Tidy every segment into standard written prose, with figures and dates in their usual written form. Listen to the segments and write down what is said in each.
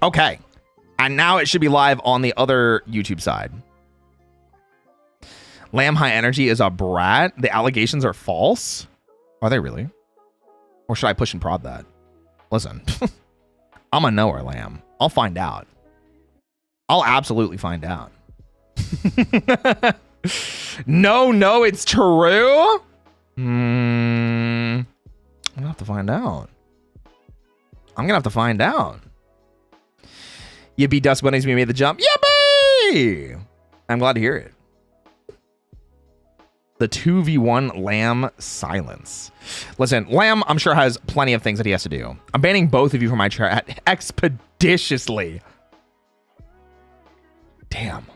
Okay. And now it should be live on the other YouTube side. Lamb High Energy is a brat. The allegations are false. Are they really? Or should I push and prod that? Listen, I'm a knower, Lamb. I'll find out. I'll absolutely find out. No, it's true. I'm gonna have to find out. You beat Dust Bunnies, we made the jump. Yippee! I'm glad to hear it. The 2v1 Lamb silence. Listen, Lamb, I'm sure, has plenty of things that he has to do. I'm banning both of you from my chat expeditiously. Damn.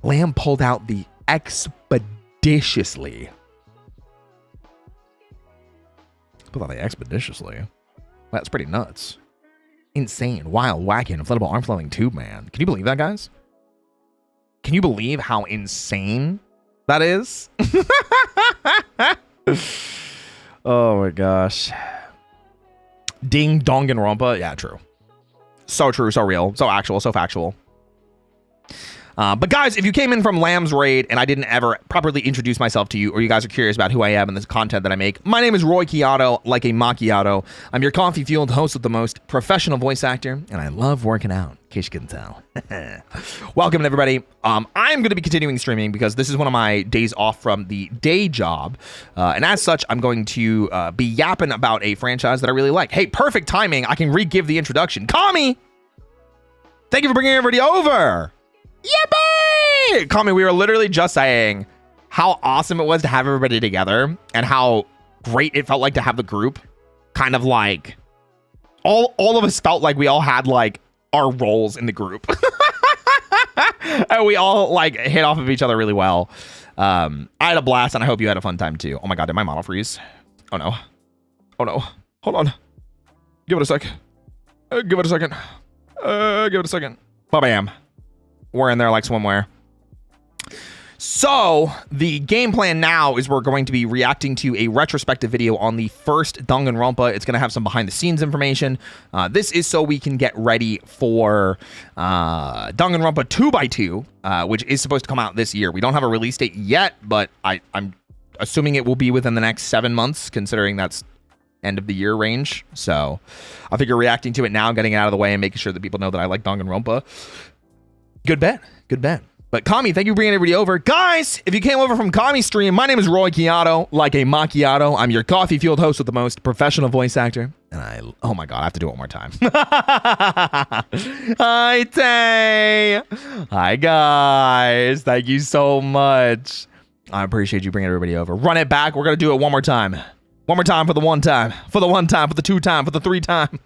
Lamb pulled out the expeditiously. Pulled out the expeditiously. That's pretty nuts. Insane, wild, wacky, inflatable arm flowing tube man. Can you believe that, guys? Can you believe how insane that is? Oh my gosh. Ding Danganronpa. Yeah, true. So true, so real, so actual, so factual. But guys, if you came in from Lamb's Raid and I didn't ever properly introduce myself to you, or you guys are curious about who I am and the content that I make, my name is Roy Chiato, like a macchiato. I'm your coffee-fueled host with the most professional voice actor, and I love working out, in case you couldn't tell. Welcome, everybody. I'm going to be continuing streaming because this is one of my days off from the day job. And as such, I'm going to be yapping about a franchise that I really like. Hey, perfect timing. I can re-give the introduction. Kami! Thank you for bringing everybody over. Yippee! Kami, we were literally just saying how awesome it was to have everybody together and how great it felt like to have the group. Kind of like all of us felt like we all had like our roles in the group. And we all like hit off of each other really well. I had a blast and I hope you had a fun time too. Oh my god, did my model freeze? Oh no. Oh no. Hold on. Give it a sec. Give it a second. Give it a second. Ba-bam. We're in there like swimwear. So the game plan now is we're going to be reacting to a retrospective video on the first Danganronpa. It's going to have some behind the scenes information. This is so we can get ready for Danganronpa 2x2, which is supposed to come out this year. We don't have a release date yet, but I'm assuming it will be within the next 7 months, considering that's end of the year range. So I figure reacting to it now, getting it out of the way and making sure that people know that I like Danganronpa. Good bet. Good bet. But Kami, thank you for bringing everybody over. Guys, if you came over from Kami's stream, my name is Roy Chiato, like a macchiato. I'm your coffee-fueled host with the most professional voice actor. And oh my god, I have to do it one more time. Hi, Tay. Hi, guys. Thank you so much. I appreciate you bringing everybody over. Run it back. We're going to do it one more time. One more time for the one time. For the one time. For the two time. For the three time.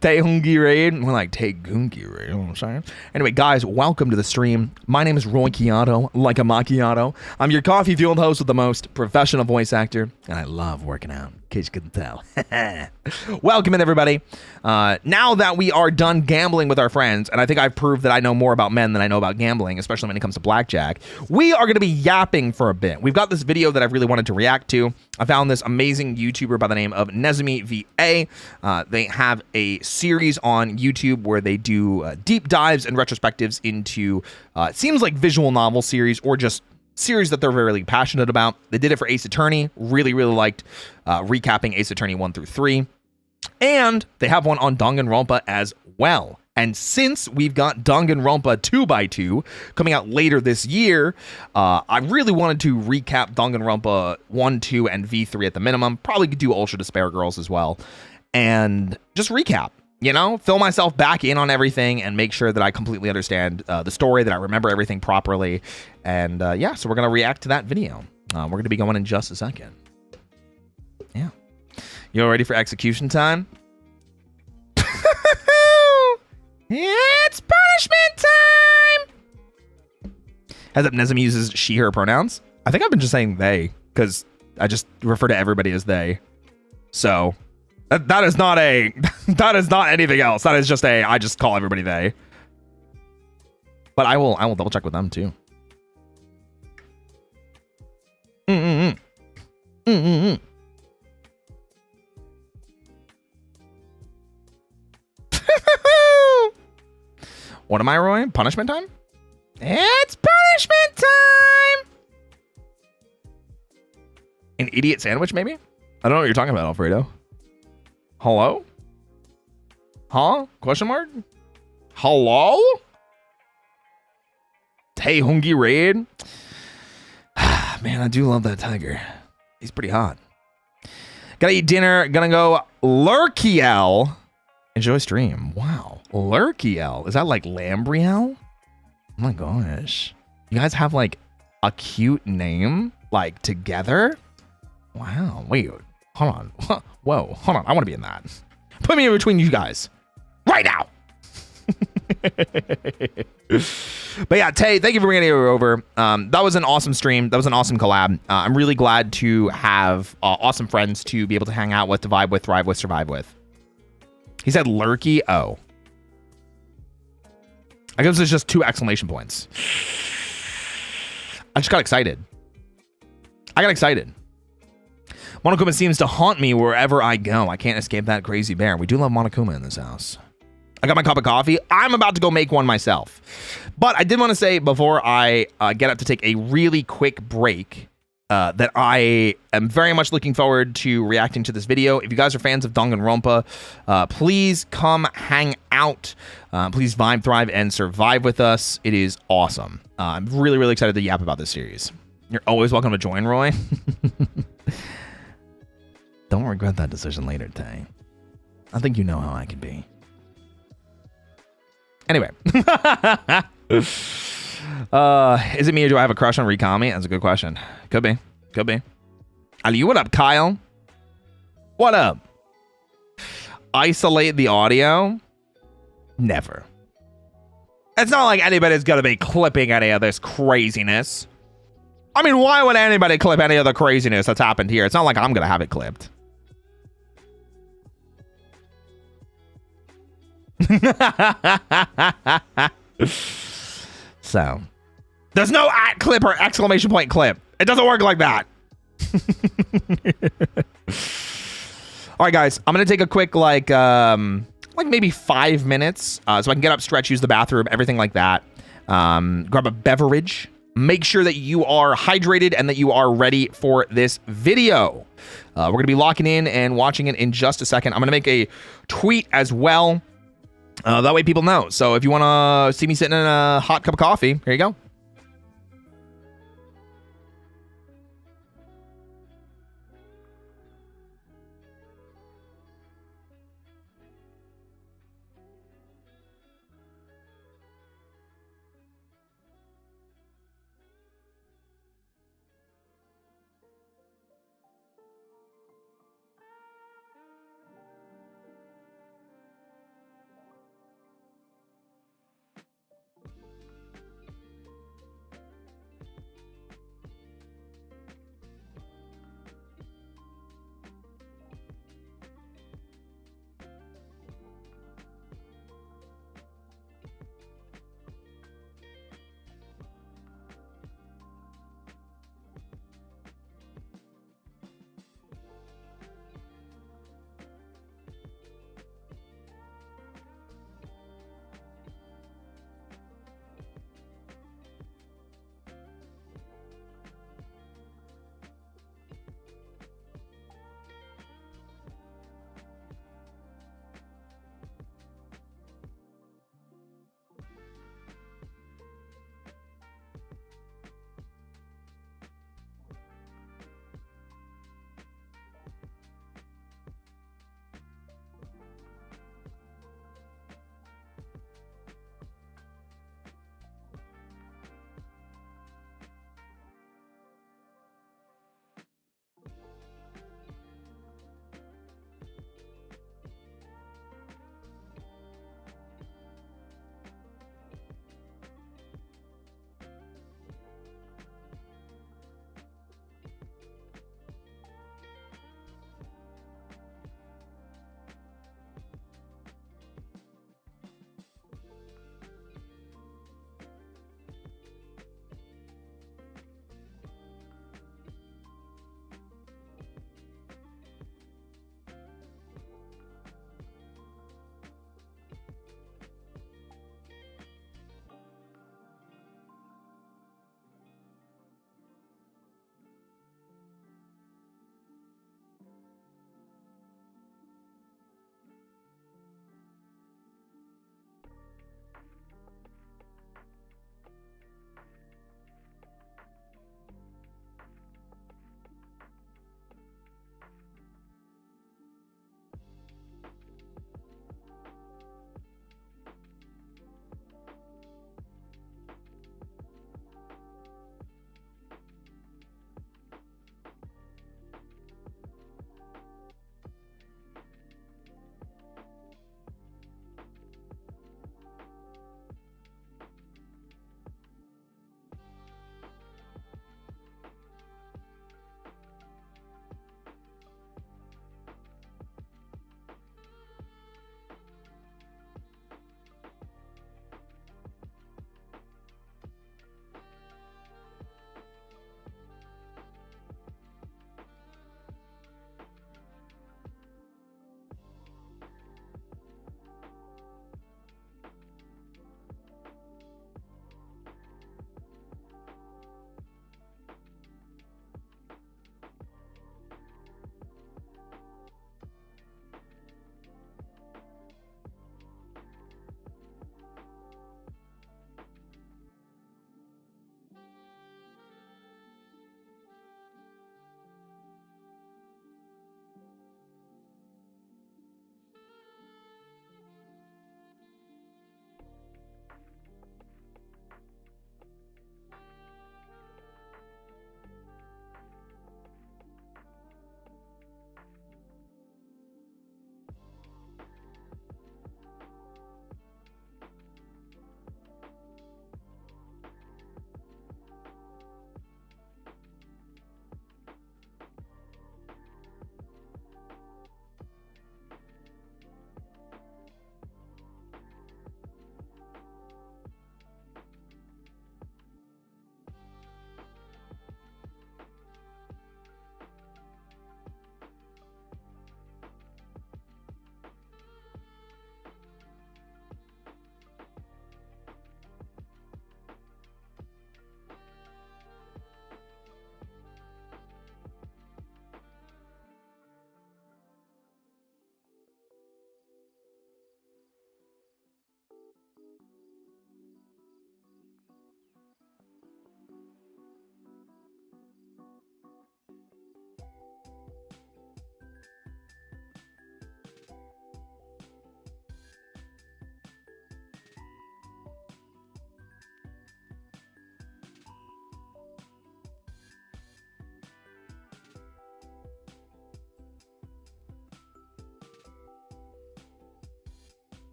Taehungi Raid. We're like Taehungi Raid. You know what I'm saying? Anyway, guys, welcome to the stream. My name is Roy Chiato, like a macchiato. I'm your coffee-fueled host with the most professional voice actor, and I love working out, in case you couldn't tell. Welcome in, everybody. Now that we are done gambling with our friends, and I think I've proved that I know more about men than I know about gambling, especially when it comes to blackjack, we are going to be yapping for a bit. We've got this video that I've really wanted to react to. I found this amazing YouTuber by the name of Nezumi VA. They have a series on YouTube where they do deep dives and retrospectives into, it seems like visual novel series or just series that they're really passionate about. They did it for Ace Attorney. Really liked recapping Ace Attorney 1 through 3. And they have one on Danganronpa as well. And since we've got Danganronpa 2x2 coming out later this year, I really wanted to recap Danganronpa 1, 2, and V3 at the minimum. Probably could do Ultra Despair Girls as well. And just recap, you know, fill myself back in on everything and make sure that I completely understand the story, that I remember everything properly. And yeah, so we're going to react to that video. We're going to be going in just a second. Yeah. You all ready for execution time? It's punishment time! Heads up, Nezumi uses she, her pronouns. I think I've been just saying they, because I just refer to everybody as they. So, that is not a, that is not anything else. That is just a, I just call everybody they. But I will double check with them too. What am I, Roy? Punishment time? It's punishment time! An idiot sandwich, maybe? I don't know what you're talking about, Alfredo. Hello? Huh? Question mark? Hello? Hey, Hungy Raid. Man, I do love that tiger. He's pretty hot. Gotta eat dinner. Gonna go Lurkiel. Enjoy stream. Wow. Lurkiel. Is that like Lambriel? Oh my gosh. You guys have like a cute name like together? Wow. Wait. Hold on. Whoa. Hold on. I want to be in that. Put me in between you guys. Right now. But yeah, Tay, thank you for bringing it over. That was an awesome stream. That was an awesome collab. I'm really glad to have awesome friends to be able to hang out with, to vibe with, thrive with, survive with. He said Lurky. Oh. I guess there's just 2 exclamation points. I just got excited. Monokuma seems to haunt me wherever I go. I can't escape that crazy bear. We do love Monokuma in this house. I got my cup of coffee. I'm about to go make one myself. But I did want to say before I get up to take a really quick break that I am very much looking forward to reacting to this video. If you guys are fans of Danganronpa, please come hang out. Please vibe, thrive, and survive with us. It is awesome. I'm really, really excited to yap about this series. You're always welcome to join, Roy. Don't regret that decision later, Tay. I think you know how I can be. Anyway. Is it me or do I have a crush on Rikami? That's a good question. Could be. Could be. Ali, what up, Kyle? What up? Isolate the audio? Never. It's not like anybody's gonna be clipping any of this craziness. I mean, why would anybody clip any of the craziness that's happened here? It's not like I'm gonna have it clipped. So, there's no at clip or exclamation point clip. It doesn't work like that. All right, guys, I'm gonna take a quick like maybe 5 minutes so I can get up, stretch, use the bathroom, everything like that. Grab a beverage. Make sure that you are hydrated and that you are ready for this video. We're gonna be locking in and watching it in just a second. I'm gonna make a tweet as well. That way people know. So if you want to see me sitting in a hot cup of coffee, here you go.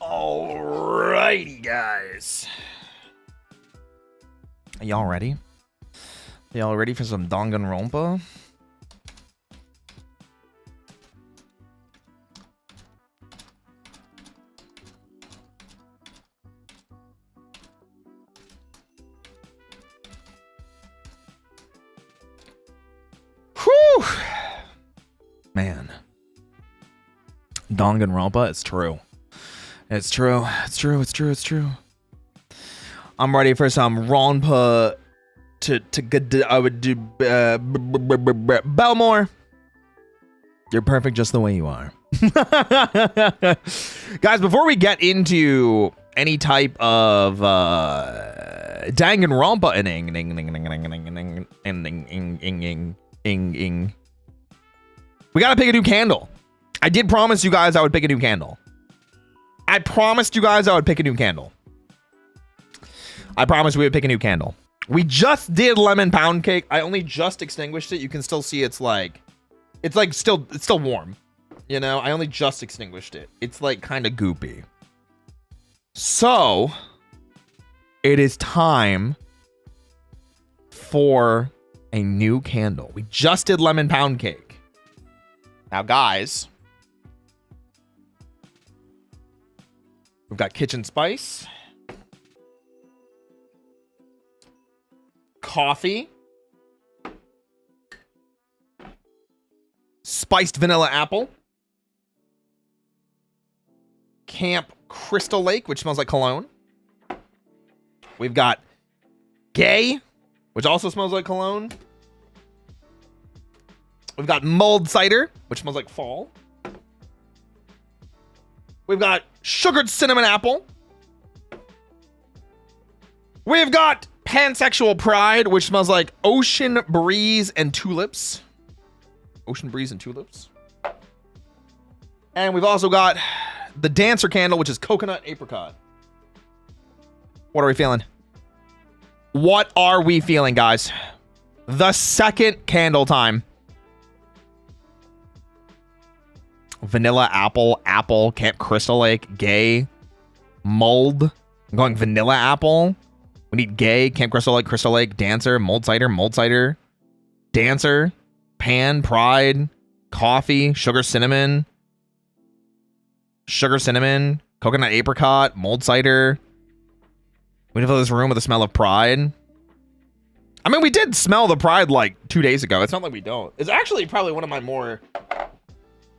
Alrighty, guys. Are y'all ready? Y'all ready for some Danganronpa? Whew! Man. Danganronpa, it's true. It's true. It's true. It's true. It's true. I'm ready for some Ronpa to get. I would do Belmore. You're perfect just the way you are. Guys, before we get into any type of Danganronpa we gotta pick a new candle. I did promise you guys I would pick a new candle. I promised you guys I would pick a new candle. I promised we would pick a new candle. We just did lemon pound cake. I only just extinguished it. You can still see it's still warm. You know, I only just extinguished it. It's like kind of goopy. So it is time for a new candle. We just did lemon pound cake. Now, guys, we've got kitchen spice, coffee, spiced vanilla apple, Camp Crystal Lake, which smells like cologne. We've got gay, which also smells like cologne. We've got mulled cider, which smells like fall. We've got sugared cinnamon apple. We've got pansexual pride, which smells like ocean breeze and tulips. Ocean breeze and tulips. And we've also got the dancer candle, which is coconut apricot. What are we feeling? What are we feeling, guys? The second candle time. Vanilla apple, Camp Crystal Lake, gay, mulled. I'm going vanilla apple. We need gay, Camp Crystal Lake, dancer, mulled cider, dancer, pan, pride, coffee, sugar cinnamon, coconut apricot, mulled cider. We need to fill this room with the smell of pride. I mean, we did smell the pride like 2 days ago. It's not like we don't. It's actually probably one of my more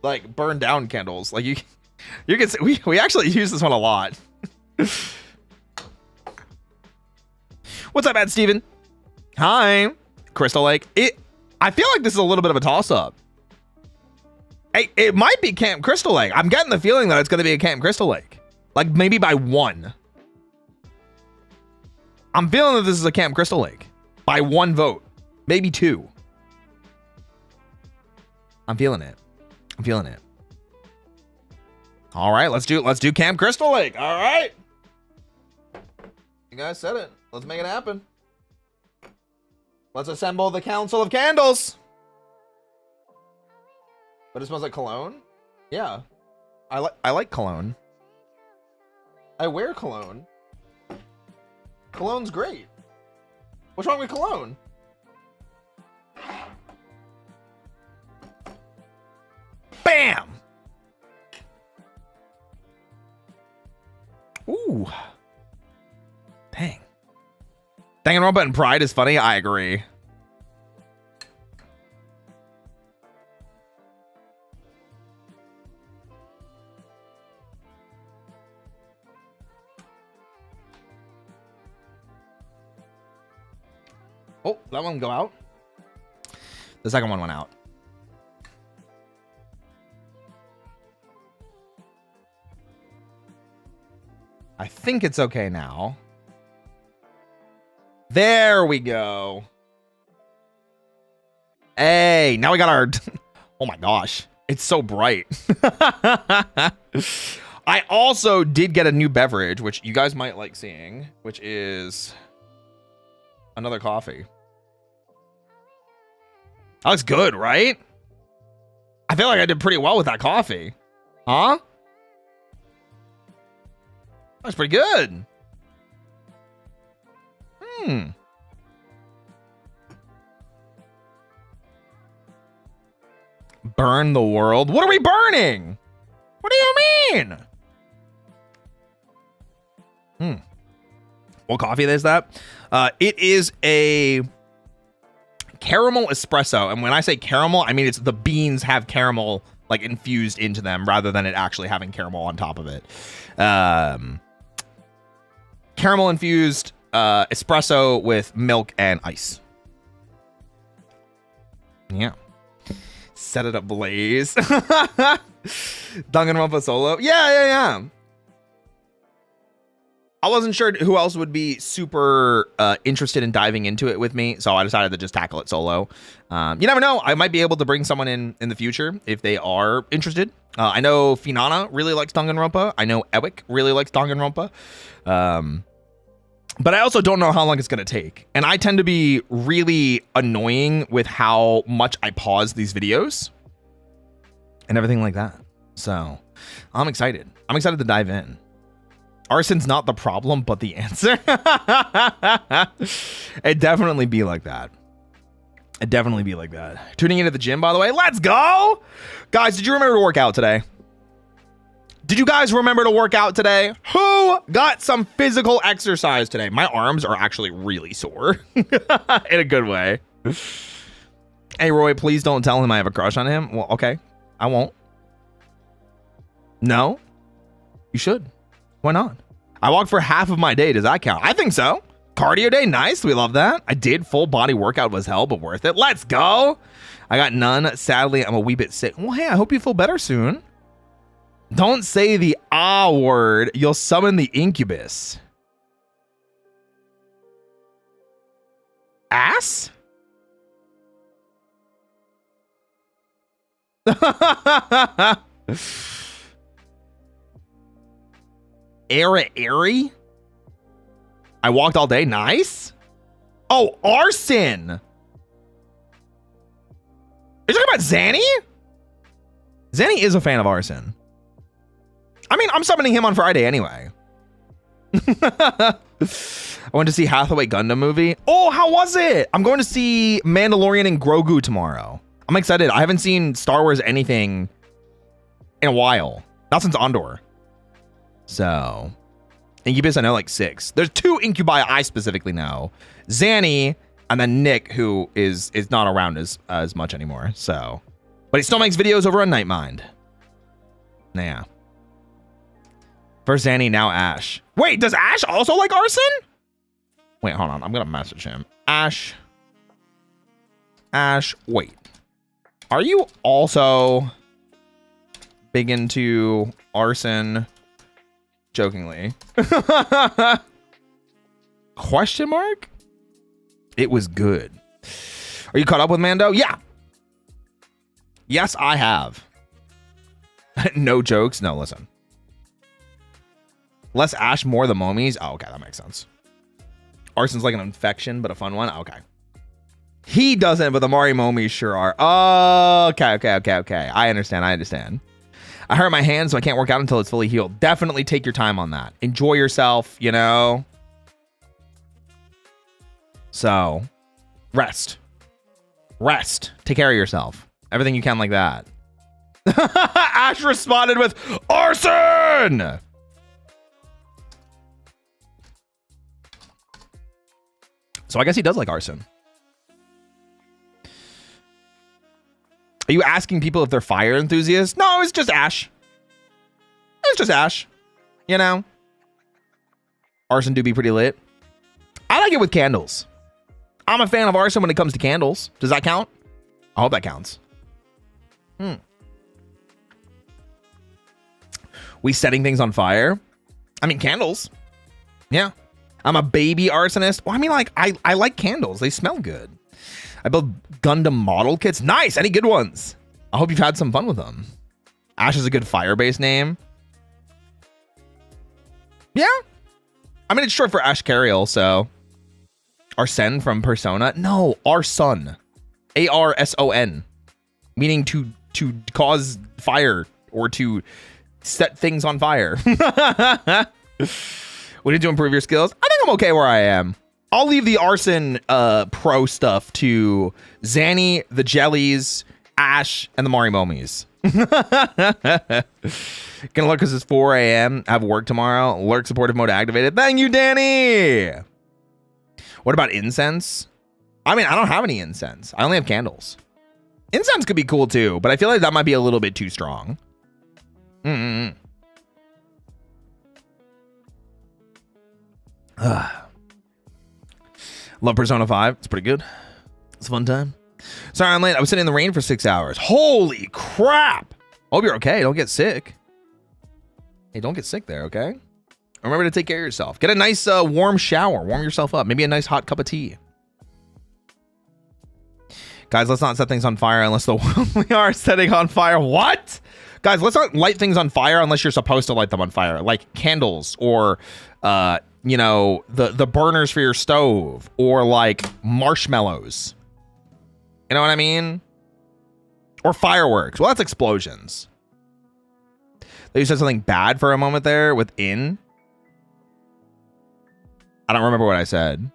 like burned down candles. Like you can see, we actually use this one a lot. What's up, Ed Steven? Hi. Crystal Lake. I feel like this is a little bit of a toss-up. It might be Camp Crystal Lake. I'm getting the feeling that it's going to be a Camp Crystal Lake. Like maybe by one. I'm feeling that this is a Camp Crystal Lake. By one vote. Maybe two. I'm feeling it. All right, let's do Camp Crystal Lake. All right. You guys said it. Let's make it happen. Let's assemble the Council of Candles. But it smells like cologne? Yeah. I like cologne. I wear cologne. Cologne's great. What's wrong with cologne? Bam! Ooh. Dang. Danganronpa and Pride is funny. I agree. Oh, that one go out. The second one went out. I think it's okay now. There we go. Hey, now we got our... Oh my gosh. It's so bright. I also did get a new beverage, which you guys might like seeing, which is another coffee. That looks good, right? I feel like I did pretty well with that coffee. Huh? That's pretty good. Burn the world? What are we burning? What do you mean? What coffee is that? It is a caramel espresso. And when I say caramel, I mean it's the beans have caramel like infused into them rather than it actually having caramel on top of it. Caramel infused espresso with milk and ice. Yeah. Set it ablaze. Danganronpa solo. Yeah. I wasn't sure who else would be super interested in diving into it with me, so I decided to just tackle it solo. You never know. I might be able to bring someone in the future if they are interested. I know Finana really likes Danganronpa. I know Ewick really likes Danganronpa. But I also don't know how long it's going to take. And I tend to be really annoying with how much I pause these videos and everything like that. So I'm excited. I'm excited to dive in. Arson's not the problem, but the answer. It'd definitely be like that. It'd definitely be like that. Tuning into the gym, by the way. Let's go. Guys, did you remember to work out today? Did you guys remember to work out today? Who got some physical exercise today? My arms are actually really sore in a good way. Hey, Roy, please don't tell him I have a crush on him. Well, okay, I won't. No, you should. Why not? I walked for half of my day. Does that count? I think so. Cardio day. Nice. We love that. I did. Full body workout was hell, but worth it. Let's go. I got none. Sadly, I'm a wee bit sick. Well, hey, I hope you feel better soon. Don't say the ah word. You'll summon the incubus. Ass? Airy? I walked all day. Nice. Oh, Arson. Are you talking about Zanny? Zanny is a fan of Arson. I mean, I'm summoning him on Friday anyway. I went to see Hathaway Gundam movie. Oh, how was it? I'm going to see Mandalorian and Grogu tomorrow. I'm excited. I haven't seen Star Wars anything in a while. Not since Andor. So, Incubus, I know like 6. There's 2 Incubi I specifically know. Zanny and then Nick, who is not around as much anymore. So, but he still makes videos over on Nightmind. Yeah. First Zanny, now Ash. Wait, does Ash also like Arson? Wait, hold on. I'm going to message him. Ash, wait. Are you also big into Arson? Jokingly. Question mark? It was good. Are you caught up with Mando? Yeah. Yes, I have. No jokes. No, listen. Less Ash, more the Momies. Oh, okay. That makes sense. Arson's like an infection, but a fun one. Okay. He doesn't, but the Mari Momies sure are. Oh, okay. I understand. I hurt my hand, so I can't work out until it's fully healed. Definitely take your time on that. Enjoy yourself, you know? So, rest. Take care of yourself. Everything you can like that. Ash responded with, Arson! So I guess he does like Arson. Are you asking people if they're fire enthusiasts? No, it's just Ash. You know? Arson do be pretty lit. I like it with candles. I'm a fan of Arson when it comes to candles. Does that count? I hope that counts. We setting things on fire? I mean, candles. Yeah. I'm a baby arsonist. Well, I mean, like, I like candles. They smell good. I build Gundam model kits. Nice. Any good ones? I hope you've had some fun with them. Ash is a good fire-based name. Yeah. I mean, it's short for Ash Cariel, so. Arsene from Persona? No, Arson. Arson. Meaning to cause fire or to set things on fire. We need to improve your skills. I think I'm okay where I am. I'll leave the arson pro stuff to Zanny, the Jellies, Ash, and the Marimomis. Gonna look because it's 4 a.m. I have work tomorrow. Lurk supportive mode activated. Thank you, Danny. What about incense? I mean, I don't have any incense. I only have candles. Incense could be cool too, but I feel like that might be a little bit too strong. Love Persona 5. It's pretty good. It's a fun time. Sorry I'm late. I was sitting in the rain for 6 hours. Holy crap. Hope you're okay. Don't get sick. Hey, don't get sick there, okay? Remember to take care of yourself. Get a nice warm shower. Warm yourself up. Maybe a nice hot cup of tea. Guys, let's not set things on fire unless we are setting on fire. What? Guys, let's not light things on fire unless you're supposed to light them on fire. Like candles or, you know, the burners for your stove or like marshmallows. You know what I mean? Or fireworks. Well, that's explosions. You said something bad for a moment there with in. I don't remember what I said.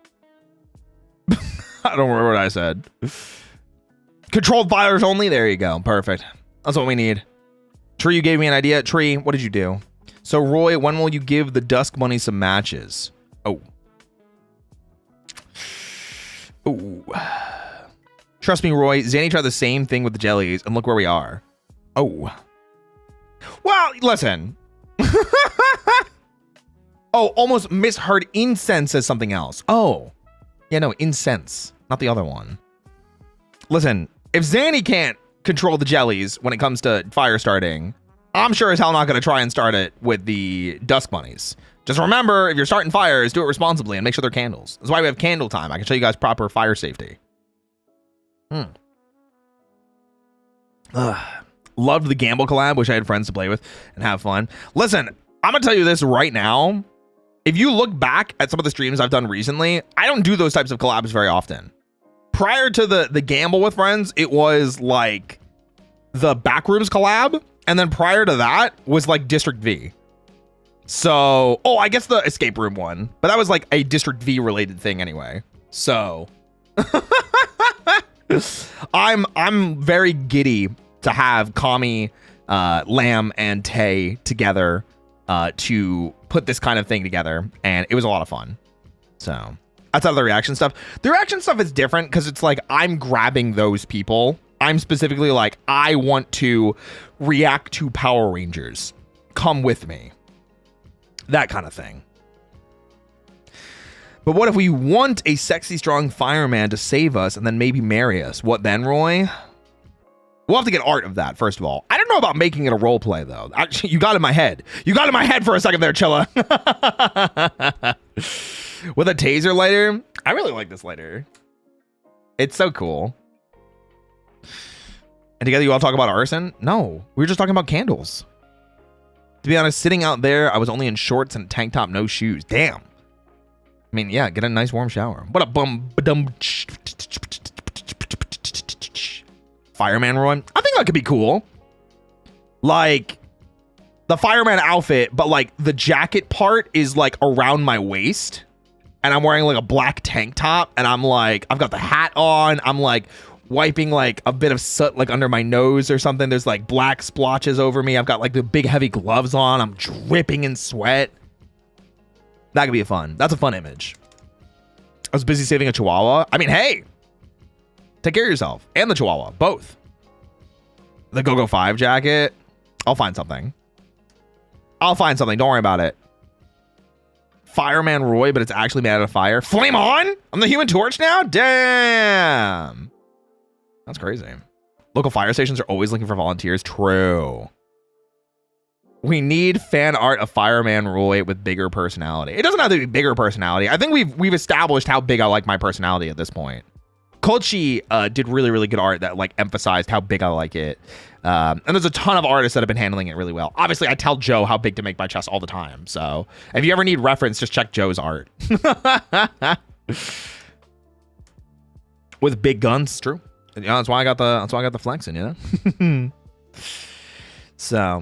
I don't remember what I said. Controlled fires only. There you go. Perfect. That's what we need. Tree, you gave me an idea. Tree, what did you do? So, Roy, when will you give the Dusk Bunny some matches? Oh. Oh. Trust me, Roy. Zanny tried the same thing with the jellies, and look where we are. Oh. Well, listen. Oh, almost misheard incense as something else. Oh. Yeah, no, incense. Not the other one. Listen, if Zanny can't control the jellies when it comes to fire starting, I'm sure as hell not going to try and start it with the Dusk Bunnies. Just remember, if you're starting fires, do it responsibly and make sure they're candles. That's why we have candle time. I can show you guys proper fire safety. Loved the Gamble collab. Wish I had friends to play with and have fun. Listen, I'm going to tell you this right now. If you look back at some of the streams I've done recently, I don't do those types of collabs very often. Prior to the Gamble with friends, it was like the Backrooms collab. And then prior to that was like District V. So, oh, I guess the escape room one. But that was like a District V related thing anyway. So, I'm very giddy to have Kami, Lamb, and Tay together to put this kind of thing together. And it was a lot of fun. So, outside of the reaction stuff. The reaction stuff is different because it's like I'm grabbing those people. I'm specifically like, I want to react to Power Rangers. Come with me. That kind of thing. But what if we want a sexy, strong fireman to save us and then maybe marry us? What then, Roy? We'll have to get art of that, first of all. I don't know about making it a role play, though. Actually, you got in my head. You got in my head for a second there, Chilla. With a taser lighter? I really like this lighter. It's so cool. And together you all talk about arson? No, we were just talking about candles. To be honest, sitting out there, I was only in shorts and tank top, no shoes. Damn. I mean, yeah, get a nice warm shower. What a bum. Fireman Roy? I think that could be cool. Like, the fireman outfit, but like the jacket part is like around my waist. And I'm wearing like a black tank top. And I'm like, I've got the hat on. I'm like wiping like a bit of soot like under my nose or something. There's like black splotches over me. I've got like the big heavy gloves on. I'm dripping in sweat. That could be fun. That's a fun image. I was busy saving a chihuahua. I mean, hey, take care of yourself and the chihuahua, both. The Go-Go 5 jacket. I'll find something. Don't worry about it. Fireman Roy, but it's actually made out of fire. Flame on? I'm the Human Torch now? Damn. That's crazy. Local fire stations are always looking for volunteers. True. We need fan art of Fireman Roy with bigger personality. It doesn't have to be bigger personality. I think we've established how big I like my personality at this point. Kochi did really, really good art that like emphasized how big I like it. And there's a ton of artists that have been handling it really well. Obviously, I tell Joe how big to make my chest all the time. So if you ever need reference, just check Joe's art. With big guns, true. You know, that's why I got the flexing, you know? So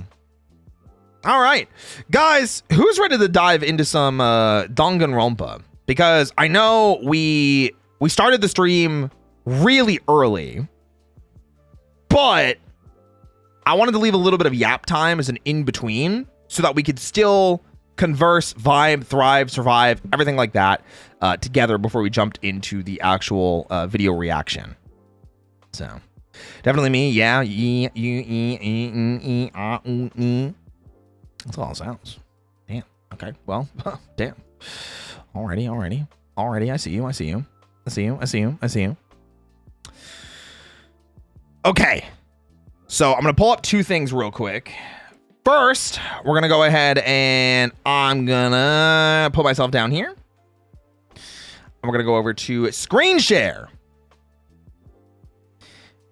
All right, guys, who's ready to dive into some Danganronpa? Because I know we started the stream really early, but I wanted to leave a little bit of yap time as an in-between so that we could still converse, vibe, thrive, survive, everything like that together before we jumped into the actual video reaction. So definitely me. Yeah. That's all it sounds. Damn. Okay. Well, damn. Alrighty. I see you. Okay. So I'm going to pull up two things real quick. First, we're going to go ahead and I'm going to put myself down here. And we're going to go over to screen share.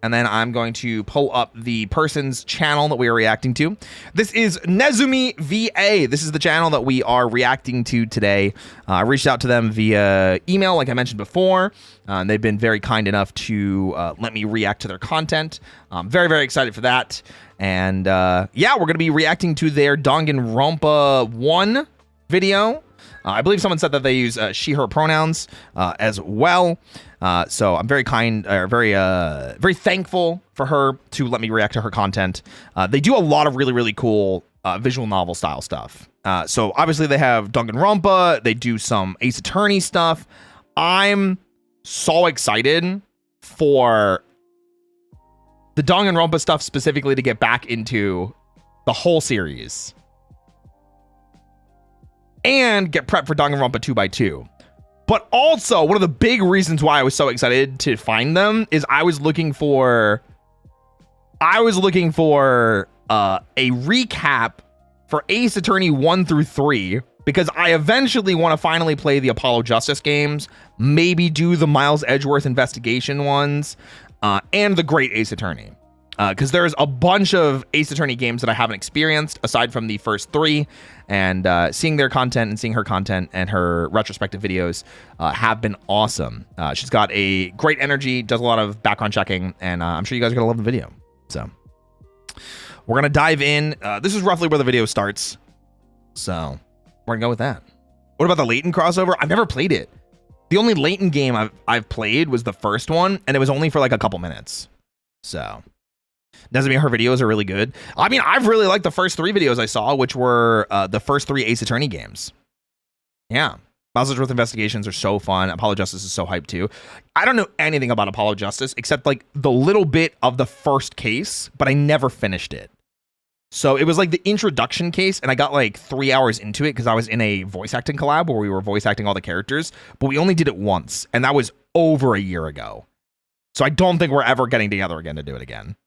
And then I'm going to pull up the person's channel that we are reacting to. This is Nezumi VA. This is the channel that we are reacting to today. I reached out to them via email, like I mentioned before. They've been very kind enough to let me react to their content. I'm very, very excited for that. And yeah, we're going to be reacting to their Danganronpa 1 video. I believe someone said that they use she, her pronouns as well. So I'm very very thankful for her to let me react to her content. They do a lot of really, really cool visual novel style stuff. So obviously they have Danganronpa. They do some Ace Attorney stuff. I'm so excited for the Danganronpa stuff specifically to get back into the whole series and get prepped for Danganronpa 2x2. But also, one of the big reasons why I was so excited to find them is I was looking for a recap for Ace Attorney 1 through 3, because I eventually want to finally play the Apollo Justice games, maybe do the Miles Edgeworth investigation ones, and the Great Ace Attorney. Because there's a bunch of Ace Attorney games that I haven't experienced aside from the first 3, and seeing their content and seeing her content and her retrospective videos have been awesome. She's got a great energy, does a lot of background checking, and I'm sure you guys are gonna love the video. So we're gonna dive in. This is roughly where the video starts, so we're gonna go with that. What about the Layton crossover? I've never played it. The only Layton game I've played was the first one, and it was only for like a couple minutes. So doesn't mean her videos are really good. I mean, I've really liked the first 3 videos I saw, which were the first 3 Ace Attorney games. Yeah. Miles Edgeworth investigations are so fun. Apollo Justice is so hyped too. I don't know anything about Apollo Justice except like the little bit of the first case, but I never finished it. So it was like the introduction case, and I got like 3 hours into it because I was in a voice acting collab where we were voice acting all the characters, but we only did it once, and that was over a year ago. So I don't think we're ever getting together again to do it again.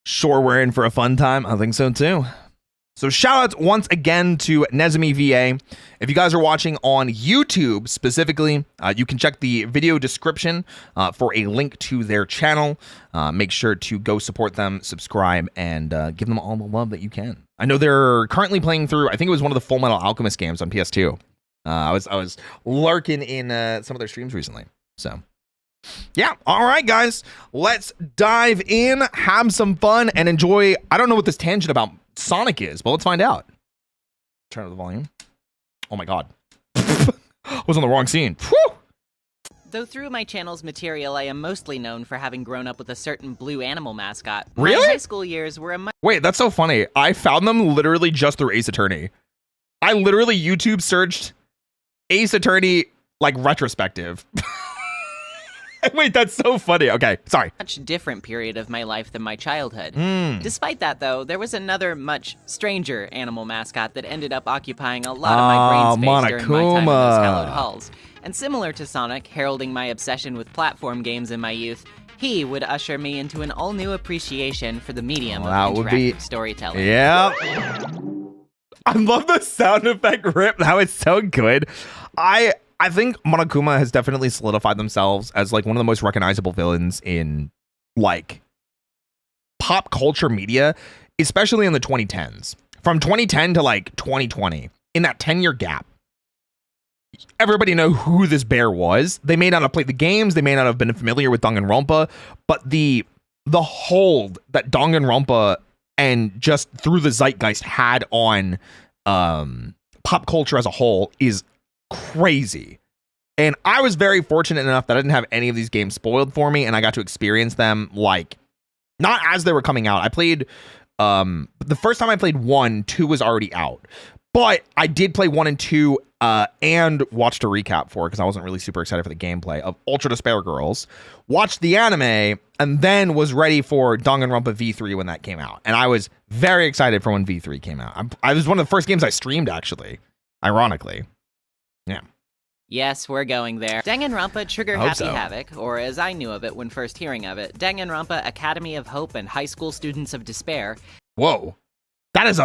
Sure, we're in for a fun time. I think so too. So shout outs once again to Nezumi VA. If you guys are watching on YouTube specifically, you can check the video description for a link to their channel. Make sure to go support them, subscribe, and give them all the love that you can. I know they're currently playing through, I think it was one of the Full Metal Alchemist games on PS2. I was lurking in some of their streams recently. So yeah, all right, guys, let's dive in, have some fun, and enjoy. I don't know what this tangent about Sonic is, but let's find out. Turn up the volume. Oh my god. I was on the wrong scene. Whew! Though through my channel's material, I am mostly known for having grown up with a certain blue animal mascot. Really? My high school years were a much— Wait, that's so funny. I found them literally just through Ace Attorney. I literally YouTube searched Ace Attorney, like, retrospective. Wait, that's so funny. Okay, sorry. much different period of my life than my childhood. Despite that, though, there was another much stranger animal mascot that ended up occupying a lot of my brain space during my time in those hallowed halls. And similar to Sonic, heralding my obsession with platform games in my youth, he would usher me into an all-new appreciation for the medium of interactive storytelling. Yeah. I love the sound effect rip. That was so good. I think Monokuma has definitely solidified themselves as like one of the most recognizable villains in like pop culture media, especially in the 2010s. From 2010 to like 2020, in that 10-year gap, everybody know who this bear was. They may not have played the games, they may not have been familiar with Danganronpa, but the the hold that Danganronpa and just through the zeitgeist had on pop culture as a whole is crazy. And I was very fortunate enough that I didn't have any of these games spoiled for me, and I got to experience them like not as they were coming out. I played the first time I played 1, 2 was already out. But I did play 1 and 2 and watched a recap for it because I wasn't really super excited for the gameplay of Ultra Despair Girls. Watched the anime and then was ready for Danganronpa V3 when that came out. And I was very excited for when V3 came out. I was one of the first games I streamed, actually, ironically. Yeah. Yes, we're going there. Danganronpa Trigger Happy Havoc, or as I knew of it when first hearing of it, Danganronpa Academy of Hope and High School Students of Despair. Whoa. That is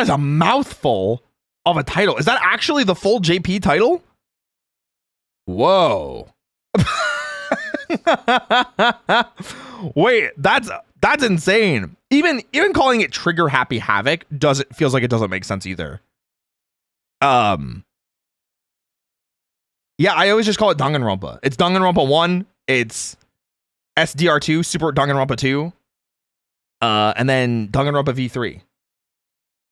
a mouthful of a title. Is that actually the full JP title? Whoa. Wait, that's insane. Even calling it Trigger Happy Havoc feels like it doesn't make sense either. Yeah, I always just call it Danganronpa. It's Danganronpa 1, it's SDR2, Super Danganronpa 2, and then Danganronpa V3.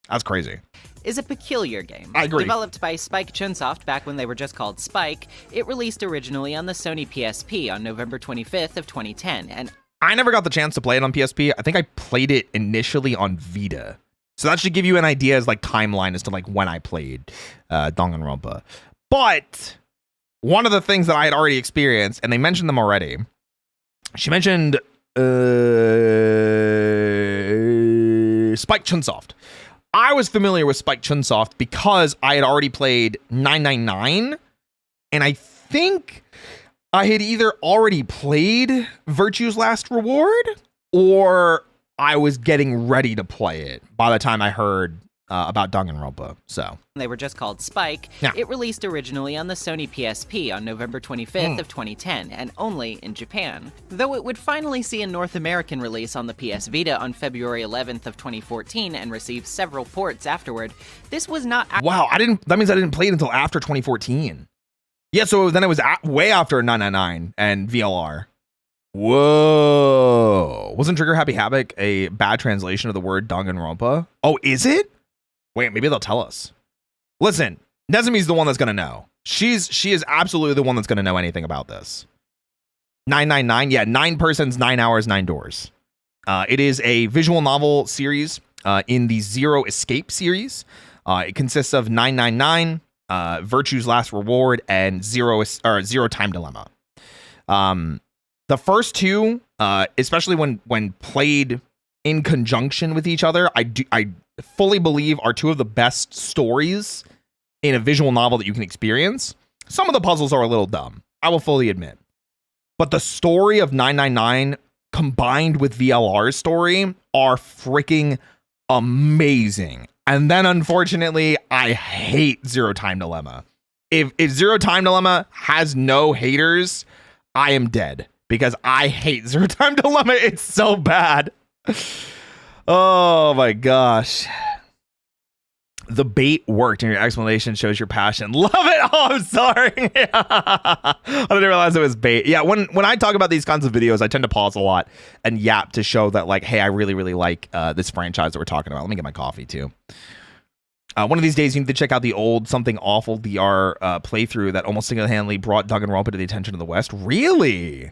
That's crazy. Is a peculiar game. I agree. Developed by Spike Chunsoft back when they were just called Spike, it released originally on the Sony PSP on November 25th of 2010, and I never got the chance to play it on PSP. I think I played it initially on Vita. So that should give you an idea as like timeline as to like when I played Danganronpa. But one of the things that I had already experienced, and they mentioned them already. She mentioned Spike Chunsoft. I was familiar with Spike Chunsoft because I had already played 999, and I think I had either already played Virtue's Last Reward, or I was getting ready to play it by the time I heard about Danganronpa. So they were just called Spike. Yeah. It released originally on the Sony PSP on November 25th of 2010, and only in Japan. Though it would finally see a North American release on the PS Vita on February 11th of 2014 and receive several ports afterward, this was not. Wow, that means I didn't play it until after 2014. Yeah, so then it was way after 999 and VLR. Whoa. Wasn't Trigger Happy Havoc a bad translation of the word Danganronpa? Oh, is it? Wait, maybe they'll tell us. Listen, Nezumi's the one that's going to know. She is absolutely the one that's going to know anything about this. 999, yeah, 9 persons, 9 hours, 9 doors. It is a visual novel series in the Zero Escape series. It consists of 999, Virtue's Last Reward, and Zero Time Dilemma. The first two, especially when played in conjunction with each other, I fully believe are two of the best stories in a visual novel that you can experience. Some of the puzzles are a little dumb, I will fully admit. But the story of 999 combined with VLR's story are freaking amazing. And then unfortunately, I hate Zero Time Dilemma. If Zero Time Dilemma has no haters, I am dead. Because I hate Zero Time Dilemma. It's so bad. Oh my gosh. The bait worked and your explanation shows your passion. Love it. Oh, I'm sorry. I didn't realize it was bait. Yeah, when I talk about these kinds of videos, I tend to pause a lot and yap to show that, like, hey, I really, really like this franchise that we're talking about. Let me get my coffee too. One of these days, you need to check out the old Something Awful DR playthrough that almost single-handedly brought Danganronpa to the attention of the West. Really?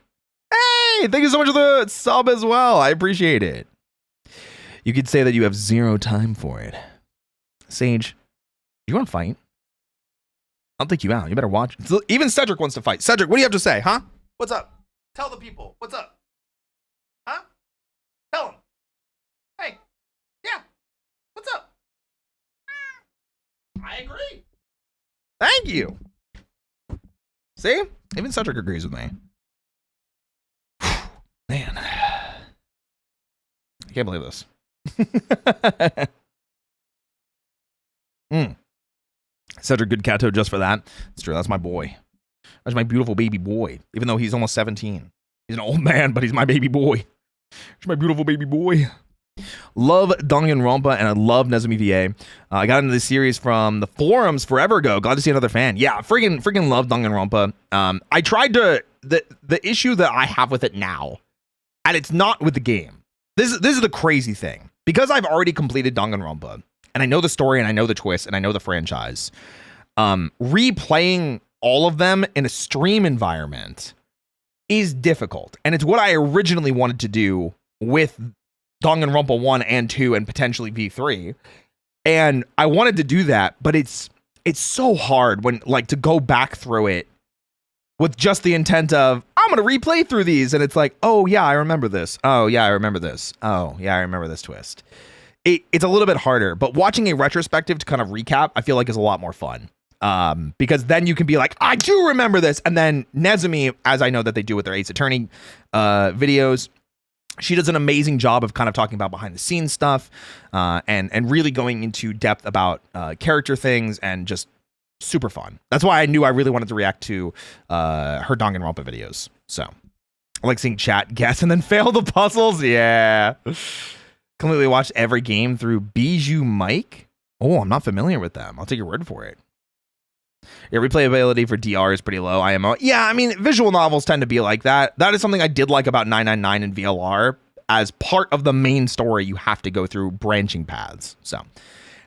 Hey, thank you so much for the sub as well. I appreciate it. You could say that you have zero time for it. Sage, do you want to fight? I'll take you out. You better watch. Even Cedric wants to fight. Cedric, what do you have to say, huh? What's up? Tell the people. What's up? Huh? Tell them. Hey. Yeah. What's up? I agree. Thank you. See? Even Cedric agrees with me. Man. I can't believe this. Cedric good Chiato just for that. It's true. That's my boy. That's my beautiful baby boy. Even though he's almost 17. He's an old man, but he's my baby boy. He's my beautiful baby boy. Love Danganronpa and I love Nezumi VA. I got into this series from the forums forever ago. Glad to see another fan. Yeah, freaking love Danganronpa. I tried to the issue that I have with it now, And it's not with the game. This is the crazy thing. Because I've already completed Danganronpa, and I know the story, and I know the twist, and I know the franchise, replaying all of them in a stream environment is difficult. And it's what I originally wanted to do with Danganronpa 1 and 2 and potentially V3. And I wanted to do that, but it's so hard when like to go back through it with just the intent of I'm going to replay through these, and it's like, "Oh yeah, I remember this. Oh yeah, I remember this. Oh yeah, I remember this twist." It's a little bit harder, but watching a retrospective to kind of recap, I feel like is a lot more fun. Because then you can be like, I do remember this. And then Nezumi, as I know that they do with their Ace Attorney videos, she does an amazing job of kind of talking about behind the scenes stuff, and really going into depth about character things, and just super fun. That's why I knew I really wanted to react to her Danganronpa videos. So I like seeing chat guess and then fail the puzzles. Yeah. Completely watched every game through Bijou Mike. Oh, I'm not familiar with them. I'll take your word for it. Yeah, replayability for DR is pretty low. IMO. Yeah, I mean, visual novels tend to be like that. That is something I did like about 999 and VLR. As part of the main story, you have to go through branching paths. So,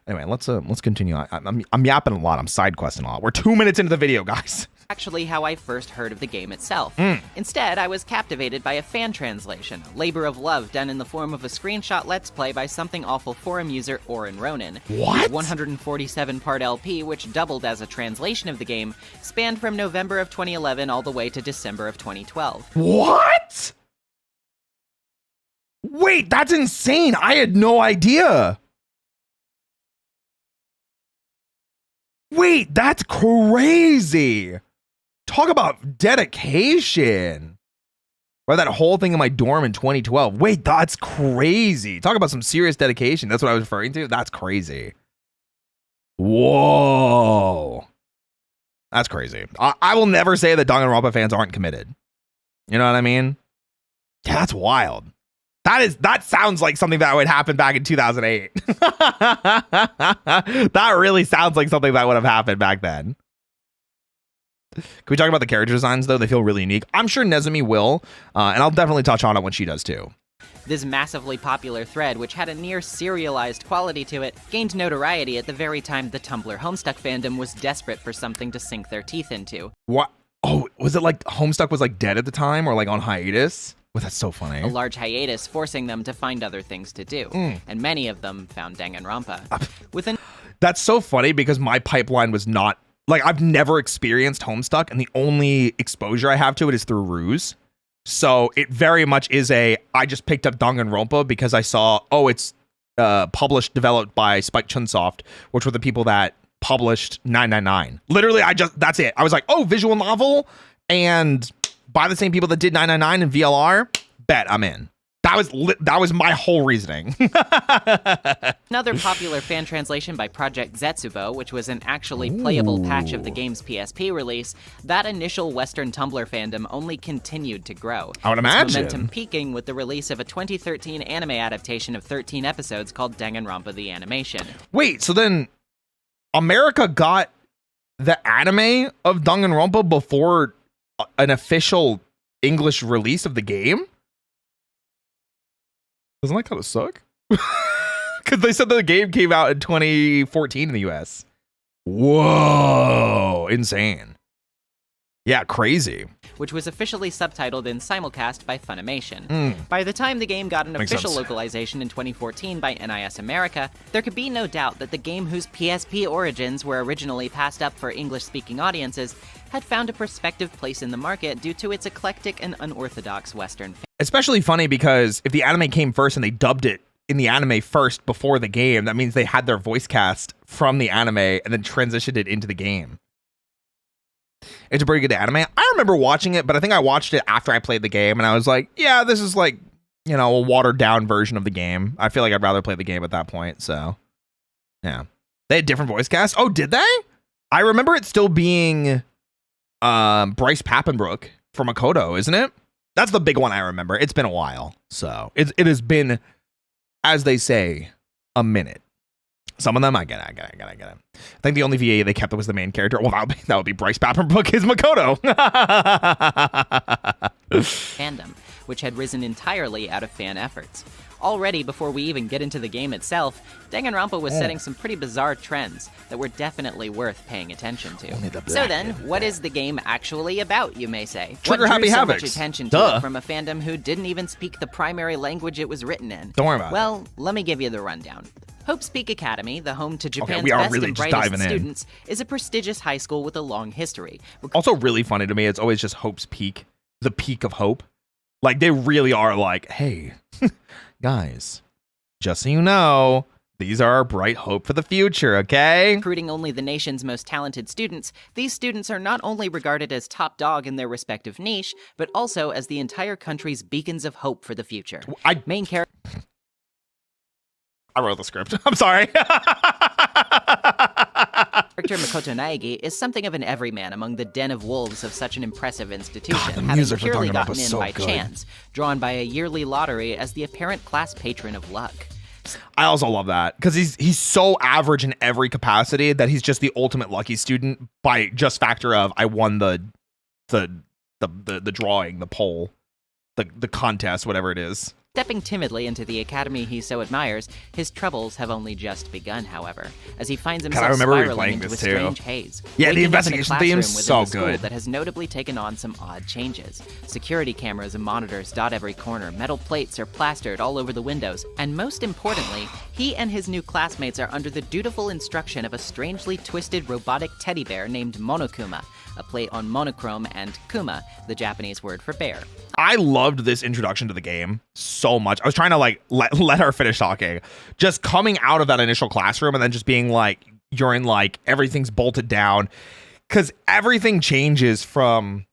anyway, let's continue. I'm yapping a lot. I'm side questing a lot. We're 2 minutes into the video, guys. Actually how I first heard of the game itself. Instead, I was captivated by a fan translation, a labor of love done in the form of a screenshot let's play by Something Awful forum user Oren Ronan. What? The 147-part LP, which doubled as a translation of the game, spanned from November of 2011 all the way to December of 2012. What? Wait, that's insane. I had no idea. Wait, that's crazy. Talk about dedication. Read that whole thing in my dorm in 2012. Wait, that's crazy. Talk about some serious dedication. That's what I was referring to. That's crazy. Whoa. That's crazy. I will never say that Danganronpa fans aren't committed. You know what I mean? Yeah, that's wild. That sounds like something that would happen back in 2008. That really sounds like something that would have happened back then. Can we talk about the character designs, though? They feel really unique. I'm sure Nezumi will, and I'll definitely touch on it when she does, too. This massively popular thread, which had a near serialized quality to it, gained notoriety at the very time the Tumblr Homestuck fandom was desperate for something to sink their teeth into. What? Oh, was it like Homestuck was like dead at the time, or like on hiatus? Well, that's so funny. A large hiatus forcing them to find other things to do, and many of them found Danganronpa. That's so funny because my pipeline was not, like, I've never experienced Homestuck, and the only exposure I have to it is through Ruse. So it very much is I just picked up Danganronpa because I saw, it's published, developed by Spike Chunsoft, which were the people that published 999. Literally, that's it. I was like, visual novel, and by the same people that did 999 and VLR, bet I'm in. That was my whole reasoning. Another popular fan translation by Project Zetsubo, which was an actually playable patch of the game's PSP release, that initial Western Tumblr fandom only continued to grow. I would imagine. Its momentum peaking with the release of a 2013 anime adaptation of 13 episodes called Danganronpa the Animation. Wait, so then America got the anime of Danganronpa before an official English release of the game? Doesn't that kind of suck? Because they said that the game came out in 2014 in the US. Whoa, insane. Yeah, crazy. Which was officially subtitled in simulcast by Funimation. By the time the game got an official localization in 2014 by NIS America, there could be no doubt that the game whose PSP origins were originally passed up for English-speaking audiences had found a prospective place in the market due to its eclectic and unorthodox Western. Especially funny because if the anime came first and they dubbed it in the anime first before the game, that means they had their voice cast from the anime and then transitioned it into the game. It's a pretty good anime. I remember watching it, but I think I watched it after I played the game, and I was like, yeah, this is like, a watered down version of the game. I feel like I'd rather play the game at that point, so yeah. They had different voice casts? Oh, did they? I remember it still being Bryce Papenbrook from Makoto, isn't it? That's the big one I remember. It's been a while, so it has been, as they say, a minute. Some of them, I get it. I think the only VA they kept that was the main character. Well, that would be Bryce Papenbrook is Makoto. fandom, which had risen entirely out of fan efforts. Already, before we even get into the game itself, Danganronpa was setting some pretty bizarre trends that were definitely worth paying attention to. So then, what is the game actually about, you may say? Trigger what happy drew so havocs. much attention to it from a fandom who didn't even speak the primary language it was written in? Don't worry about it. Well, let me give you the rundown. Hope's Peak Academy, the home to Japan's we are best really and just brightest diving in. students, is a prestigious high school with a long history. Also really funny to me, it's always just Hope's Peak, the peak of hope. Like, they really are like, hey, guys, just so you know, these are our bright hope for the future, okay? Recruiting only the nation's most talented students, these students are not only regarded as top dog in their respective niche, but also as the entire country's beacons of hope for the future. Main character I wrote the script. I'm sorry. Makoto Naegi is something of an everyman among the den of wolves of such an impressive institution, the having music for purely Danganronpa gotten is in so by good. chance, drawn by a yearly lottery as the apparent class patron of luck. I also love that because he's so average in every capacity that he's just the ultimate lucky student by just factor of I won the drawing, the poll, the contest, whatever it is. Stepping timidly into the academy he so admires, his troubles have only just begun, however, as he finds himself spiraling into a strange haze. Yeah, the waking up in a investigation classroom theme's within so the school good. that has notably taken on some odd changes. Security cameras and monitors dot every corner, metal plates are plastered all over the windows, and most importantly, he and his new classmates are under the dutiful instruction of a strangely twisted robotic teddy bear named Monokuma, a play on monochrome and kuma, the Japanese word for bear. I loved this introduction to the game so much. I was trying to like let her finish talking. Just coming out of that initial classroom and then just being like, you're in like everything's bolted down, because everything changes from,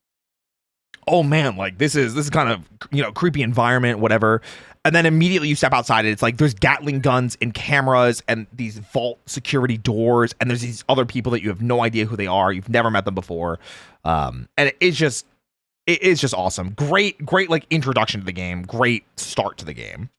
oh man, like this is kind of, you know, creepy environment, whatever. And then immediately you step outside and it's like there's Gatling guns and cameras and these vault security doors, and there's these other people that you have no idea who they are. You've never met them before. And it's just awesome. Great like introduction to the game. Great start to the game.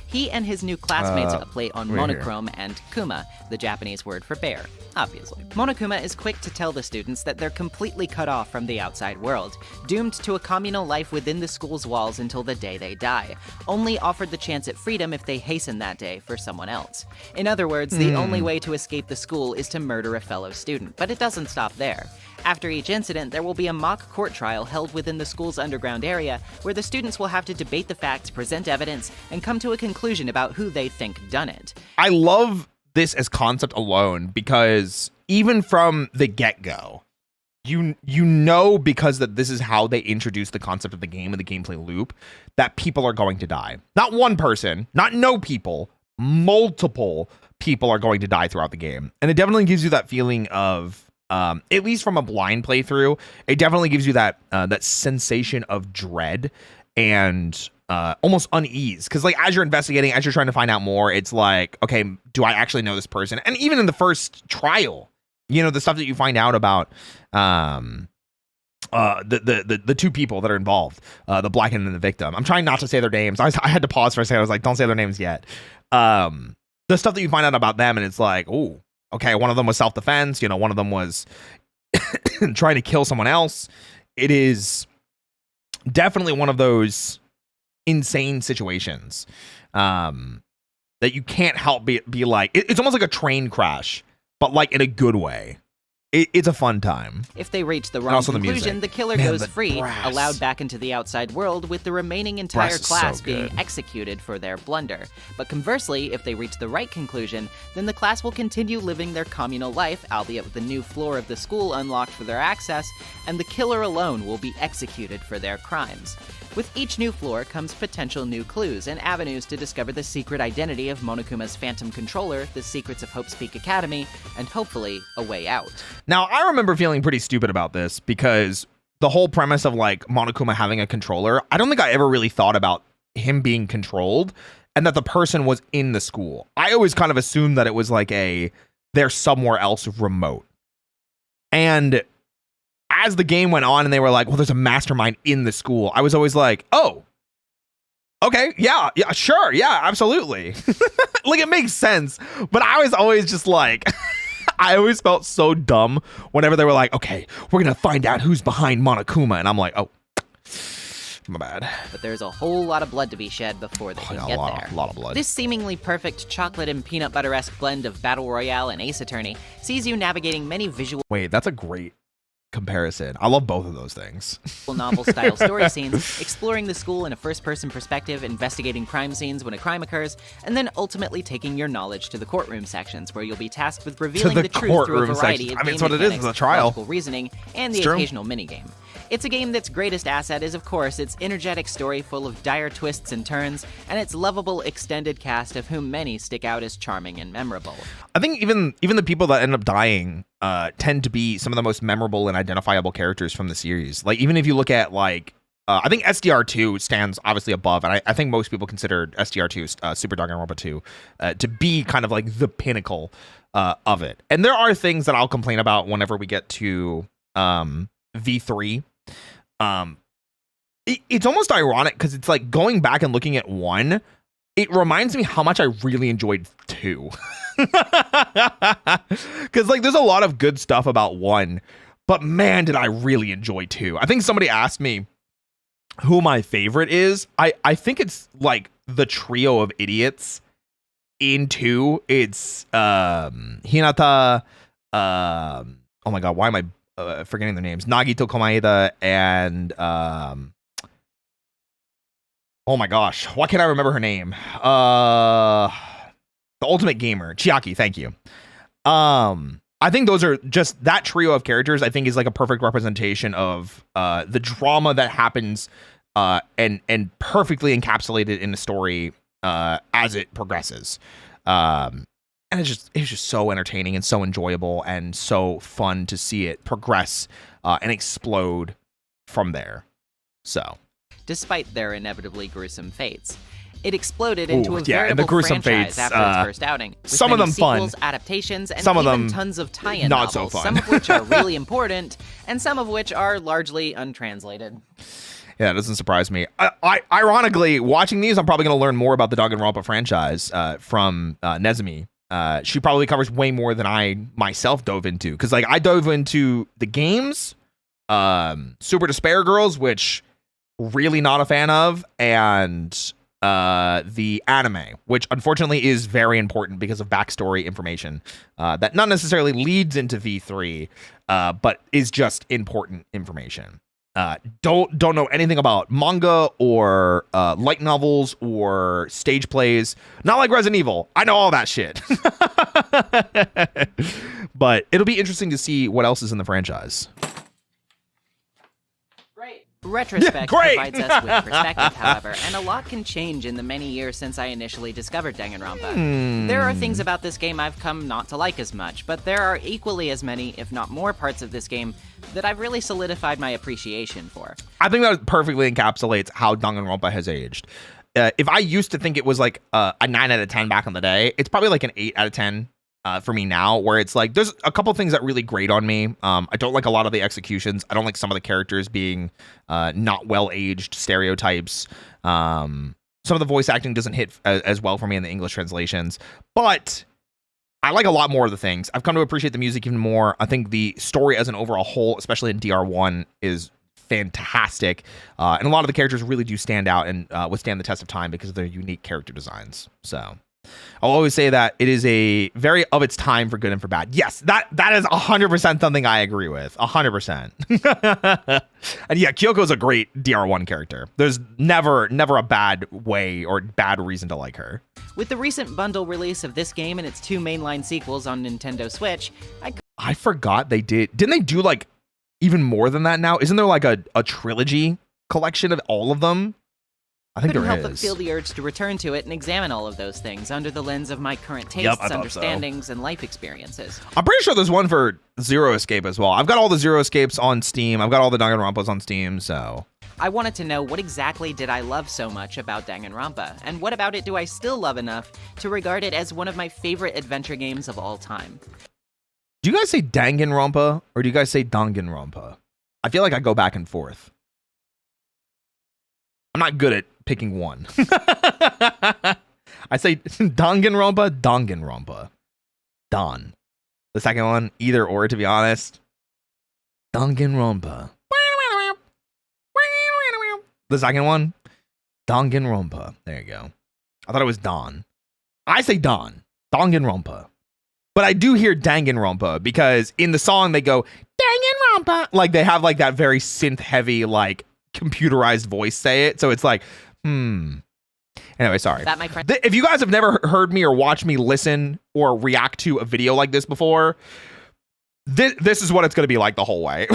He and his new classmates play on monochrome and kuma, the Japanese word for bear, obviously. Monokuma is quick to tell the students that they're completely cut off from the outside world, doomed to a communal life within the school's walls until the day they die, only offered the chance at freedom if they hasten that day for someone else. In other words, the only way to escape the school is to murder a fellow student, but it doesn't stop there. After each incident, there will be a mock court trial held within the school's underground area, where the students will have to debate the facts, present evidence, and come to a conclusion about who they think done it. I love this as concept alone because even from the get-go, you know, because that this is how they introduce the concept of the game and the gameplay loop, that people are going to die. Not one person, not no people, multiple people are going to die throughout the game. And it definitely gives you that feeling of, at least from a blind playthrough, it definitely gives you that that sensation of dread and almost unease. Because like as you're investigating, as you're trying to find out more, it's like, okay, do I actually know this person? And even in the first trial, you know, the stuff that you find out about the two people that are involved, the black and the victim. I'm trying not to say their names. I had to pause for a second. I was like, don't say their names yet. The stuff that you find out about them, and it's like, oh, okay, one of them was self-defense, you know, one of them was trying to kill someone else. It is definitely one of those insane situations that you can't help be like, it's almost like a train crash, but like in a good way. It's a fun time. If they reach the wrong conclusion, the killer goes free, brass. allowed back into the outside world, with the remaining entire Brass is class so being good. executed for their blunder. But conversely, if they reach the right conclusion, then the class will continue living their communal life, albeit with the new floor of the school unlocked for their access, and the killer alone will be executed for their crimes. With each new floor comes potential new clues and avenues to discover the secret identity of Monokuma's phantom controller, the secrets of Hope's Peak Academy, and hopefully a way out. Now, I remember feeling pretty stupid about this because the whole premise of like Monokuma having a controller, I don't think I ever really thought about him being controlled and that the person was in the school. I always kind of assumed that it was like they're somewhere else remote. And as the game went on and they were like, well, there's a mastermind in the school, I was always like, oh, okay, yeah, sure, yeah, absolutely. Like, it makes sense. But I was always just like, I always felt so dumb whenever they were like, okay, we're going to find out who's behind Monokuma. And I'm like, oh, My bad. But there's a whole lot of blood to be shed before they can get there. A lot of blood. This seemingly perfect chocolate and peanut butter-esque blend of Battle Royale and Ace Attorney sees you navigating many visual... Wait, that's a great comparison. I love both of those things. novel-style story scenes, exploring the school in a first-person perspective, investigating crime scenes when a crime occurs, and then ultimately taking your knowledge to the courtroom sections, where you'll be tasked with revealing the truth through a variety of game mechanics, logical reasoning, and the occasional minigame. It's a game that's greatest asset is, of course, its energetic story full of dire twists and turns, and its lovable extended cast of whom many stick out as charming and memorable. I think even the people that end up dying tend to be some of the most memorable and identifiable characters from the series. Like, even if you look at, like, I think SDR2 stands obviously above, and I think most people consider SDR2, Super Danganronpa 2, to be kind of like the pinnacle of it. And there are things that I'll complain about whenever we get to V3. It's almost ironic because it's like going back and looking at 1, it reminds me how much I really enjoyed 2. Because like there's a lot of good stuff about 1, but man, did I really enjoy 2. I think somebody asked me who my favorite is. I think it's like the trio of idiots in 2. It's Hinata, oh my god, why am I forgetting their names? Nagito Komaeda and oh my gosh, why can't I remember her name? The Ultimate Gamer, Chiaki, thank you. I think those are just that trio of characters. I think is like a perfect representation of the drama that happens and perfectly encapsulated in the story as it progresses. And it's just so entertaining and so enjoyable and so fun to see it progress and explode from there. So, despite their inevitably gruesome fates, it exploded into a veritable franchise after its first outing. With some of them sequels, fun, adaptations, and some of even them tons of tie-in not novels, so fun. Some of which are really important, and some of which are largely untranslated. Yeah, it doesn't surprise me. Ironically, watching these, I'm probably going to learn more about the Danganronpa franchise from Nezumi. She probably covers way more than I myself dove into. Because like I dove into the games, Super Despair Girls, which really not a fan of, and the anime, which unfortunately is very important because of backstory information that not necessarily leads into V3, but is just important information. Don't know anything about manga or light novels or stage plays. Not like Resident Evil. I know all that shit. But it'll be interesting to see what else is in the franchise. Retrospect provides us with perspective, however, and a lot can change in the many years since I initially discovered Danganronpa. There are things about this game I've come not to like as much, but there are equally as many, if not more, parts of this game that I've really solidified my appreciation for. I think that perfectly encapsulates how Danganronpa has aged. If I used to think it was like a 9 out of 10 back in the day, it's probably like an 8 out of 10 for me now, where it's like there's a couple things that really grate on me. I don't like a lot of the executions. I don't like some of the characters being not well-aged stereotypes. Some of the voice acting doesn't hit as well for me in the English translations, but I like a lot more of the things. I've come to appreciate the music even more. I think the story as an overall whole, especially in DR1, is fantastic. And a lot of the characters really do stand out and withstand the test of time because of their unique character designs. So I'll always say that it is a very of its time for good and for bad. Yes, that is 100% something I agree with. 100%. And yeah, Kyoko's a great DR1 character. There's never a bad way or bad reason to like her. With the recent bundle release of this game and its 2 mainline sequels on Nintendo Switch, I forgot they did. Didn't they do like even more than that now? Isn't there like a trilogy collection of all of them? I think couldn't there help is. but feel the urge to return to it and examine all of those things under the lens of my current tastes, understandings, and life experiences. I'm pretty sure there's one for Zero Escape as well. I've got all the Zero Escapes on Steam. I've got all the Danganronpas on Steam, so I wanted to know what exactly did I love so much about Danganronpa, and what about it do I still love enough to regard it as one of my favorite adventure games of all time. Do you guys say Danganronpa or do you guys say Danganronpa? I feel like I go back and forth. I'm not good at picking one. I say Danganronpa, Danganronpa. Don. The second one, either or, to be honest. Danganronpa. The second one, Danganronpa. There you go. I thought it was Don. I say Don. Danganronpa. But I do hear Danganronpa because in the song they go Danganronpa. Like they have like that very synth heavy like computerized voice say it. So it's like, Anyway, sorry. That, my friend. If you guys have never heard me or watched me listen or react to a video like this before, this is what it's going to be like the whole way.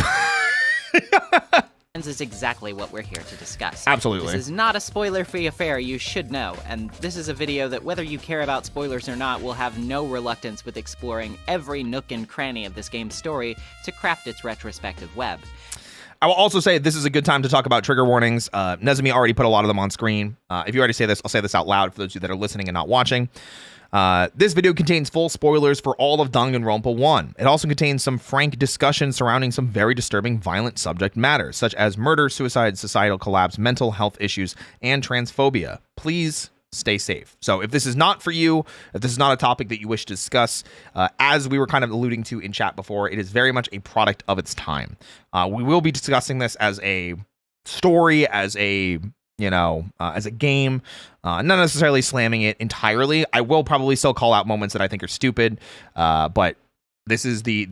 Is exactly what we're here to discuss. Absolutely. This is not a spoiler-free affair, you should know, and this is a video that, whether you care about spoilers or not, will have no reluctance with exploring every nook and cranny of this game's story to craft its retrospective web. I will also say this is a good time to talk about trigger warnings. Nezumi already put a lot of them on screen. If you already say this, I'll say this out loud for those of you that are listening and not watching. This video contains full spoilers for all of Danganronpa 1. It also contains some frank discussion surrounding some very disturbing violent subject matters, such as murder, suicide, societal collapse, mental health issues, and transphobia. Please stay safe. So if this is not for you, if this is not a topic that you wish to discuss, as we were kind of alluding to in chat before, it is very much a product of its time. We will be discussing this as a story, as a as a game, not necessarily slamming it entirely. I will probably still call out moments that I think are stupid, but this is the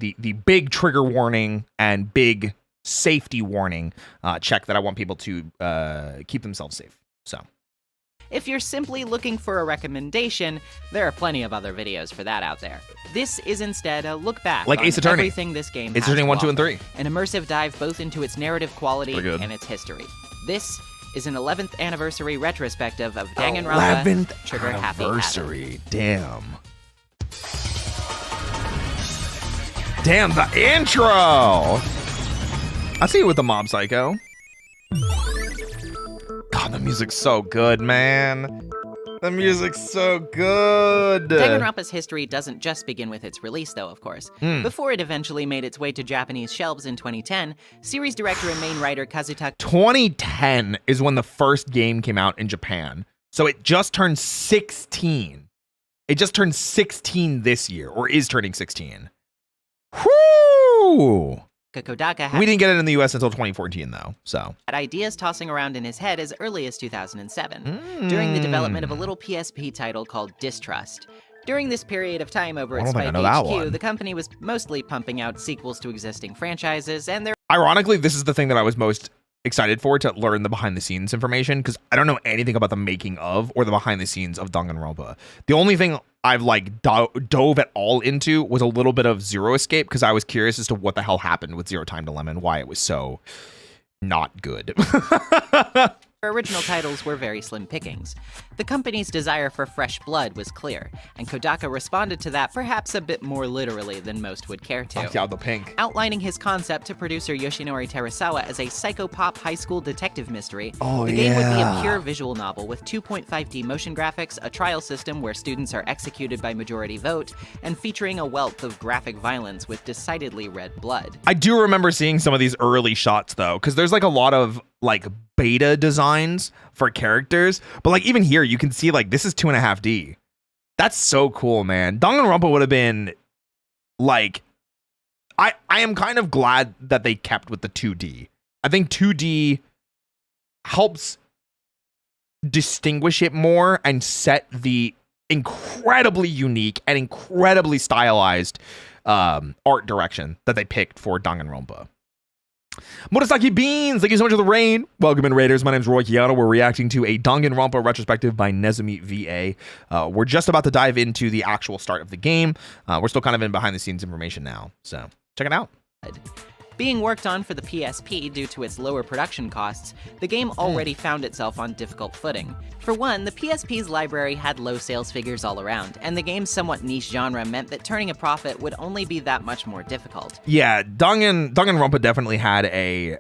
big trigger warning and big safety warning check that I want people to keep themselves safe. So, if you're simply looking for a recommendation, there are plenty of other videos for that out there. This is instead a look back like on Ace Attorney. Everything this game Ace has Attorney to 1, 2, and offer, 3. an immersive dive both into its narrative quality and its history. This is an 11th anniversary retrospective of Danganronpa 11th Trigger Happy anniversary. Damn. Damn, the intro. I see you with the Mob Psycho. God, the music's so good, man. The music's so good. Danganronpa's history doesn't just begin with its release, though, of course. Before it eventually made its way to Japanese shelves in 2010, series director and main writer Kazutaka... 2010 is when the first game came out in Japan. So it just turned 16. It just turned 16 this year, or is turning 16. Whoo! Kodaka We didn't get it in the US until 2014, though, so. Had ideas tossing around in his head as early as 2007, during the development of a little PSP title called Distrust. During this period of time over at Spike HQ, the company was mostly pumping out sequels to existing franchises, and ironically, this is the thing that I was most excited for, to learn the behind-the-scenes information, because I don't know anything about the making of or the behind-the-scenes of Danganronpa. The only thing I've like dove at all into was a little bit of Zero Escape, because I was curious as to what the hell happened with Zero Time Dilemma and why it was so not good. original titles were very slim pickings. The company's desire for fresh blood was clear, and Kodaka responded to that perhaps a bit more literally than most would care to. Chiato pink. Outlining his concept to producer Yoshinori Terasawa as a psychopop high school detective mystery, the game would be a pure visual novel with 2.5D motion graphics, a trial system where students are executed by majority vote, and featuring a wealth of graphic violence with decidedly red blood. I do remember seeing some of these early shots though, because there's like a lot of like beta designs for characters, but like even here you can see like this is 2.5D. That's so cool, man. Danganronpa would have been like, I am kind of glad that they kept with the 2D. I think 2D helps distinguish it more and set the incredibly unique and incredibly stylized art direction that they picked for Danganronpa. Murasaki Beans, thank you so much for the rain. Welcome in, Raiders. My name's Roy Chiato. We're reacting to a Danganronpa retrospective by Nezumi VA. We're just about to dive into the actual start of the game. We're still kind of in behind-the-scenes information now, so check it out. Being worked on for the PSP due to its lower production costs, the game already found itself on difficult footing. For one, the PSP's library had low sales figures all around, and the game's somewhat niche genre meant that turning a profit would only be that much more difficult. Yeah, Danganronpa definitely had a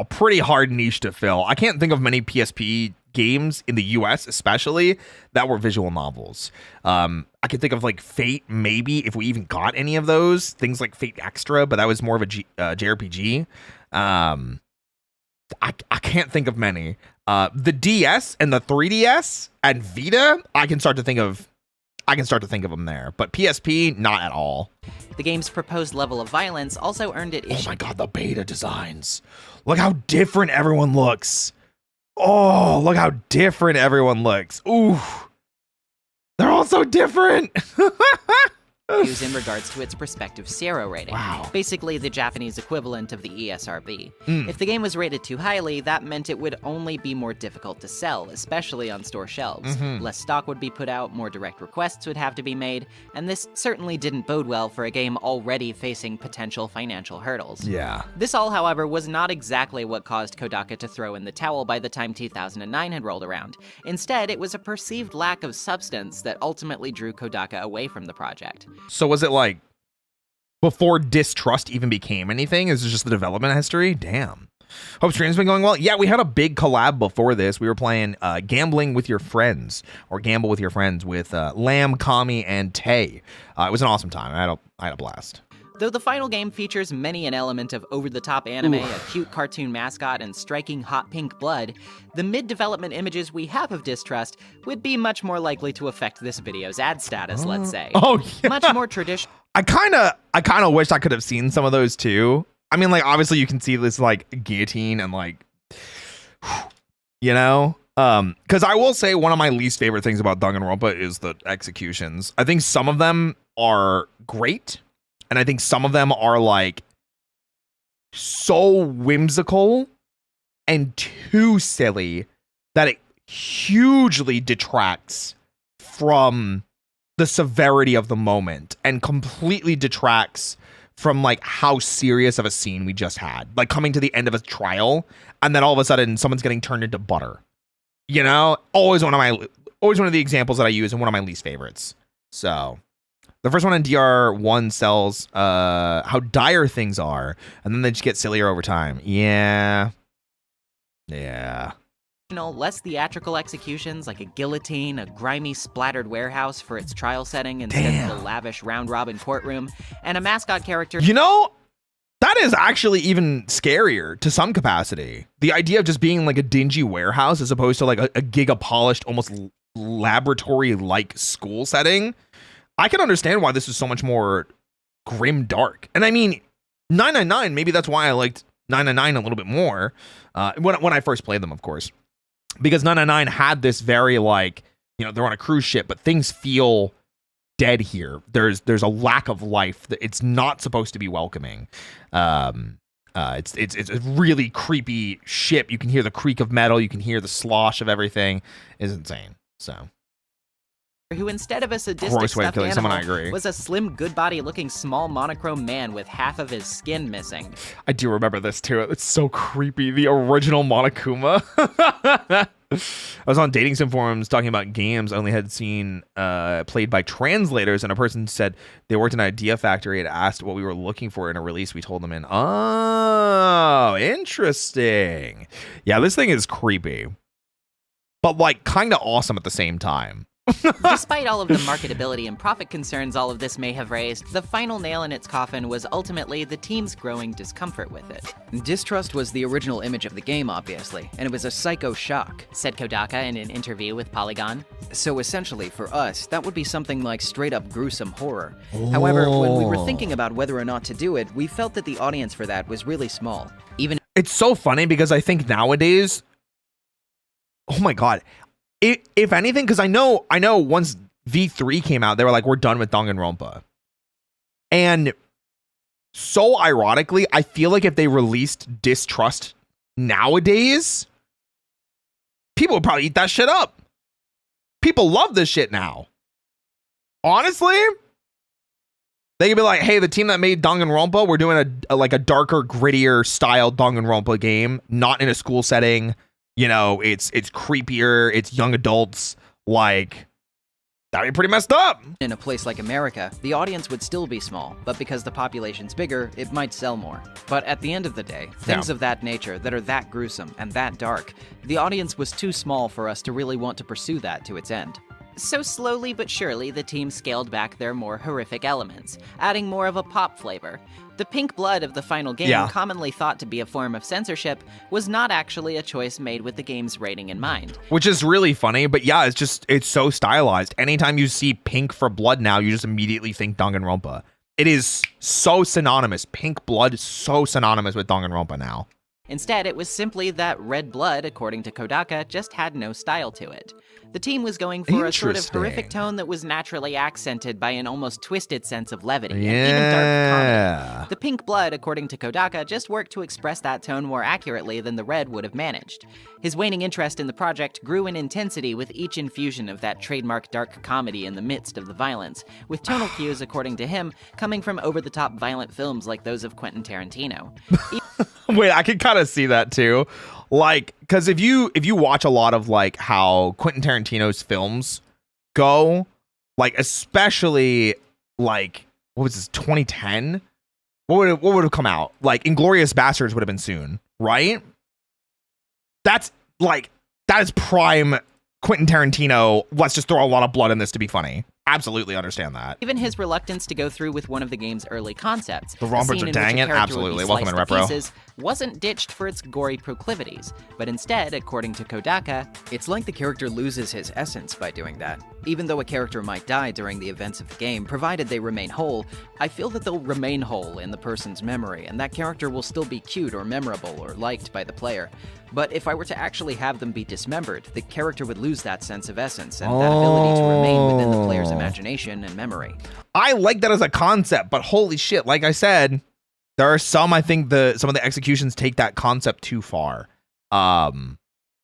pretty hard niche to fill. I can't think of many PSP games in the US especially that were visual novels. I could think of like Fate, maybe, if we even got any of those things, like Fate Extra, but that was more of a JRPG. I can't think of many. The DS and the 3DS and Vita, I can start to think of I can start to think of them there. But PSP, not at all. The game's proposed level of violence also earned it Oh my god, the beta designs. Look how different everyone looks. Oh, look how different everyone looks. Ooh. They're all so different. issues in regards to its prospective Zero rating. Wow. Basically the Japanese equivalent of the ESRB. Mm. If the game was rated too highly, that meant it would only be more difficult to sell, especially on store shelves. Less stock would be put out, more direct requests would have to be made, and this certainly didn't bode well for a game already facing potential financial hurdles. Yeah. This all, however, was not exactly what caused Kodaka to throw in the towel by the time 2009 had rolled around. Instead, it was a perceived lack of substance that ultimately drew Kodaka away from the project. So was it like before distrust even became anything? Is it just the development history? Damn. Hope stream's been going well. Yeah, we had a big collab before this. We were playing Gambling with Your Friends, or Gamble with Your Friends, with Lamb, Kami, and Tay. It was an awesome time. I had a blast. Though the final game features many an element of over-the-top anime, a cute cartoon mascot, and striking hot pink blood, the mid-development images we have of Distrust would be much more likely to affect this video's ad status, let's say. Oh, yeah. Much more traditional. I kind of wish I could have seen some of those too. I mean, like, obviously you can see this, like, guillotine and, like, you know? Because I will say one of my least favorite things about Danganronpa is the executions. I think some of them are great, and I think some of them are, like, so whimsical and too silly that it hugely detracts from the severity of the moment and completely detracts from, like, how serious of a scene we just had. Like, coming to the end of a trial, and then all of a sudden someone's getting turned into butter. You know? Always one of the examples that I use, and one of my least favorites. So the first one in DR1 sells how dire things are, and then they just get sillier over time. Yeah. Less theatrical executions like a guillotine, a grimy splattered warehouse for its trial setting instead of the lavish round-robin courtroom, and a mascot character. You know, that is actually even scarier to some capacity. The idea of just being like a dingy warehouse as opposed to like a giga-polished, almost laboratory-like school setting. I can understand why this is so much more grim dark. And I mean, 999, maybe that's why I liked 999 a little bit more when I first played them, of course. Because 999 had this very, like, you know, they're on a cruise ship, but things feel dead here. There's a lack of life. It's not supposed to be welcoming. It's a really creepy ship. You can hear the creak of metal. You can hear the slosh of everything. It's insane. So, who instead of a sadistic stuffed animal someone, I agree. was a slim, good-body-looking small monochrome man with half of his skin missing. I do remember this too. It's so creepy. The original Monokuma. I was on dating sim forums talking about games I only had seen played by translators, and a person said they worked in an Idea Factory and asked what we were looking for in a release we told them in. Oh, interesting. Yeah, this thing is creepy, but like kind of awesome at the same time. Despite all of the marketability and profit concerns all of this may have raised, the final nail in its coffin was ultimately the team's growing discomfort with it. Distrust was the original image of the game, obviously, and it was a psycho shock, said Kodaka in an interview with Polygon. So essentially, for us, that would be something like straight-up gruesome horror. However, when we were thinking about whether or not to do it, we felt that the audience for that was really small. It's so funny because I think nowadays, oh my god, if anything, because I know once V3 came out, they were like, we're done with Danganronpa. And so ironically, I feel like if they released Distrust nowadays, people would probably eat that shit up. People love this shit now. Honestly, they could be like, hey, the team that made Danganronpa, we're doing a darker, grittier style Danganronpa game, not in a school setting. You know, it's creepier, it's young adults, like, that'd be pretty messed up. In a place like America, the audience would still be small, but because the population's bigger, it might sell more. But at the end of the day, things of that nature that are that gruesome and that dark, the audience was too small for us to really want to pursue that to its end. So slowly but surely, the team scaled back their more horrific elements, adding more of a pop flavor. The pink blood of the final game, commonly thought to be a form of censorship, was not actually a choice made with the game's rating in mind. Which is really funny, but yeah, it's so stylized. Anytime you see pink for blood now, you just immediately think Danganronpa. It is so synonymous. Pink blood is so synonymous with Danganronpa now. Instead, it was simply that red blood, according to Kodaka, just had no style to it. The team was going for a sort of horrific tone that was naturally accented by an almost twisted sense of levity and even dark comedy. The pink blood, according to Kodaka, just worked to express that tone more accurately than the red would have managed. His waning interest in the project grew in intensity with each infusion of that trademark dark comedy in the midst of the violence, with tonal cues, according to him, coming from over-the-top violent films like those of Quentin Tarantino. Wait, I can kind of see that too. Like, because if you watch a lot of like how Quentin Tarantino's films go, like especially like what was this 2010? What would have come out? Like Inglourious Basterds would have been soon, right? That is prime Quentin Tarantino. Let's just throw a lot of blood in this to be funny. Absolutely understand that. Even his reluctance to go through with one of the game's early concepts, the Robert dang it, absolutely. Welcome in Repro. Wasn't ditched for its gory proclivities, but instead, according to Kodaka, it's like the character loses his essence by doing that. Even though a character might die during the events of the game, provided they remain whole, I feel that they'll remain whole in the person's memory, and that character will still be cute or memorable or liked by the player. But if I were to actually have them be dismembered, the character would lose that sense of essence and that ability to remain within the player's imagination and memory. I like that as a concept, but holy shit, like I said, there are some, I think some of the executions take that concept too far. And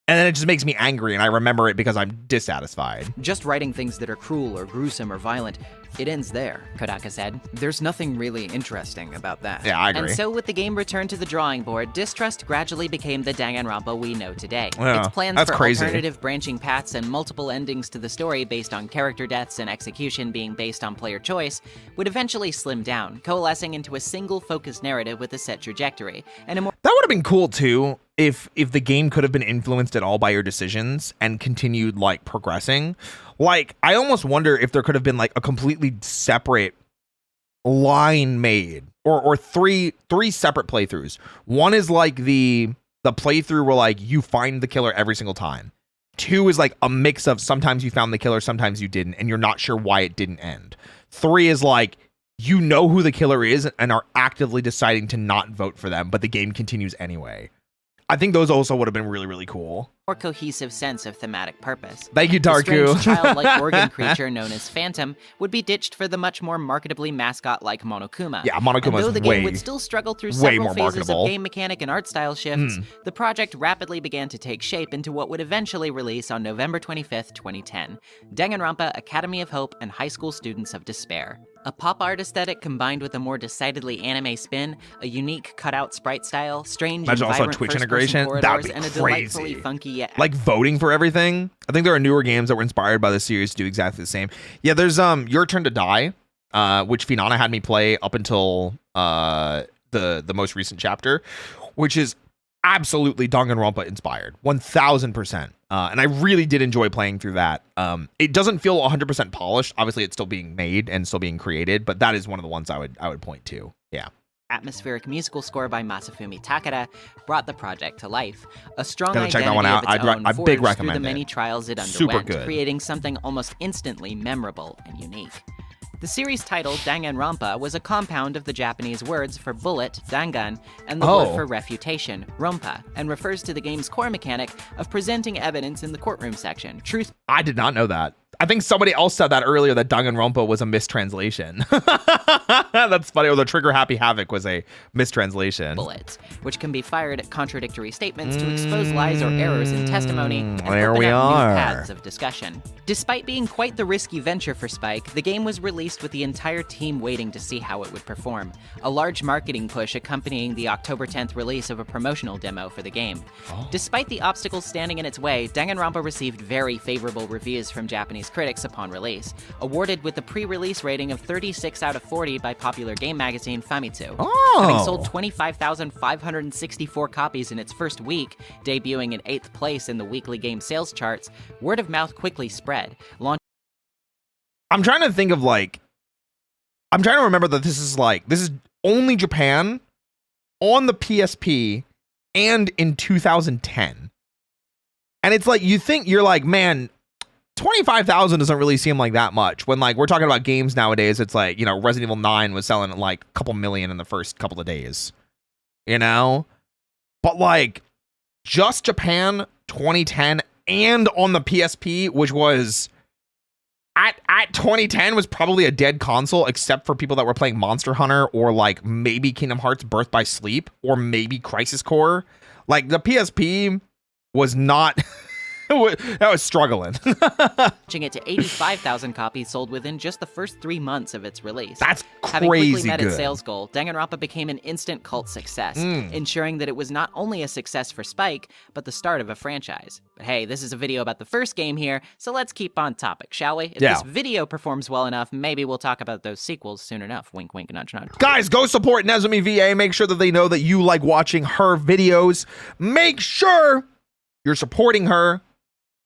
then it just makes me angry, and I remember it because I'm dissatisfied. Just writing things that are cruel or gruesome or violent, it ends there, Kodaka said. There's nothing really interesting about that. Yeah, I agree. And so with the game returned to the drawing board, distrust gradually became the Danganronpa we know today. Yeah, its plans for alternative branching paths and multiple endings to the story based on character deaths and execution being based on player choice would eventually slim down, coalescing into a single focused narrative with a set trajectory. And that would have been cool too, if the game could have been influenced at all by your decisions and continued like progressing. Like, I almost wonder if there could have been like a completely separate line made, or three separate playthroughs. One is like the playthrough where like you find the killer every single time. 2 is like a mix of sometimes you found the killer, sometimes you didn't, and you're not sure why it didn't end. 3 is like you know who the killer is and are actively deciding to not vote for them, but the game continues anyway. I think those also would have been really, really cool. More cohesive sense of thematic purpose. Thank you, Tarku. The strange childlike organ creature known as Phantom would be ditched for the much more marketably mascot-like Monokuma. Yeah, Monokuma and though is the game would still struggle through several phases of game mechanic and art style shifts, the project rapidly began to take shape into what would eventually release on November 25th, 2010, Danganronpa Academy of Hope and High School Students of Despair. A pop art aesthetic combined with a more decidedly anime spin, a unique cutout sprite style, strange and vibrant Twitch first-person integration. That would be and a crazy. delightfully funky like voting for everything. I think there are newer games that were inspired by the series to do exactly the same. Yeah, there's Your Turn to Die, which Finana had me play up until the most recent chapter, which is absolutely Danganronpa inspired, 1000%. And I really did enjoy playing through that. It doesn't feel 100% polished. Obviously, it's still being made and still being created, but that is one of the ones I would point to. Yeah. Atmospheric musical score by Masafumi Takada brought the project to life. A strong Gotta identity check that one out. of its own I big forged recommend through the it. many trials it Super underwent, good. creating something almost instantly memorable and unique. The series title, Danganronpa, was a compound of the Japanese words for bullet, dangan, and the word for refutation, rompa, and refers to the game's core mechanic of presenting evidence in the courtroom section. I did not know that. I think somebody else said that earlier, that Danganronpa was a mistranslation. That's funny. Or the Trigger Happy Havoc was a mistranslation. Bullets, which can be fired at contradictory statements to expose lies or errors in testimony and there open we up are. new paths of discussion. Despite being quite the risky venture for Spike, the game was released with the entire team waiting to see how it would perform. A large marketing push accompanying the October 10th release of a promotional demo for the game. Despite the obstacles standing in its way, Danganronpa received very favorable reviews from Japanese critics upon release, awarded with a pre-release rating of 36 out of 40 by popular game magazine Famitsu. Having sold 25,564 copies in its first week, debuting in 8th place in the weekly game sales charts, word of mouth quickly spread, launching I'm trying to think of like, I'm trying to remember that this is only Japan on the PSP and in 2010. And it's like, you're like, man, 25,000 doesn't really seem like that much when like we're talking about games nowadays. It's like, you know, Resident Evil 9 was selling at like a couple million in the first couple of days, you know, but like just Japan 2010 and on the PSP, which was at 2010 was probably a dead console except for people that were playing Monster Hunter or like maybe Kingdom Hearts Birth by Sleep or maybe Crisis Core. Like the PSP was not that was struggling. Launching it to 85,000 copies sold within just the first 3 months of its release. That's crazy. Having quickly met good. its sales goal, Danganronpa became an instant cult success, ensuring that it was not only a success for Spike, but the start of a franchise. But hey, this is a video about the first game here, so let's keep on topic, shall we? If this video performs well enough, maybe we'll talk about those sequels soon enough. Wink, wink, nudge, nudge. Guys, go support Nezumi VA. Make sure that they know that you like watching her videos. Make sure you're supporting her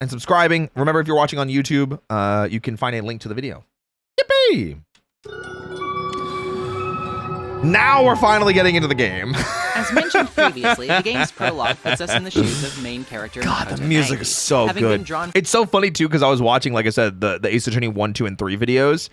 and subscribing. Remember, if you're watching on YouTube, you can find a link to the video. Yippee! Now we're finally getting into the game. As mentioned previously, the game's prologue puts us in the shoes of main character God, Makoto the music Naegi. is so Having good. been drawn It's so funny, too, because I was watching, like I said, the Ace Attorney 1, 2, and 3 videos,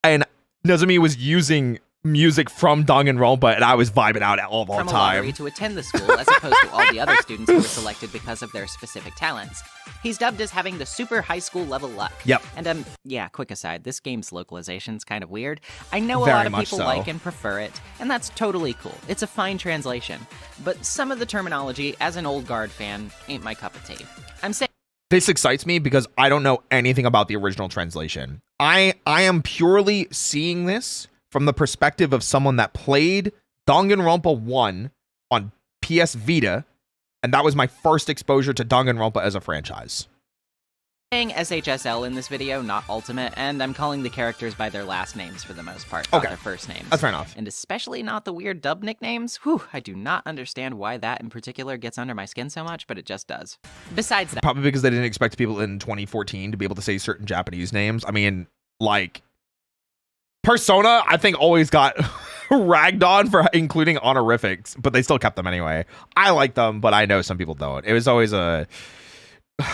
and Nezumi was using music from Danganronpa, and I was vibing out all the from a time. lottery to attend the school, as opposed to all the other students who were selected because of their specific talents. He's dubbed as having the super high school level luck. Yep. And yeah, quick aside, this game's localization's kind of weird. I know a Very lot of much people so. like and prefer it, and that's totally cool. It's a fine translation. But some of the terminology, as an old guard fan, ain't my cup of tea. I'm saying This excites me because I don't know anything about the original translation. I am purely seeing this from the perspective of someone that played Danganronpa 1 on PS Vita, and that was my first exposure to Danganronpa as a franchise. saying SHSL in this video, not Ultimate, and I'm calling the characters by their last names for the most part, not their first names. That's fair enough. And especially not the weird dub nicknames. Whew, I do not understand why that in particular gets under my skin so much, but it just does. Besides that, Probably because they didn't expect people in 2014 to be able to say certain Japanese names. I mean, like, Persona, I think, always got ragged on for including honorifics, but they still kept them anyway. I like them, but I know some people don't. It was always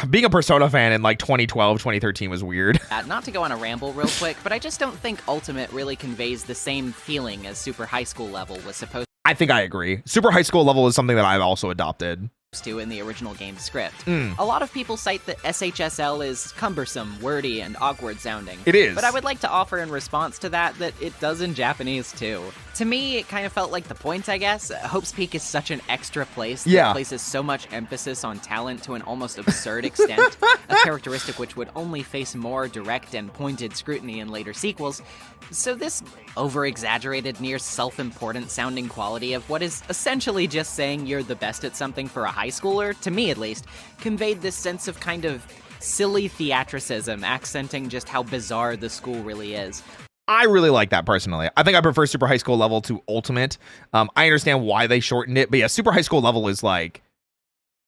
being a Persona fan in like 2012, 2013 was weird. not to go on a ramble real quick, but I just don't think Ultimate really conveys the same feeling as Super High School Level was supposed I think I agree. Super high school level is something that I've also adopted. to in the original game's script. A lot of people cite that SHSL is cumbersome, wordy, and awkward sounding. It is. But I would like to offer in response to that it does in Japanese too. To me, it kind of felt like the point, I guess. Hope's Peak is such an extra place that places so much emphasis on talent to an almost absurd extent, a characteristic which would only face more direct and pointed scrutiny in later sequels. So this over-exaggerated, near self-important sounding quality of what is essentially just saying you're the best at something for a high schooler, to me at least, conveyed this sense of kind of silly theatricism, accenting just how bizarre the school really is. I really like that personally. I think I prefer Super High School Level to Ultimate. I understand why they shortened it, but yeah, Super High School Level is like,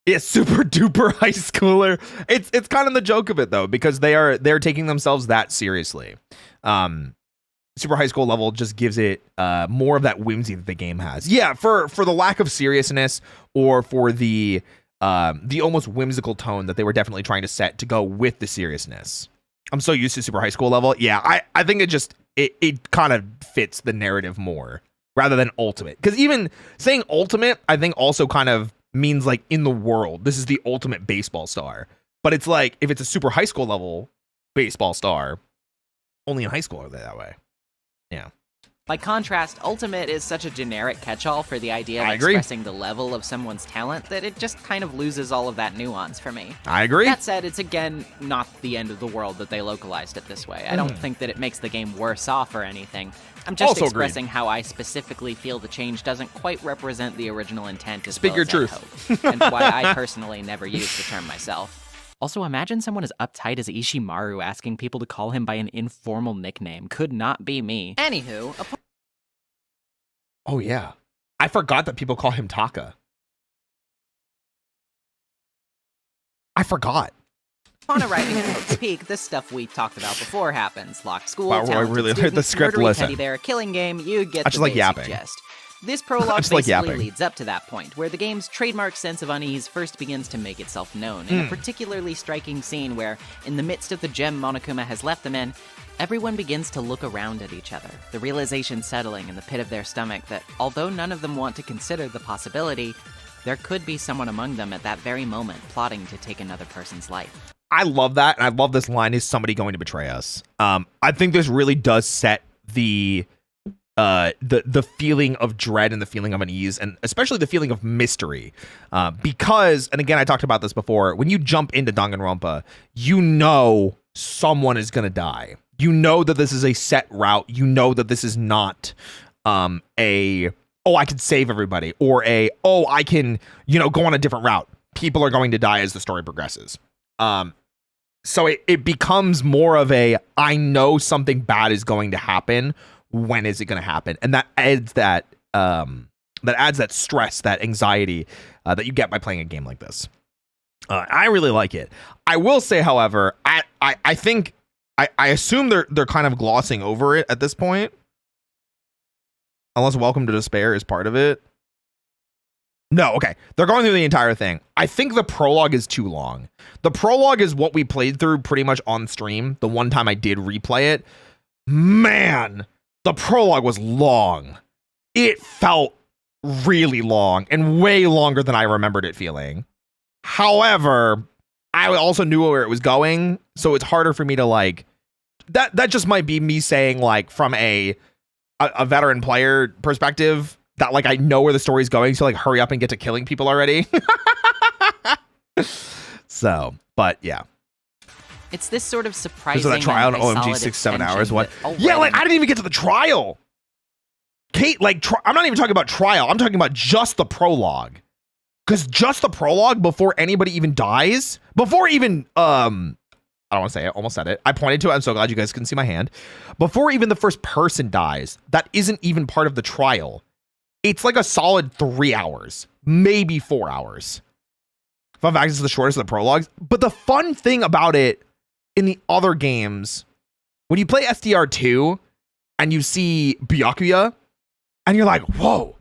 it's super duper high schooler. It's kind of the joke of it though, because they're taking themselves that seriously. Super High School Level just gives it more of that whimsy that the game has. Yeah, for the lack of seriousness or for the almost whimsical tone that they were definitely trying to set to go with the seriousness. I'm so used to Super High School Level. Yeah, I think it kind of fits the narrative more rather than Ultimate. Because even saying Ultimate, I think also kind of means like in the world, this is the ultimate baseball star. But it's like, if it's a Super High School Level baseball star, only in high school are they that way. Yeah. By contrast, Ultimate is such a generic catch-all for the idea of expressing the level of someone's talent that it just kind of loses all of that nuance for me. I agree. That said, it's again not the end of the world that they localized it this way. I don't think that it makes the game worse off or anything. I'm just Also expressing how I specifically feel the change doesn't quite represent the original intent as Speak well your as truth. I hope, and why I personally never use the term myself. Also, imagine someone as uptight as Ishimaru asking people to call him by an informal nickname. Could not be me. Anywho, Oh, yeah. I forgot that people call him Taka. I forgot. Upon arriving at Hope's Peak, the stuff we talked about before happens. Locked school, Wow, Roy talented really heard students, the script. murdery Listen. teddy bear, killing game, you get I the just like basic yapping. gist. This prologue just like basically yapping. leads up to that point, where the game's trademark sense of unease first begins to make itself known, in a particularly striking scene where, in the midst of the gem Monokuma has left them in, everyone begins to look around at each other, the realization settling in the pit of their stomach that, although none of them want to consider the possibility, there could be someone among them at that very moment plotting to take another person's life. I love that, and I love this line, is somebody going to betray us? I think this really does set the feeling of dread and the feeling of unease, and especially the feeling of mystery, because, and again, I talked about this before, when you jump into Danganronpa, you know someone is going to die. You know that this is a set route. You know that this is not I can save everybody, or I can, go on a different route. People are going to die as the story progresses. So it becomes more of I know something bad is going to happen. When is it going to happen? And that adds that stress, that anxiety that you get by playing a game like this. I really like it. I will say, however, I think I assume they're kind of glossing over it at this point. Unless Welcome to Despair is part of it. No, okay. They're going through the entire thing. I think the prologue is too long. The prologue is what we played through pretty much on stream. The one time I did replay it. Man, the prologue was long. It felt really long and way longer than I remembered it feeling. However, I also knew where it was going, so it's harder for me to that just might be me saying from a veteran player perspective that I know where the story's going, so hurry up and get to killing people already. So, but yeah. It's this sort of surprising. So that trial in OMG 6-7 hours. What? Yeah, I didn't even get to the trial. Kate, I'm not even talking about trial. I'm talking about just the prologue. Because just the prologue, before anybody even dies, before even I don't want to say it, almost said it. I pointed to it. I'm so glad you guys couldn't see my hand. Before even the first person dies, that isn't even part of the trial. It's a solid 3 hours, maybe 4 hours. Fun fact, it's the shortest of the prologues. But the fun thing about it in the other games, when you play SDR2 and you see Byakuya, and you're like, whoa,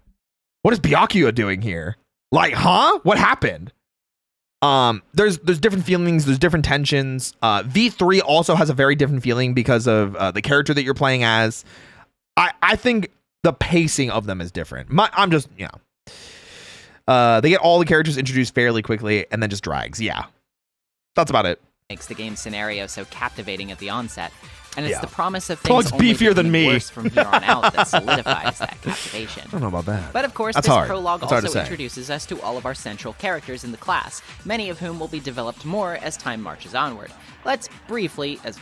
what is Byakuya doing here? Huh? What happened? There's different feelings, there's different tensions. V3 also has a very different feeling because of the character that you're playing as. I think the pacing of them is different. I'm just, they get all the characters introduced fairly quickly and then just drags. Yeah. That's about it. Makes the game scenario so captivating at the onset. And it's Yeah. the promise of Plug's things only beefier than becoming me. worse from here on out that solidifies that captivation. I don't know about that. But of course, That's this hard. prologue That's hard to also say. introduces us to all of our central characters in the class, many of whom will be developed more as time marches onward. Let's briefly as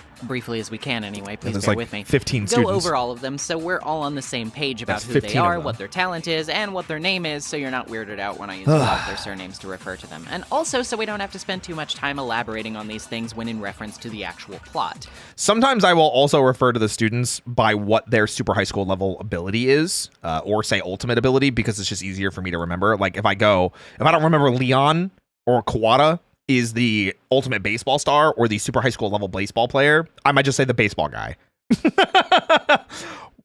we can anyway, please There's bear with me, 15 go students. over all of them so we're all on the same page about That's who they 15 of are, them. what their talent is, and what their name is, so you're not weirded out when I use a lot of their surnames to refer to them. And also so we don't have to spend too much time elaborating on these things when in reference to the actual plot. Sometimes I will also refer to the students by what their super high school level ability is, or say ultimate ability, because it's just easier for me to remember. If I don't remember Leon or Kawada is the ultimate baseball star or the super high school level baseball player, I might just say the baseball guy.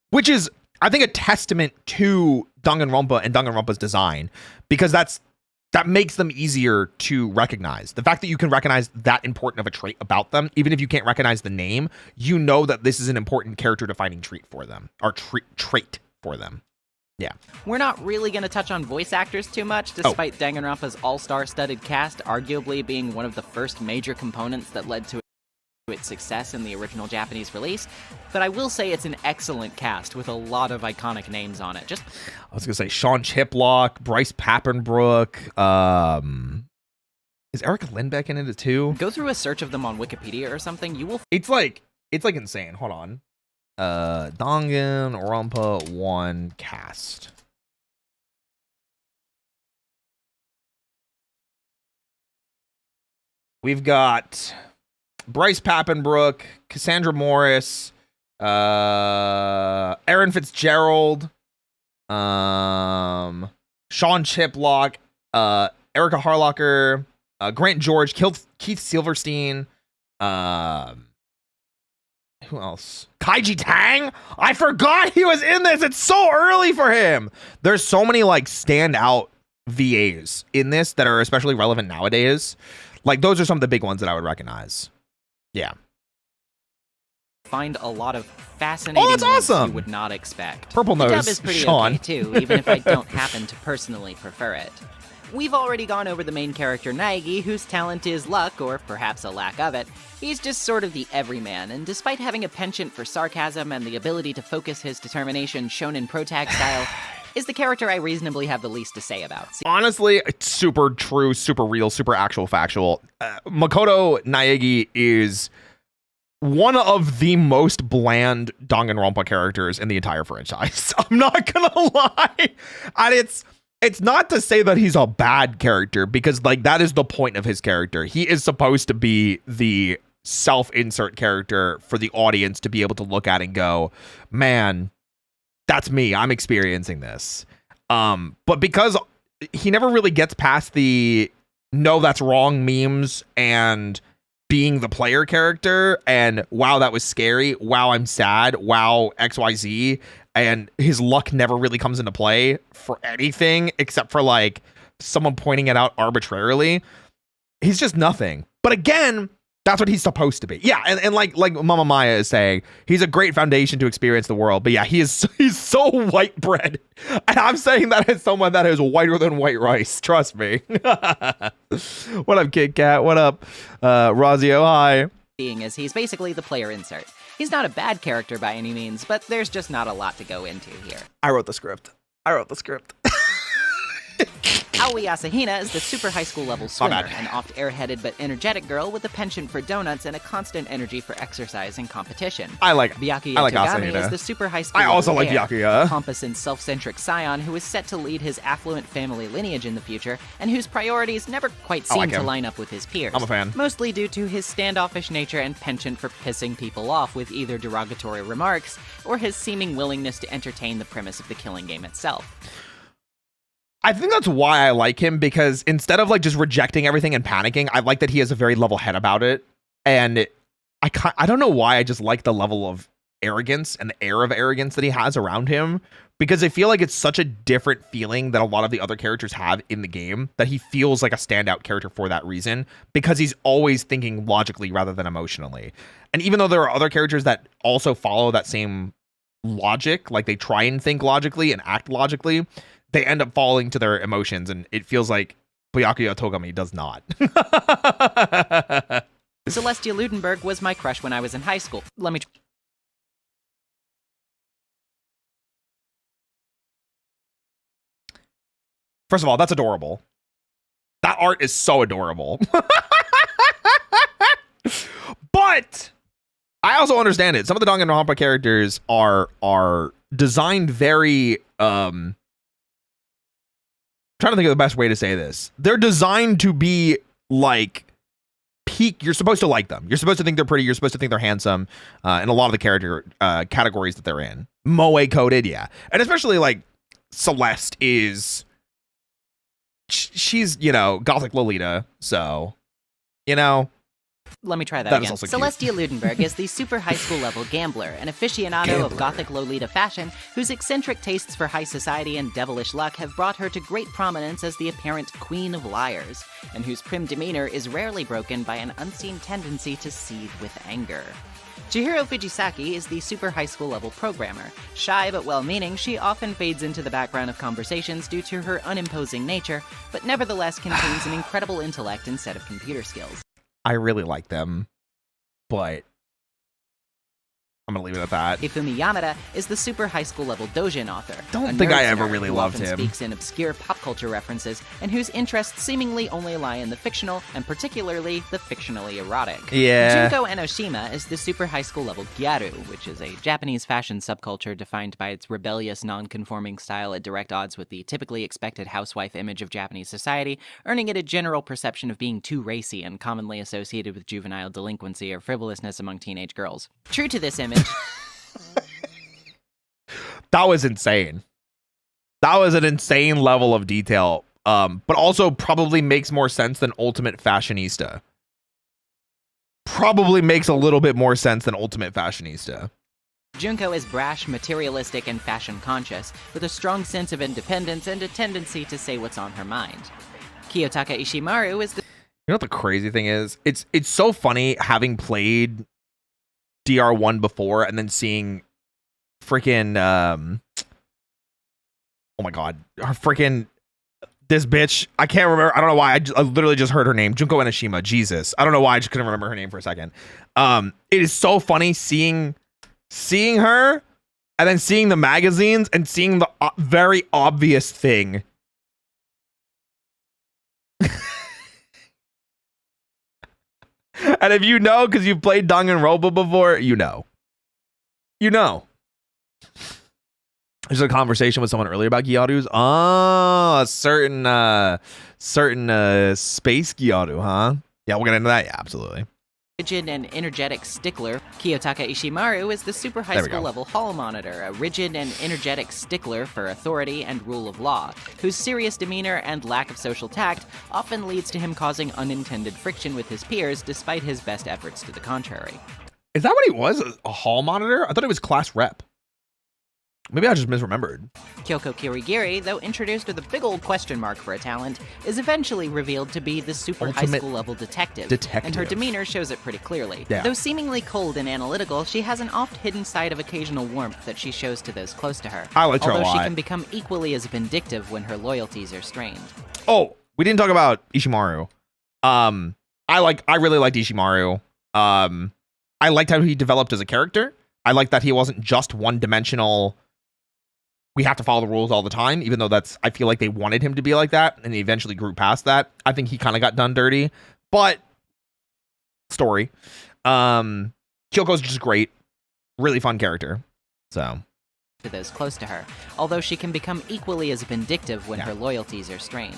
Which is, I think, a testament to Danganronpa and Danganronpa's design, because that makes them easier to recognize. The fact that you can recognize that important of a trait about them, even if you can't recognize the name, you know that this is an important character defining trait for them, or trait for them. Yeah. We're not really going to touch on voice actors too much, despite Danganronpa's all-star studded cast arguably being one of the first major components that led to its success in the original Japanese release, but I will say it's an excellent cast with a lot of iconic names on it. I was gonna say Sean Chiplock, Bryce Papenbrook, is Erica Lindbeck in it too? Go through a search of them on Wikipedia or something, you will It's insane. Hold on. Danganronpa 1 cast. We've got Bryce Papenbrook, Cassandra Morris, Aaron Fitzgerald, Sean Chiplock, Erica Harlocker, Grant George, Keith Silverstein, Who else? Kaiji Tang? I forgot he was in this. It's so early for him. There's so many like standout VAs in this that are especially relevant nowadays. Like those are some of the big ones that I would recognize. Yeah. Find a lot of fascinating that's awesome. You would not expect. Purple the nose, dub is pretty Sean. okay too, even if I don't happen to personally prefer it. We've already gone over the main character Naegi, whose talent is luck, or perhaps a lack of it. He's just sort of the everyman, and despite having a penchant for sarcasm and the ability to focus his determination shown in protag style, is the character I reasonably have the least to say about. Honestly, it's super true, super real, super actual, factual. Makoto Naegi is one of the most bland Danganronpa characters in the entire franchise. I'm not gonna lie. And it's not to say that he's a bad character, because like that is the point of his character. He is supposed to be the self-insert character for the audience to be able to look at and go, man, that's me. I'm experiencing this. But because he never really gets past the no, that's wrong memes and being the player character and wow, that was scary. Wow, I'm sad. Wow, XYZ. And his luck never really comes into play for anything except for like someone pointing it out arbitrarily. He's just nothing. But again, that's what he's supposed to be. Yeah, and like Mama Maya is saying, he's a great foundation to experience the world. But yeah, he's so white bread. And I'm saying that as someone that is whiter than white rice. Trust me. What up, Kit Kat? What up, Razio? Hi. Being as he's basically the player insert. He's not a bad character by any means, but there's just not a lot to go into here. I wrote the script. Aoi Asahina is the super high school level swimmer, an oft airheaded but energetic girl with a penchant for donuts and a constant energy for exercise and competition. I like Byakuya Asahina. Togami is the super high school I also like heir, Byakuya. a pompous and self-centric scion who is set to lead his affluent family lineage in the future, and whose priorities never quite seem to line up with his peers. I'm a fan. Mostly due to his standoffish nature and penchant for pissing people off with either derogatory remarks, or his seeming willingness to entertain the premise of the killing game itself. I think that's why I like him, because instead of like just rejecting everything and panicking, I like that he has a very level head about it. And I don't know why, I just like the level of arrogance and the air of arrogance that he has around him, because I feel like it's such a different feeling that a lot of the other characters have in the game, that he feels like a standout character for that reason, because he's always thinking logically rather than emotionally. And even though there are other characters that also follow that same logic, like they try and think logically and act logically, they end up falling to their emotions, and it feels like Byakuya Togami does not. Celestia Ludenberg was my crush when I was in high school. First of all, that's adorable. That art is so adorable. But I also understand it. Some of the Danganronpa characters are designed very trying to think of the best way to say this. They're designed to be like peak. You're supposed to like them. You're supposed to think they're pretty. You're supposed to think they're handsome. And a lot of the character categories that they're in, moe coded, yeah. And especially like Celeste is, she's, you know, gothic Lolita. So, you know. Let me try that again. Celestia Ludenberg is the super high school level gambler, an aficionado of gothic Lolita fashion, whose eccentric tastes for high society and devilish luck have brought her to great prominence as the apparent queen of liars, and whose prim demeanor is rarely broken by an unseen tendency to seethe with anger. Chihiro Fujisaki is the super high school level programmer. Shy but well-meaning, she often fades into the background of conversations due to her unimposing nature, but nevertheless contains an incredible intellect and set of computer skills. I really like them, but I'm gonna leave it at that. Ifumi Yamada is the super high school level doujin author. Don't think I ever really loved him. Speaks in obscure pop culture references, and whose interests seemingly only lie in the fictional, and particularly the fictionally erotic. Yeah. Junko Enoshima is the super high school level gyaru, which is a Japanese fashion subculture defined by its rebellious, non-conforming style at direct odds with the typically expected housewife image of Japanese society, earning it a general perception of being too racy and commonly associated with juvenile delinquency or frivolousness among teenage girls. True to this image, that was insane. That was an insane level of detail, but also probably makes more sense than Ultimate Fashionista. probably makes a little bit more sense than Ultimate Fashionista. Junko is brash, materialistic, and fashion-conscious, with a strong sense of independence and a tendency to say what's on her mind. Kiyotaka Ishimaru is the... You know what the crazy thing is? It's so funny having played DR1 before and then seeing freaking... oh my god. Her freaking... This bitch, I can't remember. I don't know why. I literally just heard her name. Junko Enoshima. Jesus. I don't know why. I just couldn't remember her name for a second. It is so funny seeing her and then seeing the magazines and seeing the very obvious thing. And if you know, because you've played Danganronpa before, you know. You know. There's a conversation with someone earlier about Gyaru's. Oh, a certain space Gyaru, huh? Yeah, we'll get into that. Yeah, absolutely. Rigid and energetic stickler, Kiyotaka Ishimaru is the super high school level hall monitor, a rigid and energetic stickler for authority and rule of law, whose serious demeanor and lack of social tact often leads to him causing unintended friction with his peers despite his best efforts to the contrary. Is that what he was? A hall monitor? I thought he was class rep. Maybe I just misremembered. Kyoko Kirigiri, though introduced with a big old question mark for a talent, is eventually revealed to be the super high school level detective. And her demeanor shows it pretty clearly. Yeah. Though seemingly cold and analytical, she has an oft-hidden side of occasional warmth that she shows to those close to her. I liked her a lot. Although she can become equally as vindictive when her loyalties are strained. Oh, we didn't talk about Ishimaru. I really liked Ishimaru. I liked how he developed as a character. I liked that he wasn't just one-dimensional. We have to follow the rules all the time, even though I feel like they wanted him to be like that, and he eventually grew past that. I think he kind of got done dirty, but story. Kyoko's just great. Really fun character. So. To those close to her, although she can become equally as vindictive when her loyalties are strained.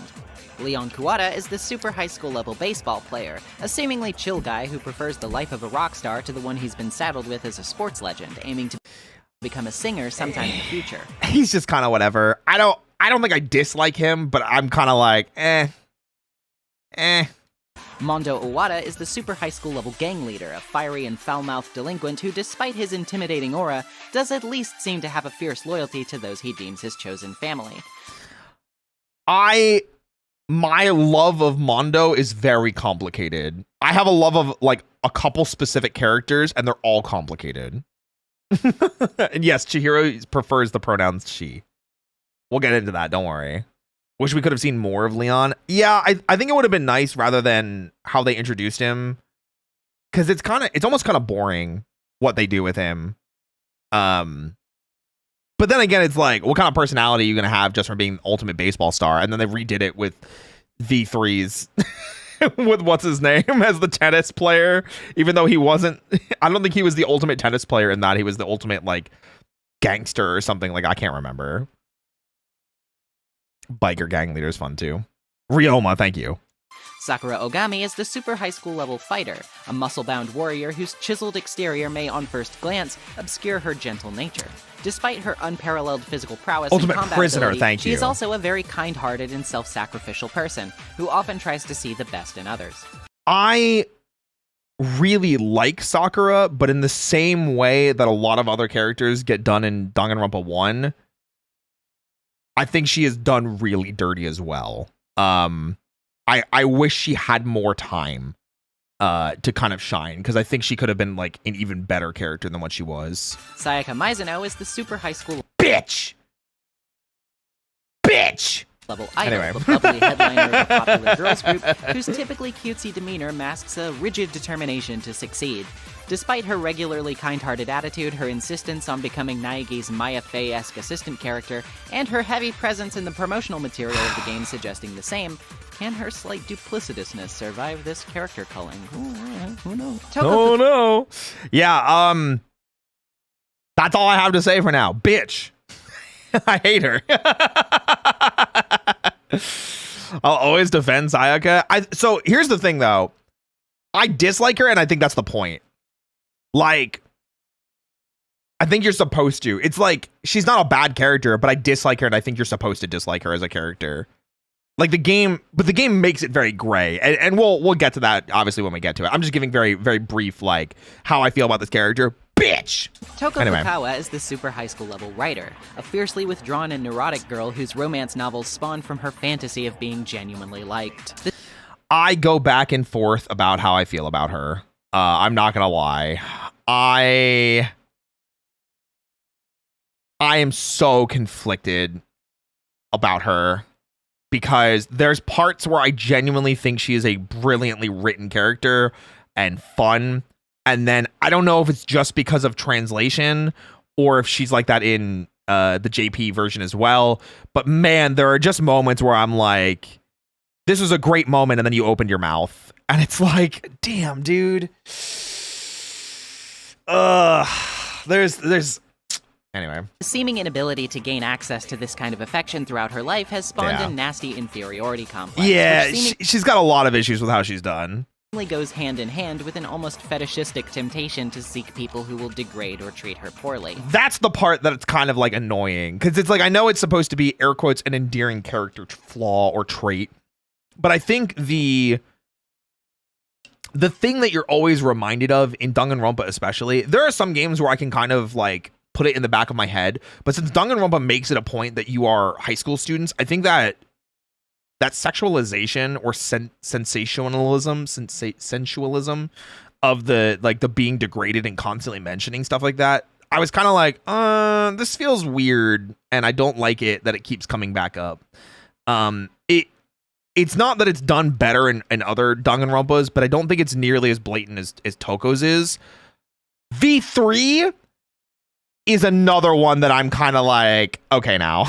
Leon Kuwata is the super high school level baseball player, a seemingly chill guy who prefers the life of a rock star to the one he's been saddled with as a sports legend, aiming to become a singer sometime in the future. He's just kind of whatever. I don't think I dislike him, but I'm kind of like, Mondo Owada is the super high school level gang leader, a fiery and foul-mouthed delinquent who, despite his intimidating aura, does at least seem to have a fierce loyalty to those he deems his chosen family. My love of Mondo is very complicated. I have a love of like a couple specific characters, and they're all complicated. And yes, Chihiro prefers the pronouns she. We'll get into that, don't worry. Wish we could have seen more of Leon. Yeah, I think it would have been nice rather than how they introduced him. Because it's almost kind of boring what they do with him. But then again, it's like, what kind of personality are you going to have just from being the ultimate baseball star? And then they redid it with V3's with what's his name as the tennis player, even though he wasn't. I don't think he was the ultimate tennis player in that. He was the ultimate like gangster or something. Like, I can't remember. Biker gang leader is fun too. Ryoma, thank you. Sakura Ogami is the super high school level fighter, a muscle-bound warrior whose chiseled exterior may on first glance obscure her gentle nature. Despite her unparalleled physical prowess ultimate and combat prisoner, ability, thank she you. is also a very kind-hearted and self-sacrificial person who often tries to see the best in others. I really like Sakura, but in the same way that a lot of other characters get done in Danganronpa 1, I think she is done really dirty as well. I wish she had more time to kind of shine, because I think she could have been like an even better character than what she was. Sayaka Mizuno is the super high school bitch level idol, the bubbly headliner of a popular girls group whose typically cutesy demeanor masks a rigid determination to succeed. Despite her regularly kind-hearted attitude, her insistence on becoming Naegi's Maya Fey-esque assistant character, and her heavy presence in the promotional material of the game suggesting the same, can her slight duplicitousness survive this character culling? Who knows? Oh no. Yeah, that's all I have to say for now. Bitch. I hate her. I'll always defend Sayaka. So here's the thing though. I dislike her, and I think that's the point. Like, I think you're supposed to. It's like, she's not a bad character, but I dislike her, and I think you're supposed to dislike her as a character. Like the game makes it very gray, and we'll get to that obviously when we get to it. I'm just giving very, very brief like how I feel about this character. Bitch! Toko Anyway. Fukawa is the super high school level writer, a fiercely withdrawn and neurotic girl whose romance novels spawn from her fantasy of being genuinely liked. I go back and forth about how I feel about her. I'm not gonna lie. I am so conflicted about her because there's parts where I genuinely think she is a brilliantly written character and fun. And then I don't know if it's just because of translation or if she's like that in the JP version as well. But man, there are just moments where I'm like, this was a great moment. And then you opened your mouth and it's like, damn, dude. There's anyway. The seeming inability to gain access to this kind of affection throughout her life has spawned Yeah. a nasty inferiority complex. Yeah, which she's got a lot of issues with how she's done. seemingly goes hand in hand with an almost fetishistic temptation to seek people who will degrade or treat her poorly. That's the part that it's kind of like annoying because it's like I know it's supposed to be air quotes an endearing character flaw or trait, but I think the thing that you're always reminded of in Danganronpa especially, there are some games where I can kind of like put it in the back of my head, but since Danganronpa makes it a point that you are high school students, I think that sexualization or sensualism of the being degraded and constantly mentioning stuff like that, I was kind of like, this feels weird and I don't like it that it keeps coming back up. It's not that it's done better in other Danganronpas, but I don't think it's nearly as blatant as Toko's is. V3 is another one that I'm kind of like, okay now.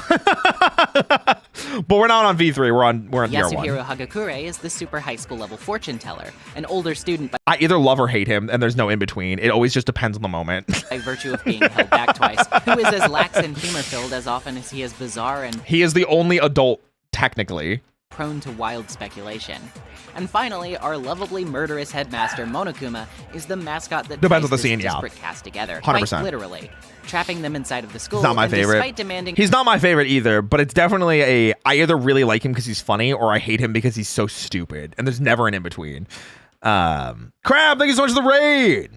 But we're not on V3, we're on year one. Yasuhiro Hagakure is the super high school level fortune teller, an older student I either love or hate him, and there's no in between. It always just depends on the moment. by virtue of being held back twice, who is as lax and humor-filled as often as he is bizarre and He is the only adult, technically. prone to wild speculation. And finally, our lovably murderous headmaster Monokuma is the mascot that Depends on ties the scene, this yeah. disparate cast together, 100%. quite literally, trapping them inside of the school. He's not my and favorite. Despite demanding He's not my favorite either, but it's definitely I either really like him because he's funny or I hate him because he's so stupid, and there's never an in between. Crab, thank you so much for the raid.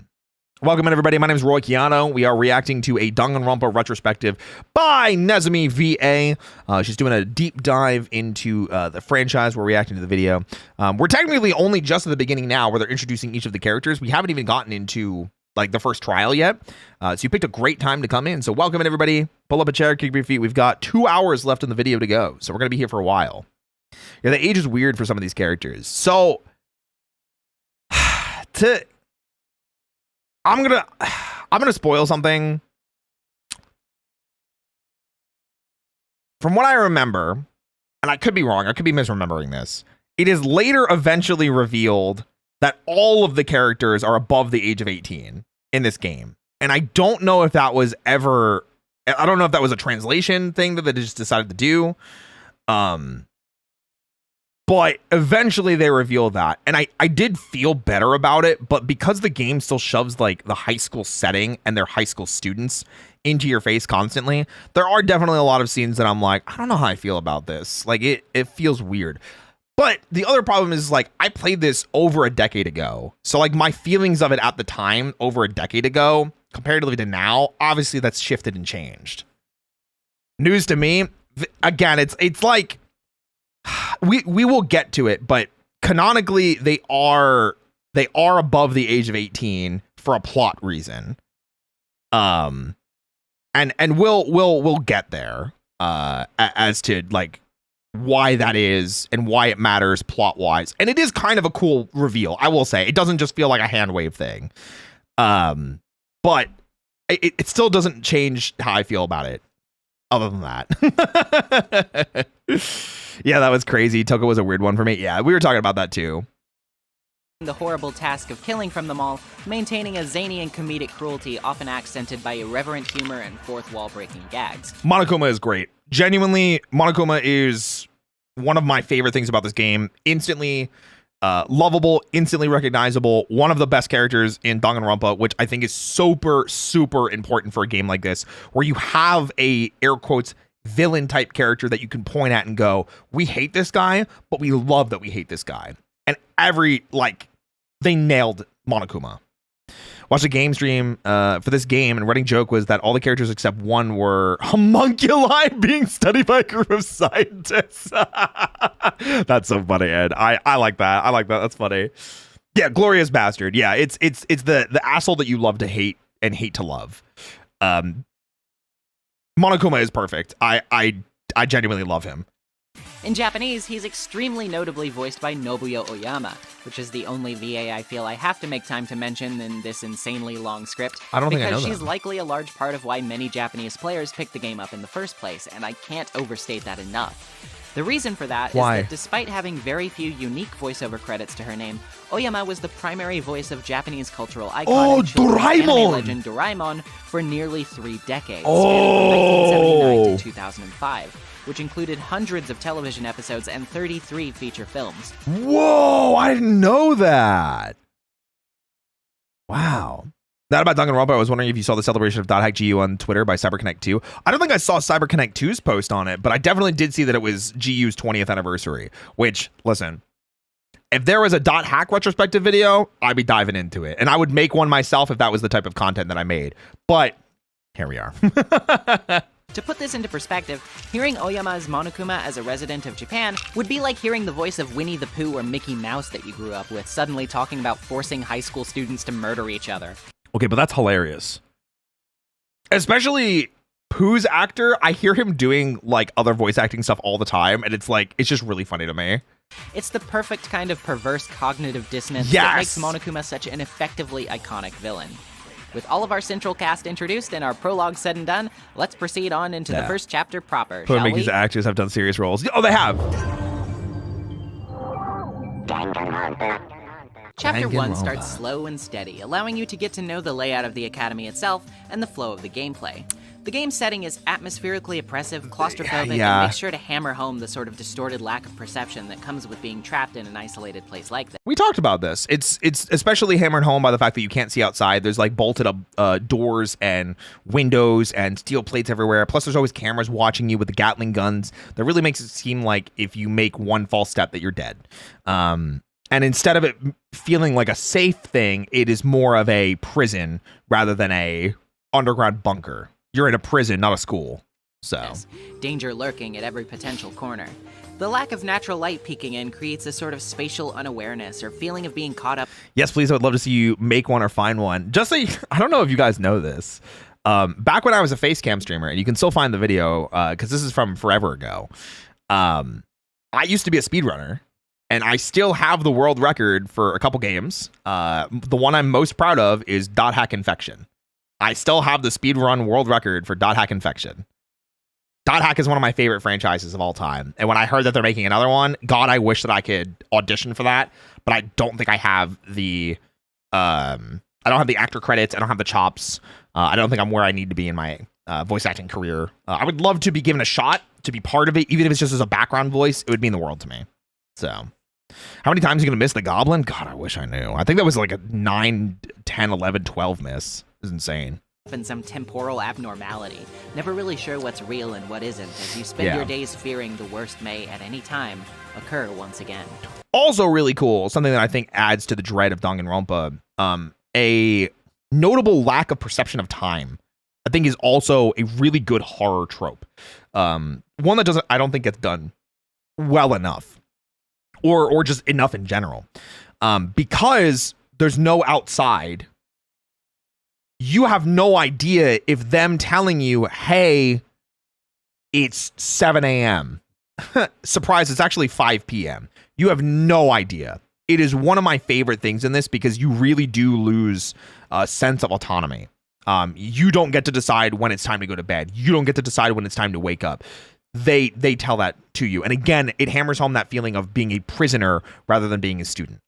Welcome in, everybody. My name is Roy Chiato. We are reacting to a Danganronpa Retrospective by Nezumi VA. She's doing a deep dive into the franchise. We're reacting to the video. We're technically only just at the beginning now where they're introducing each of the characters. We haven't even gotten into like the first trial yet. So you picked a great time to come in. So welcome in, everybody. Pull up a chair, kick up your feet. We've got 2 hours left in the video to go. So we're going to be here for a while. Yeah, the age is weird for some of these characters. So I'm gonna spoil something. From what I remember, and I could be wrong, I could be misremembering this, it is later eventually revealed that all of the characters are above the age of 18 in this game. And I don't know if that was ever, I don't know if that was a translation thing that they just decided to do. But eventually they revealed that. And I did feel better about it, but because the game still shoves like the high school setting and their high school students into your face constantly, there are definitely a lot of scenes that I'm like, I don't know how I feel about this. Like it feels weird. But the other problem is like I played this over a decade ago. So like my feelings of it at the time over a decade ago, comparatively to now, obviously that's shifted and changed. News to me, again, it's like we will get to it, but canonically they are above the age of 18 for a plot reason. And we'll get there as to like why that is and why it matters plot wise. And it is kind of a cool reveal, I will say. It doesn't just feel like a hand wave thing. But it still doesn't change how I feel about it. Other than that. Yeah, that was crazy. Toko was a weird one for me. Yeah, we were talking about that too. the horrible task of killing from them all, maintaining a zany and comedic cruelty often accented by irreverent humor and fourth wall breaking gags. Monokuma is great. Genuinely, Monokuma is one of my favorite things about this game. Instantly lovable, instantly recognizable, one of the best characters in Danganronpa, which I think is super, super important for a game like this, where you have a, air quotes, villain type character that you can point at and go, we hate this guy, but we love that we hate this guy. And they nailed Monokuma. Watched a game stream for this game, and running joke was that all the characters except one were homunculi being studied by a group of scientists. That's so funny, Ed. I like that. I like that. That's funny. Yeah, Glorious Bastard. Yeah, it's the asshole that you love to hate and hate to love. Monokuma is perfect. I genuinely love him. In Japanese, he's extremely notably voiced by Nobuyo Oyama, which is the only VA I feel I have to make time to mention in this insanely long script. I don't think I know because that. she's likely a large part of why many Japanese players pick the game up in the first place, and I can't overstate that enough. The reason for that is that despite having very few unique voiceover credits to her name, Oyama was the primary voice of Japanese cultural icon and children's anime legend Doraemon for nearly 3 decades, spanning from 1979 to 2005. Which included hundreds of television episodes and 33 feature films. Whoa, I didn't know that. Wow. That about Danganronpa, I was wondering if you saw the celebration of .hack.gu on Twitter by CyberConnect2. I don't think I saw CyberConnect2's post on it, but I definitely did see that it was GU's 20th anniversary, which, listen, if there was a .hack retrospective video, I'd be diving into it. And I would make one myself if that was the type of content that I made. But here we are. To put this into perspective, hearing Oyama's Monokuma as a resident of Japan would be like hearing the voice of Winnie the Pooh or Mickey Mouse that you grew up with suddenly talking about forcing high school students to murder each other. Okay, but that's hilarious. Especially Pooh's actor, I hear him doing like other voice acting stuff all the time, and it's just really funny to me. It's the perfect kind of perverse cognitive dissonance that makes Monokuma such an effectively iconic villain. With all of our central cast introduced and our prologue said and done, let's proceed on into the first chapter proper, shall we? These actors have done serious roles. Oh, they have! Chapter 1 starts slow and steady, allowing you to get to know the layout of the academy itself and the flow of the gameplay. The game's setting is atmospherically oppressive, claustrophobic, and makes sure to hammer home the sort of distorted lack of perception that comes with being trapped in an isolated place like this. We talked about this. It's especially hammered home by the fact that you can't see outside. There's like bolted up doors and windows and steel plates everywhere. Plus, there's always cameras watching you with the Gatling guns. That really makes it seem like if you make one false step that you're dead. And instead of it feeling like a safe thing, it is more of a prison rather than a underground bunker. You're in a prison, not a school. So yes. Danger lurking at every potential corner. The lack of natural light peeking in creates a sort of spatial unawareness or feeling of being caught up. Yes, please. I would love to see you make one or find one. Just so I don't know if you guys know this. Back when I was a Facecam streamer, and you can still find the video because this is from forever ago. I used to be a speedrunner, and I still have the world record for a couple games. The one I'm most proud of is .hack Infection. I still have the speedrun world record for .hack Infection. .hack is one of my favorite franchises of all time. And when I heard that they're making another one, God, I wish that I could audition for that. But I don't think I have the I don't have the actor credits. I don't have the chops. I don't think I'm where I need to be in my voice acting career. I would love to be given a shot to be part of it, even if it's just as a background voice. It would mean the world to me. So how many times are you going to miss the Goblin? God, I wish I knew. I think that was like a 9, 10, 11, 12 miss. Is insane. And some temporal abnormality, never really sure what's real and what isn't, as you spend your days fearing the worst may at any time occur once again. Also really cool, something that I think adds to the dread of Danganronpa, a notable lack of perception of time, I think is also a really good horror trope. One that I don't think gets done well enough, or just enough in general, because there's no outside. You have no idea if them telling you, hey, it's 7 a.m. Surprise, it's actually 5 p.m. You have no idea. It is one of my favorite things in this because you really do lose a sense of autonomy. You don't get to decide when it's time to go to bed. You don't get to decide when it's time to wake up. They tell that to you. And again, it hammers home that feeling of being a prisoner rather than being a student.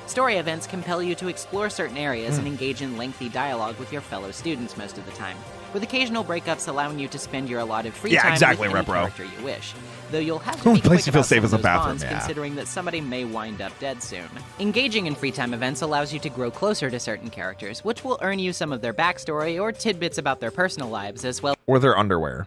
Story events compel you to explore certain areas and engage in lengthy dialogue with your fellow students most of the time, with occasional breakups allowing you to spend your allotted free time with any character you wish. Though you'll have to be quick about some of those bonds, considering that somebody may wind up dead soon. Engaging in free time events allows you to grow closer to certain characters, which will earn you some of their backstory or tidbits about their personal lives as well. Or their underwear.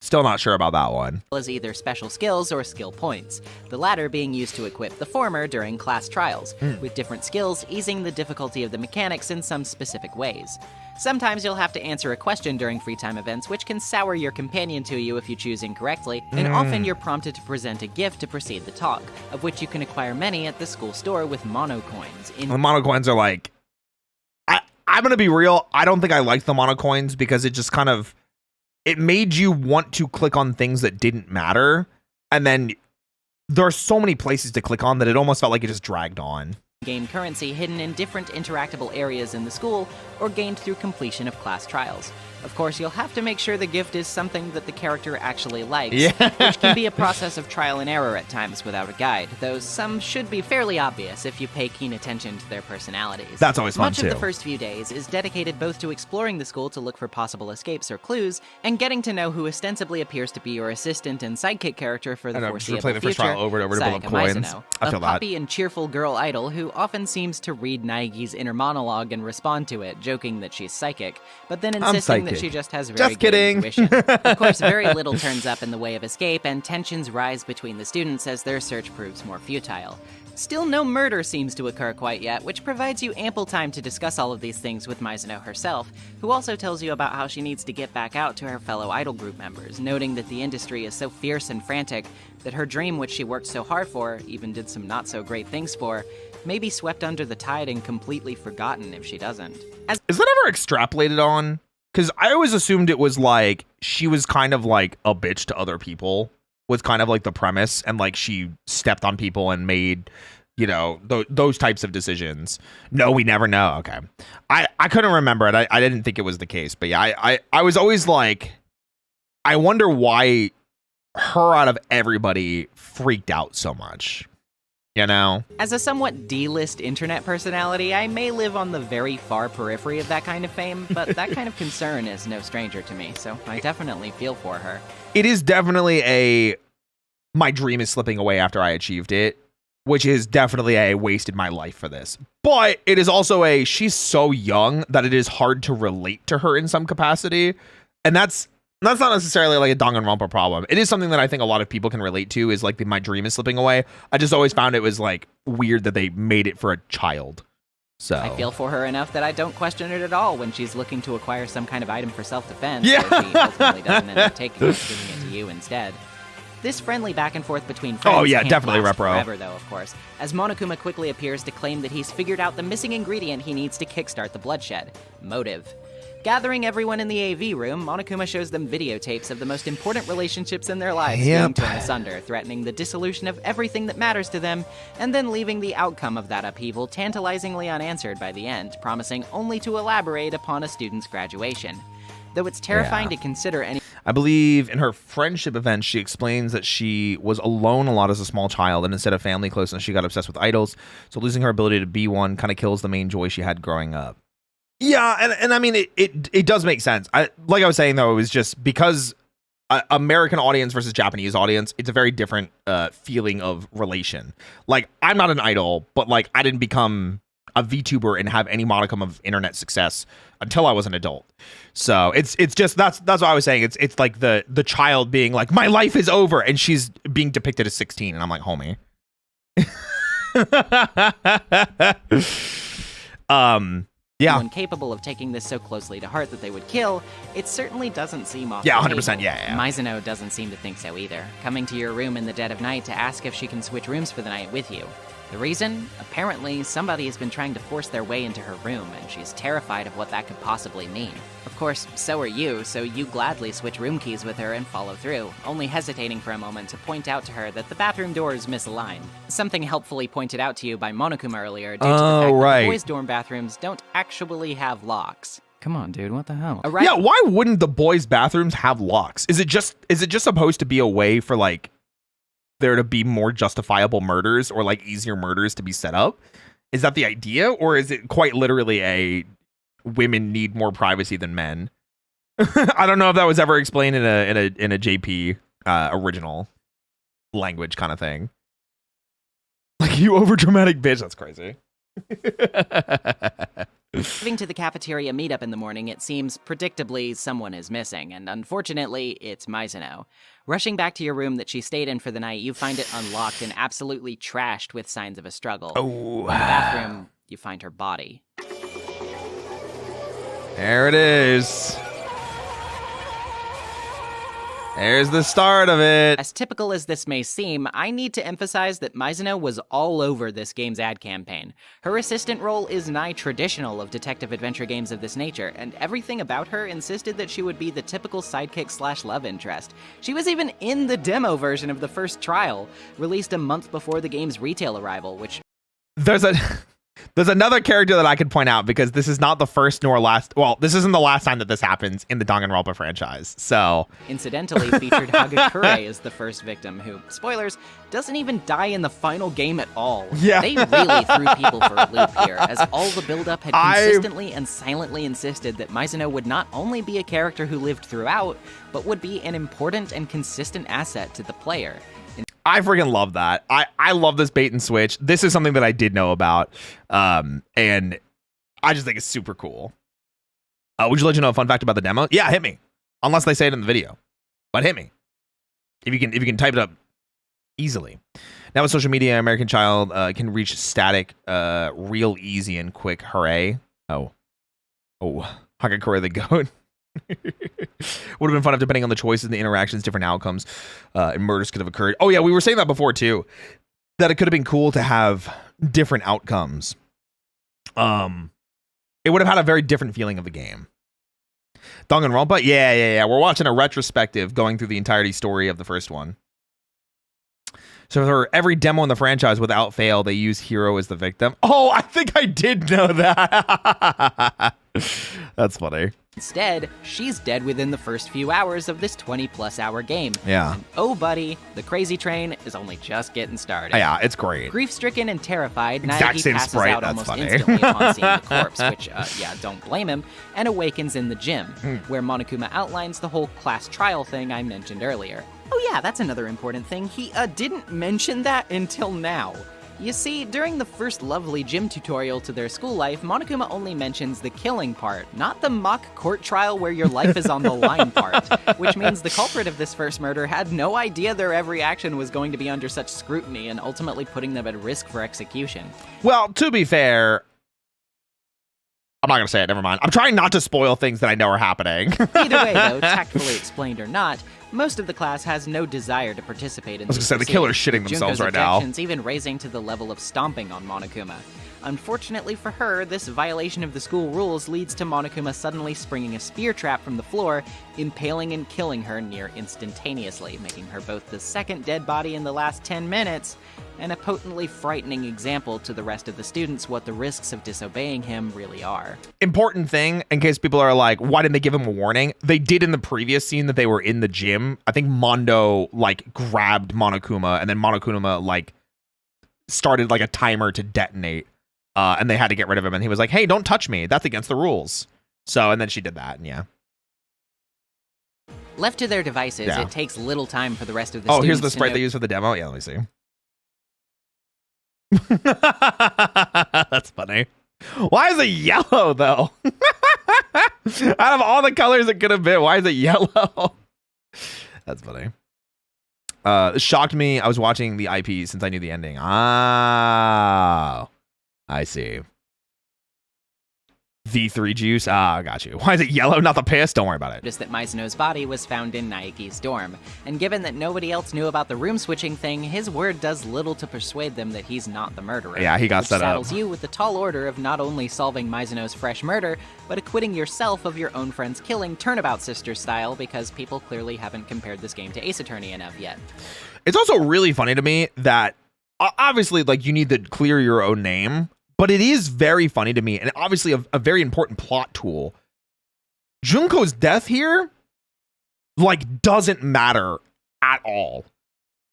Still not sure about that one. as either special skills or skill points, the latter being used to equip the former during class trials, with different skills easing the difficulty of the mechanics in some specific ways. Sometimes you'll have to answer a question during free time events, which can sour your companion to you if you choose incorrectly, and often you're prompted to present a gift to precede the talk, of which you can acquire many at the school store with mono coins. The mono coins are like, I'm gonna be real, I don't think I liked the mono coins because it just kind of, it made you want to click on things that didn't matter, and then there are so many places to click on that it almost felt like it just dragged on. Gain currency hidden in different interactable areas in the school, or gained through completion of class trials. Of course, you'll have to make sure the gift is something that the character actually likes, which can be a process of trial and error at times without a guide, though some should be fairly obvious if you pay keen attention to their personalities. That's always fun, Much of the first few days is dedicated both to exploring the school to look for possible escapes or clues, and getting to know who ostensibly appears to be your assistant and sidekick character for the foreseeable future, the first trial over and over to build up coins. I feel a poppy and cheerful girl idol who often seems to read Naigi's inner monologue and respond to it, joking that she's psychic, but then insisting that she just has very good intuition. Of course, very little turns up in the way of escape, and tensions rise between the students as their search proves more futile. Still, no murder seems to occur quite yet, which provides you ample time to discuss all of these things with Mizuno herself, who also tells you about how she needs to get back out to her fellow idol group members, noting that the industry is so fierce and frantic that her dream, which she worked so hard for, even did some not-so-great things for, may be swept under the tide and completely forgotten if she doesn't. Is that ever extrapolated on? Because I always assumed it was like she was kind of like a bitch to other people, was kind of like the premise, and like she stepped on people and made, you know, those types of decisions. No, we never know. Okay. I couldn't remember it. I didn't think it was the case, but yeah, I was always like, I wonder why her out of everybody freaked out so much. You know? As a somewhat D-list internet personality, I may live on the very far periphery of that kind of fame, but that kind of concern is no stranger to me, so I definitely feel for her. It is definitely my dream is slipping away after I achieved it, which is definitely wasted my life for this. But it is also she's so young that it is hard to relate to her in some capacity, and that's not necessarily like a Danganronpa problem. It is something that I think a lot of people can relate to, is like my dream is slipping away. I just always found it was like weird that they made it for a child. So I feel for her enough that I don't question it at all when she's looking to acquire some kind of item for self-defense. Yeah. So she ultimately doesn't end up taking it, giving it to you instead. This friendly back and forth between friends can't definitely last repro. forever, though, of course, as Monokuma quickly appears to claim that he's figured out the missing ingredient he needs to kickstart the bloodshed: motive. Gathering everyone in the AV room, Monokuma shows them videotapes of the most important relationships in their lives being torn asunder, threatening the dissolution of everything that matters to them, and then leaving the outcome of that upheaval tantalizingly unanswered by the end, promising only to elaborate upon a student's graduation. Though it's terrifying to consider any... I believe in her friendship event, she explains that she was alone a lot as a small child, and instead of family closeness, she got obsessed with idols, so losing her ability to be one kind of kills the main joy she had growing up. Yeah, and I mean, it does make sense. Like I was saying, though, it was just because American audience versus Japanese audience, it's a very different feeling of relation. Like, I'm not an idol, but like I didn't become a VTuber and have any modicum of internet success until I was an adult. So it's just that's what I was saying. It's like the child being like, my life is over, and she's being depicted as 16, and I'm like, homie. Yeah. Anyone capable of taking this so closely to heart that they would kill, it certainly doesn't seem off. Yeah, the 100%. table. Yeah. Mizuno doesn't seem to think so either, coming to your room in the dead of night to ask if she can switch rooms for the night with you. The reason? Apparently, somebody has been trying to force their way into her room, and she's terrified of what that could possibly mean. Of course, so are you, so you gladly switch room keys with her and follow through, only hesitating for a moment to point out to her that the bathroom door is misaligned. Something helpfully pointed out to you by Monokuma earlier due to the fact that the boys' dorm bathrooms don't actually have locks. Come on, dude, what the hell? Yeah, why wouldn't the boys' bathrooms have locks? Is it just supposed to be a way for like there to be more justifiable murders or like easier murders to be set up? Is that the idea, or is it quite literally women need more privacy than men? I don't know if that was ever explained in a JP original language kind of thing. Like, you overdramatic bitch. That's crazy. Driving to the cafeteria meetup in the morning, it seems predictably someone is missing, and unfortunately, it's Mizuno. Rushing back to your room that she stayed in for the night, you find it unlocked and absolutely trashed with signs of a struggle. Oh. In the bathroom, you find her body. There it is. There's the start of it. As typical as this may seem, I need to emphasize that Mizuno was all over this game's ad campaign. Her assistant role is nigh traditional of detective adventure games of this nature, and everything about her insisted that she would be the typical sidekick/love interest. She was even in the demo version of the first trial, released a month before the game's retail arrival, which... There's another character that I could point out, because this is not the first nor last. Well, this isn't the last time that this happens in the Danganronpa franchise. So, incidentally, featured Hagakure as the first victim, who, spoilers, doesn't even die in the final game at all. Yeah. They really threw people for a loop here, as all the build-up had consistently and silently insisted that Mizuno would not only be a character who lived throughout, but would be an important and consistent asset to the player. I freaking love that. I love this bait and switch. This is something that I did know about, and I just think it's super cool. Would you let you know a fun fact about the demo? Yeah, hit me. Unless they say it in the video, but hit me if you can type it up easily. Now with social media, American Child can reach static real easy and quick. Hooray! Oh, Hagakure the goat. Would have been fun if, depending on the choices and the interactions, different outcomes and murders could have occurred. Oh yeah, we were saying that before too, that it could have been cool to have different outcomes. It would have had a very different feeling of the game. Danganronpa, yeah. We're watching a retrospective going through the entirety story of the first one. So for every demo in the franchise, without fail, they use Hero as the victim. Oh, I think I did know that. That's funny. Instead, she's dead within the first few hours of this 20-plus hour game. Yeah. And oh, buddy, the crazy train is only just getting started. Yeah, it's great. Grief-stricken and terrified, Exact Naegi same passes sprite, out that's almost funny. instantly upon seeing the corpse, which, don't blame him, and awakens in the gym, where Monokuma outlines the whole class trial thing I mentioned earlier. Oh yeah, that's another important thing. He didn't mention that until now. You see, during the first lovely gym tutorial to their school life, Monokuma only mentions the killing part, not the mock court trial where your life is on the line part, which means the culprit of this first murder had no idea their every action was going to be under such scrutiny and ultimately putting them at risk for execution. Well, to be fair, I'm not going to say it, never mind. I'm trying not to spoil things that I know are happening. Either way, though, tactfully explained or not, most of the class has no desire to participate in these I was going to say, the killer's shitting themselves right now. Even raising to the level of stomping on Monokuma. Unfortunately for her, this violation of the school rules leads to Monokuma suddenly springing a spear trap from the floor, impaling and killing her near instantaneously, making her both the second dead body in the last 10 minutes, and a potently frightening example to the rest of the students what the risks of disobeying him really are. Important thing, in case people are like, why didn't they give him a warning? They did in the previous scene that they were in the gym. I think Mondo, grabbed Monokuma, and then Monokuma, started, a timer to detonate. And they had to get rid of him, and he was like, hey, don't touch me. That's against the rules. So, and then she did that, and yeah. Left to their devices, it takes little time for the rest of the students. Oh, here's the sprite they used for the demo? Yeah, let me see. That's funny. Why is it yellow, though? Out of all the colors it could have been, why is it yellow? That's funny. It shocked me. I was watching the IP since I knew the ending. Ah, I see. V3 juice. Ah, I got you. Why is it yellow, not the piss? Don't worry about it. Noticed that Mizuno's body was found in Naeki's dorm, and given that nobody else knew about the room switching thing, his word does little to persuade them that he's not the murderer. Yeah, he got set up. Which saddles you with the tall order of not only solving Mizuno's fresh murder, but acquitting yourself of your own friend's killing Turnabout Sister style, because people clearly haven't compared this game to Ace Attorney enough yet. It's also really funny to me that, obviously, you need to clear your own name, but it is very funny to me, and obviously a very important plot tool. Junko's death here, doesn't matter at all.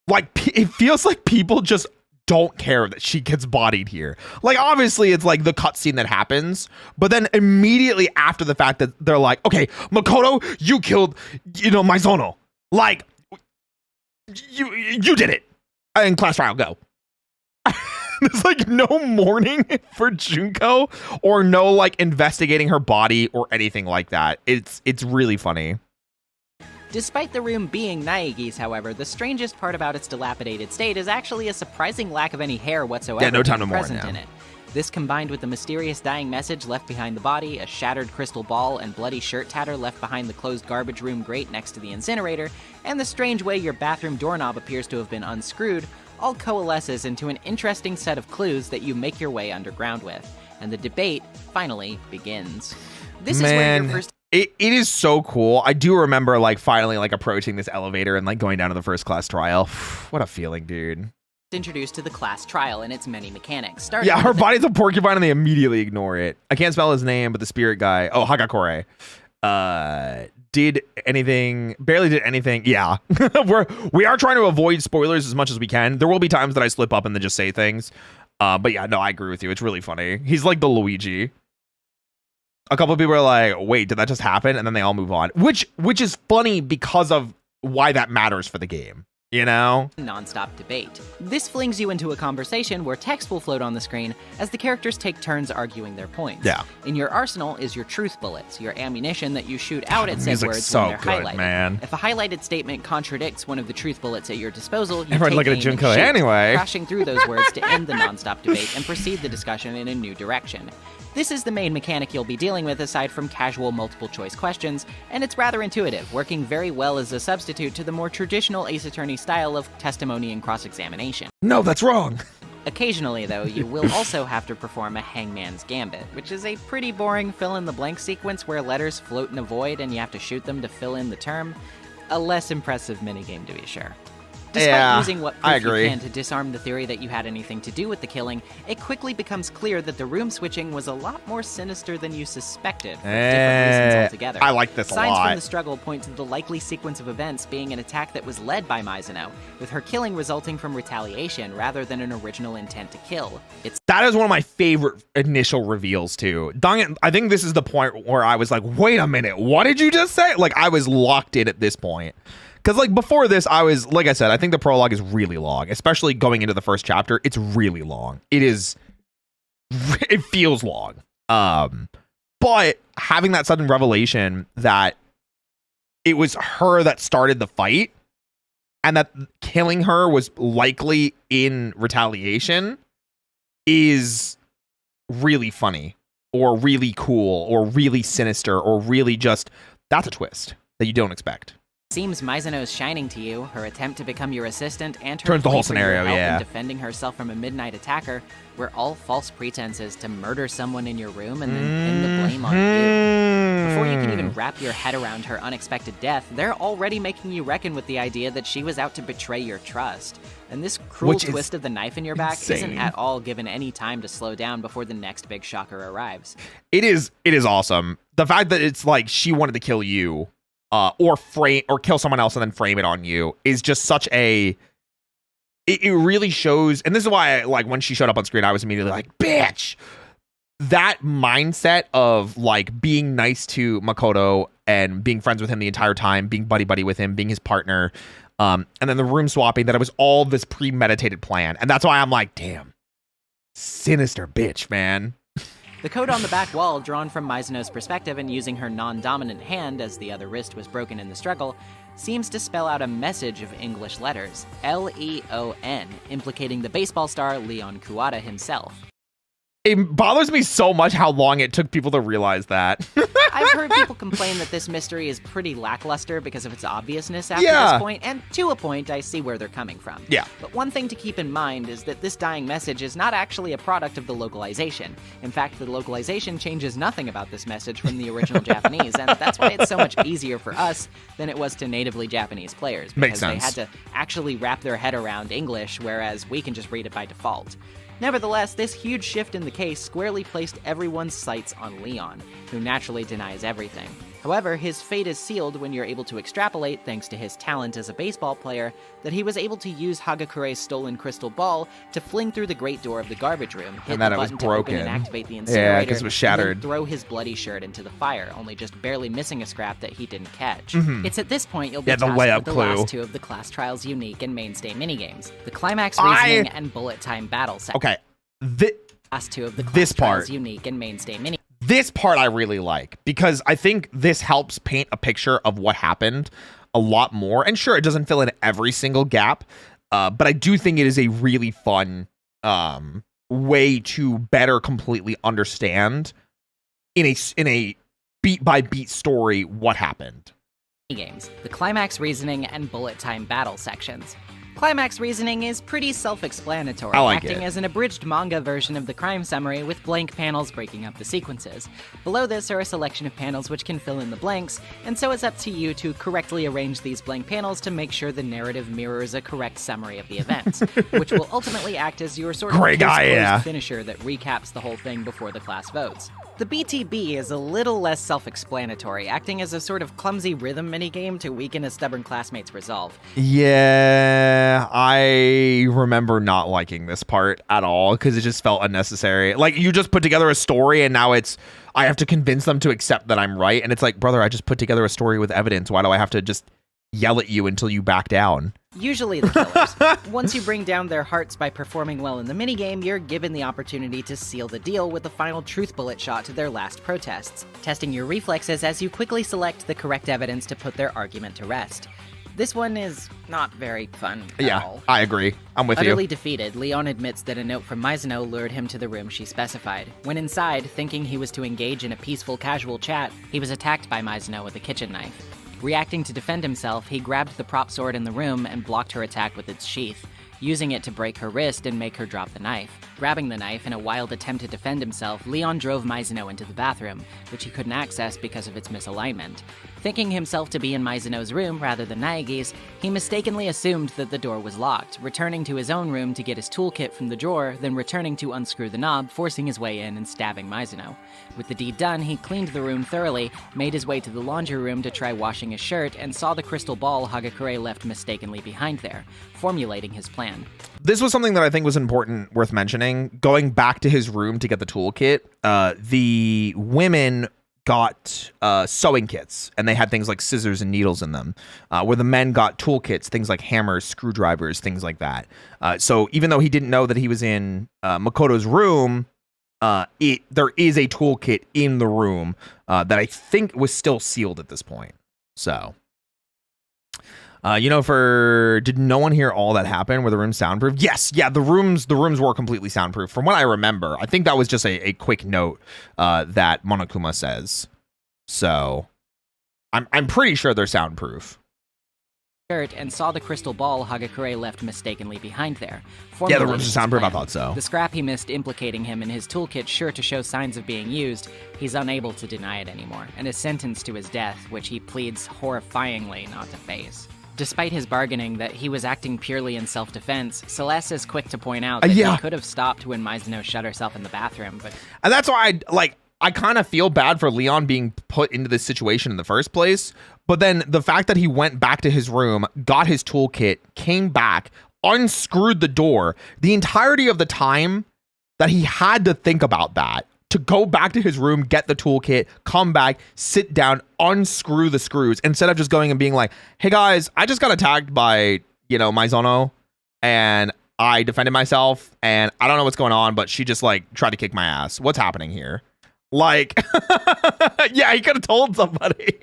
It feels like people just don't care that she gets bodied here. Obviously, it's the cutscene that happens, but then immediately after the fact that they're like, okay, Makoto, you killed, Mizuno. You did it. In class trial, go. There's like no mourning for Junko or no like investigating her body or anything like that. It's really funny. Despite the room being Naegi's, however, the strangest part about its dilapidated state is actually a surprising lack of any hair whatsoever Yeah, no time to mourn, present yeah. in it. This combined with the mysterious dying message left behind the body, a shattered crystal ball, and bloody shirt tatter left behind the closed garbage room grate next to the incinerator, and the strange way your bathroom doorknob appears to have been unscrewed, all coalesces into an interesting set of clues that you make your way underground with. And the debate finally begins. This is where your first... It is so cool. I do remember like finally like approaching this elevator and like going down to the first class trial. What a feeling, dude. Introduced to the class trial and its many mechanics. Yeah, her body's a porcupine and they immediately ignore it. I can't spell his name, but the spirit guy, Hagakure, barely did anything. Yeah. we are trying to avoid spoilers as much as we can. There will be times that I slip up and then just say things. But yeah, no, I agree with you. It's really funny. He's like the Luigi. A couple of people are like, wait, did that just happen? And then they all move on, which is funny because of why that matters for the game. You know? Non-stop debate. This flings you into a conversation where text will float on the screen as the characters take turns arguing their points. Yeah. In your arsenal is your truth bullets, your ammunition that you shoot out at said words so when they're good, highlighted. Man. If a highlighted statement contradicts one of the truth bullets at your disposal, you Everyone take looking aim at Junko and shoot, anyway. crashing through those words to end the non-stop debate and proceed the discussion in a new direction. This is the main mechanic you'll be dealing with aside from casual multiple-choice questions, and it's rather intuitive, working very well as a substitute to the more traditional Ace Attorney style of testimony and cross-examination. No, that's wrong. Occasionally, though, you will also have to perform a Hangman's Gambit, which is a pretty boring fill-in-the-blank sequence where letters float in a void and you have to shoot them to fill in the term. A less impressive minigame, to be sure. Despite using what proof you can to disarm the theory that you had anything to do with the killing, it quickly becomes clear that the room switching was a lot more sinister than you suspected for different reasons altogether. I like this a lot. Signs from the struggle point to the likely sequence of events being an attack that was led by Mizuno, with her killing resulting from retaliation rather than an original intent to kill. That is one of my favorite initial reveals too. I think this is the point where I was like, wait a minute, what did you just say? Like I was locked in at this point. Because like before this, I was, like I said, I think the prologue is really long, especially going into the first chapter. It's really long. It feels long. But having that sudden revelation that it was her that started the fight and that killing her was likely in retaliation is really funny or really cool or really sinister or really just, that's a twist that you don't expect. Seems Mizuno's shining to you, her attempt to become your assistant, and her turns the whole plea for your scenario, help yeah. in defending herself from a midnight attacker, were all false pretenses to murder someone in your room and then pin the blame on you. Before you can even wrap your head around her unexpected death, they're already making you reckon with the idea that she was out to betray your trust. And this cruel twist of the knife in your back isn't at all given any time to slow down before the next big shocker arrives. It is awesome. The fact that it's like she wanted to kill you. Or kill someone else and then frame it on you is just such a. It really shows, and this is why like when she showed up on screen, I was immediately like, "Bitch!" That mindset of like being nice to Makoto and being friends with him the entire time, being buddy with him, being his partner, and then the room swapping. That it was all this premeditated plan, and that's why I'm like, "Damn, sinister bitch, man." The code on the back wall, drawn from Mizuno's perspective and using her non-dominant hand as the other wrist was broken in the struggle, seems to spell out a message of English letters, L-E-O-N, implicating the baseball star Leon Kuwata himself. It bothers me so much how long it took people to realize that. I've heard people complain that this mystery is pretty lackluster because of its obviousness after this point, and to a point, I see where they're coming from. Yeah. But one thing to keep in mind is that this dying message is not actually a product of the localization. In fact, the localization changes nothing about this message from the original Japanese, and that's why it's so much easier for us than it was to natively Japanese players. Makes sense. sense. They had to actually wrap their head around English, whereas we can just read it by default. Nevertheless, this huge shift in the case squarely placed everyone's sights on Leon, who naturally denies everything. However, his fate is sealed when you're able to extrapolate, thanks to his talent as a baseball player, that he was able to use Hagakure's stolen crystal ball to fling through the great door of the garbage room, hit and that the it was button to open broken. and activate the incinerator, Yeah, because it was shattered. and then throw his bloody shirt into the fire, only just barely missing a scrap that he didn't catch. It's at this point you'll be the tasked layup with the clue. last two of the class trial's unique and mainstay minigames, the climax reasoning and bullet time battle set. Okay, last two of the this part unique and mainstay mini. This part I really like because I think this helps paint a picture of what happened a lot more. And sure, it doesn't fill in every single gap, but I do think it is a really fun way to better completely understand in a beat by beat story what happened. Games, the climax reasoning and bullet time battle sections. Climax reasoning is pretty self-explanatory, acting as an abridged manga version of the crime summary with blank panels breaking up the sequences. Below this are a selection of panels which can fill in the blanks, and so it's up to you to correctly arrange these blank panels to make sure the narrative mirrors a correct summary of the events, which will ultimately act as your sort of finisher that recaps the whole thing before the class votes. The BTB is a little less self-explanatory, acting as a sort of clumsy rhythm minigame to weaken a stubborn classmate's resolve. Yeah, I remember not liking this part at all because it just felt unnecessary. Like, you just put together a story and now I have to convince them to accept that I'm right. And it's like, brother, I just put together a story with evidence. Why do I have to just yell at you until you back down? Usually the killers. Once you bring down their hearts by performing well in the minigame, you're given the opportunity to seal the deal with the final truth bullet shot to their last protests, testing your reflexes as you quickly select the correct evidence to put their argument to rest. This one is not very fun at all. I agree. I'm with you. Utterly defeated, Leon admits that a note from Mizuno lured him to the room she specified. When inside, thinking he was to engage in a peaceful, casual chat, he was attacked by Mizuno with a kitchen knife. Reacting to defend himself, he grabbed the prop sword in the room and blocked her attack with its sheath, using it to break her wrist and make her drop the knife. Grabbing the knife in a wild attempt to defend himself, Leon drove Mizuno into the bathroom, which he couldn't access because of its misalignment. Thinking himself to be in Mizuno's room rather than Naegi's, he mistakenly assumed that the door was locked, returning to his own room to get his toolkit from the drawer, then returning to unscrew the knob, forcing his way in and stabbing Mizuno. With the deed done, he cleaned the room thoroughly, made his way to the laundry room to try washing his shirt, and saw the crystal ball Hagakure left mistakenly behind there, formulating his plan. This was something that I think was important, worth mentioning. Going back to his room to get the toolkit, the women got sewing kits, and they had things like scissors and needles in them, where the men got toolkits, things like hammers, screwdrivers, things like that. So even though he didn't know that he was in Makoto's room, there is a toolkit in the room that I think was still sealed at this point. So, did no one hear all that happened? Were the rooms soundproof? Yes, yeah, the rooms were completely soundproof. From what I remember, I think that was just a quick note that Monokuma says. So, I'm pretty sure they're soundproof. And saw the crystal ball Hagakure left mistakenly behind there. Yeah, the rooms are soundproof. I thought so. The scrap he missed implicating him in his toolkit sure to show signs of being used, he's unable to deny it anymore, and is sentenced to his death, which he pleads horrifyingly not to face. Despite his bargaining that he was acting purely in self-defense, Celeste is quick to point out that he could have stopped when Mizuno shut herself in the bathroom, but... And that's why I kind of feel bad for Leon being put into this situation in the first place, but then the fact that he went back to his room, got his toolkit, came back, unscrewed the door, the entirety of the time that he had to think about that, to go back to his room, get the toolkit, come back, sit down, unscrew the screws, instead of just going and being like, hey guys, I just got attacked by, Mizuno, and I defended myself, and I don't know what's going on, but she just tried to kick my ass. What's happening here? Yeah, he could have told somebody.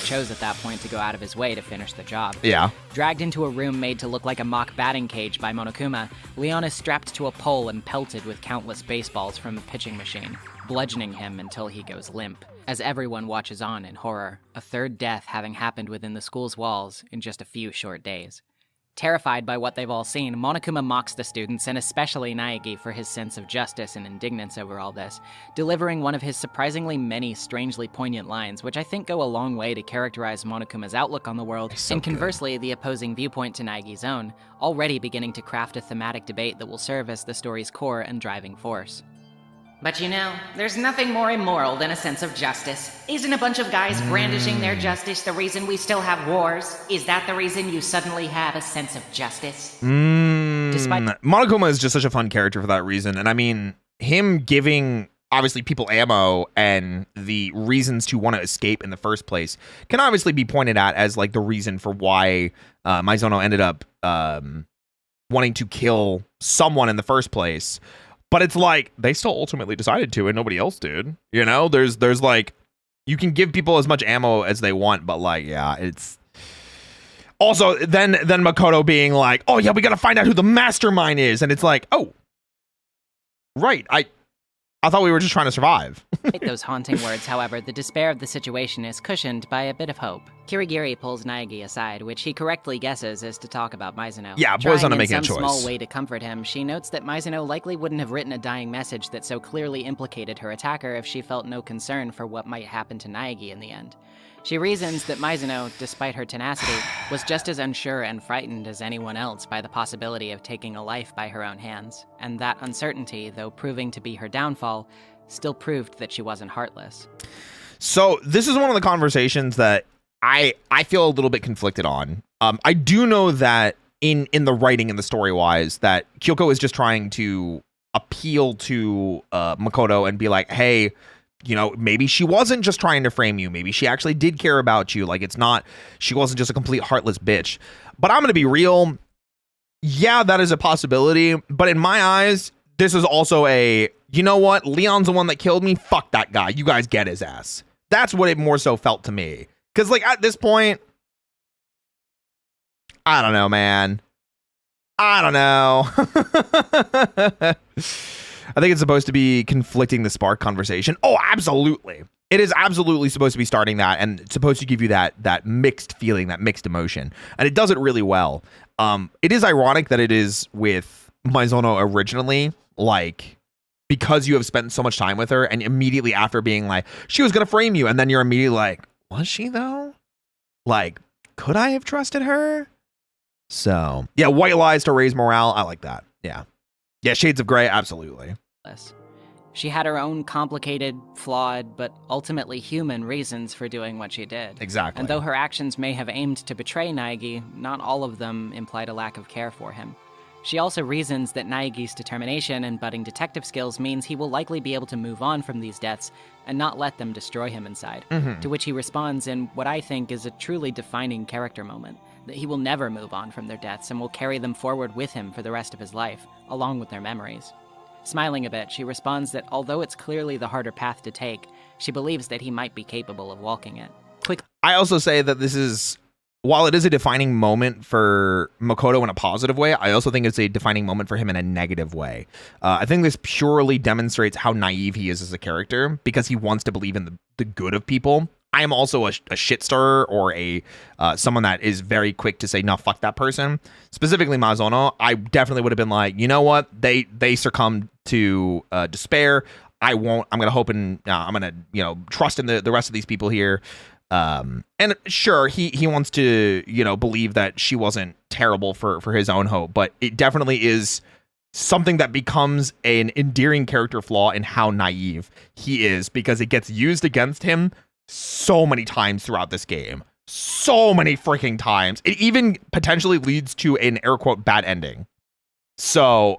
Chose at that point to go out of his way to finish the job. Yeah. Dragged into a room made to look like a mock batting cage by Monokuma, Leon is strapped to a pole and pelted with countless baseballs from the pitching machine, bludgeoning him until he goes limp. As everyone watches on in horror, a third death having happened within the school's walls in just a few short days. Terrified by what they've all seen, Monokuma mocks the students, and especially Naegi, for his sense of justice and indignance over all this, delivering one of his surprisingly many strangely poignant lines, which I think go a long way to characterize Monokuma's outlook on the world, and conversely the opposing viewpoint to Naegi's own, already beginning to craft a thematic debate that will serve as the story's core and driving force. But there's nothing more immoral than a sense of justice. Isn't a bunch of guys brandishing their justice the reason we still have wars? Is that the reason you suddenly have a sense of justice? Despite Monokuma is just such a fun character for that reason. And I mean, him giving obviously people ammo and the reasons to want to escape in the first place can obviously be pointed at as the reason for why Mizuno ended up wanting to kill someone in the first place. But it's like they still ultimately decided to, and nobody else did. You know, there's like, you can give people as much ammo as they want, but like, yeah, it's also then Makoto being like, oh yeah, we got to find out who the mastermind is, and it's like, oh, right, I thought we were just trying to survive. Despite those haunting words, however, the despair of the situation is cushioned by a bit of hope. Kirigiri pulls Naegi aside, which he correctly guesses is to talk about Mizuno. Yeah, boys want to make a choice. Trying in some small way to comfort him, she notes that Mizuno likely wouldn't have written a dying message that so clearly implicated her attacker if she felt no concern for what might happen to Naegi in the end. She reasons that Mizuno, despite her tenacity, was just as unsure and frightened as anyone else by the possibility of taking a life by her own hands, and that uncertainty, though proving to be her downfall, still proved that she wasn't heartless. So this is one of the conversations that I feel a little bit conflicted on. I do know that in the writing and the story-wise that Kyoko is just trying to appeal to Makoto and be like, hey, you know, maybe she wasn't just trying to frame you. Maybe she actually did care about you. Like, she wasn't just a complete heartless bitch. But I'm going to be real. Yeah, that is a possibility. But in my eyes, this is also you know what? Leon's the one that killed me. Fuck that guy. You guys get his ass. That's what it more so felt to me. Because, like, at this point, I don't know, man. I don't know. I think it's supposed to be conflicting the spark conversation. Oh, absolutely. It is absolutely supposed to be starting that, and it's supposed to give you that mixed feeling, that mixed emotion. And it does it really well. It is ironic that it is with Mizuno originally, like, because you have spent so much time with her, and immediately after being like, she was going to frame you, and then you're immediately like, was she though? Like, could I have trusted her? So, yeah, white lies to raise morale. I like that. Yeah. Yeah, Shades of Grey, absolutely. She had her own complicated, flawed, but ultimately human reasons for doing what she did. Exactly. And though her actions may have aimed to betray Naegi, not all of them implied a lack of care for him. She also reasons that Naegi's determination and budding detective skills means he will likely be able to move on from these deaths and not let them destroy him inside. To which he responds in what I think is a truly defining character moment, that he will never move on from their deaths and will carry them forward with him for the rest of his life, along with their memories. Smiling a bit, she responds that although it's clearly the harder path to take, she believes that he might be capable of walking it. I also say that this is, while it is a defining moment for Makoto in a positive way, I also think it's a defining moment for him in a negative way. I think this purely demonstrates how naive he is as a character, because he wants to believe in the good of people. I am also a shit stirrer, or someone that is very quick to say, no, fuck that person. Specifically Mizuno, I definitely would have been like, you know what? They succumbed to despair. I'm going to hope and I'm going to, trust in the rest of these people here. And sure, he wants to, believe that she wasn't terrible for his own hope, but it definitely is something that becomes an endearing character flaw in how naive he is, because it gets used against him so many times throughout this game. So many freaking times. It even potentially leads to an air quote bad ending. So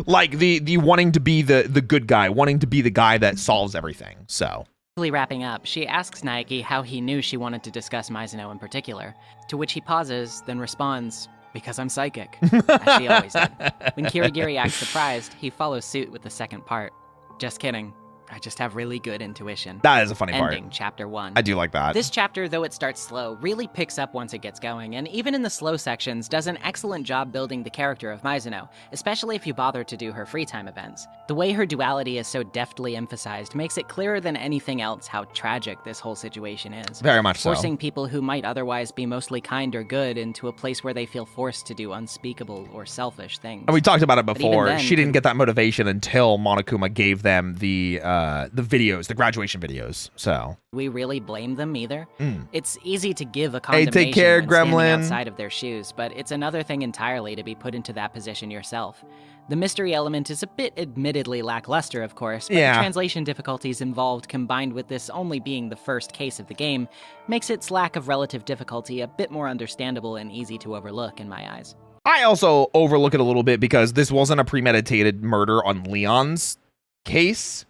like the wanting to be the good guy, wanting to be the guy that solves everything. So wrapping up, she asks Naegi how he knew she wanted to discuss Mizuno in particular, to which he pauses, then responds, because I'm psychic, as she always did. When Kirigiri acts surprised, he follows suit with the second part. Just kidding. I just have really good intuition. That is a funny part. Ending chapter 1. I do like that. This chapter, though it starts slow, really picks up once it gets going, and even in the slow sections, does an excellent job building the character of Mizuno, especially if you bother to do her free time events. The way her duality is so deftly emphasized makes it clearer than anything else how tragic this whole situation is. Very much so. Forcing people who might otherwise be mostly kind or good into a place where they feel forced to do unspeakable or selfish things. And we talked about it before. Then, she didn't get that motivation until Monokuma gave them the videos, the graduation videos. So we really blame them either. It's easy to give a hey, condemnation take care, when standing Gremlin. outside of their shoes, but it's another thing entirely to be put into that position yourself. The mystery element is a bit admittedly lackluster, of course, but the translation difficulties involved, combined with this only being the first case of the game, makes its lack of relative difficulty a bit more understandable and easy to overlook in my eyes. I also overlook it a little bit because this wasn't a premeditated murder on Leon's case.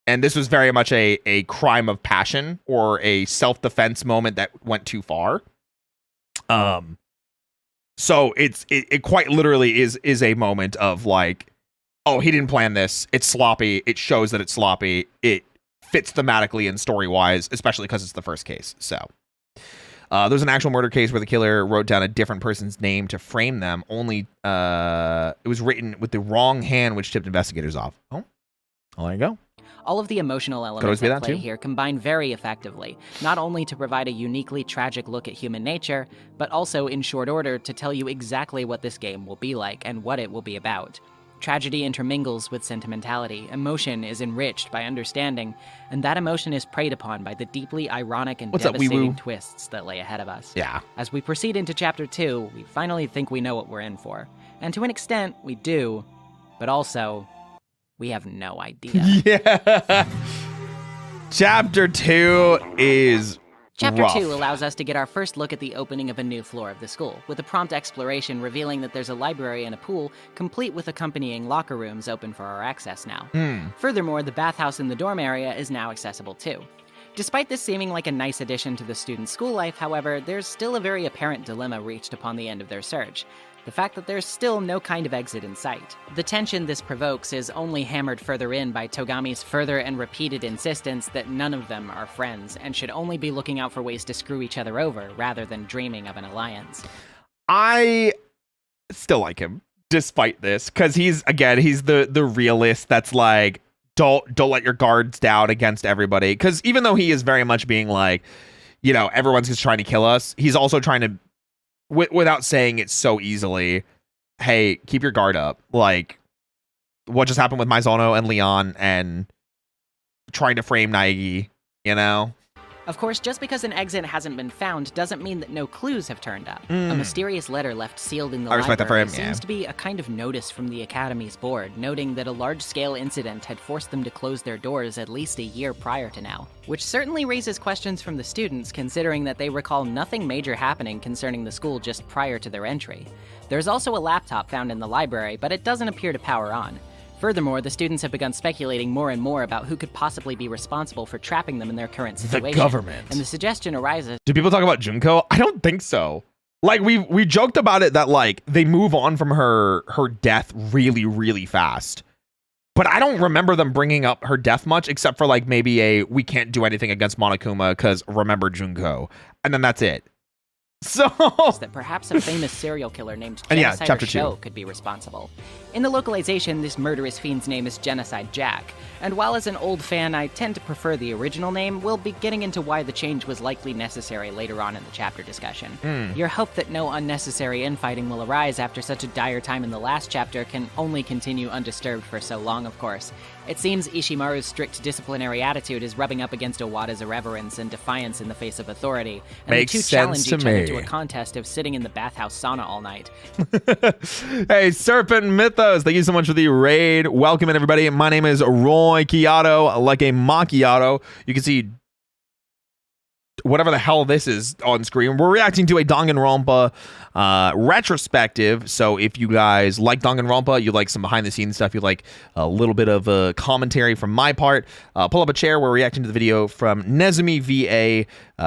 And this was very much a crime of passion or a self-defense moment that went too far. So it quite literally is a moment of like, oh, he didn't plan this. It's sloppy. It shows that it's sloppy. It fits thematically and story-wise, especially because it's the first case. So there's an actual murder case where the killer wrote down a different person's name to frame them. Only it was written with the wrong hand, which tipped investigators off. Oh, well, there you go. All of the emotional elements at play here combine very effectively, not only to provide a uniquely tragic look at human nature, but also in short order to tell you exactly what this game will be like and what it will be about. Tragedy intermingles with sentimentality, emotion is enriched by understanding, and that emotion is preyed upon by the deeply ironic and devastating twists that lay ahead of us. Yeah. As we proceed into Chapter 2, we finally think we know what we're in for. And to an extent, we do, but also, we have no idea. Yeah. Chapter 2 is Chapter rough. 2 allows us to get our first look at the opening of a new floor of the school, with a prompt exploration revealing that there's a library and a pool, complete with accompanying locker rooms open for our access now. Furthermore, the bathhouse in the dorm area is now accessible too. Despite this seeming like a nice addition to the student's school life, however, there's still a very apparent dilemma reached upon the end of their search. The fact that there's still no kind of exit in sight. The tension this provokes is only hammered further in by Togami's further and repeated insistence that none of them are friends and should only be looking out for ways to screw each other over rather than dreaming of an alliance. I still like him despite this, because he's the realist that's like, don't let your guards down against everybody, because even though he is very much being like, you know, everyone's just trying to kill us, he's also trying to, without saying it so easily, hey, keep your guard up. Like, what just happened with Maizono and Leon and trying to frame Naegi, you know? Of course, just because an exit hasn't been found doesn't mean that no clues have turned up. A mysterious letter left sealed in the library seems to be a kind of notice from the Academy's board, noting that a large-scale incident had forced them to close their doors at least a year prior to now. Which certainly raises questions from the students, considering that they recall nothing major happening concerning the school just prior to their entry. There's also a laptop found in the library, but it doesn't appear to power on. Furthermore, the students have begun speculating more and more about who could possibly be responsible for trapping them in their current situation. The government. And the suggestion arises... Do people talk about Junko? I don't think so. Like, we joked about it that, like, they move on from her death really, really fast. But I don't remember them bringing up her death much, except for, like, maybe we can't do anything against Monokuma because remember Junko. And then that's it. So that perhaps a famous serial killer named Genocide Genocide Show could be responsible. In the localization, this murderous fiend's name is Genocide Jack, and while as an old fan I tend to prefer the original name, we'll be getting into why the change was likely necessary later on in the chapter discussion. Your hope that no unnecessary infighting will arise after such a dire time in the last chapter can only continue undisturbed for so long, of course. It seems Ishimaru's strict disciplinary attitude is rubbing up against Owada's irreverence and defiance in the face of authority, and the two challenge each other to a contest of sitting in the bathhouse sauna all night. Hey, Serpent Mythos, thank you so much for the raid. Welcome in, everybody. My name is Roy Chiato, like a macchiato. You can see whatever the hell this is on screen. We're reacting to a Danganronpa retrospective. So if you guys like Danganronpa, you like some behind the scenes stuff, you like a little bit of a commentary from my part, pull up a chair. We're reacting to the video from Nezumi VA.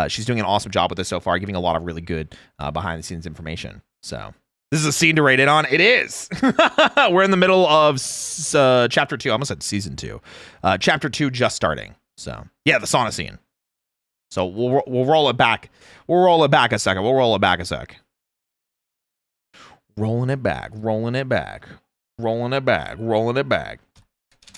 She's doing an awesome job with this so far, giving a lot of really good behind the scenes information. So this is a scene to rate it on. It is. We're in the middle of chapter 2. I almost said season 2. Chapter 2 just starting. So yeah, the sauna scene. So we'll roll it back. We'll roll it back a second. Rolling it back.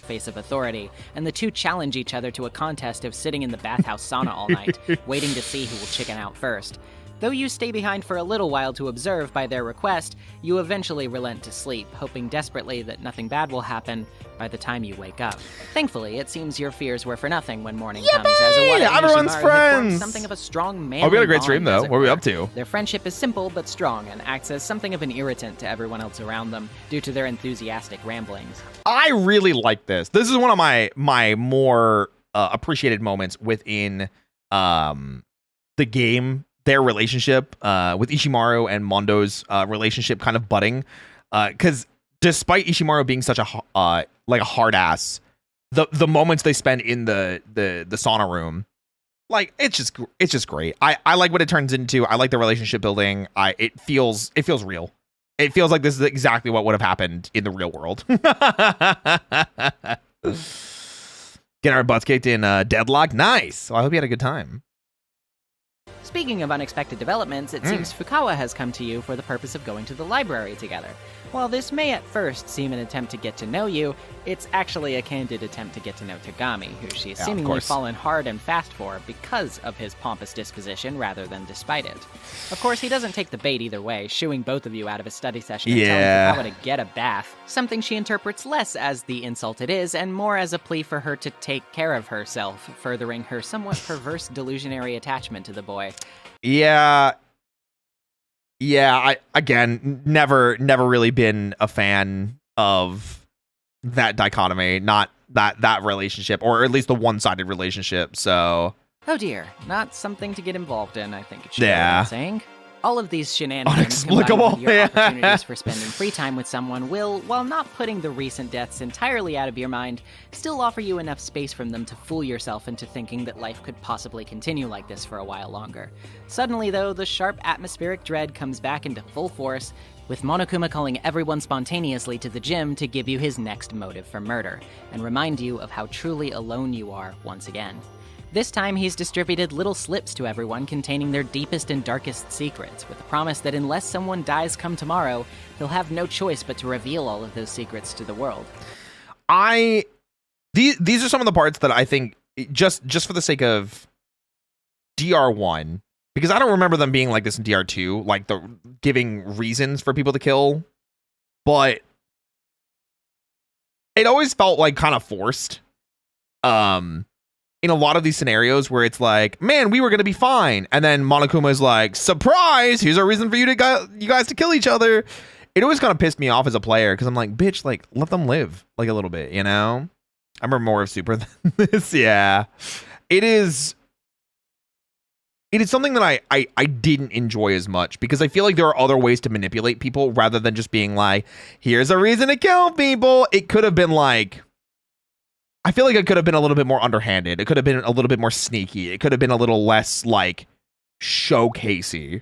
Face of authority, and the two challenge each other to a contest of sitting in the bathhouse sauna all night, waiting to see who will chicken out first. Though you stay behind for a little while to observe by their request, you eventually relent to sleep, hoping desperately that nothing bad will happen by the time you wake up. Thankfully, it seems your fears were for nothing when morning comes, as Owada and everyone's Ishimaru friends! have formed something of a strong manly Oh, we had a great bond, stream, though. as it What are we were. up to? Their friendship is simple but strong, and acts as something of an irritant to everyone else around them, due to their enthusiastic ramblings. I really like this. This is one of my more appreciated moments within the game. Their relationship with Ishimaru and Mondo's relationship kind of budding, because despite Ishimaru being such a like a hard ass, the moments they spend in the sauna room Like, it's just great. I like what it turns into. I like the relationship building. It feels real. It feels like this is exactly what would have happened in the real world. Getting our butts kicked in Deadlock. Nice. Well, I hope you had a good time. Speaking of unexpected developments, it seems Fukawa has come to you for the purpose of going to the library together. While this may at first seem an attempt to get to know you, it's actually a candid attempt to get to know Tagami, who she's seemingly fallen hard and fast for because of his pompous disposition rather than despite it. Of course, he doesn't take the bait either way, shooing both of you out of a study session and telling Fukawa to get a bath, something she interprets less as the insult it is and more as a plea for her to take care of herself, furthering her somewhat perverse delusionary attachment to the boy. Yeah, I again never really been a fan of that dichotomy, not that relationship, or at least the one-sided relationship. So, oh dear, not something to get involved in, I think it should be what I'm saying. All of these shenanigans Unexplicable. combined with your opportunities for spending free time with someone will, while not putting the recent deaths entirely out of your mind, still offer you enough space from them to fool yourself into thinking that life could possibly continue like this for a while longer. Suddenly, though, the sharp atmospheric dread comes back into full force, with Monokuma calling everyone spontaneously to the gym to give you his next motive for murder, and remind you of how truly alone you are once again. This time, he's distributed little slips to everyone containing their deepest and darkest secrets, with the promise that unless someone dies come tomorrow, he'll have no choice but to reveal all of those secrets to the world. These are some of the parts that I think, just for the sake of DR1, because I don't remember them being like this in DR2, like the giving reasons for people to kill, but it always felt like kind of forced. In a lot of these scenarios where it's like, man, we were going to be fine. And then Monokuma is like, surprise, here's a reason for you guys to kill each other. It always kind of pissed me off as a player because I'm like, bitch, like, let them live like a little bit, you know? I remember more of Super than this. Yeah. It is something that I didn't enjoy as much because I feel like there are other ways to manipulate people rather than just being like, here's a reason to kill people. It could have been like, I feel like it could have been a little bit more underhanded. It could have been a little bit more sneaky. It could have been a little less, like, showcasey.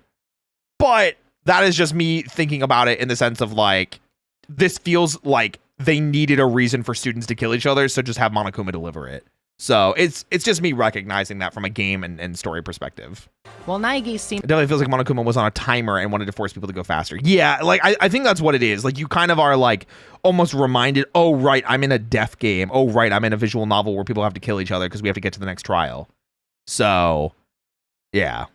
But that is just me thinking about it in the sense of, like, this feels like they needed a reason for students to kill each other, so just have Monokuma deliver it. So it's just me recognizing that from a game and story perspective. While Naegi seemed... It definitely feels like Monokuma was on a timer and wanted to force people to go faster. Yeah, like, I think that's what it is. Like, you kind of are, like, almost reminded, oh, right, I'm in a death game. Oh, right, I'm in a visual novel where people have to kill each other because we have to get to the next trial. So, yeah.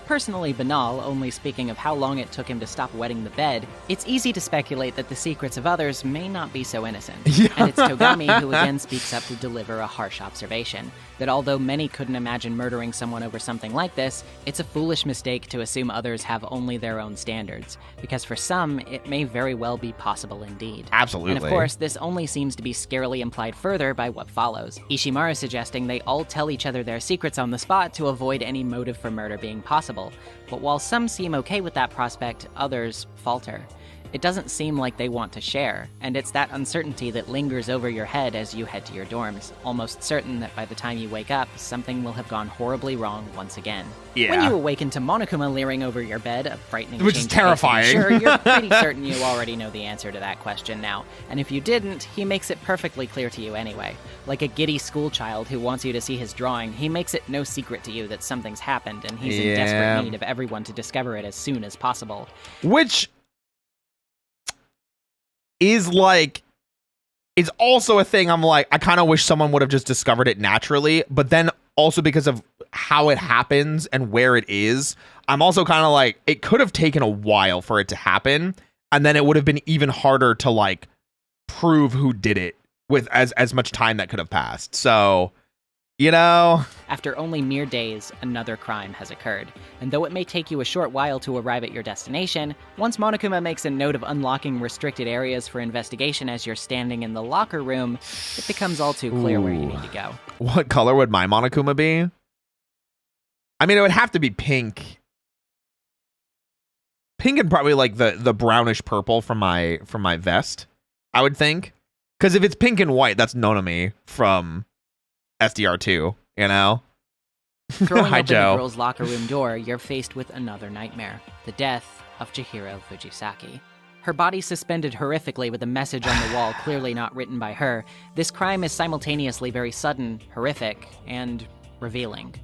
Personally banal, only speaking of how long it took him to stop wetting the bed, it's easy to speculate that the secrets of others may not be so innocent. Yeah. And it's Togami who again speaks up to deliver a harsh observation, that although many couldn't imagine murdering someone over something like this, it's a foolish mistake to assume others have only their own standards, because for some, it may very well be possible indeed. Absolutely. And of course, this only seems to be scarily implied further by what follows. Ishimaru suggesting they all tell each other their secrets on the spot to avoid any motive for murder being possible. But while some seem okay with that prospect, others falter. It doesn't seem like they want to share, and it's that uncertainty that lingers over your head as you head to your dorms, almost certain that by the time you wake up, something will have gone horribly wrong once again. Yeah. When you awaken to Monokuma leering over your bed, a frightening which is terrifying. Sure, you're pretty certain you already know the answer to that question now, and if you didn't, he makes it perfectly clear to you anyway. Like a giddy schoolchild who wants you to see his drawing, he makes it no secret to you that something's happened, and he's in desperate need of everyone to discover it as soon as possible. Which is like, it's also a thing I'm like, I kind of wish someone would have just discovered it naturally, but then also because of how it happens and where it is, I'm also kind of like, it could have taken a while for it to happen, and then it would have been even harder to like prove who did it with as much time that could have passed. So, you know, after only mere days, another crime has occurred, and though it may take you a short while to arrive at your destination, once Monokuma makes a note of unlocking restricted areas for investigation as you're standing in the locker room, it becomes all too clear where you need to go. What color would my Monokuma be? I mean, it would have to be pink. Pink and probably like the brownish purple from my vest, I would think. Because if it's pink and white, that's Nonami from SDR2, you know? Throwing Hi, open Joe. the girls' locker room door, you're faced with another nightmare. The death of Chihiro Fujisaki. Her body suspended horrifically with a message on the wall clearly not written by her. This crime is simultaneously very sudden, horrific, and revealing.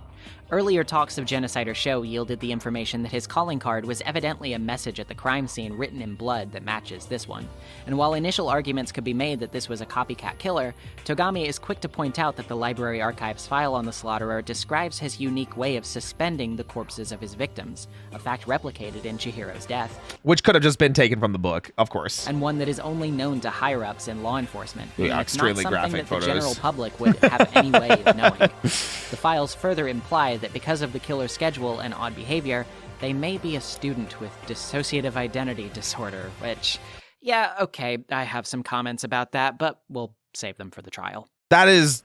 Earlier talks of Genocider Show yielded the information that his calling card was evidently a message at the crime scene written in blood that matches this one. And while initial arguments could be made that this was a copycat killer, Togami is quick to point out that the library archives file on the slaughterer describes his unique way of suspending the corpses of his victims, a fact replicated in Chihiro's death. Which could have just been taken from the book, of course. And one that is only known to higher-ups in law enforcement. Yeah, and it's not extremely something graphic that photos. the general public would have any way of knowing. The files further imply that because of the killer's schedule and odd behavior, they may be a student with dissociative identity disorder, which, yeah, okay, I have some comments about that, but we'll save them for the trial. That is,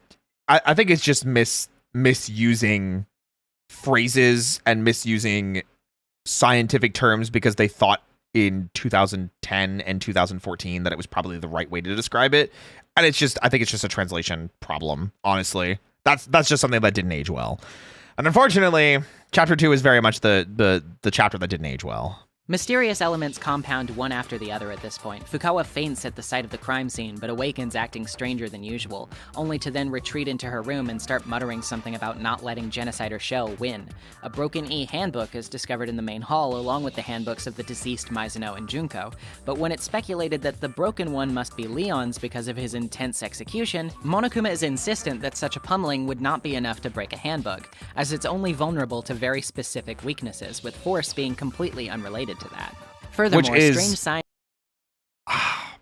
I think it's just misusing phrases and misusing scientific terms because they thought in 2010 and 2014 that it was probably the right way to describe it. And it's just, I think it's just a translation problem, honestly. That's just something that didn't age well. And unfortunately, chapter 2 is very much the chapter that didn't age well. Mysterious elements compound one after the other at this point. Fukawa faints at the sight of the crime scene, but awakens acting stranger than usual, only to then retreat into her room and start muttering something about not letting Genocider Show win. A broken handbook is discovered in the main hall, along with the handbooks of the deceased Mizuno and Junko. But when it's speculated that the broken one must be Leon's because of his intense execution, Monokuma is insistent that such a pummeling would not be enough to break a handbook, as it's only vulnerable to very specific weaknesses, with force being completely unrelated to that. Furthermore, Which is, strange signs. I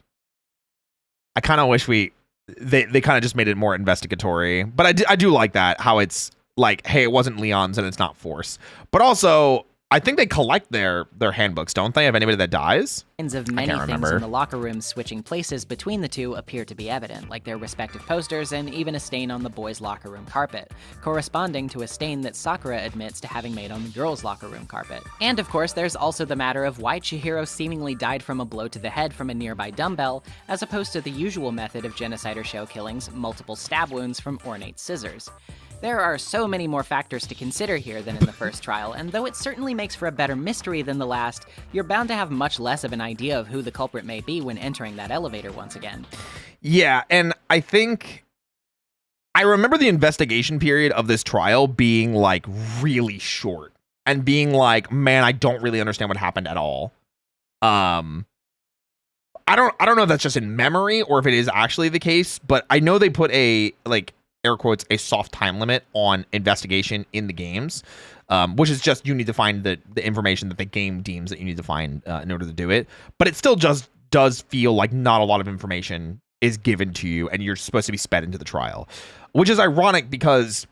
kind of wish they kind of just made it more investigatory, but I do like that, how it's like, hey, it wasn't Leon's and it's not force, but also I think they collect their handbooks, don't they, of anybody that dies? Of many things in the locker rooms switching places between the two appear to be evident, like their respective posters and even a stain on the boys' locker room carpet, corresponding to a stain that Sakura admits to having made on the girls' locker room carpet. And of course, there's also the matter of why Chihiro seemingly died from a blow to the head from a nearby dumbbell, as opposed to the usual method of Genocider Show killings, multiple stab wounds from ornate scissors. There are so many more factors to consider here than in the first trial, and though it certainly makes for a better mystery than the last, you're bound to have much less of an idea of who the culprit may be when entering that elevator once again. Yeah, and I think I remember the investigation period of this trial being like really short and being like, man, I don't really understand what happened at all. I don't know if that's just in memory or if it is actually the case, but I know they put a, like, air quotes, a soft time limit on investigation in the games, which is just you need to find the information that the game deems that you need to find in order to do it. But it still just does feel like not a lot of information is given to you and you're supposed to be sped into the trial, which is ironic because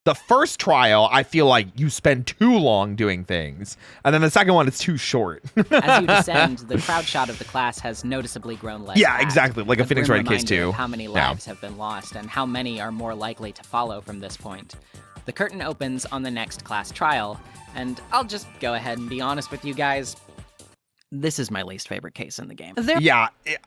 the first trial, I feel like you spend too long doing things, and then the second one, it's too short. As you descend, the crowd shot of the class has noticeably grown less. Yeah, fast. exactly, like a Phoenix Wright case too. How many lives have been lost, and how many are more likely to follow from this point. The curtain opens on the next class trial, and I'll just go ahead and be honest with you guys. This is my least favorite case in the game.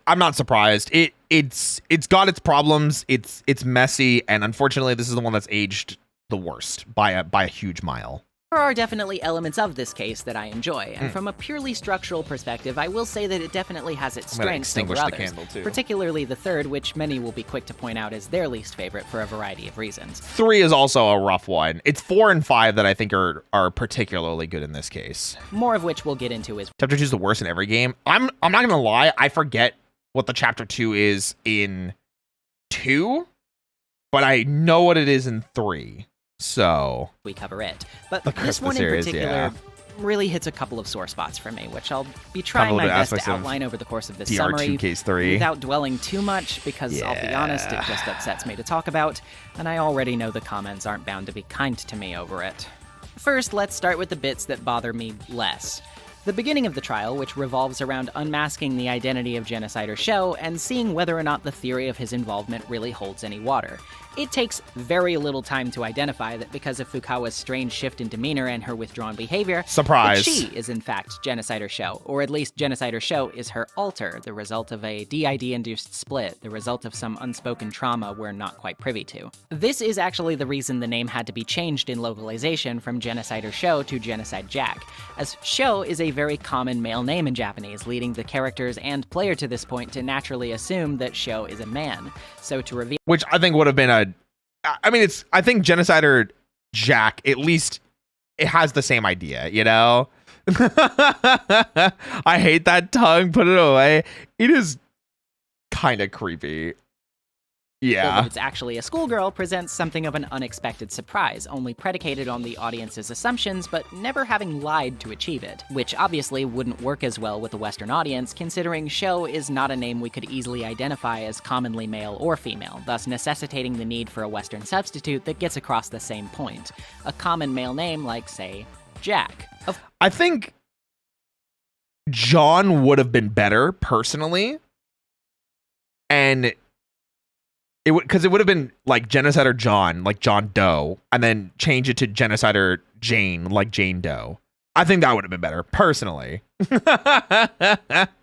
I'm not surprised. It's got its problems. It's messy, and unfortunately, this is the one that's aged the worst by a huge mile. There are definitely elements of this case that I enjoy, and from a purely structural perspective, I will say that it definitely has its strengths over others, particularly the third, which many will be quick to point out is their least favorite for a variety of reasons. 3 is also a rough one. It's 4 and 5 that I think are particularly good in this case. More of which we'll get into as Chapter 2 is the worst in every game. I'm not gonna lie, I forget what the Chapter 2 is in 2, but I know what it is in 3. So we cover it. But the this one series, in particular really hits a couple of sore spots for me, which I'll be trying my best to outline over the course of this summary case 3 without dwelling too much, because I'll be honest, it just upsets me to talk about, and I already know the comments aren't bound to be kind to me over it. First, let's start with the bits that bother me less. The beginning of the trial, which revolves around unmasking the identity of genocider Sho and seeing whether or not the theory of his involvement really holds any water. It takes very little time to identify that because of Fukawa's strange shift in demeanor and her withdrawn behavior, surprise, that she is in fact genocider Sho, or at least genocider Sho is her alter, the result of a DID-induced split, the result of some unspoken trauma we're not quite privy to. This is actually the reason the name had to be changed in localization from genocider Sho to genocide Jack, as Sho is a very common male name in Japanese, leading the characters and player to this point to naturally assume that Sho is a man. So to reveal, which I think would have been I think genocider Jack, at least it has the same idea, you know? I hate that tongue, put it away. It is kind of creepy. Yeah. It's actually a schoolgirl presents something of an unexpected surprise, only predicated on the audience's assumptions, but never having lied to achieve it, which obviously wouldn't work as well with a Western audience, considering Sho is not a name we could easily identify as commonly male or female, thus necessitating the need for a Western substitute that gets across the same point. A common male name like, say, Jack. I think John would have been better, personally, and because it would have been like genocider John, like John Doe, and then change it to genocider Jane, like Jane Doe. I think that would have been better, personally.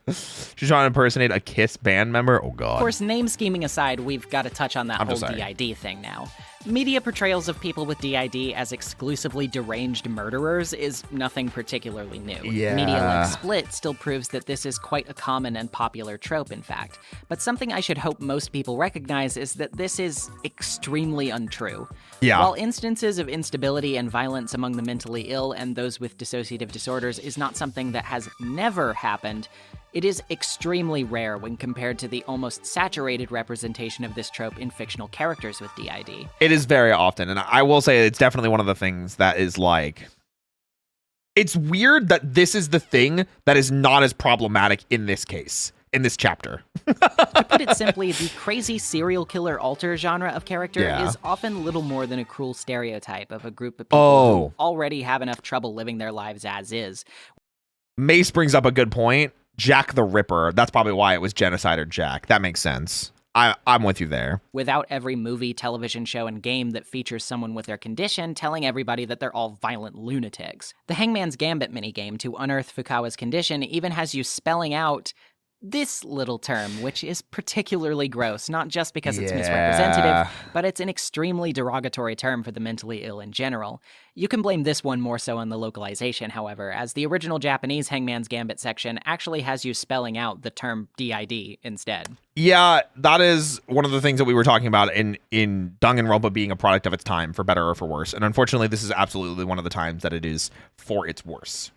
She's trying to impersonate a KISS band member? Oh, God. Of course, name scheming aside, we've got to touch on that whole DID thing now. Media portrayals of people with DID as exclusively deranged murderers is nothing particularly new. Yeah. Media like Split still proves that this is quite a common and popular trope, in fact. But something I should hope most people recognize is that this is extremely untrue. Yeah. While instances of instability and violence among the mentally ill and those with dissociative disorders is not something that has never happened, it is extremely rare when compared to the almost saturated representation of this trope in fictional characters with DID. It is very often, and I will say it's definitely one of the things that is like... It's weird that this is the thing that is not as problematic in this case, in this chapter. To put it simply, the crazy serial killer alter genre of character is often little more than a cruel stereotype of a group of people who already have enough trouble living their lives as is. Mace brings up a good point. Jack the Ripper. That's probably why it was genocider Jack. That makes sense. I'm with you there. Without every movie, television show, and game that features someone with their condition telling everybody that they're all violent lunatics. The Hangman's Gambit minigame to unearth Fukawa's condition even has you spelling out this little term, which is particularly gross, not just because it's misrepresentative, but it's an extremely derogatory term for the mentally ill in general. You can blame this one more so on the localization, however, as the original Japanese Hangman's Gambit section actually has you spelling out the term DID instead. Yeah, that is one of the things that we were talking about in Danganronpa being a product of its time, for better or for worse. And unfortunately, this is absolutely one of the times that it is for its worse.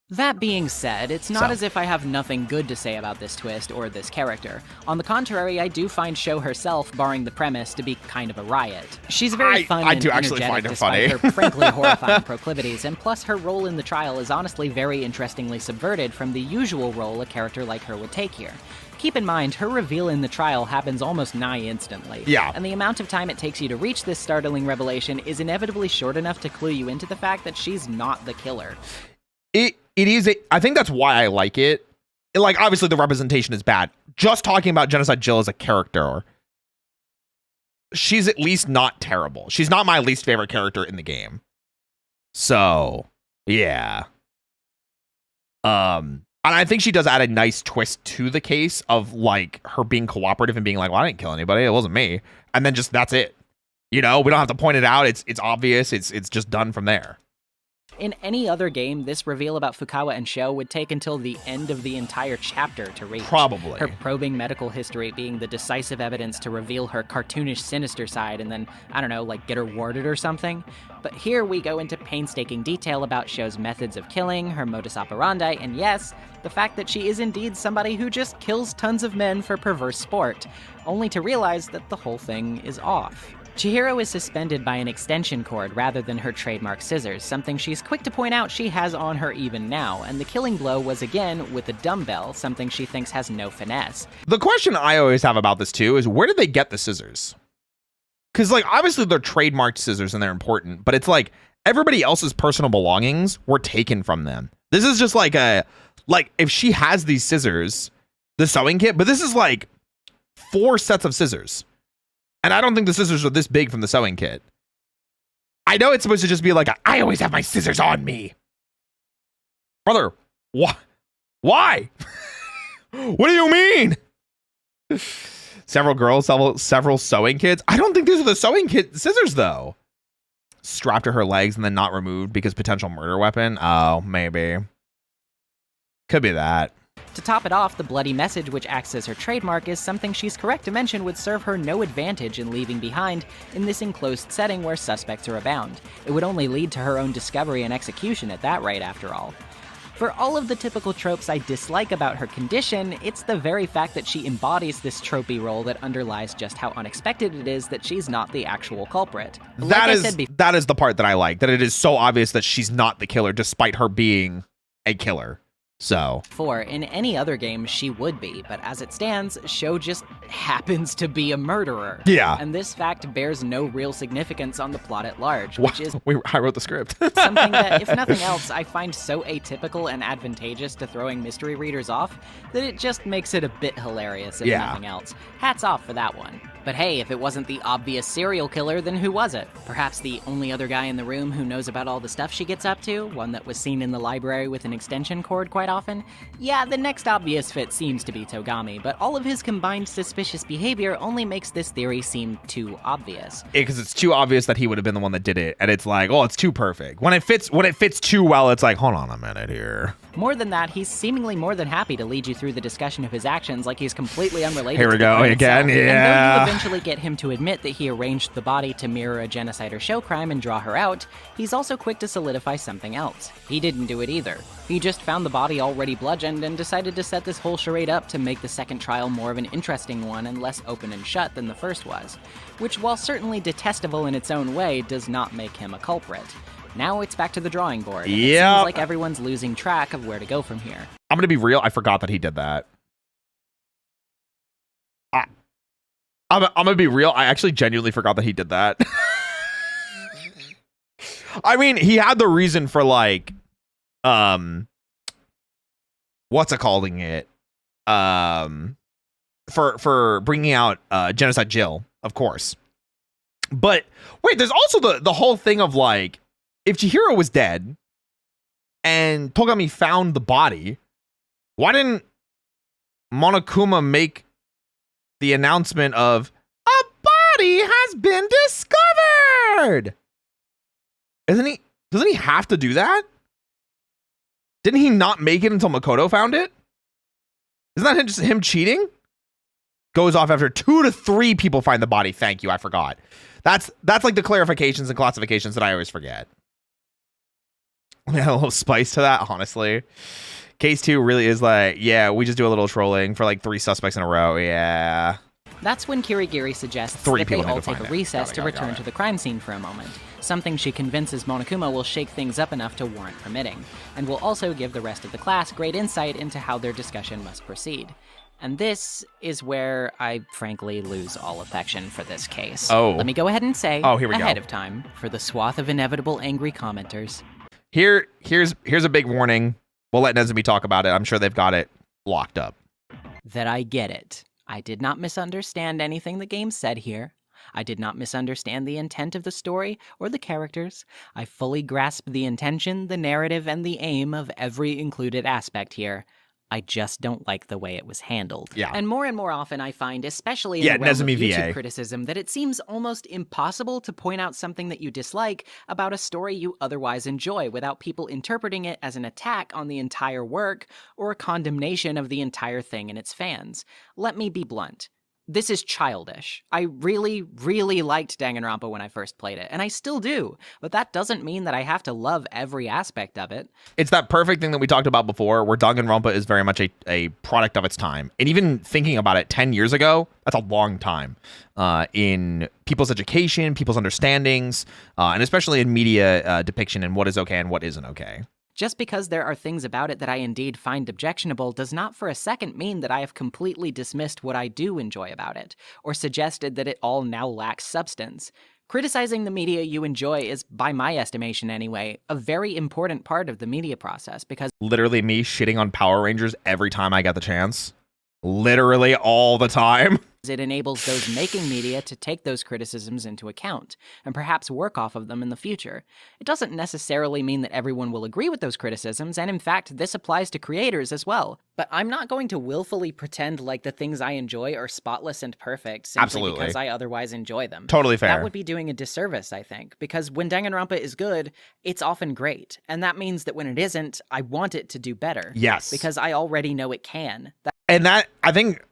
That being said, it's not as if I have nothing good to say about this twist or this character. On the contrary, I do find Sho herself, barring the premise, to be kind of a riot. She's very fun and energetic despite her frankly horrifying proclivities, and plus her role in the trial is honestly very interestingly subverted from the usual role a character like her would take here. Keep in mind, her reveal in the trial happens almost nigh instantly. Yeah. And the amount of time it takes you to reach this startling revelation is inevitably short enough to clue you into the fact that she's not the killer. It is, I think that's why I like it. Like, obviously the representation is bad. Just talking about Genocide Jill as a character, she's at least not terrible. She's not my least favorite character in the game. So, yeah. And I think she does add a nice twist to the case of, like, her being cooperative and being like, well, I didn't kill anybody. It wasn't me. And then just, that's it. You know, we don't have to point it out. It's obvious. It's just done from there. In any other game, this reveal about Fukawa and Sho would take until the end of the entire chapter to reach. Probably. Her probing medical history being the decisive evidence to reveal her cartoonish sinister side and then, I don't know, like get her warded or something. But here we go into painstaking detail about Sho's methods of killing, her modus operandi, and yes, the fact that she is indeed somebody who just kills tons of men for perverse sport, only to realize that the whole thing is off. Chihiro is suspended by an extension cord rather than her trademark scissors, something she's quick to point out she has on her even now, and the killing blow was again with a dumbbell, something she thinks has no finesse. The question I always have about this too is, where did they get the scissors? Because, like, obviously they're trademarked scissors and they're important, but it's like everybody else's personal belongings were taken from them. This is just like if she has these scissors, the sewing kit, but this is like 4 sets of scissors. And I don't think the scissors are this big from the sewing kit. I know it's supposed to just be like, I always have my scissors on me. Brother, why? What do you mean? Several girls, several sewing kits. I don't think these are the sewing kit scissors, though. Strapped to her legs and then not removed because potential murder weapon. Oh, maybe. Could be that. To top it off, the bloody message, which acts as her trademark, is something she's correct to mention would serve her no advantage in leaving behind in this enclosed setting where suspects are abound. It would only lead to her own discovery and execution at that rate, after all. For all of the typical tropes I dislike about her condition, it's the very fact that she embodies this tropey role that underlies just how unexpected it is that she's not the actual culprit. That is the part that I like, that it is so obvious that she's not the killer despite her being a killer. So, in any other game, she would be, but as it stands, Sho just happens to be a murderer. Yeah. And this fact bears no real significance on the plot at large, which is I wrote the script. something that, if nothing else, I find so atypical and advantageous to throwing mystery readers off that it just makes it a bit hilarious, if nothing else. Hats off for that one. But hey, if it wasn't the obvious serial killer, then who was it? Perhaps the only other guy in the room who knows about all the stuff she gets up to? One that was seen in the library with an extension cord quite often? Yeah, the next obvious fit seems to be Togami, but all of his combined suspicious behavior only makes this theory seem too obvious. Because it's too obvious that he would have been the one that did it, and it's like, oh, it's too perfect. When it fits too well, it's like, hold on a minute here. More than that, he's seemingly more than happy to lead you through the discussion of his actions like he's completely unrelated Here we to the go crime again, itself. yeah. And though you eventually get him to admit that he arranged the body to mirror a genocide or show crime and draw her out, he's also quick to solidify something else. He didn't do it either. He just found the body already bludgeoned and decided to set this whole charade up to make the second trial more of an interesting one and less open and shut than the first was. Which, while certainly detestable in its own way, does not make him a culprit. Now it's back to the drawing board. And it seems like everyone's losing track of where to go from here. I'm gonna be real, I forgot that he did that. I'm gonna be real, I actually genuinely forgot that he did that. I mean, he had the reason for like, what's it calling it? For bringing out Genocide Jill, of course. But wait, there's also the whole thing of like, if Chihiro was dead and Togami found the body, why didn't Monokuma make the announcement of a body has been discovered? Doesn't he have to do that? Didn't he not make it until Makoto found it? Isn't that just him cheating? Goes off after 2 to 3 people find the body. Thank you, I forgot. That's like the clarifications and classifications that I always forget. A little spice to that, honestly. Case 2 really is like, yeah, we just do a little trolling for like 3 suspects in a row. Yeah. That's when Kirigiri suggests that they all take a recess to return to the crime scene for a moment, something she convinces Monokuma will shake things up enough to warrant permitting, and will also give the rest of the class great insight into how their discussion must proceed. And this is where I frankly lose all affection for this case. Oh. Let me go ahead and say, here we ahead go. of time, for the swath of inevitable angry commenters. Here's a big warning. We'll let Nezumi talk about it. I'm sure they've got it locked up. That I get it. I did not misunderstand anything the game said here. I did not misunderstand the intent of the story or the characters. I fully grasped the intention, the narrative, and the aim of every included aspect here. I just don't like the way it was handled. Yeah. And more often I find, especially in the realm of Nezumi YouTube VA. criticism, that it seems almost impossible to point out something that you dislike about a story you otherwise enjoy without people interpreting it as an attack on the entire work or a condemnation of the entire thing and its fans. Let me be blunt. This is childish. I really, really liked Danganronpa when I first played it, and I still do, but that doesn't mean that I have to love every aspect of it. It's that perfect thing that we talked about before, where Danganronpa is very much a product of its time. And even thinking about it 10 years ago, that's a long time in people's education, people's understandings, and especially in media depiction and what is okay and what isn't okay. Just because there are things about it that I indeed find objectionable does not for a second mean that I have completely dismissed what I do enjoy about it, or suggested that it all now lacks substance. Criticizing the media you enjoy is, by my estimation anyway, a very important part of the media process because literally me shitting on Power Rangers every time I get the chance. Literally all the time. it enables those making media to take those criticisms into account and perhaps work off of them in the future. It doesn't necessarily mean that everyone will agree with those criticisms, and in fact, this applies to creators as well. But I'm not going to willfully pretend like the things I enjoy are spotless and perfect simply because I otherwise enjoy them. Totally fair. That would be doing a disservice, I think, because when Danganronpa is good, it's often great. And that means that when it isn't, I want it to do better. Yes. Because I already know it can. And that, I think,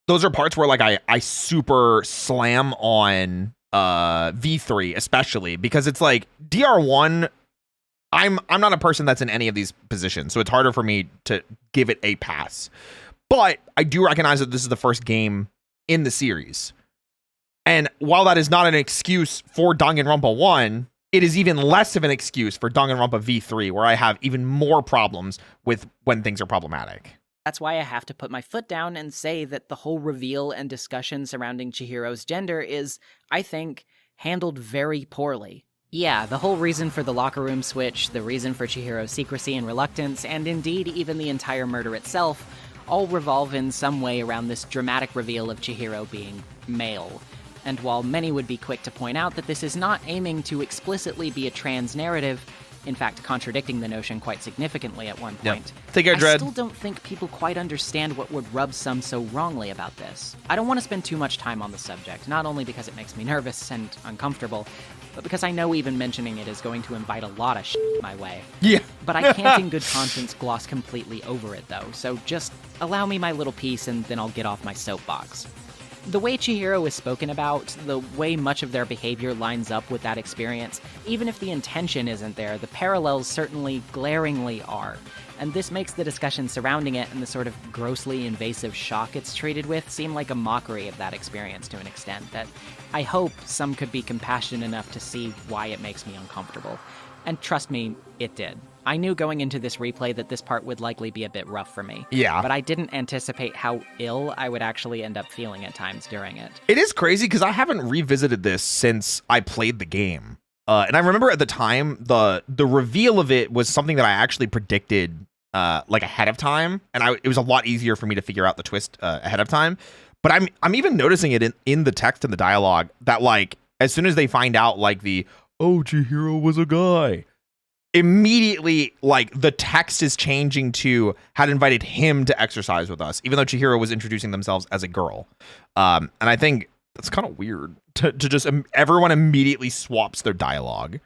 those are parts where like I super slam on V3 especially, because it's like DR1, I'm not a person that's in any of these positions, so it's harder for me to give it a pass. But I do recognize that this is the first game in the series. And while that is not an excuse for Danganronpa 1, it is even less of an excuse for Danganronpa V3, where I have even more problems with when things are problematic. That's why I have to put my foot down and say that the whole reveal and discussion surrounding Chihiro's gender is, I think, handled very poorly. Yeah, the whole reason for the locker room switch, the reason for Chihiro's secrecy and reluctance, and indeed even the entire murder itself, all revolve in some way around this dramatic reveal of Chihiro being male. And while many would be quick to point out that this is not aiming to explicitly be a trans narrative, in fact, contradicting the notion quite significantly at one point. Take care, Dread. I still don't think people quite understand what would rub some so wrongly about this. I don't want to spend too much time on the subject, not only because it makes me nervous and uncomfortable, but because I know even mentioning it is going to invite a lot of shit my way. Yeah. But I can't in good conscience gloss completely over it, though, so just allow me my little piece and then I'll get off my soapbox. The way Chihiro is spoken about, the way much of their behavior lines up with that experience, even if the intention isn't there, the parallels certainly glaringly are. And this makes the discussion surrounding it and the sort of grossly invasive shock it's treated with seem like a mockery of that experience to an extent that I hope some could be compassionate enough to see why it makes me uncomfortable. And trust me, it did. I knew going into this replay that this part would likely be a bit rough for me. Yeah. But I didn't anticipate how ill I would actually end up feeling at times during it. It is crazy because I haven't revisited this since I played the game. And I remember at the time, the reveal of it was something that I actually predicted like ahead of time. And it was a lot easier for me to figure out the twist ahead of time. But I'm even noticing it in the text and the dialogue that like, as soon as they find out like Chihiro was a guy, immediately, like, the text is changing to had invited him to exercise with us, even though Chihiro was introducing themselves as a girl. And I think that's kind of weird to just everyone immediately swaps their dialogue.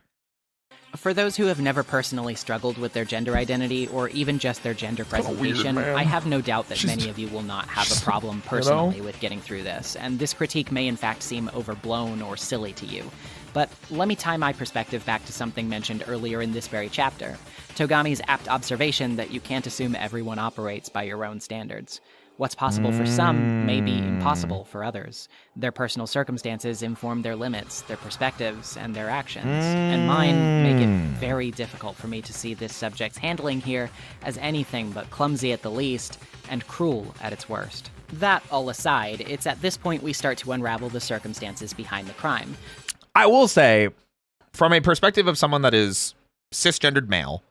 For those who have never personally struggled with their gender identity or even just their gender presentation, weird, I have no doubt that many of you will not have a problem personally with getting through this, and this critique may in fact seem overblown or silly to you. But let me tie my perspective back to something mentioned earlier in this very chapter, Togami's apt observation that you can't assume everyone operates by your own standards. What's possible for some may be impossible for others. Their personal circumstances inform their limits, their perspectives, and their actions. And mine make it very difficult for me to see this subject's handling here as anything but clumsy at the least, and cruel at its worst. That all aside, it's at this point we start to unravel the circumstances behind the crime. I will say, from a perspective of someone that is cisgendered male,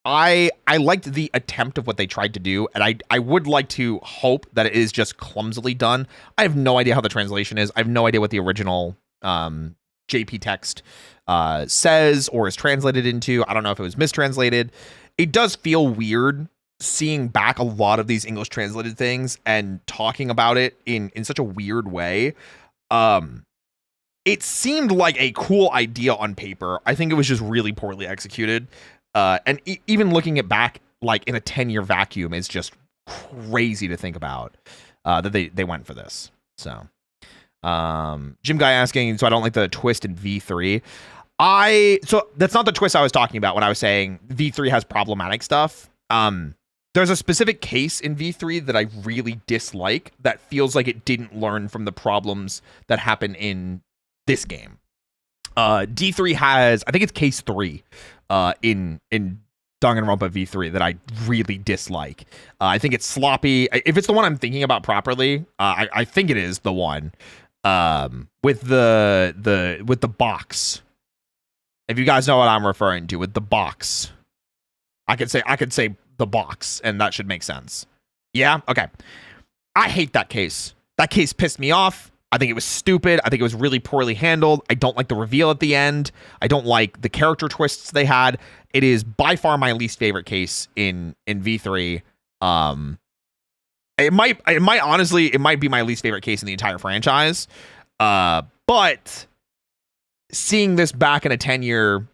I liked the attempt of what they tried to do, and I would like to hope that it is just clumsily done. I have no idea how the translation is. I have no idea what the original JP text says or is translated into. I don't know if it was mistranslated. It does feel weird seeing back a lot of these English translated things and talking about it in such a weird way. It seemed like a cool idea on paper. I think it was just really poorly executed. And even looking it back, like in a 10-year vacuum, is just crazy to think about that they went for this. So, Jim Guy asking, so I don't like the twist in V3. So that's not the twist I was talking about when I was saying V3 has problematic stuff. There's a specific case in V3 that I really dislike that feels like it didn't learn from the problems that happen in this game. D3 has, I think it's case 3 in Danganronpa V3 that I really dislike. I think it's sloppy. If it's the one I'm thinking about properly, I think it is the one. with the box. If you guys know what I'm referring to with the box, I could say the box, and that should make sense. Yeah, okay. I hate that case. That case pissed me off. I think it was stupid. I think it was really poorly handled. I don't like the reveal at the end. I don't like the character twists they had. It is by far my least favorite case in V3. It might be my least favorite case in the entire franchise. But seeing this back in a 10-year,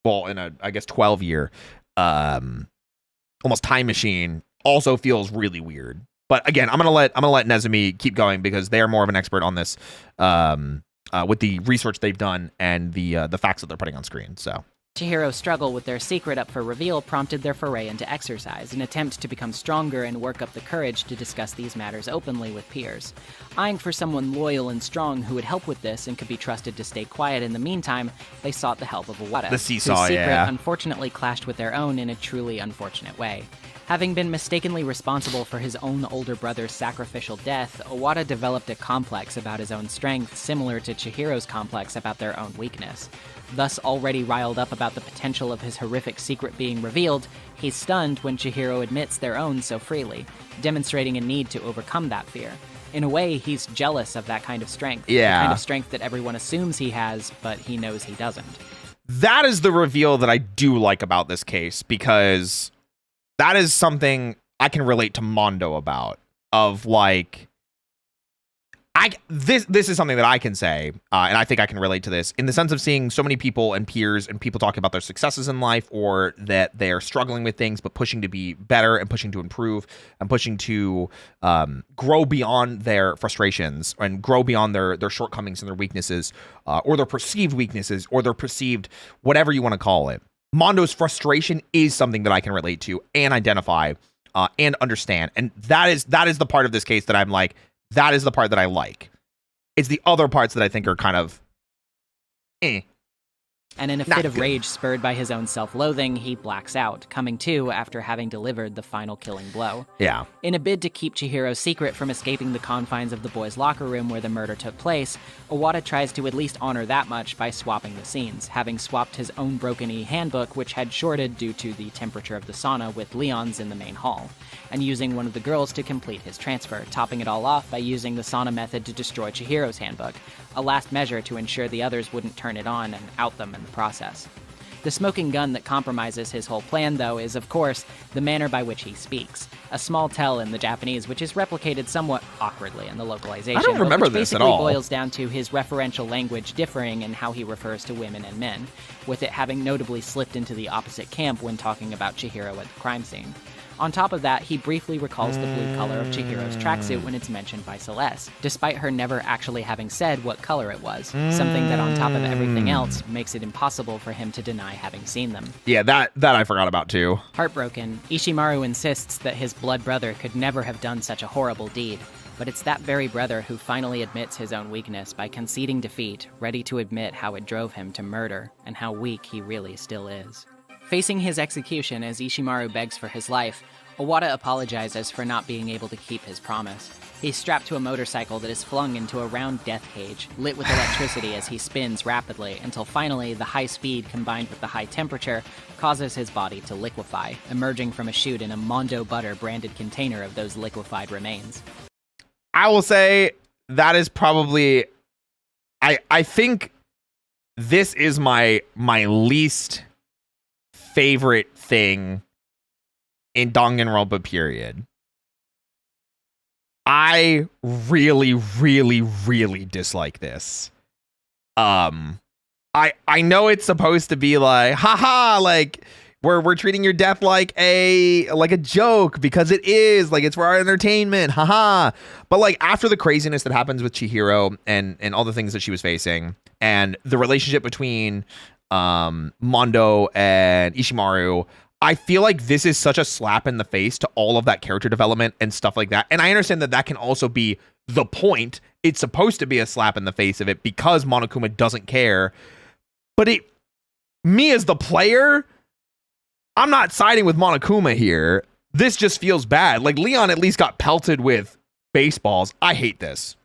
well, in a, I guess, 12-year, almost time machine also feels really weird. But again, I'm gonna let Nezumi keep going because they are more of an expert on this, with the research they've done and the facts that they're putting on screen. So Chihiro's struggle with their secret up for reveal prompted their foray into exercise, an attempt to become stronger and work up the courage to discuss these matters openly with peers. Eyeing for someone loyal and strong who would help with this and could be trusted to stay quiet in the meantime, they sought the help of Iwata, the seesaw, whose secret yeah. unfortunately clashed with their own in a truly unfortunate way. Having been mistakenly responsible for his own older brother's sacrificial death, Iwata developed a complex about his own strength similar to Chihiro's complex about their own weakness. Thus, already riled up about the potential of his horrific secret being revealed, he's stunned when Chihiro admits their own so freely, demonstrating a need to overcome that fear. In a way, he's jealous of that kind of strength. Yeah. The kind of strength that everyone assumes he has, but he knows he doesn't. that is the reveal that I do like about this case, because that is something I can relate to Mondo about, of like, this is something that I can say, and I think I can relate to this in the sense of seeing so many people and peers and people talking about their successes in life, or that they are struggling with things but pushing to be better and pushing to improve and pushing to grow beyond their frustrations and grow beyond their shortcomings and their weaknesses, or their perceived weaknesses, or their perceived whatever you want to call it. Mondo's frustration is something that I can relate to and identify and understand, and that is the part of this case that I'm like, that is the part that I like. It's the other parts that I think are kind of And in a fit of rage spurred by his own self-loathing, he blacks out, coming to after having delivered the final killing blow. Yeah. In a bid to keep Chihiro's secret from escaping the confines of the boys' locker room where the murder took place, Iwata tries to at least honor that much by swapping the scenes, having swapped his own Broken E handbook, which had shorted due to the temperature of the sauna, with Leon's in the main hall, and using one of the girls to complete his transfer, topping it all off by using the sauna method to destroy Chihiro's handbook, a last measure to ensure the others wouldn't turn it on and out them in the process. The smoking gun that compromises his whole plan, though, is, of course, the manner by which he speaks. A small tell in the Japanese, which is replicated somewhat awkwardly in the localization. I don't remember this at all. Which basically boils down to his referential language differing in how he refers to women and men, with it having notably slipped into the opposite camp when talking about Chihiro at the crime scene. On top of that, he briefly recalls the blue color of Chihiro's tracksuit when it's mentioned by Celeste, despite her never actually having said what color it was, something that on top of everything else makes it impossible for him to deny having seen them. Yeah, that I forgot about too. Heartbroken, Ishimaru insists that his blood brother could never have done such a horrible deed, but it's that very brother who finally admits his own weakness by conceding defeat, ready to admit how it drove him to murder, and how weak he really still is. Facing his execution as Ishimaru begs for his life, Iwata apologizes for not being able to keep his promise. He's strapped to a motorcycle that is flung into a round death cage, lit with electricity as he spins rapidly, until finally the high speed combined with the high temperature causes his body to liquefy, emerging from a chute in a Mondo Butter branded container of those liquefied remains. I will say that is probably, I think this is my least favorite thing in Danganronpa period. I really, really, really dislike this. I know it's supposed to be like, haha, like we're treating your death like a joke, because it is, like, it's for our entertainment, haha. But like, after the craziness that happens with Chihiro and all the things that she was facing, and the relationship between Mondo and Ishimaru, I feel like this is such a slap in the face to all of that character development and stuff like that. And I understand that can also be the point. It's supposed to be a slap in the face of it because Monokuma doesn't care. But me as the player, I'm not siding with Monokuma here. This just feels bad. Like, Leon at least got pelted with baseballs. I hate this.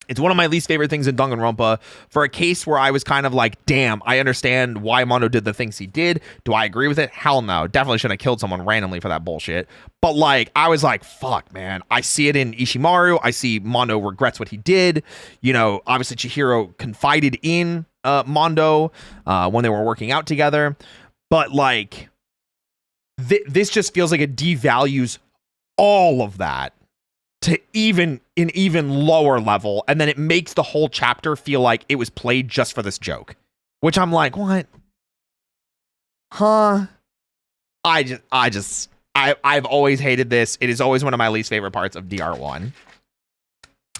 It's one of my least favorite things in Danganronpa. For a case where I was kind of like, damn, I understand why Mondo did the things he did. Do I agree with it? Hell no. Definitely shouldn't have killed someone randomly for that bullshit. But like, I was like, fuck, man. I see it in Ishimaru. I see Mondo regrets what he did. You know, obviously Chihiro confided in Mondo when they were working out together. But like, this just feels like it devalues all of that to an even lower level, and then it makes the whole chapter feel like it was played just for this joke, which I'm like, what? Huh? I've always hated this. It is always one of my least favorite parts of DR1.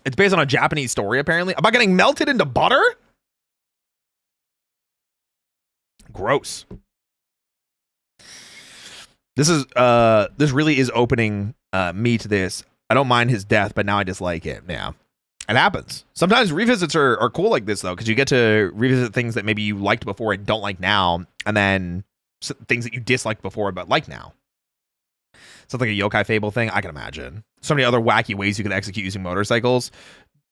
It's based on a Japanese story, apparently. Am I getting melted into butter? Gross. This really is opening me to this. I don't mind his death, but now I dislike it. Yeah, it happens. Sometimes revisits are cool like this, though, because you get to revisit things that maybe you liked before and don't like now, and then things that you disliked before but like now. Something like a yokai fable thing, I can imagine. So many other wacky ways you could execute using motorcycles.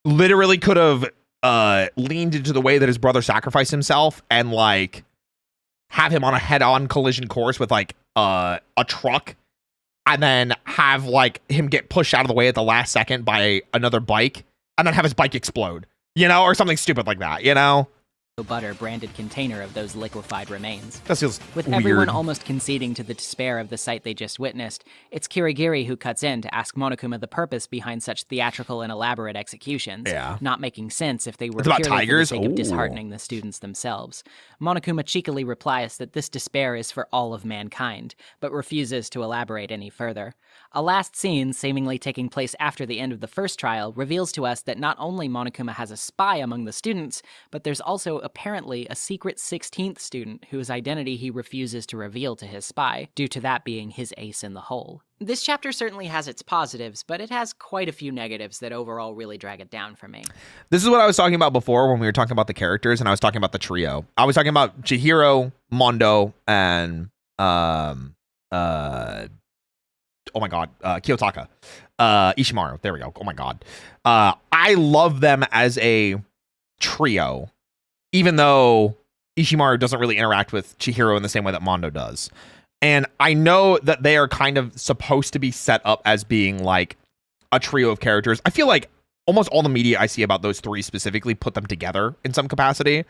Literally could have leaned into the way that his brother sacrificed himself and like have him on a head-on collision course with like a truck, and then have like him get pushed out of the way at the last second by another bike, and then have his bike explode, you know, or something stupid like that, you know? Butter branded container of those liquefied remains. That feels With weird. Everyone almost conceding to the despair of the sight they just witnessed, it's Kirigiri who cuts in to ask Monokuma the purpose behind such theatrical and elaborate executions, not making sense if they were it's about purely tigers? for the sake of disheartening the students themselves. Monokuma cheekily replies that this despair is for all of mankind, but refuses to elaborate any further. A last scene, seemingly taking place after the end of the first trial, reveals to us that not only Monokuma has a spy among the students, but there's also apparently a secret 16th student whose identity he refuses to reveal to his spy, due to that being his ace in the hole. This chapter certainly has its positives, but it has quite a few negatives that overall really drag it down for me. This is what I was talking about before when we were talking about the characters, and I was talking about the trio. I was talking about Chihiro, Mondo, and oh my god, Kiyotaka. Ishimaru. There we go. Oh my god. I love them as a trio, even though Ishimaru doesn't really interact with Chihiro in the same way that Mondo does. And I know that they are kind of supposed to be set up as being like a trio of characters. I feel like almost all the media I see about those three specifically put them together in some capacity.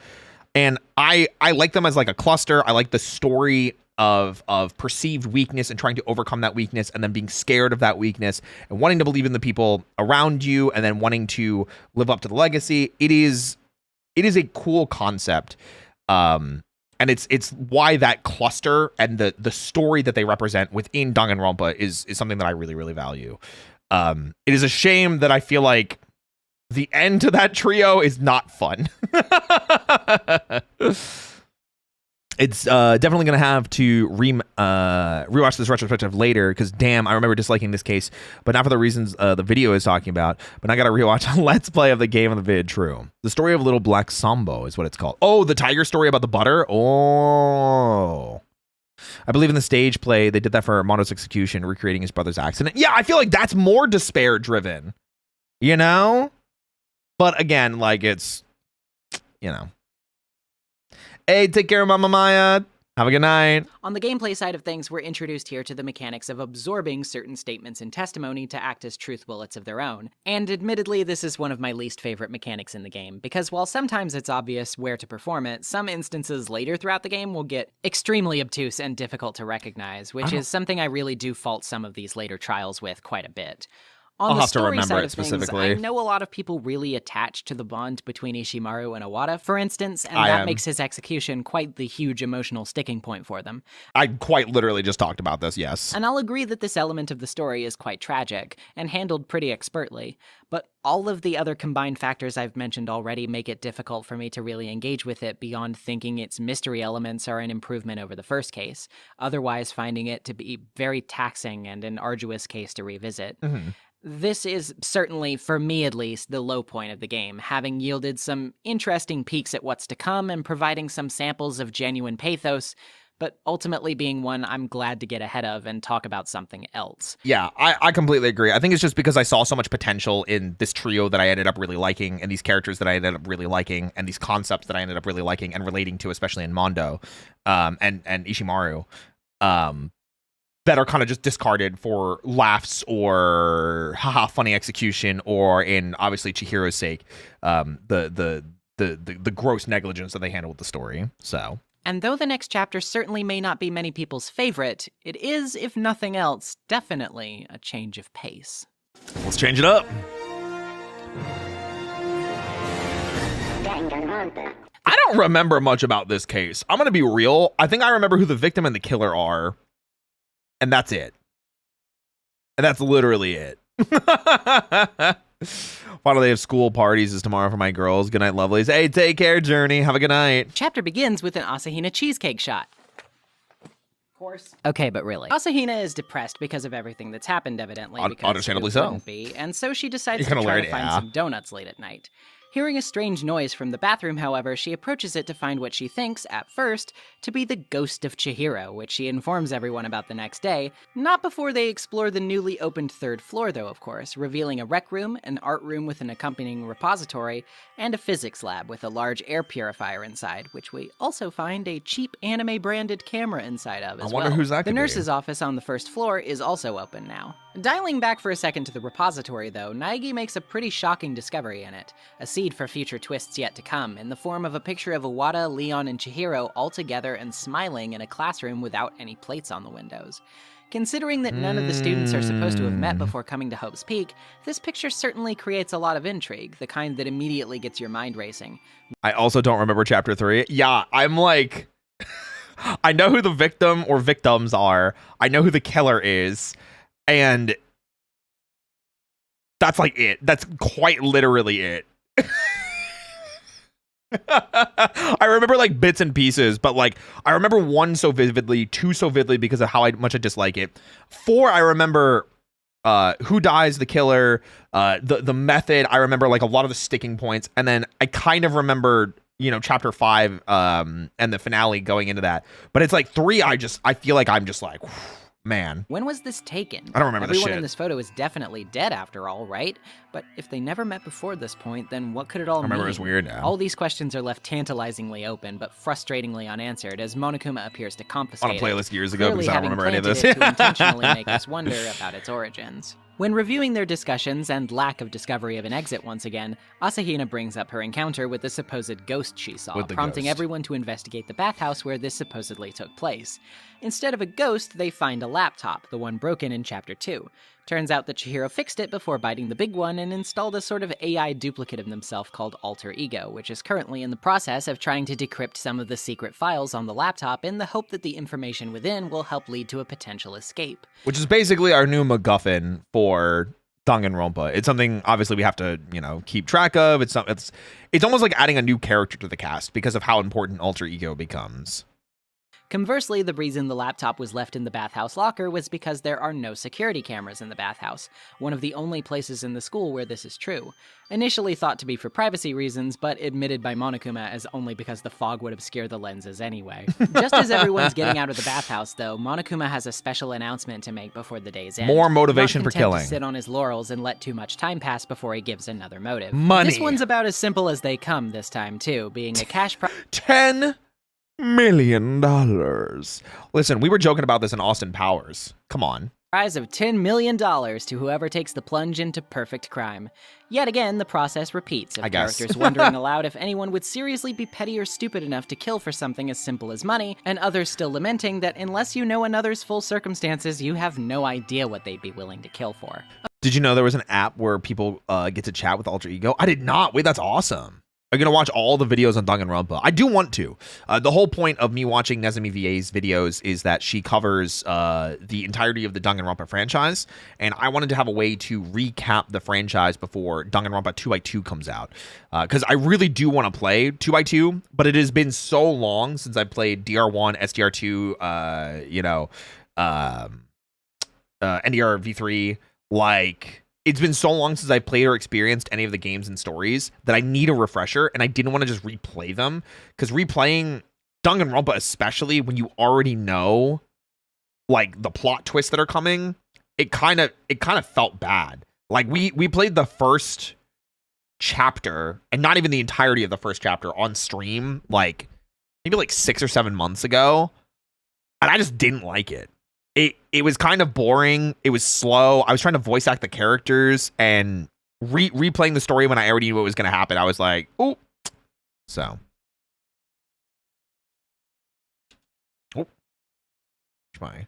And I like them as like a cluster. I like the story of perceived weakness and trying to overcome that weakness, and then being scared of that weakness and wanting to believe in the people around you, and then wanting to live up to the legacy. It is a cool concept. And it's why that cluster and the story that they represent within Danganronpa is something that I really, really value. It is a shame that I feel like the end to that trio is not fun. It's definitely going to have to rewatch this retrospective later, because damn, I remember disliking this case, but not for the reasons the video is talking about. But I got to rewatch a Let's Play of the game on the vid. True. The story of Little Black Sambo is what it's called. Oh, the tiger story about the butter? Oh. I believe in the stage play, they did that for Mondo's execution, recreating his brother's accident. Yeah, I feel like that's more despair driven, you know? But again, like, it's, you know. Hey, take care, Mama Maya. Have a good night. On the gameplay side of things, we're introduced here to the mechanics of absorbing certain statements in testimony to act as truth bullets of their own. And admittedly, this is one of my least favorite mechanics in the game, because while sometimes it's obvious where to perform it, some instances later throughout the game will get extremely obtuse and difficult to recognize, which is something I really do fault some of these later trials with quite a bit. On the story side of things, I know a lot of people really attach to the bond between Ishimaru and Owada, for instance, and that makes his execution quite the huge emotional sticking point for them. I quite literally just talked about this, yes. And I'll agree that this element of the story is quite tragic, and handled pretty expertly, but all of the other combined factors I've mentioned already make it difficult for me to really engage with it beyond thinking its mystery elements are an improvement over the first case, otherwise finding it to be very taxing and an arduous case to revisit. Mm-hmm. This is certainly, for me at least, the low point of the game, having yielded some interesting peeks at what's to come and providing some samples of genuine pathos, but ultimately being one I'm glad to get ahead of and talk about something else. Yeah, I completely agree. I think it's just because I saw so much potential in this trio that I ended up really liking, and these characters that I ended up really liking, and these concepts that I ended up really liking and relating to, especially in Mondo, and Ishimaru, that are kind of just discarded for laughs or haha funny execution, or in obviously Chihiro's sake, the gross negligence that they handle with the story. So. And though the next chapter certainly may not be many people's favorite, it is, if nothing else, definitely a change of pace. Let's change it up. I don't remember much about this case. I'm going to be real. I think I remember who the victim and the killer are. And that's it. And that's literally it. Final day of school parties is tomorrow for my girls. Good night, lovelies. Hey, take care, Journey. Have a good night. Chapter begins with an Asahina cheesecake shot. Of course. Okay, but really. Asahina is depressed because of everything that's happened, evidently. Because understandably it so. wouldn't be, and so she decides to try to find some donuts late at night. Hearing a strange noise from the bathroom, however, she approaches it to find what she thinks, at first, to be the ghost of Chihiro, which she informs everyone about the next day, not before they explore the newly opened third floor, though, of course, revealing a rec room, an art room with an accompanying repository, and a physics lab with a large air purifier inside, which we also find a cheap anime-branded camera inside of as well. I wonder who's that could be. The nurse's office on the first floor is also open now. Dialing back for a second to the repository, though, Naegi makes a pretty shocking discovery in it. A seed for future twists yet to come, in the form of a picture of Iwata, Leon, and Chihiro all together and smiling in a classroom without any plates on the windows. Considering that none of the students are supposed to have met before coming to Hope's Peak, this picture certainly creates a lot of intrigue, the kind that immediately gets your mind racing. I also don't remember Chapter 3. Yeah, I'm like... I know who the victim or victims are. I know who the killer is. And that's like it. That's quite literally it. I remember like bits and pieces, but like I remember 1 so vividly, 2 so vividly because of how much I dislike it. 4, I remember who dies, the killer, the method. I remember like a lot of the sticking points, and then I kind of remembered, you know, Chapter 5 and the finale going into that. But it's like 3, I feel like I'm just like, man. When was this taken? I don't remember this shit. Everyone in this photo is definitely dead after all, right? But if they never met before this point, then what could it all mean? I remember it was weird now. All these questions are left tantalizingly open, but frustratingly unanswered, as Monokuma appears to confiscate on a playlist years ago, clearly because I don't remember any of this. to intentionally make us wonder about its origins. When reviewing their discussions and lack of discovery of an exit once again, Asahina brings up her encounter with the supposed ghost she saw, prompting everyone to investigate the bathhouse where this supposedly took place. Instead of a ghost, they find a laptop, the one broken in Chapter 2. Turns out that Chihiro fixed it before biting the big one and installed a sort of AI duplicate of himself called Alter Ego, which is currently in the process of trying to decrypt some of the secret files on the laptop in the hope that the information within will help lead to a potential escape. Which is basically our new MacGuffin for Danganronpa. It's something obviously we have to, you know, keep track of. It's almost like adding a new character to the cast because of how important Alter Ego becomes. Conversely, the reason the laptop was left in the bathhouse locker was because there are no security cameras in the bathhouse, one of the only places in the school where this is true. Initially thought to be for privacy reasons, but admitted by Monokuma as only because the fog would obscure the lenses anyway. Just as everyone's getting out of the bathhouse, though, Monokuma has a special announcement to make before the day's end. More motivation for killing. To sit on his laurels and let too much time pass before he gives another motive. Money. This one's about as simple as they come this time, too, being a cash prize. $10 million. Listen, we were joking about this in Austin Powers. Come on. Prize of $10 million to whoever takes the plunge into perfect crime. Yet again, the process repeats, of characters wondering aloud if anyone would seriously be petty or stupid enough to kill for something as simple as money, and others still lamenting that unless you know another's full circumstances, you have no idea what they'd be willing to kill for. Did you know there was an app where people get to chat with Alter Ego? I did not. Wait, that's awesome. I'm going to watch all the videos on Danganronpa. I do want to. The whole point of me watching Nezumi VA's videos is that she covers the entirety of the Danganronpa franchise, and I wanted to have a way to recap the franchise before Danganronpa 2x2 comes out. Because I really do want to play 2x2, but it has been so long since I played DR1, SDR2, NDR V3, like... It's been so long since I played or experienced any of the games and stories that I need a refresher, and I didn't want to just replay them, because replaying Danganronpa, especially when you already know like the plot twists that are coming, it kind of felt bad. Like we played the first chapter, and not even the entirety of the first chapter, on stream, like maybe like 6 or 7 months ago, and I just didn't like it. It was kind of boring. It was slow. I was trying to voice act the characters, and replaying the story when I already knew what was going to happen, I was like, oh. So. Oh. My.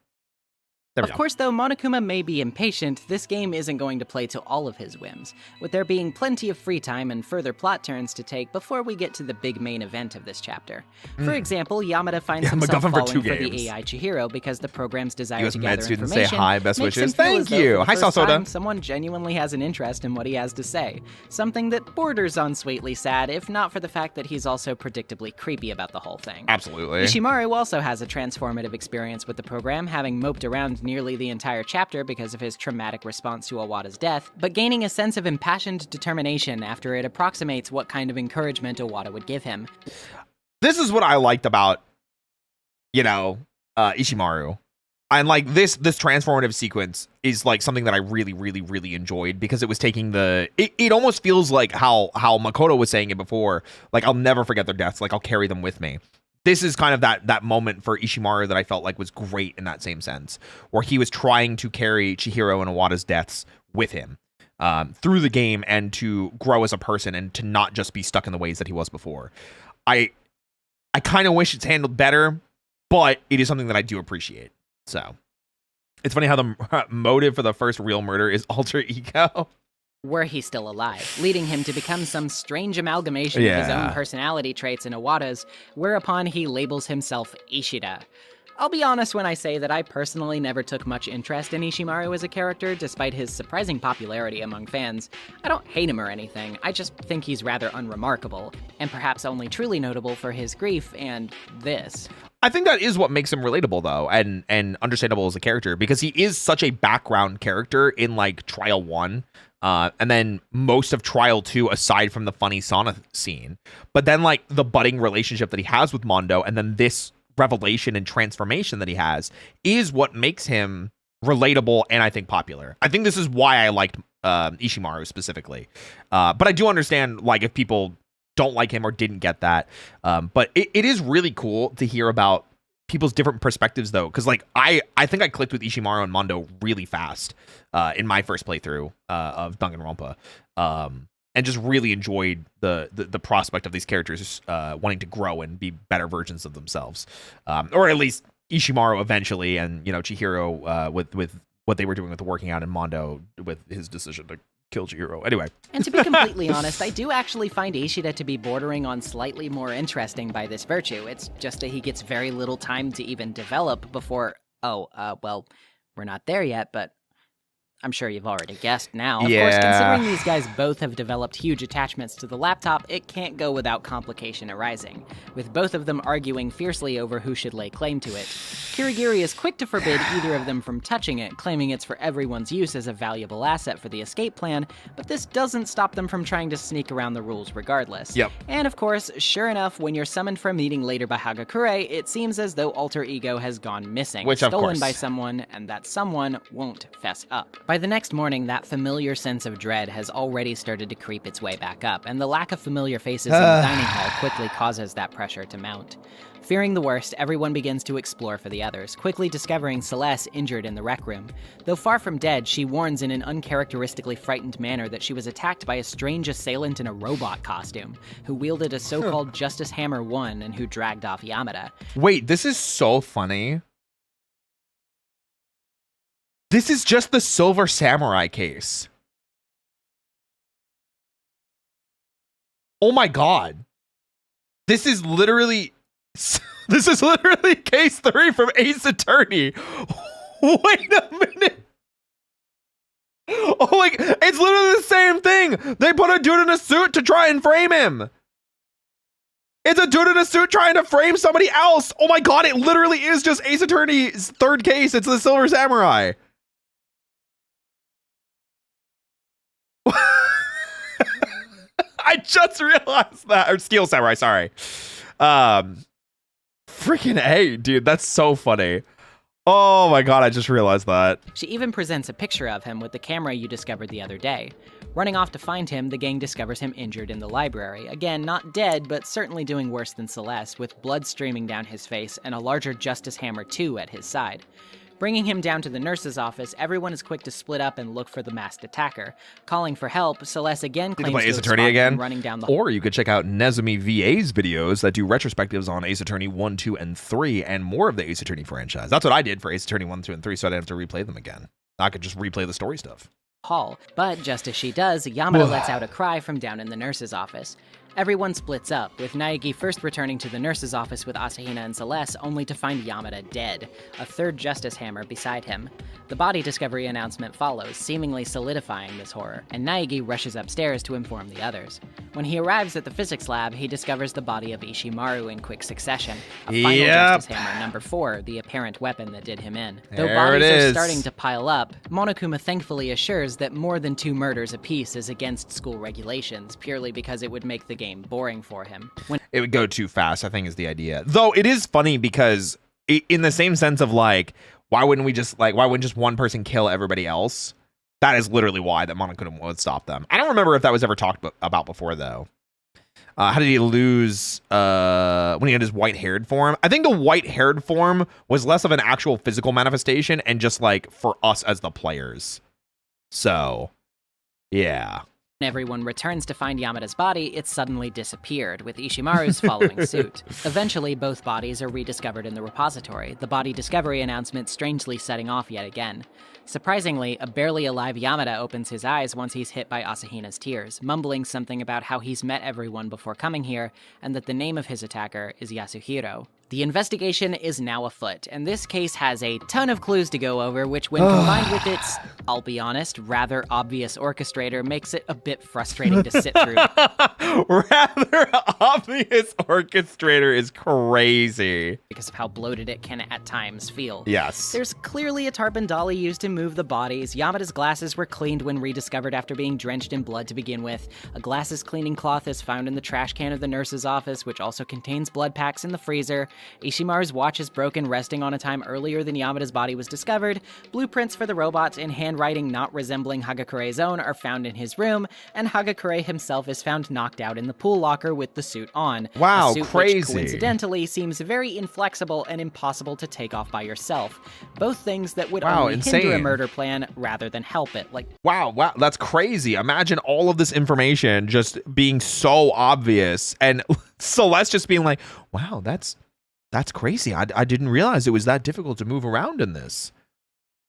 Of course, though Monokuma may be impatient, this game isn't going to play to all of his whims, with there being plenty of free time and further plot turns to take before we get to the big main event of this chapter. For example, Yamada finds himself falling for the AI Chihiro because the program's desire to gather information say hi, best makes wishes. him feel Thank as though you. for the Hi, first Salsoda. time, someone genuinely has an interest in what he has to say, something that borders on sweetly sad, if not for the fact that he's also predictably creepy about the whole thing. Absolutely. Ishimaru also has a transformative experience with the program, having moped around nearly the entire chapter because of his traumatic response to Owada's death, but gaining a sense of impassioned determination after it approximates what kind of encouragement Owada would give him. This is what I liked about, Ishimaru. And like this transformative sequence is like something that I really, really, really enjoyed, because it was taking it almost feels like how Makoto was saying it before, like, I'll never forget their deaths, like I'll carry them with me. This is kind of that moment for Ishimaru that I felt like was great in that same sense, where he was trying to carry Chihiro and Owada's deaths with him through the game, and to grow as a person, and to not just be stuck in the ways that he was before. I kind of wish it's handled better, but it is something that I do appreciate. So it's funny how the motive for the first real murder is alter ego. Were he still alive, leading him to become some strange amalgamation of his own personality traits and Owada's, whereupon he labels himself Ishida. I'll be honest when I say that I personally never took much interest in Ishimaru as a character, despite his surprising popularity among fans. I don't hate him or anything, I just think he's rather unremarkable, and perhaps only truly notable for his grief and this. I think that is what makes him relatable, though, and understandable as a character, because he is such a background character in, like, Trial 1, and then most of Trial 2, aside from the funny sauna scene. But then, like, the budding relationship that he has with Mondo, and then this revelation and transformation that he has, is what makes him relatable and, I think, popular. I think this is why I liked Ishimaru specifically. But I do understand, like, if people don't like him or didn't get that. But it is really cool to hear about people's different perspectives, though, because like I think I clicked with Ishimaru and Mondo really fast in my first playthrough of Danganronpa, and just really enjoyed the prospect of these characters wanting to grow and be better versions of themselves, or at least Ishimaru eventually, and Chihiro with what they were doing with the working out, and Mondo with his decision to kill Chihiro. Anyway. And to be completely honest, I do actually find Ishida to be bordering on slightly more interesting by this virtue. It's just that he gets very little time to even develop before... well, we're not there yet, but I'm sure you've already guessed now. Of course, considering these guys both have developed huge attachments to the laptop, it can't go without complication arising, with both of them arguing fiercely over who should lay claim to it. Kirigiri is quick to forbid either of them from touching it, claiming it's for everyone's use as a valuable asset for the escape plan, but this doesn't stop them from trying to sneak around the rules regardless. Yep. And of course, sure enough, when you're summoned for a meeting later by Hagakure, it seems as though alter ego has gone missing, stolen by someone, and that someone won't fess up. By the next morning, that familiar sense of dread has already started to creep its way back up, and the lack of familiar faces in the dining hall quickly causes that pressure to mount. Fearing the worst, everyone begins to explore for the others, quickly discovering Celeste injured in the rec room. Though far from dead, she warns in an uncharacteristically frightened manner that she was attacked by a strange assailant in a robot costume, who wielded a so-called Justice Hammer 1 and who dragged off Yamada. Wait, this is so funny. This is just the Silver Samurai case. Oh my god. This is literally case 3 from Ace Attorney. Wait a minute. Oh, like, it's literally the same thing. They put a dude in a suit to try and frame him. It's a dude in a suit trying to frame somebody else. Oh my god, it literally is just Ace Attorney's third case. It's the Silver Samurai. I just realized that. Or Steel Samurai, sorry. Freaking A, dude. That's so funny. Oh my god, I just realized that. She even presents a picture of him with the camera you discovered the other day. Running off to find him, the gang discovers him injured in the library. Again, not dead, but certainly doing worse than Celeste, with blood streaming down his face and a larger Justice Hammer 2 at his side. Bringing him down to the nurse's office, everyone is quick to split up and look for the masked attacker. Calling for help, Celeste again claims to Ace have Attorney spotted again, him running down the or you could check out Nezumi VA's videos that do retrospectives on Ace Attorney 1, 2, and 3, and more of the Ace Attorney franchise. That's what I did for Ace Attorney 1, 2, and 3, so I didn't have to replay them again. I could just replay the story stuff. hall. But just as she does, Yamada lets out a cry from down in the nurse's office. Everyone splits up, with Naegi first returning to the nurse's office with Asahina and Celeste, only to find Yamada dead, a third Justice Hammer beside him. The body discovery announcement follows, seemingly solidifying this horror, and Naegi rushes upstairs to inform the others. When he arrives at the physics lab, he discovers the body of Ishimaru in quick succession, a final Justice Hammer, number 4, the apparent weapon that did him in. Though bodies are starting to pile up, Monokuma thankfully assures that more than 2 murders apiece is against school regulations, purely because it would make the game boring for him. It would go too fast, I think, is the idea. Though it is funny because in the same sense of like, why wouldn't just one person kill everybody else? That is literally why that Monokuma would stop them. I don't remember if that was ever talked about before though. How did he lose when he had his white-haired form? I think the white-haired form was less of an actual physical manifestation and just like for us as the players. So, yeah. When everyone returns to find Yamada's body, it suddenly disappeared, with Ishimaru's following suit. Eventually, both bodies are rediscovered in the repository, the body discovery announcement strangely setting off yet again. Surprisingly, a barely alive Yamada opens his eyes once he's hit by Asahina's tears, mumbling something about how he's met everyone before coming here, and that the name of his attacker is Yasuhiro. The investigation is now afoot, and this case has a ton of clues to go over, which when combined with its, I'll be honest, rather obvious orchestrator makes it a bit frustrating to sit through. Rather obvious orchestrator is crazy. Because of how bloated it can at times feel. Yes. There's clearly a tarpon dolly used to move the bodies. Yamada's glasses were cleaned when rediscovered after being drenched in blood to begin with. A glasses cleaning cloth is found in the trash can of the nurse's office, which also contains blood packs in the freezer. Ishimaru's watch is broken, resting on a time earlier than Yamada's body was discovered. Blueprints for the robots in handwriting not resembling Hagakure's own are found in his room, and Hagakure himself is found knocked out in the pool locker with the suit on. Wow, a suit crazy. Which coincidentally seems very inflexible and impossible to take off by yourself. Both things that would only hinder a murder plan rather than help it. Wow, that's crazy. Imagine all of this information just being so obvious, and Celeste just being like, wow, that's crazy. I didn't realize it was that difficult to move around in this.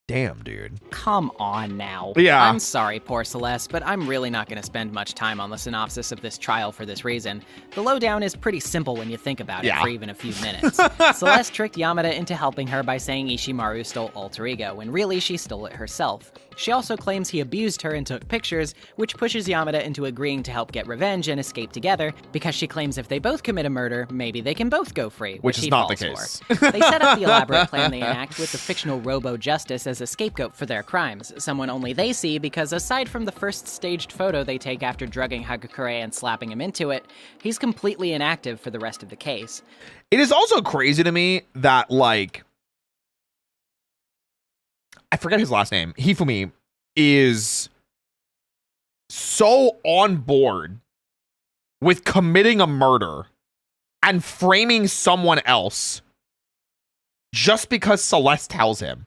Damn, dude. Come on now. Yeah. I'm sorry, poor Celeste, but I'm really not going to spend much time on the synopsis of this trial for this reason. The lowdown is pretty simple when you think about it for even a few minutes. Celeste tricked Yamada into helping her by saying Ishimaru stole Alter Ego, when really she stole it herself. She also claims he abused her and took pictures, which pushes Yamada into agreeing to help get revenge and escape together, because she claims if they both commit a murder, maybe they can both go free, which is not the case. They set up the elaborate plan they enact with the fictional Robo-Justice as a scapegoat for their crimes, someone only they see because aside from the first staged photo they take after drugging Hagakure and slapping him into it, he's completely inactive for the rest of the case. It is also crazy to me that, like, I forget his last name, Hifumi, is so on board with committing a murder and framing someone else just because Celeste tells him.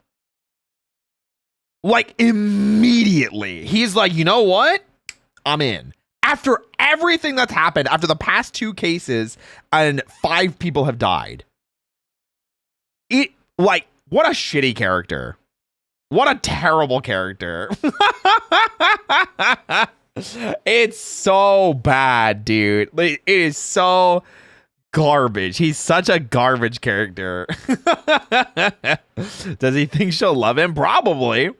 Like, immediately. He's like, you know what? I'm in. After everything that's happened, after the past 2 cases, and 5 people have died. What a shitty character. What a terrible character. It's so bad, dude. It is so garbage. He's such a garbage character. Does he think she'll love him? Probably.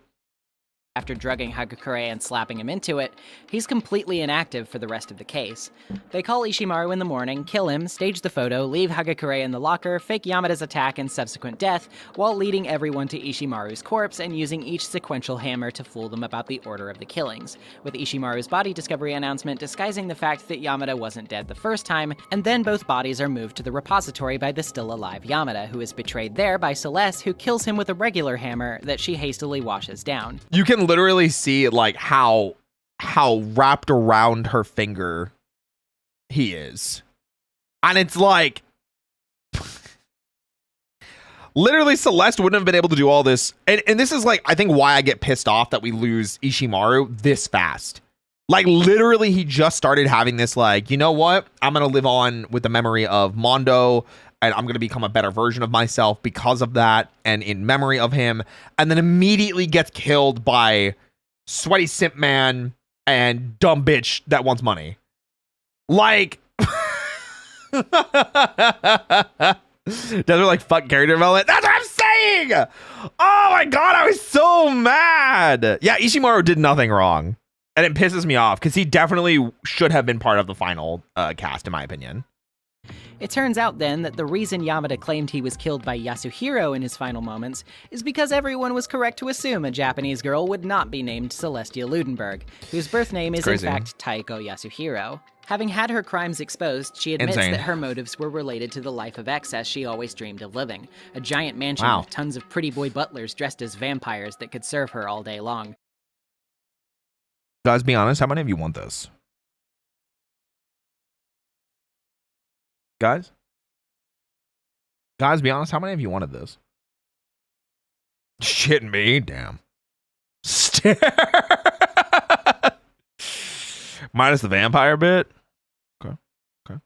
After drugging Hagakure and slapping him into it, he's completely inactive for the rest of the case. They call Ishimaru in the morning, kill him, stage the photo, leave Hagakure in the locker, fake Yamada's attack and subsequent death, while leading everyone to Ishimaru's corpse and using each sequential hammer to fool them about the order of the killings, with Ishimaru's body discovery announcement disguising the fact that Yamada wasn't dead the first time, and then both bodies are moved to the repository by the still-alive Yamada, who is betrayed there by Celeste, who kills him with a regular hammer that she hastily washes down. You can literally see like how wrapped around her finger he is, and it's like literally Celeste wouldn't have been able to do all this, and this is like I think why I get pissed off that we lose Ishimaru this fast. Like literally he just started having this like, you know what, I'm gonna live on with the memory of Mondo and I'm going to become a better version of myself because of that and in memory of him, and then immediately gets killed by sweaty simp man and dumb bitch that wants money. Like, those are like fuck character development. That's what I'm saying. Oh my God, I was so mad. Yeah, Ishimaru did nothing wrong. And it pisses me off because he definitely should have been part of the final cast, in my opinion. It turns out then that the reason Yamada claimed he was killed by Yasuhiro in his final moments is because everyone was correct to assume a Japanese girl would not be named Celestia Ludenberg, whose birth name is in fact Taiko Yasuhiro. Having had her crimes exposed, she admits that her motives were related to the life of excess she always dreamed of living, a giant mansion with tons of pretty boy butlers dressed as vampires that could serve her all day long. Guys, be honest, how many of you want this? Guys, be honest, how many of you wanted this? Shit me, damn. Minus the vampire bit. Okay.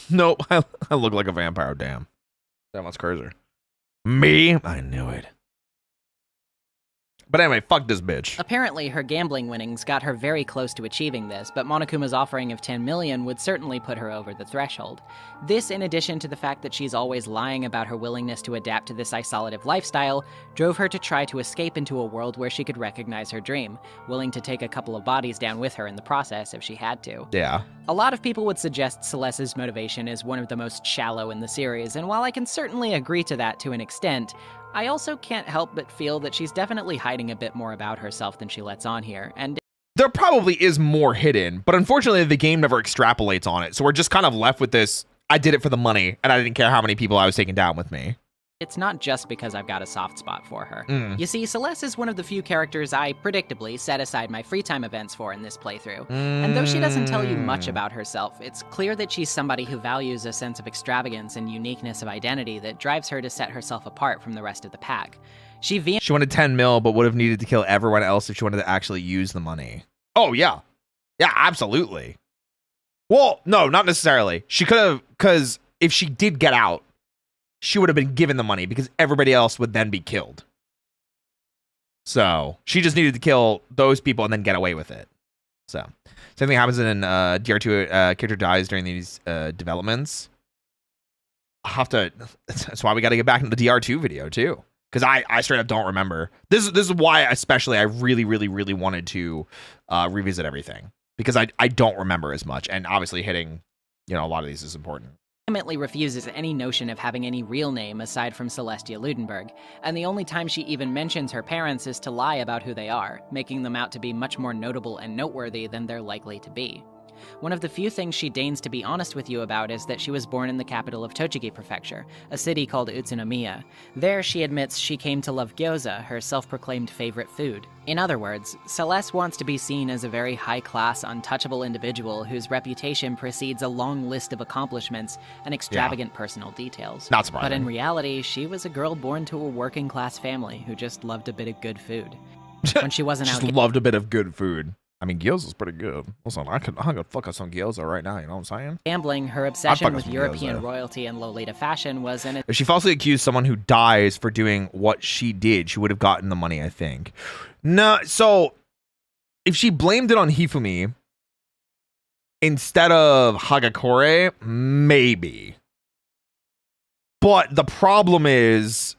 Nope, I look like a vampire. Damn, that much crazier. Me, I knew it. But anyway, fuck this bitch. Apparently, her gambling winnings got her very close to achieving this, but Monokuma's offering of 10 million would certainly put her over the threshold. This, in addition to the fact that she's always lying about her willingness to adapt to this isolative lifestyle, drove her to try to escape into a world where she could recognize her dream, willing to take a couple of bodies down with her in the process if she had to. Yeah. A lot of people would suggest Celeste's motivation is one of the most shallow in the series, and while I can certainly agree to that to an extent, I also can't help but feel that she's definitely hiding a bit more about herself than she lets on here, and there probably is more hidden, but unfortunately the game never extrapolates on it, so we're just kind of left with this, I did it for the money, and I didn't care how many people I was taking down with me. It's not just because I've got a soft spot for her. You see, Celeste is one of the few characters I, predictably, set aside my free time events for in this playthrough. And though she doesn't tell you much about herself, it's clear that she's somebody who values a sense of extravagance and uniqueness of identity that drives her to set herself apart from the rest of the pack. She wanted 10 mil, but would have needed to kill everyone else if she wanted to actually use the money. Oh, yeah. Yeah, absolutely. Well, no, not necessarily. She could have, because if she did get out, she would have been given the money because everybody else would then be killed. So she just needed to kill those people and then get away with it. So same thing happens in DR2. Character dies during these developments. I'll have to. That's why we got to get back into the DR2 video too, because I straight up don't remember. This is why especially I really wanted to revisit everything, because I don't remember as much, and obviously hitting a lot of these is important. Vehemently refuses any notion of having any real name aside from Celestia Ludenberg, and the only time she even mentions her parents is to lie about who they are, making them out to be much more notable and noteworthy than they're likely to be. One of the few things she deigns to be honest with you about is that she was born in the capital of Tochigi Prefecture, a city called Utsunomiya. There, she admits she came to love gyoza, her self-proclaimed favorite food. In other words, Celeste wants to be seen as a very high-class, untouchable individual whose reputation precedes a long list of accomplishments and extravagant personal details. Not surprising. But in reality, she was a girl born to a working-class family who just loved a bit of good food. When she wasn't just out... loved a bit of good food. I mean, gyoza's pretty good. Listen, I could fuck us some gyoza right now, you know what I'm saying? Gambling, her obsession with European royalty and Lolita fashion was in it. If she falsely accused someone who dies for doing what she did, she would have gotten the money, I think. No, so if she blamed it on Hifumi instead of Hagakure, maybe. But the problem is,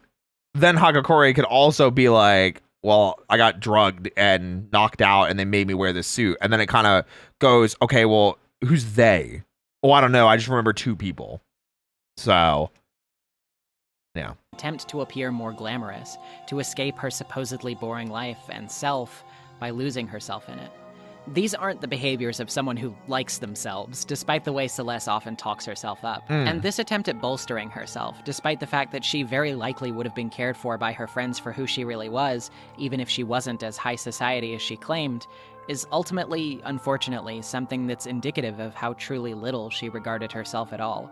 then Hagakure could also be like, well, I got drugged and knocked out and they made me wear this suit. And then it kind of goes, okay, well, who's they? Oh, I don't know. I just remember 2 people. So, yeah. Attempt to appear more glamorous, to escape her supposedly boring life and self by losing herself in it. These aren't the behaviors of someone who likes themselves, despite the way Celeste often talks herself up. And this attempt at bolstering herself, despite the fact that she very likely would have been cared for by her friends for who she really was, even if she wasn't as high society as she claimed, is ultimately, unfortunately, something that's indicative of how truly little she regarded herself at all.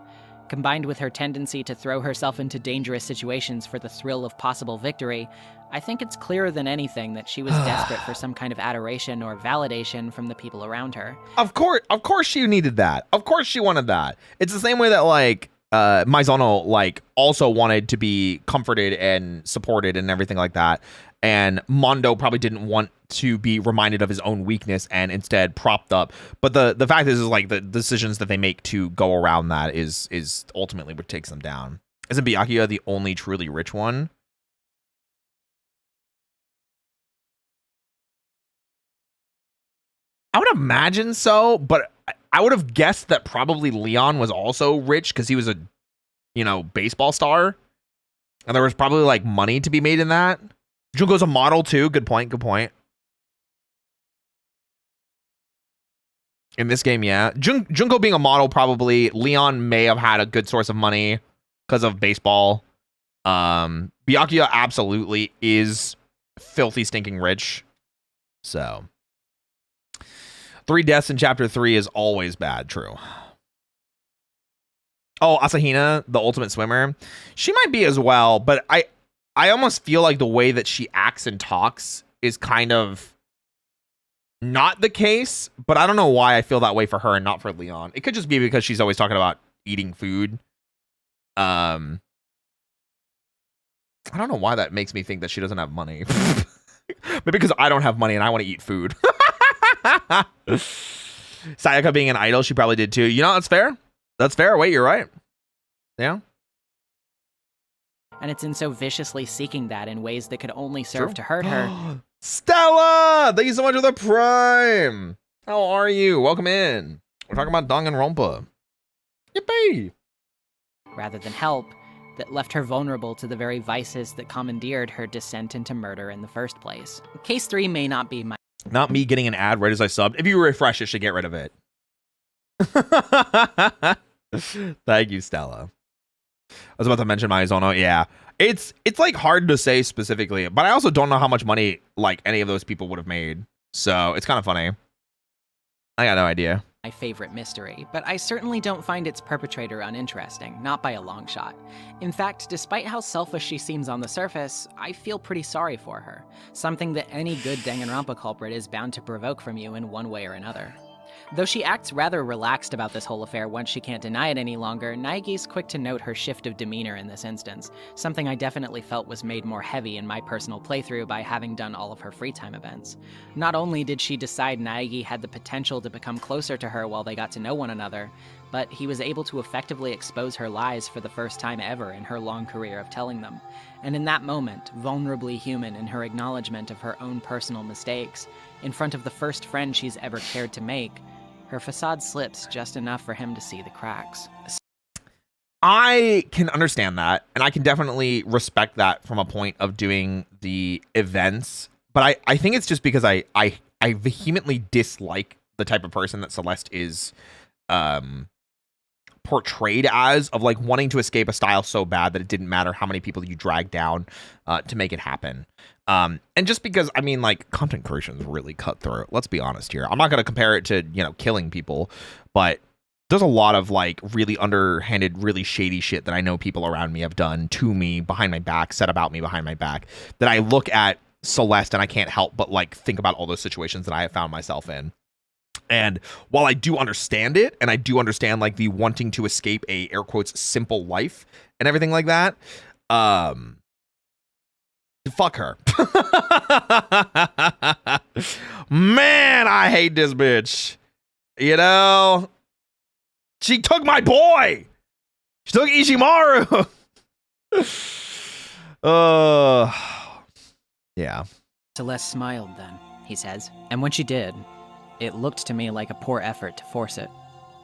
Combined with her tendency to throw herself into dangerous situations for the thrill of possible victory, I think it's clearer than anything that she was desperate for some kind of adoration or validation from the people around her. Of course she needed that. Of course she wanted that. It's the same way that, like, Maizono, like, also wanted to be comforted and supported and everything like that. And Mondo probably didn't want to be reminded of his own weakness and instead propped up. But the fact is like the decisions that they make to go around that is ultimately what takes them down. Isn't Byakuya the only truly rich one? I would imagine so, but I would have guessed that probably Leon was also rich because he was a, baseball star. And there was probably like money to be made in that. Junko's a model too. Good point. In this game, yeah. Junko being a model, probably. Leon may have had a good source of money because of baseball. Byakuya absolutely is filthy, stinking rich. So 3 deaths in chapter 3 is always bad. True. Oh, Asahina, the ultimate swimmer. She might be as well, but I almost feel like the way that she acts and talks is kind of not the case, but I don't know why I feel that way for her and not for Leon. It could just be because she's always talking about eating food. I don't know why that makes me think that she doesn't have money. But because I don't have money and I want to eat food. Sayaka being an idol, she probably did too. That's fair. That's fair. Wait, you're right. Yeah. And it's in so viciously seeking that in ways that could only serve to hurt her. Stella! Thank you so much for the Prime! How are you? Welcome in. We're talking about Danganronpa. Yippee! Rather than help, that left her vulnerable to the very vices that commandeered her descent into murder in the first place. Case 3 may not be my... Not me getting an ad right as I subbed. If you refresh it, should get rid of it. Thank you, Stella. I was about to mention Maizono. Yeah, it's like hard to say specifically, but I also don't know how much money like any of those people would have made. So it's kind of funny. I got no idea. My favorite mystery, but I certainly don't find its perpetrator uninteresting, not by a long shot. In fact, despite how selfish she seems on the surface, I feel pretty sorry for her. Something that any good Danganronpa culprit is bound to provoke from you in one way or another. Though she acts rather relaxed about this whole affair once she can't deny it any longer, Naegi's quick to note her shift of demeanor in this instance, something I definitely felt was made more heavy in my personal playthrough by having done all of her free time events. Not only did she decide Naegi had the potential to become closer to her while they got to know one another, but he was able to effectively expose her lies for the first time ever in her long career of telling them. And in that moment, vulnerably human in her acknowledgement of her own personal mistakes, in front of the first friend she's ever cared to make, her facade slips just enough for him to see the cracks. I can understand that, and I can definitely respect that from a point of doing the events. But I think it's just because I vehemently dislike the type of person that Celeste is portrayed as, of like wanting to escape a style so bad that it didn't matter how many people you drag down to make it happen. And just because, I mean, like, content creation is really cutthroat. Let's be honest here. I'm not going to compare it to, killing people, but there's a lot of like really underhanded, really shady shit that I know people around me have done to me behind my back, said about me behind my back, that I look at Celeste and I can't help but like think about all those situations that I have found myself in. And while I do understand it, and I do understand like the wanting to escape a air quotes simple life and everything like that, fuck her. Man, I hate this bitch. She took my boy. She took Ishimaru. Yeah. Celeste smiled then, he says, and when she did, it looked to me like a poor effort to force it.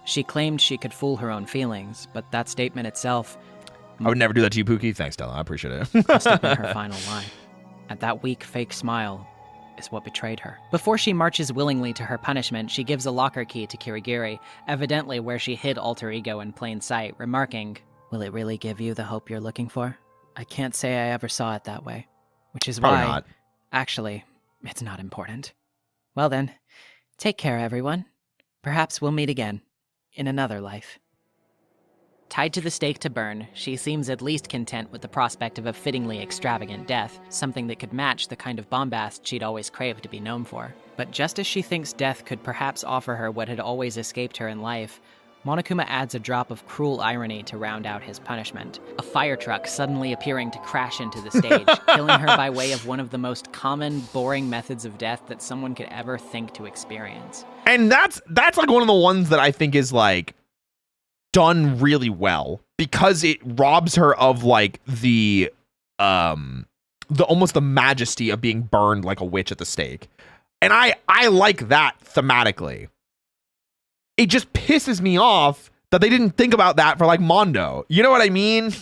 She claimed she could fool her own feelings, but that statement itself I would never do that to you, Pookie. Thanks, Stella. I appreciate it. must have been her final line. And that weak, fake smile is what betrayed her. Before she marches willingly to her punishment, she gives a locker key to Kirigiri, evidently where she hid Alter Ego in plain sight, remarking, "Will it really give you the hope you're looking for? I can't say I ever saw it that way." Which is Probably why, not. actually, it's not important. Well then, take care, everyone. Perhaps we'll meet again, in another life. Tied to the stake to burn, she seems at least content with the prospect of a fittingly extravagant death, something that could match the kind of bombast she'd always craved to be known for. But just as she thinks death could perhaps offer her what had always escaped her in life, Monokuma adds a drop of cruel irony to round out his punishment. A fire truck suddenly appearing to crash into the stage, killing her by way of one of the most common, boring methods of death that someone could ever think to experience. And that's like one of the ones that I think is like done really well because it robs her of like the almost the majesty of being burned like a witch at the stake. And I like that thematically. It just pisses me off that they didn't think about that for like Mondo. You know what I mean?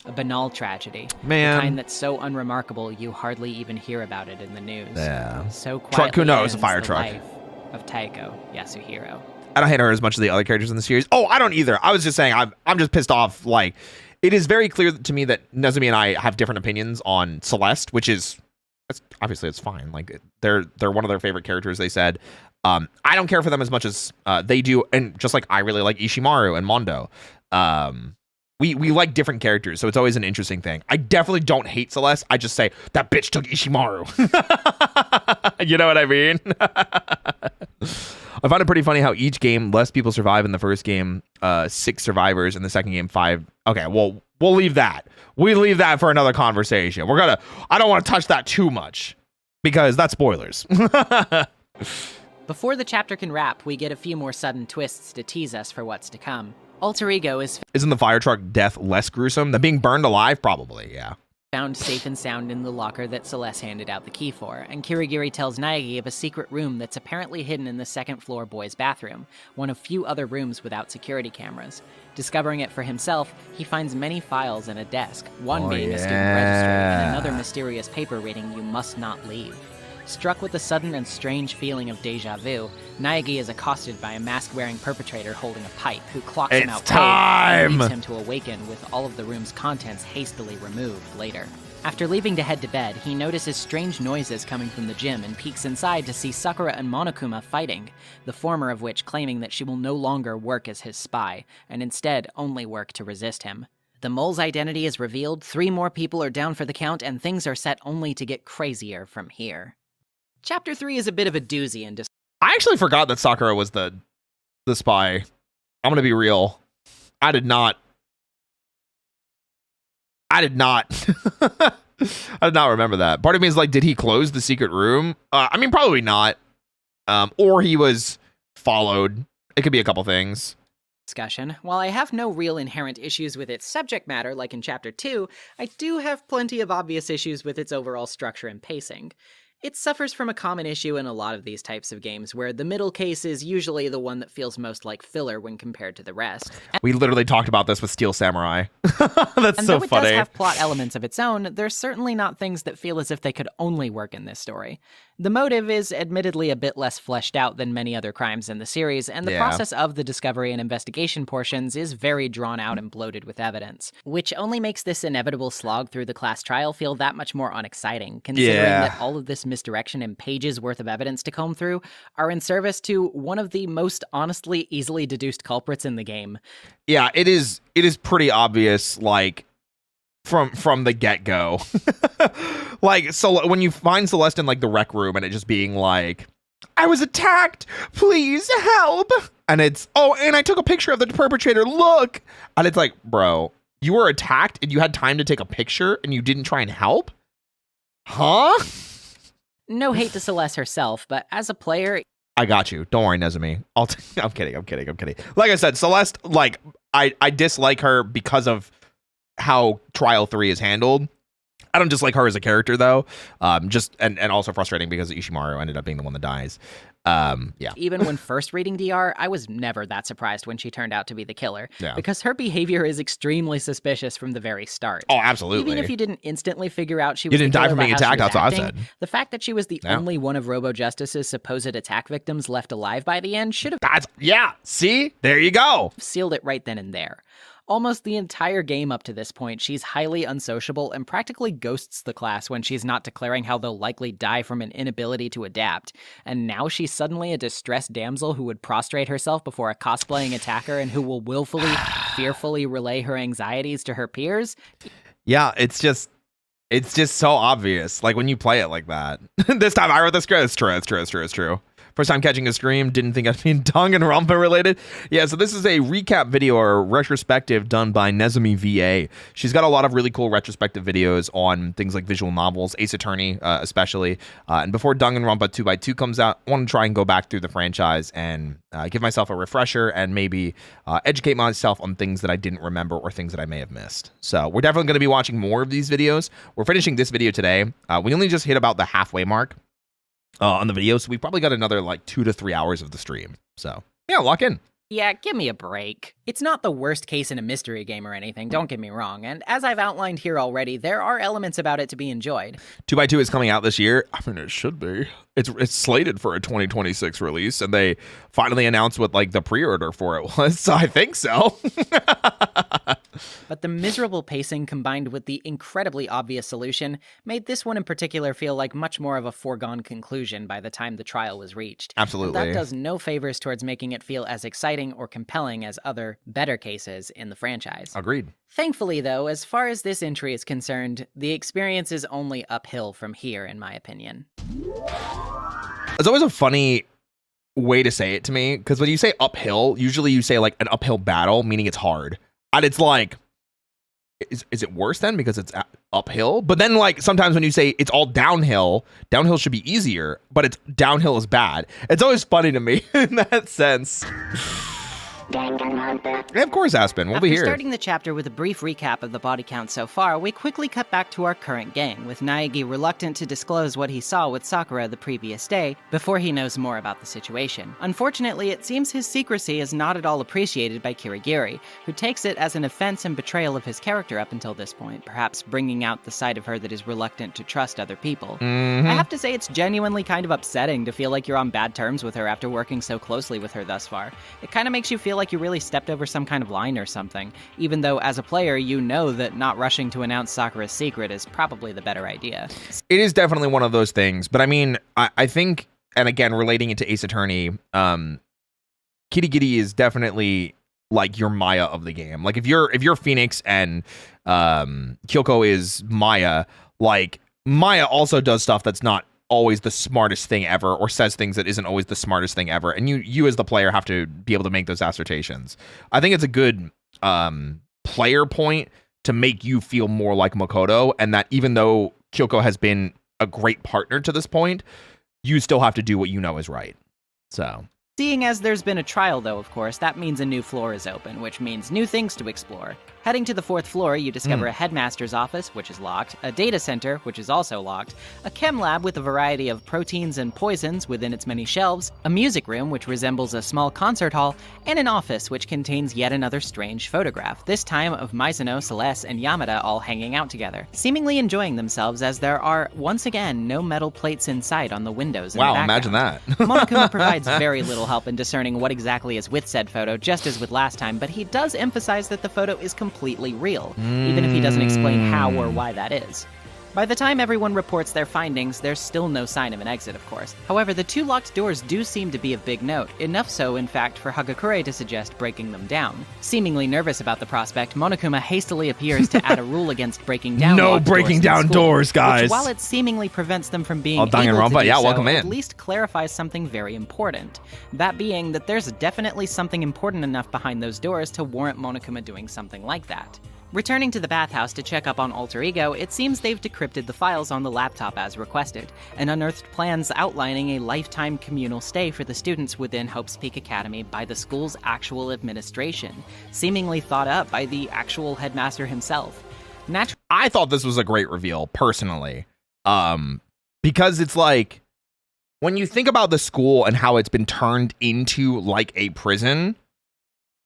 A banal tragedy. Man. The kind that's so unremarkable you hardly even hear about it in the news. Yeah. So Truck quietly Kuno is a ends fire the truck. life of Taiko Yasuhiro. I don't hate her as much as the other characters in the series. Oh, I don't either. I was just saying I'm just pissed off. Like, it is very clear to me that Nezumi and I have different opinions on Celeste, which is obviously it's fine. Like they're one of their favorite characters, they said. I don't care for them as much as they do, and just like I really like Ishimaru and Mondo. We like different characters, so it's always an interesting thing. I definitely don't hate Celeste. I just say that bitch took Ishimaru. You know what I mean? I find it pretty funny how each game less people survive. In the first game, 6 survivors. In the second game, 5. Okay, well, we'll leave that. We leave that for another conversation. I don't want to touch that too much because that's spoilers. Before the chapter can wrap, we get a few more sudden twists to tease us for what's to come. Alter Ego is Isn't the fire truck death less gruesome than being burned alive? Probably, yeah. found safe and sound in the locker that Celeste handed out the key for, and Kirigiri tells Naegi of a secret room that's apparently hidden in the second-floor boys' bathroom, one of few other rooms without security cameras. Discovering it for himself, he finds many files and a desk, one being a student registry, and another mysterious paper reading, "You must not leave." Struck with a sudden and strange feeling of deja vu, Naegi is accosted by a mask-wearing perpetrator holding a pipe who clocks him out cold and leaves him to awaken with all of the room's contents hastily removed later. After leaving to head to bed, he notices strange noises coming from the gym and peeks inside to see Sakura and Monokuma fighting, the former of which claiming that she will no longer work as his spy, and instead only work to resist him. The mole's identity is revealed, 3 more people are down for the count, and things are set only to get crazier from here. Chapter 3 is a bit of a doozy and I actually forgot that Sakura was the spy. I'm gonna be real. I did not. I did not remember that. Part of me is like, did he close the secret room? I mean, probably not. Or he was followed. It could be a couple things. discussion. While I have no real inherent issues with its subject matter, like in Chapter 2, I do have plenty of obvious issues with its overall structure and pacing. It suffers from a common issue in a lot of these types of games, where the middle case is usually the one that feels most like filler when compared to the rest. We literally talked about this with Steel Samurai. That's And so though it funny. does have plot elements of its own, they're certainly not things that feel as if they could only work in this story. The motive is admittedly a bit less fleshed out than many other crimes in the series, and the process of the discovery and investigation portions is very drawn out and bloated with evidence, which only makes this inevitable slog through the class trial feel that much more unexciting, considering that all of this misdirection and pages worth of evidence to comb through are in service to one of the most honestly easily deduced culprits in the game. Yeah, it is pretty obvious, like, from the get-go. Like, so when you find Celeste in like the rec room and it just being like, I was attacked, please help, and it's, oh, and I took a picture of the perpetrator, look, and it's like, bro, you were attacked and you had time to take a picture and you didn't try and help? Huh? No hate to Celeste herself, but as a player, I got you. Don't worry, Nezumi. I'm kidding. Like I said, Celeste, like, I dislike her because of how Trial 3 is handled. I don't dislike her as a character though. And also frustrating because Ishimaru ended up being the one that dies. Yeah. Even when first reading DR, I was never that surprised when she turned out to be the killer. Yeah. Because her behavior is extremely suspicious from the very start. Oh, absolutely. Even if you didn't instantly figure out she was didn't the die killer from being by how she attacked, was that's what I acting, said. the fact that she was the only one of Robo Justice's supposed attack victims left alive by the end should have See? There you go. sealed it right then and there. Almost the entire game up to this point, she's highly unsociable and practically ghosts the class when she's not declaring how they'll likely die from an inability to adapt. And now she's suddenly a distressed damsel who would prostrate herself before a cosplaying attacker and who will willfully, fearfully relay her anxieties to her peers. Yeah, it's just so obvious. Like when you play it like that. This time I wrote the script. It's true. First time catching a stream, didn't think I'd be Danganronpa related. Yeah, so this is a recap video or retrospective done by Nezumi VA. She's got a lot of really cool retrospective videos on things like visual novels, Ace Attorney especially. And before Danganronpa 2x2 comes out, I want to try and go back through the franchise and give myself a refresher and maybe educate myself on things that I didn't remember or things that I may have missed. So we're definitely going to be watching more of these videos. We're finishing this video today. We only just hit about the halfway mark on the video, so we probably got another like 2 to 3 hours of the stream. So yeah, lock in. Yeah, give me a break. It's not the worst case in a mystery game or anything, don't get me wrong, and as I've outlined here already, there are elements about it to be enjoyed. 2x2 is coming out this year. I mean, it should be. It's slated for a 2026 release, and they finally announced what like the pre-order for it was, so I think so. But the miserable pacing combined with the incredibly obvious solution made this one in particular feel like much more of a foregone conclusion by the time the trial was reached. Absolutely. And that does no favors towards making it feel as exciting or compelling as other, better cases in the franchise. Agreed. Thankfully, though, as far as this entry is concerned, the experience is only uphill from here, in my opinion. It's always a funny way to say it to me, because when you say uphill, usually you say like an uphill battle, meaning it's hard. And it's like, is it worse then because it's uphill? But then like sometimes when you say it's all downhill should be easier, but it's downhill is bad. It's always funny to me in that sense. And of course, Aspen, we'll be here. After starting the chapter with a brief recap of the body count so far, we quickly cut back to our current gang, with Naegi reluctant to disclose what he saw with Sakura the previous day before he knows more about the situation. Unfortunately, it seems his secrecy is not at all appreciated by Kirigiri, who takes it as an offense and betrayal of his character up until this point, perhaps bringing out the side of her that is reluctant to trust other people. I have to say it's genuinely kind of upsetting to feel like you're on bad terms with her after working so closely with her thus far. It kind of makes you feel like you really stepped over some kind of line or something, even though as a player you know that not rushing to announce Sakura's secret is probably the better idea. It is definitely one of those things, but I mean, I think, and again, relating it to Ace Attorney, Kirigiri is definitely like your Maya of the game. Like if you're Phoenix and Kyoko is Maya, like Maya also does stuff that's not always the smartest thing ever, or says things that isn't always the smartest thing ever, and you as the player have to be able to make those assertions. I think it's a good player point to make you feel more like Makoto, and that even though Kyoko has been a great partner to this point, you still have to do what you know is right. So Seeing as there's been a trial, though, of course, that means a new floor is open, which means new things to explore. Heading to the 4th floor, you discover a headmaster's office, which is locked, a data center, which is also locked, a chem lab with a variety of proteins and poisons within its many shelves, a music room, which resembles a small concert hall, and an office, which contains yet another strange photograph, this time of Mizuno, Celeste, and Yamada all hanging out together, seemingly enjoying themselves as there are, once again, no metal plates in sight on the windows in the background. Imagine that. Monokuma provides very little help in discerning what exactly is with said photo, just as with last time, but he does emphasize that the photo is completely real, even if he doesn't explain how or why that is. By the time everyone reports their findings, there's still no sign of an exit, of course. However, the 2 locked doors do seem to be of big note, enough so, in fact, for Hagakure to suggest breaking them down. Seemingly nervous about the prospect, Monokuma hastily appears to add a rule against breaking down locked breaking doors in down school, doors, guys. which, while it seemingly prevents them from being able to Danganronpa, do yeah, so, welcome in. at least clarifies something very important. That being that there's definitely something important enough behind those doors to warrant Monokuma doing something like that. Returning to the bathhouse to check up on Alter Ego, it seems they've decrypted the files on the laptop as requested, and unearthed plans outlining a lifetime communal stay for the students within Hope's Peak Academy by the school's actual administration, seemingly thought up by the actual headmaster himself. I thought this was a great reveal, personally. Because it's like, when you think about the school and how it's been turned into like a prison,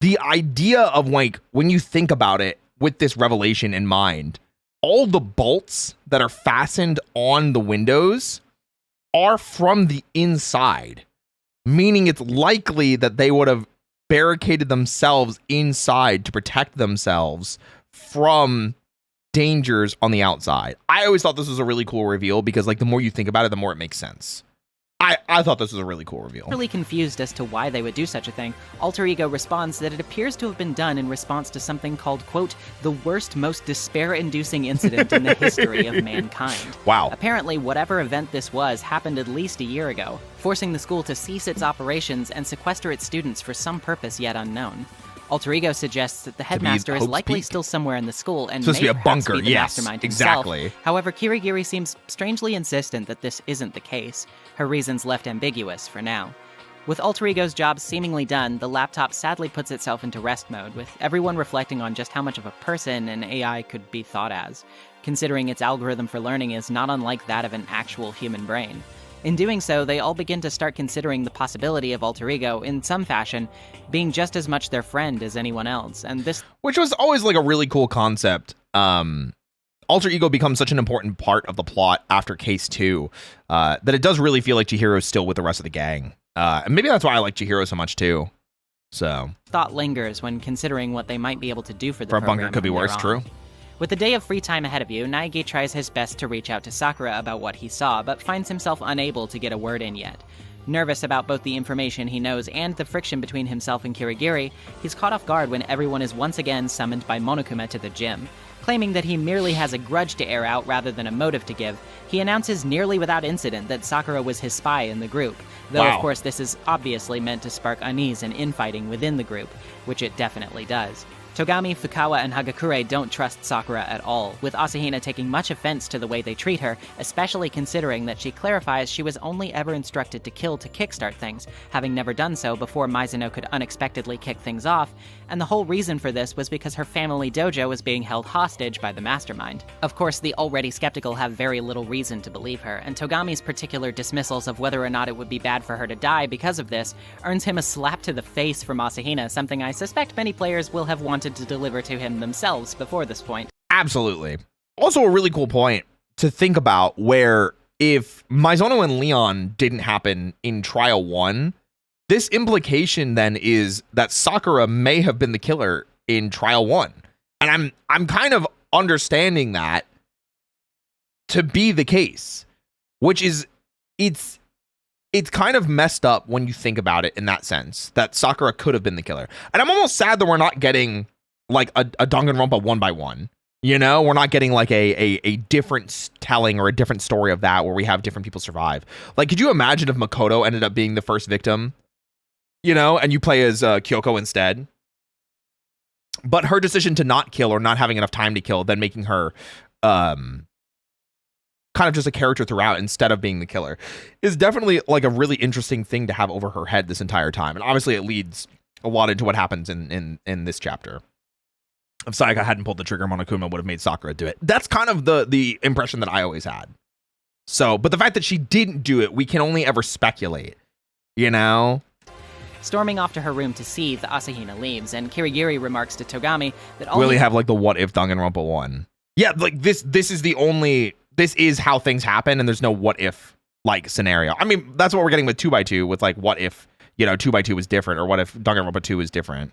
the idea of like, when you think about it with this revelation in mind, all the bolts that are fastened on the windows are from the inside, meaning it's likely that they would have barricaded themselves inside to protect themselves from dangers on the outside. I always thought this was a really cool reveal because like the more you think about it, the more it makes sense. I thought this was a really cool reveal. Really confused as to why they would do such a thing, Alter Ego responds that it appears to have been done in response to something called, quote, the worst, most despair-inducing incident in the history of mankind. Wow. Apparently, whatever event this was happened at least a year ago, forcing the school to cease its operations and sequester its students for some purpose yet unknown. Alter Ego suggests that the headmaster is likely still somewhere in the school and may be a bunker. Be the mastermind himself. Exactly. However, Kirigiri seems strangely insistent that this isn't the case. Her reasons left ambiguous for now. With Alter Ego's job seemingly done, the laptop sadly puts itself into rest mode, with everyone reflecting on just how much of a person an AI could be thought as, considering its algorithm for learning is not unlike that of an actual human brain. In doing so, they all begin to start considering the possibility of Alter Ego, in some fashion, being just as much their friend as anyone else, and this... Which was always, like, a really cool concept. Alter Ego becomes such an important part of the plot after Case 2, that it does really feel like Chihiro's still with the rest of the gang. And maybe that's why I like Chihiro so much, too. So... Thought lingers when considering what they might be able to do for the program. For a bunker could be worse, true. With the day of free time ahead of you, Naegi tries his best to reach out to Sakura about what he saw, but finds himself unable to get a word in yet. Nervous about both the information he knows and the friction between himself and Kirigiri, he's caught off guard when everyone is once again summoned by Monokuma to the gym. Claiming that he merely has a grudge to air out rather than a motive to give, he announces nearly without incident that Sakura was his spy in the group, though of course this is obviously meant to spark unease and infighting within the group, which it definitely does. Togami, Fukawa, and Hagakure don't trust Sakura at all, with Asahina taking much offense to the way they treat her, especially considering that she clarifies she was only ever instructed to kill to kickstart things, having never done so before Mizuno could unexpectedly kick things off, and the whole reason for this was because her family dojo was being held hostage by the mastermind. Of course, the already skeptical have very little reason to believe her, and Togami's particular dismissals of whether or not it would be bad for her to die because of this earns him a slap to the face from Asahina, something I suspect many players will have wanted to deliver to him themselves before this point. Absolutely. Also a really cool point to think about, where if Mizuno and Leon didn't happen in Trial 1, this implication then is that Sakura may have been the killer in Trial 1. And I'm kind of understanding that to be the case, which is, it's kind of messed up when you think about it in that sense, that Sakura could have been the killer. And I'm almost sad that we're not getting like a Danganronpa 1x1. You know, we're not getting like a different telling or a different story of that where we have different people survive. Like, could you imagine if Makoto ended up being the first victim, you know, and you play as Kyoko instead? But her decision to not kill, or not having enough time to kill, then making her kind of just a character throughout instead of being the killer, is definitely like a really interesting thing to have over her head this entire time. And obviously it leads a lot into what happens in this chapter. If Sayaka hadn't pulled the trigger, Monokuma would have made Sakura do it. That's kind of the impression that I always had. So, but the fact that she didn't do it, we can only ever speculate, you know? Storming off to her room to seethe, Asahina leaves, and Kirigiri remarks to Togami that all... Will he have like the what if Danganronpa 1? Yeah, like this is the only... This is how things happen, and there's no what if like scenario. I mean, that's what we're getting with 2x2, with like what if, you know, 2x2 was different, or what if Danganronpa 2 is different.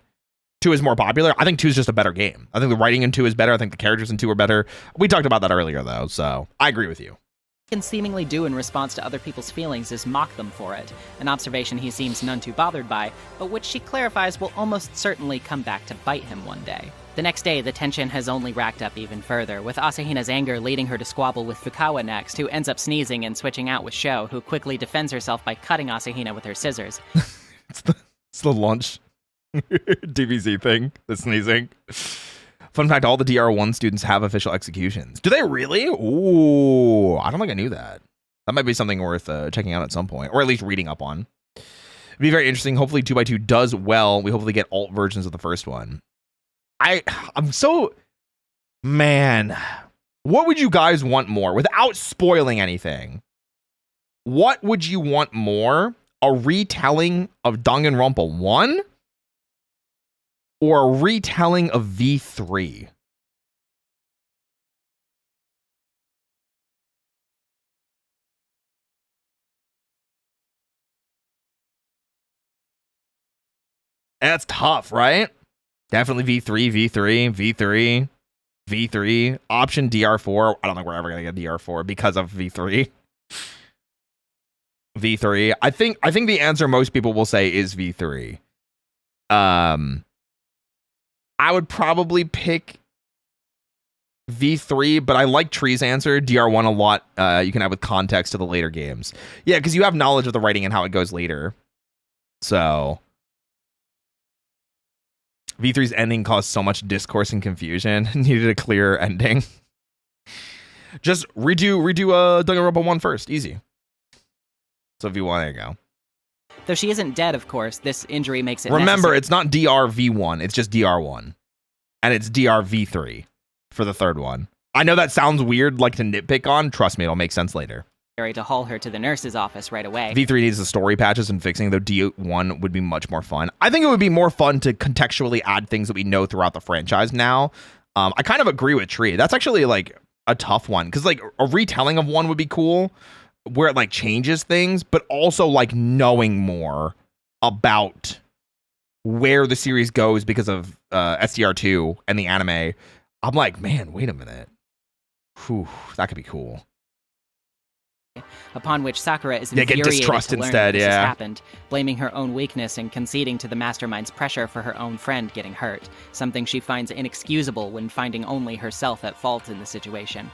2 is more popular. I think 2 is just a better game. I think the writing in 2 is better. I think the characters in 2 are better. We talked about that earlier, though, so I agree with you. Can seemingly do in response to other people's feelings is mock them for it, an observation he seems none too bothered by, but which she clarifies will almost certainly come back to bite him one day. The next day, the tension has only racked up even further, with Asahina's anger leading her to squabble with Fukawa next, who ends up sneezing and switching out with Sho, who quickly defends herself by cutting Asahina with her scissors. It's the launch DBZ thing, the sneezing. Fun fact, all the DR1 students have official executions. Do they really? Ooh, I don't think I knew that. That might be something worth checking out at some point, or at least reading up on. It'd be very interesting. Hopefully 2x2 does well. We hopefully get alt versions of the first one. I'm so... Man, what would you guys want more without spoiling anything? What would you want more? A retelling of Danganronpa 1 or a retelling of V3? That's tough, right? Definitely V3, V3, V3, V3. Option DR4. I don't think we're ever going to get DR4 because of V3. V3. I think the answer most people will say is V3. I would probably pick V3, but I like Tree's answer, DR1 a lot. You can have with context to the later games. Yeah, because you have knowledge of the writing and how it goes later. So V3's ending caused so much discourse and confusion. Needed a clearer ending. Just redo Danganronpa 1 first. Easy. So V1, there you go. Though she isn't dead, of course, this injury makes it Remember, it's not DRV1. It's just DR1. And it's DRV3 for the third one. I know that sounds weird, like to nitpick on. Trust me, it'll make sense later. to haul her to the nurse's office right away. V3 needs the story patches and fixing, though D1 would be much more fun. I think it would be more fun to contextually add things that we know throughout the franchise now. I kind of agree with Tree. That's actually like a tough one, because like a retelling of one would be cool where it like changes things, but also like knowing more about where the series goes because of SDR2 and the anime. I'm like, man, wait a minute. Whew, that could be cool. Upon which Sakura is infuriated get distrust to learn instead, that this has yeah. happened, blaming her own weakness and conceding to the mastermind's pressure for her own friend getting hurt, something she finds inexcusable when finding only herself at fault in the situation.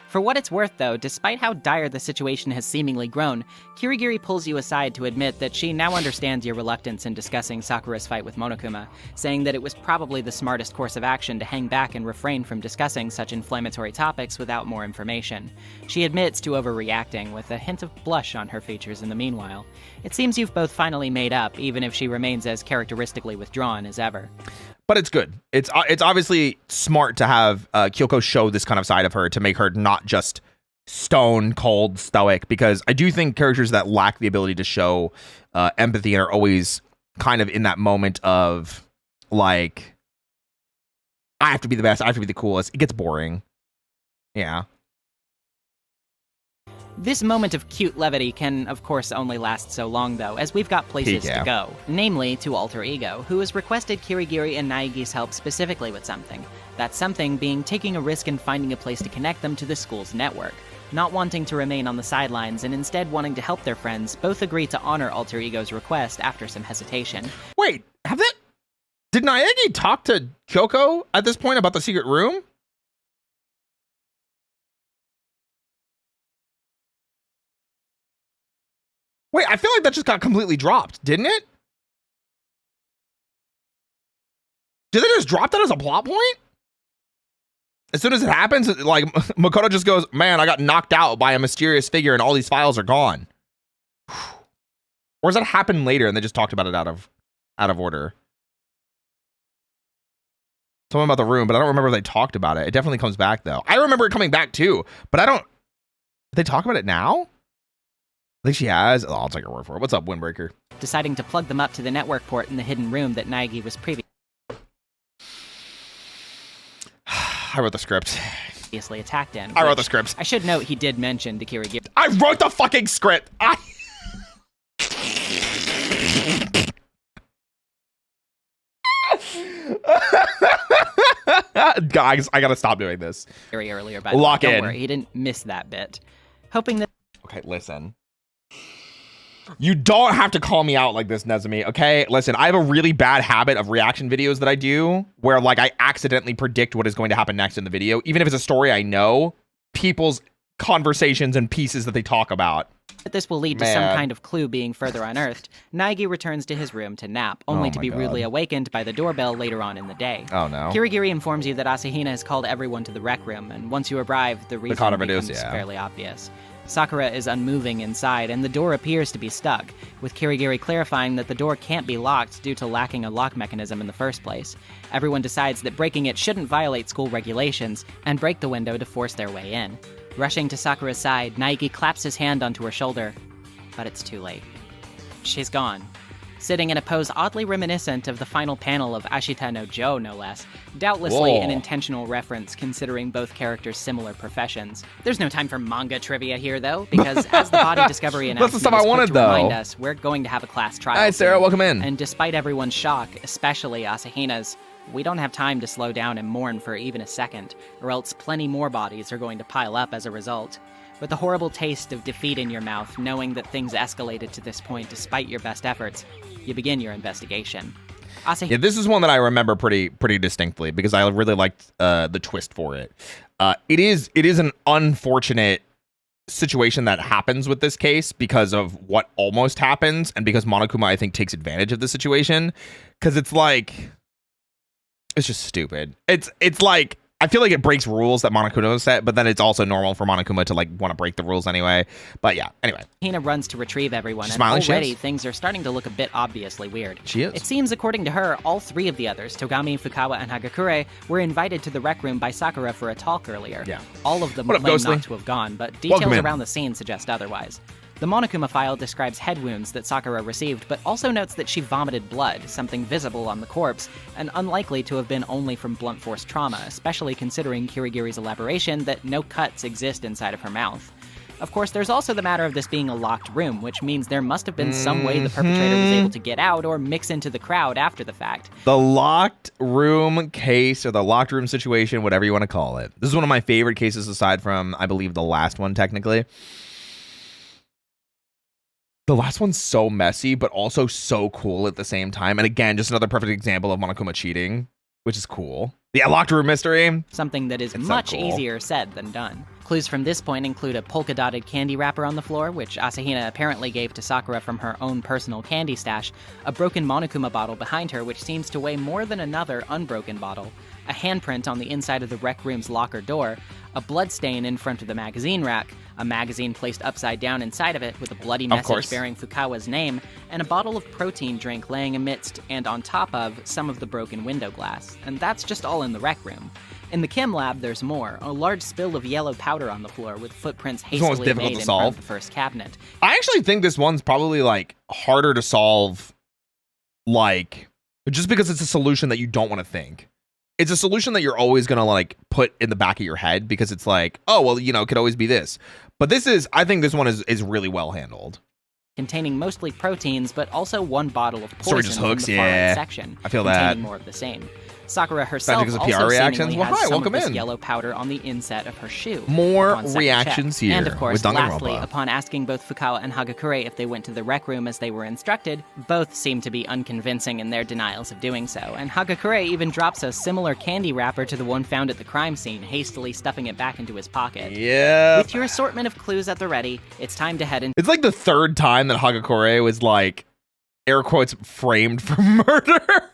For what it's worth, though, despite how dire the situation has seemingly grown, Kirigiri pulls you aside to admit that she now understands your reluctance in discussing Sakura's fight with Monokuma, saying that it was probably the smartest course of action to hang back and refrain from discussing such inflammatory topics without more information. She admits to overreacting, with a hint of blush on her features in the meanwhile. It seems you've both finally made up, even if she remains as characteristically withdrawn as ever. But it's good. It's obviously smart to have Kyoko show this kind of side of her to make her not just stone cold stoic, because I do think characters that lack the ability to show empathy and are always kind of in that moment of like, I have to be the best, I have to be the coolest. It gets boring. Yeah. This moment of cute levity can, of course, only last so long, though, as we've got places to go. Namely, to Alter Ego, who has requested Kirigiri and Naegi's help specifically with something. That something being taking a risk and finding a place to connect them to the school's network. Not wanting to remain on the sidelines and instead wanting to help their friends, both agree to honor Alter Ego's request after some hesitation. Wait, did Naegi talk to Kyoko at this point about the secret room? Wait, I feel like that just got completely dropped, didn't it? Did they just drop that as a plot point? As soon as it happens, like Makoto just goes, man, I got knocked out by a mysterious figure and all these files are gone. Or does that happen later and they just talked about it out of order? Something about the room, but I don't remember if they talked about it. It definitely comes back though. I remember it coming back too, but did they talk about it now? I think she has. Oh, I'll take her word for it. What's up, Windbreaker? Deciding to plug them up to the network port in the hidden room that Naegi was I wrote the script. previously attacked in. I wrote the script. I should note he did mention to Kirigiri. I wrote the fucking script. Guys, I gotta stop doing this. Earlier, by Lock the way. in. Don't worry, he didn't miss that bit. Hoping that. Okay, listen. You don't have to call me out like this, Nezumi, okay? Listen, I have a really bad habit of reaction videos that I do where, like, I accidentally predict what is going to happen next in the video. Even if it's a story I know, people's conversations and pieces that they talk about. But this will lead to some kind of clue being further unearthed. Naegi returns to his room to nap, only to be rudely awakened by the doorbell later on in the day. Oh no. Kirigiri informs you that Asahina has called everyone to the rec room, and once you arrive, the reason becomes fairly obvious. Sakura is unmoving inside, and the door appears to be stuck, with Kirigiri clarifying that the door can't be locked due to lacking a lock mechanism in the first place. Everyone decides that breaking it shouldn't violate school regulations, and break the window to force their way in. Rushing to Sakura's side, Naegi claps his hand onto her shoulder, but it's too late. She's gone. Sitting in a pose oddly reminiscent of the final panel of Ashita no Jo, no less. Doubtlessly an intentional reference considering both characters' similar professions. There's no time for manga trivia here, though, because as the body discovery announcement That's the stuff I wanted, to remind us, we're going to have a class trial. Hi, Sarah, welcome in. And despite everyone's shock, especially Asahina's, we don't have time to slow down and mourn for even a second, or else plenty more bodies are going to pile up as a result. With the horrible taste of defeat in your mouth, knowing that things escalated to this point despite your best efforts, you begin your investigation. Yeah, this is one that I remember pretty distinctly because I really liked the twist for it. It is an unfortunate situation that happens with this case because of what almost happens, and because Monokuma, I think, takes advantage of the situation, because it's like, it's just stupid. It's like, I feel like it breaks rules that Monokuma set, but then it's also normal for Monokuma to like want to break the rules anyway. But yeah, anyway. Hina runs to retrieve everyone, and already things are starting to look a bit obviously weird. She is. It seems, according to her, all three of the others, Togami, Fukawa, and Hagakure, were invited to the rec room by Sakura for a talk earlier. Yeah. All of them claim not to have gone, but details around the scene suggest otherwise. The Monokuma file describes head wounds that Sakura received, but also notes that she vomited blood, something visible on the corpse, and unlikely to have been only from blunt force trauma, especially considering Kirigiri's elaboration that no cuts exist inside of her mouth. Of course, there's also the matter of this being a locked room, which means there must have been some way the perpetrator was able to get out or mix into the crowd after the fact. The locked room case, or the locked room situation, whatever you want to call it. This is one of my favorite cases aside from, I believe, the last one, technically. The last one's so messy, but also so cool at the same time. And again, just another perfect example of Monokuma cheating, which is cool. Yeah, locked room mystery. Something that is much easier said than done. Clues from this point include a polka-dotted candy wrapper on the floor, which Asahina apparently gave to Sakura from her own personal candy stash, a broken Monokuma bottle behind her, which seems to weigh more than another unbroken bottle, a handprint on the inside of the rec room's locker door, a blood stain in front of the magazine rack, a magazine placed upside down inside of it with a bloody message bearing Fukawa's name, and a bottle of protein drink laying amidst and on top of some of the broken window glass. And that's just all in the rec room. In the chem lab, there's more. A large spill of yellow powder on the floor with footprints hastily made in front of the first cabinet. I actually think this one's probably like harder to solve, like, just because it's a solution that you don't want to think. It's a solution that you're always going to like put in the back of your head because it's like, oh, well, you know, it could always be this. But this is, I think this one is really well handled. Containing mostly proteins, but also one bottle of poison in the far right section. I feel that. Containing more of the same. Sakura herself also seemingly has some of this yellow powder on the inset of her shoe. More reactions here. And of course, lastly, upon asking both Fukawa and Hagakure if they went to the rec room as they were instructed, both seem to be unconvincing in their denials of doing so, and Hagakure even drops a similar candy wrapper to the one found at the crime scene, hastily stuffing it back into his pocket. Yeah. With your assortment of clues at the ready, it's time to head in. It's like the third time that Hagakure was like, air quotes, framed for murder.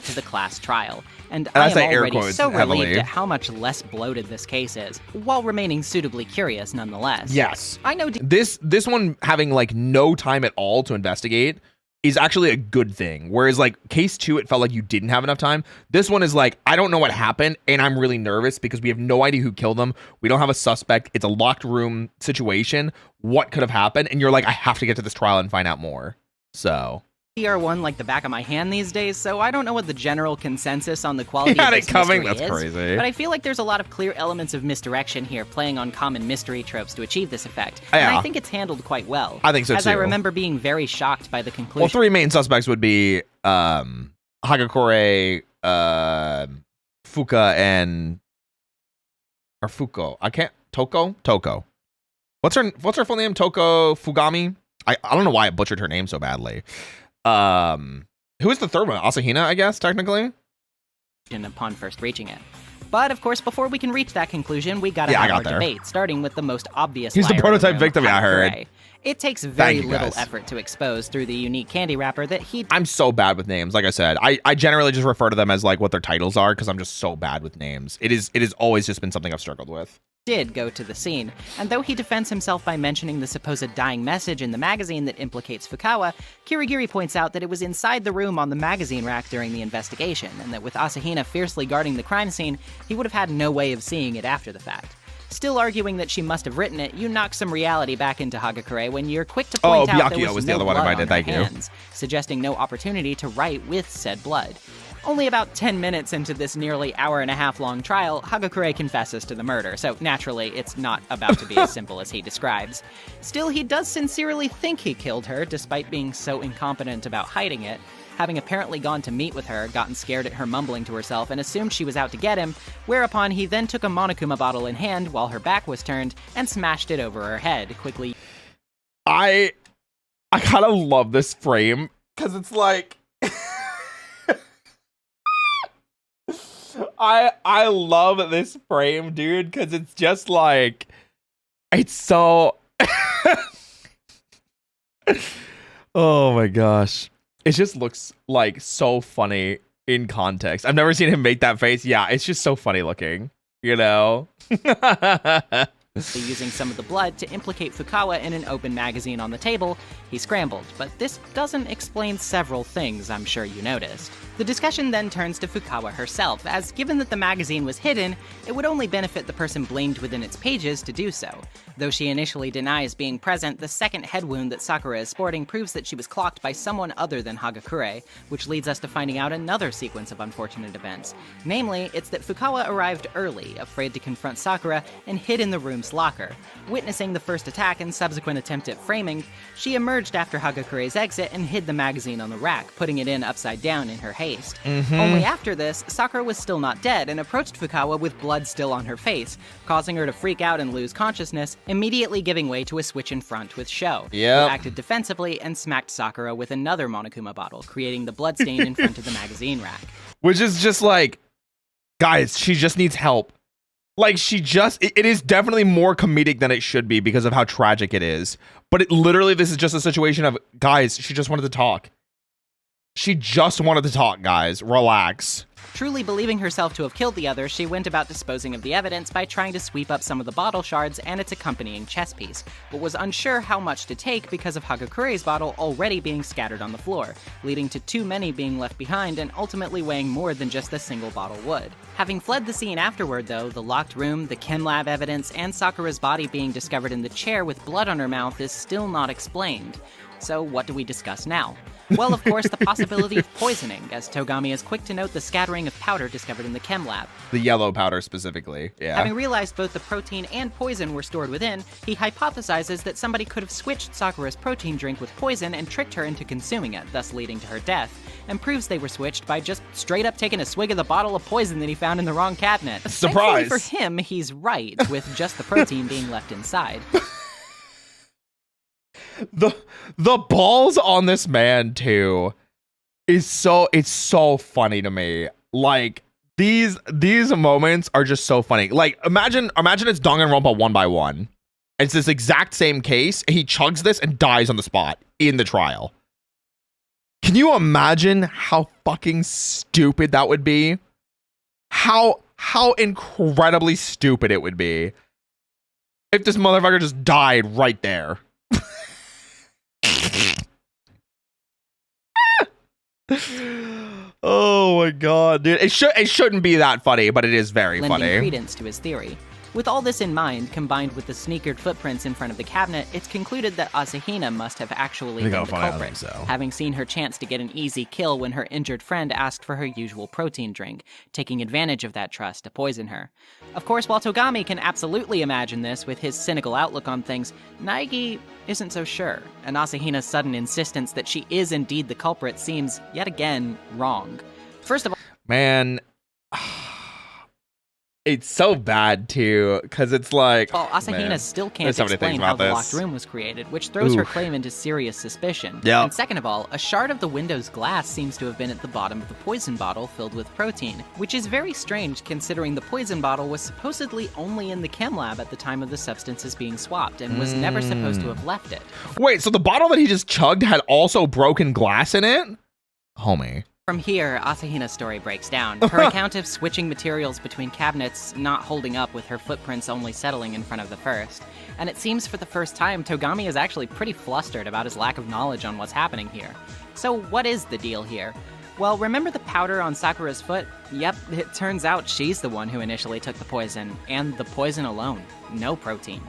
To the class trial, and I am already so relieved at how much less bloated this case is, while remaining suitably curious nonetheless. Yes. I know this one having like no time at all to investigate is actually a good thing, whereas like case 2 it felt like you didn't have enough time. This one is like, I don't know what happened and I'm really nervous because we have no idea who killed them. We don't have a suspect. It's a locked room situation. What could have happened? And you're like, I have to get to this trial and find out more. So CR1 like the back of my hand these days, so I don't know what the general consensus on the quality of this coming. mystery That's is, crazy. but I feel like there's a lot of clear elements of misdirection here, playing on common mystery tropes to achieve this effect, and I think it's handled quite well. I think so, As I remember being very shocked by the conclusion. Well, 3 main suspects would be Hagakure, Fuka, and... Or Fuko. I can't... Toko. What's her full name? Toko Fugami? I don't know why I butchered her name so badly. Who is the third one? Asahina, I guess, technically? Upon first reaching it. But, of course, before we can reach that conclusion, we gotta have our debate, starting with the most obvious He's the liar prototype in the room, victim, I heard. Hagakure. It takes very little guys. effort to expose through the unique candy wrapper that he... I'm so bad with names. Like I said, I generally just refer to them as like what their titles are because I'm just so bad with names. It has always just been something I've struggled with. Did go to the scene, and though he defends himself by mentioning the supposed dying message in the magazine that implicates Fukawa, Kirigiri points out that it was inside the room on the magazine rack during the investigation, and that with Asahina fiercely guarding the crime scene, he would have had no way of seeing it after the fact. Still arguing that she must have written it, you knock some reality back into Hagakure when you're quick to point out there was the no other one blood I on did. her Thank you. hands, suggesting no opportunity to write with said blood. Only about 10 minutes into this nearly hour-and-a-half long trial, Hagakure confesses to the murder, so naturally, it's not about to be as simple as he describes. Still, he does sincerely think he killed her, despite being so incompetent about hiding it. Having apparently gone to meet with her, gotten scared at her mumbling to herself, and assumed she was out to get him, whereupon he then took a Monokuma bottle in hand while her back was turned and smashed it over her head, quickly. I kind of love this frame, because it's like... I love this frame, dude, because it's just like, it's so, oh my gosh. It just looks like so funny in context. I've never seen him make that face. Yeah, it's just so funny looking, you know? Using some of the blood to implicate Fukawa in an open magazine on the table, he scrambled, but this doesn't explain several things I'm sure you noticed. The discussion then turns to Fukawa herself, as given that the magazine was hidden, it would only benefit the person blamed within its pages to do so. Though she initially denies being present, the second head wound that Sakura is sporting proves that she was clocked by someone other than Hagakure, which leads us to finding out another sequence of unfortunate events. Namely, it's that Fukawa arrived early, afraid to confront Sakura, and hid in the room's locker. Witnessing the first attack and subsequent attempt at framing, she emerged after Hagakure's exit and hid the magazine on the rack, putting it in upside down in her haste. Only after this, Sakura was still not dead and approached Fukawa with blood still on her face, causing her to freak out and lose consciousness, immediately giving way to a switch in front with Sho, who acted defensively and smacked Sakura with another Monokuma bottle, creating the bloodstain in front of the magazine rack. Which is just like, guys, she just needs help. Like, it is definitely more comedic than it should be because of how tragic it is. But this is just a situation of, guys, she just wanted to talk. She just wanted to talk, guys. Relax. Truly believing herself to have killed the other, she went about disposing of the evidence by trying to sweep up some of the bottle shards and its accompanying chess piece, but was unsure how much to take because of Hagakure's bottle already being scattered on the floor, leading to too many being left behind and ultimately weighing more than just the single bottle would. Having fled the scene afterward, though, the locked room, the chem lab evidence, and Sakura's body being discovered in the chair with blood on her mouth is still not explained. So what do we discuss now? Well, of course, the possibility of poisoning, as Togami is quick to note the scattering of powder discovered in the chem lab. The yellow powder specifically, yeah. Having realized both the protein and poison were stored within, he hypothesizes that somebody could have switched Sakura's protein drink with poison and tricked her into consuming it, thus leading to her death, and proves they were switched by just straight up taking a swig of the bottle of poison that he found in the wrong cabinet. Surprise! Thankfully for him, he's right, with just the protein being left inside. The balls on this man too it's so funny to me. Like these moments are just so funny. Like imagine it's Danganronpa 1x1. It's this exact same case. And he chugs this and dies on the spot in the trial. Can you imagine how fucking stupid that would be? How incredibly stupid it would be if this motherfucker just died right there. Oh my god, dude. It shouldn't be that funny, but it is very funny. Lending credence to his theory. With all this in mind, combined with the sneakered footprints in front of the cabinet, it's concluded that Asahina must have actually been the culprit, having seen her chance to get an easy kill when her injured friend asked for her usual protein drink, taking advantage of that trust to poison her. Of course, while Togami can absolutely imagine this with his cynical outlook on things, Naegi isn't so sure, and Asahina's sudden insistence that she is indeed the culprit seems, yet again, wrong. First of all... Man... It's so bad too, because it's like, Well, oh, Asahina man. still can't There's so many things explain how about the this. locked room was created, which throws her Oof. claim into serious suspicion. Yep. And second of all, a shard of the window's glass seems to have been at the bottom of the poison bottle filled with protein, which is very strange considering the poison bottle was supposedly only in the chem lab at the time of the substances being swapped and was never supposed to have left it. Wait, so the bottle that he just chugged had also broken glass in it? Homie. From here, Asahina's story breaks down. Her account of switching materials between cabinets not holding up with her footprints only settling in front of the first. And it seems for the first time, Togami is actually pretty flustered about his lack of knowledge on what's happening here. So what is the deal here? Well, remember the powder on Sakura's foot? Yep, it turns out she's the one who initially took the poison, and the poison alone, no protein.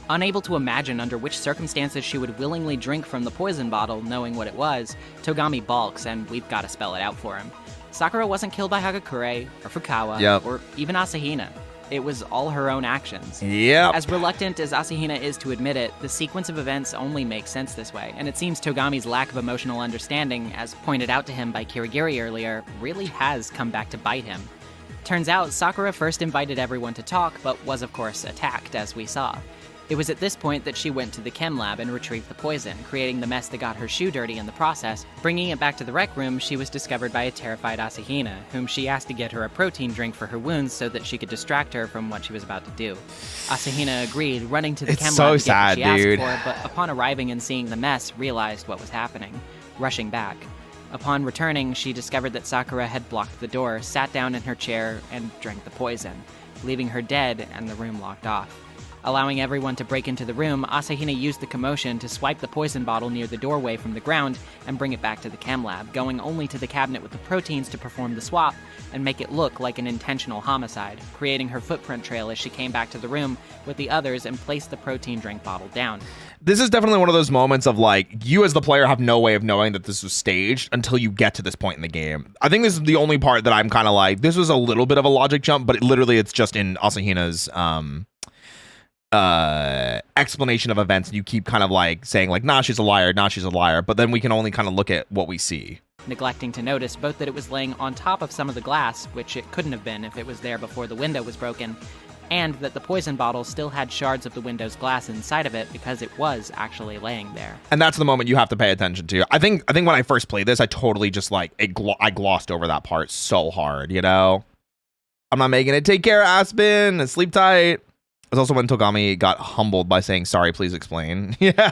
Unable to imagine under which circumstances she would willingly drink from the poison bottle, knowing what it was, Togami balks, and we've got to spell it out for him. Sakura wasn't killed by Hagakure, or Fukawa, or even Asahina. It was all her own actions. Yep. As reluctant as Asahina is to admit it, the sequence of events only makes sense this way, and it seems Togami's lack of emotional understanding, as pointed out to him by Kirigiri earlier, really has come back to bite him. Turns out, Sakura first invited everyone to talk, but was of course attacked, as we saw. It was at this point that she went to the chem lab and retrieved the poison, creating the mess that got her shoe dirty in the process. Bringing it back to the rec room, she was discovered by a terrified Asahina, whom she asked to get her a protein drink for her wounds so that she could distract her from what she was about to do. Asahina agreed, running to the chem lab to get what she asked for, but upon arriving and seeing the mess, realized what was happening, rushing back. Upon returning, she discovered that Sakura had blocked the door, sat down in her chair, and drank the poison, leaving her dead and the room locked off. Allowing everyone to break into the room, Asahina used the commotion to swipe the poison bottle near the doorway from the ground and bring it back to the chem lab, going only to the cabinet with the proteins to perform the swap and make it look like an intentional homicide, creating her footprint trail as she came back to the room with the others and placed the protein drink bottle down. This is definitely one of those moments of like, you as the player have no way of knowing that this was staged until you get to this point in the game. I think this is the only part that I'm kind of like, this was a little bit of a logic jump, but it's just in Asahina's explanation of events, and you keep kind of like saying like, nah, she's a liar, but then we can only kind of look at what we see. Neglecting to notice both that it was laying on top of some of the glass, which it couldn't have been if it was there before the window was broken, and that the poison bottle still had shards of the window's glass inside of it because it was actually laying there. And that's the moment you have to pay attention to. I think when I first played this, I totally just like, I glossed over that part so hard, you know? I'm not making it. Take care, Aspen, and sleep tight. It's also when Togami got humbled by saying, sorry, please explain. Yeah.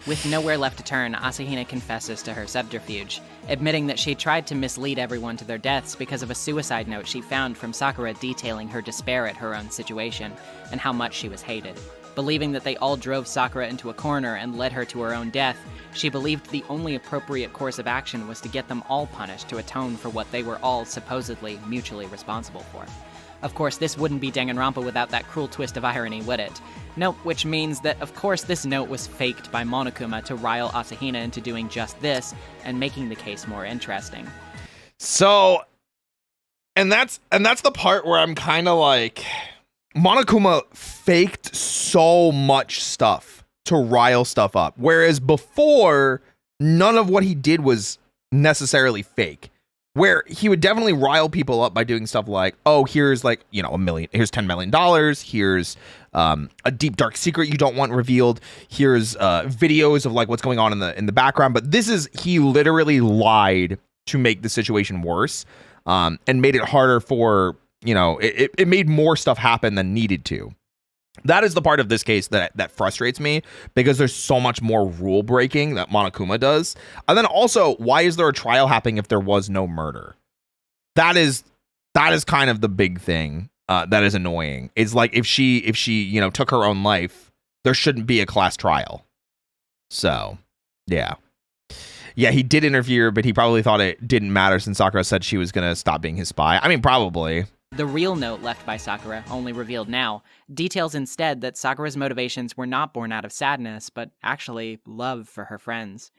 With nowhere left to turn, Asahina confesses to her subterfuge, admitting that she tried to mislead everyone to their deaths because of a suicide note she found from Sakura detailing her despair at her own situation and how much she was hated. Believing that they all drove Sakura into a corner and led her to her own death, she believed the only appropriate course of action was to get them all punished to atone for what they were all supposedly mutually responsible for. Of course, this wouldn't be Danganronpa without that cruel twist of irony, would it? Nope, which means that, of course, this note was faked by Monokuma to rile Asahina into doing just this and making the case more interesting. So, and that's the part where I'm kind of like, Monokuma faked so much stuff to rile stuff up, whereas before, none of what he did was necessarily fake. Where he would definitely rile people up by doing stuff like, oh, here's like, you know, here's $10 million. Here's a deep, dark secret you don't want revealed. Here's videos of like what's going on in the background. But he literally lied to make the situation worse and made it harder for, you know, it made more stuff happen than needed to. That is the part of this case that frustrates me, because there's so much more rule breaking that Monokuma does. And then also, why is there a trial happening if there was no murder? That is kind of the big thing that is annoying. It's like if she you know took her own life, there shouldn't be a class trial. So yeah, he did interfere, but he probably thought it didn't matter since Sakura said she was gonna stop being his spy. I mean, probably. The real note left by Sakura, only revealed now, details instead that Sakura's motivations were not born out of sadness, but actually love for her friends.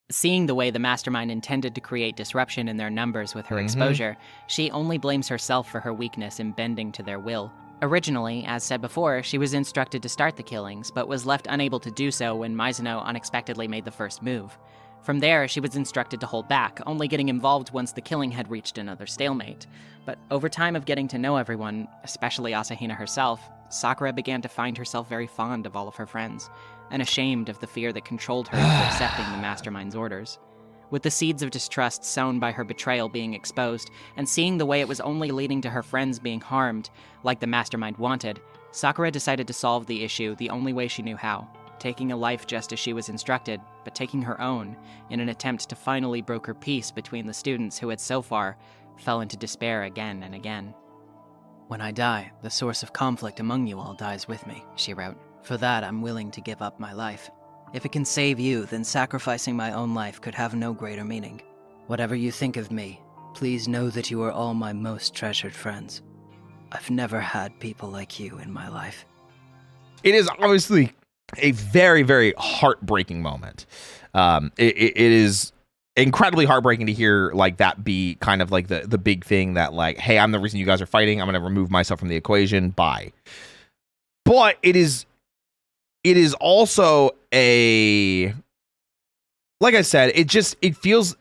Seeing the way the mastermind intended to create disruption in their numbers with her exposure, she only blames herself for her weakness in bending to their will. Originally, as said before, she was instructed to start the killings, but was left unable to do so when Mizuno unexpectedly made the first move. From there, she was instructed to hold back, only getting involved once the killing had reached another stalemate. But over time of getting to know everyone, especially Asahina herself, Sakura began to find herself very fond of all of her friends, and ashamed of the fear that controlled her into accepting the mastermind's orders. With the seeds of distrust sown by her betrayal being exposed, and seeing the way it was only leading to her friends being harmed, like the mastermind wanted, Sakura decided to solve the issue the only way she knew how, taking a life just as she was instructed, but taking her own, in an attempt to finally broker peace between the students who had so far fell into despair again and again. "When I die, the source of conflict among you all dies with me," she wrote. "For that, I'm willing to give up my life. If it can save you, then sacrificing my own life could have no greater meaning. Whatever you think of me, please know that you are all my most treasured friends. I've never had people like you in my life." It is obviously a very, very heartbreaking moment. It is incredibly heartbreaking to hear like that be kind of like the big thing that like, hey, I'm the reason you guys are fighting. I'm going to remove myself from the equation. Bye. But it is also like I said, it feels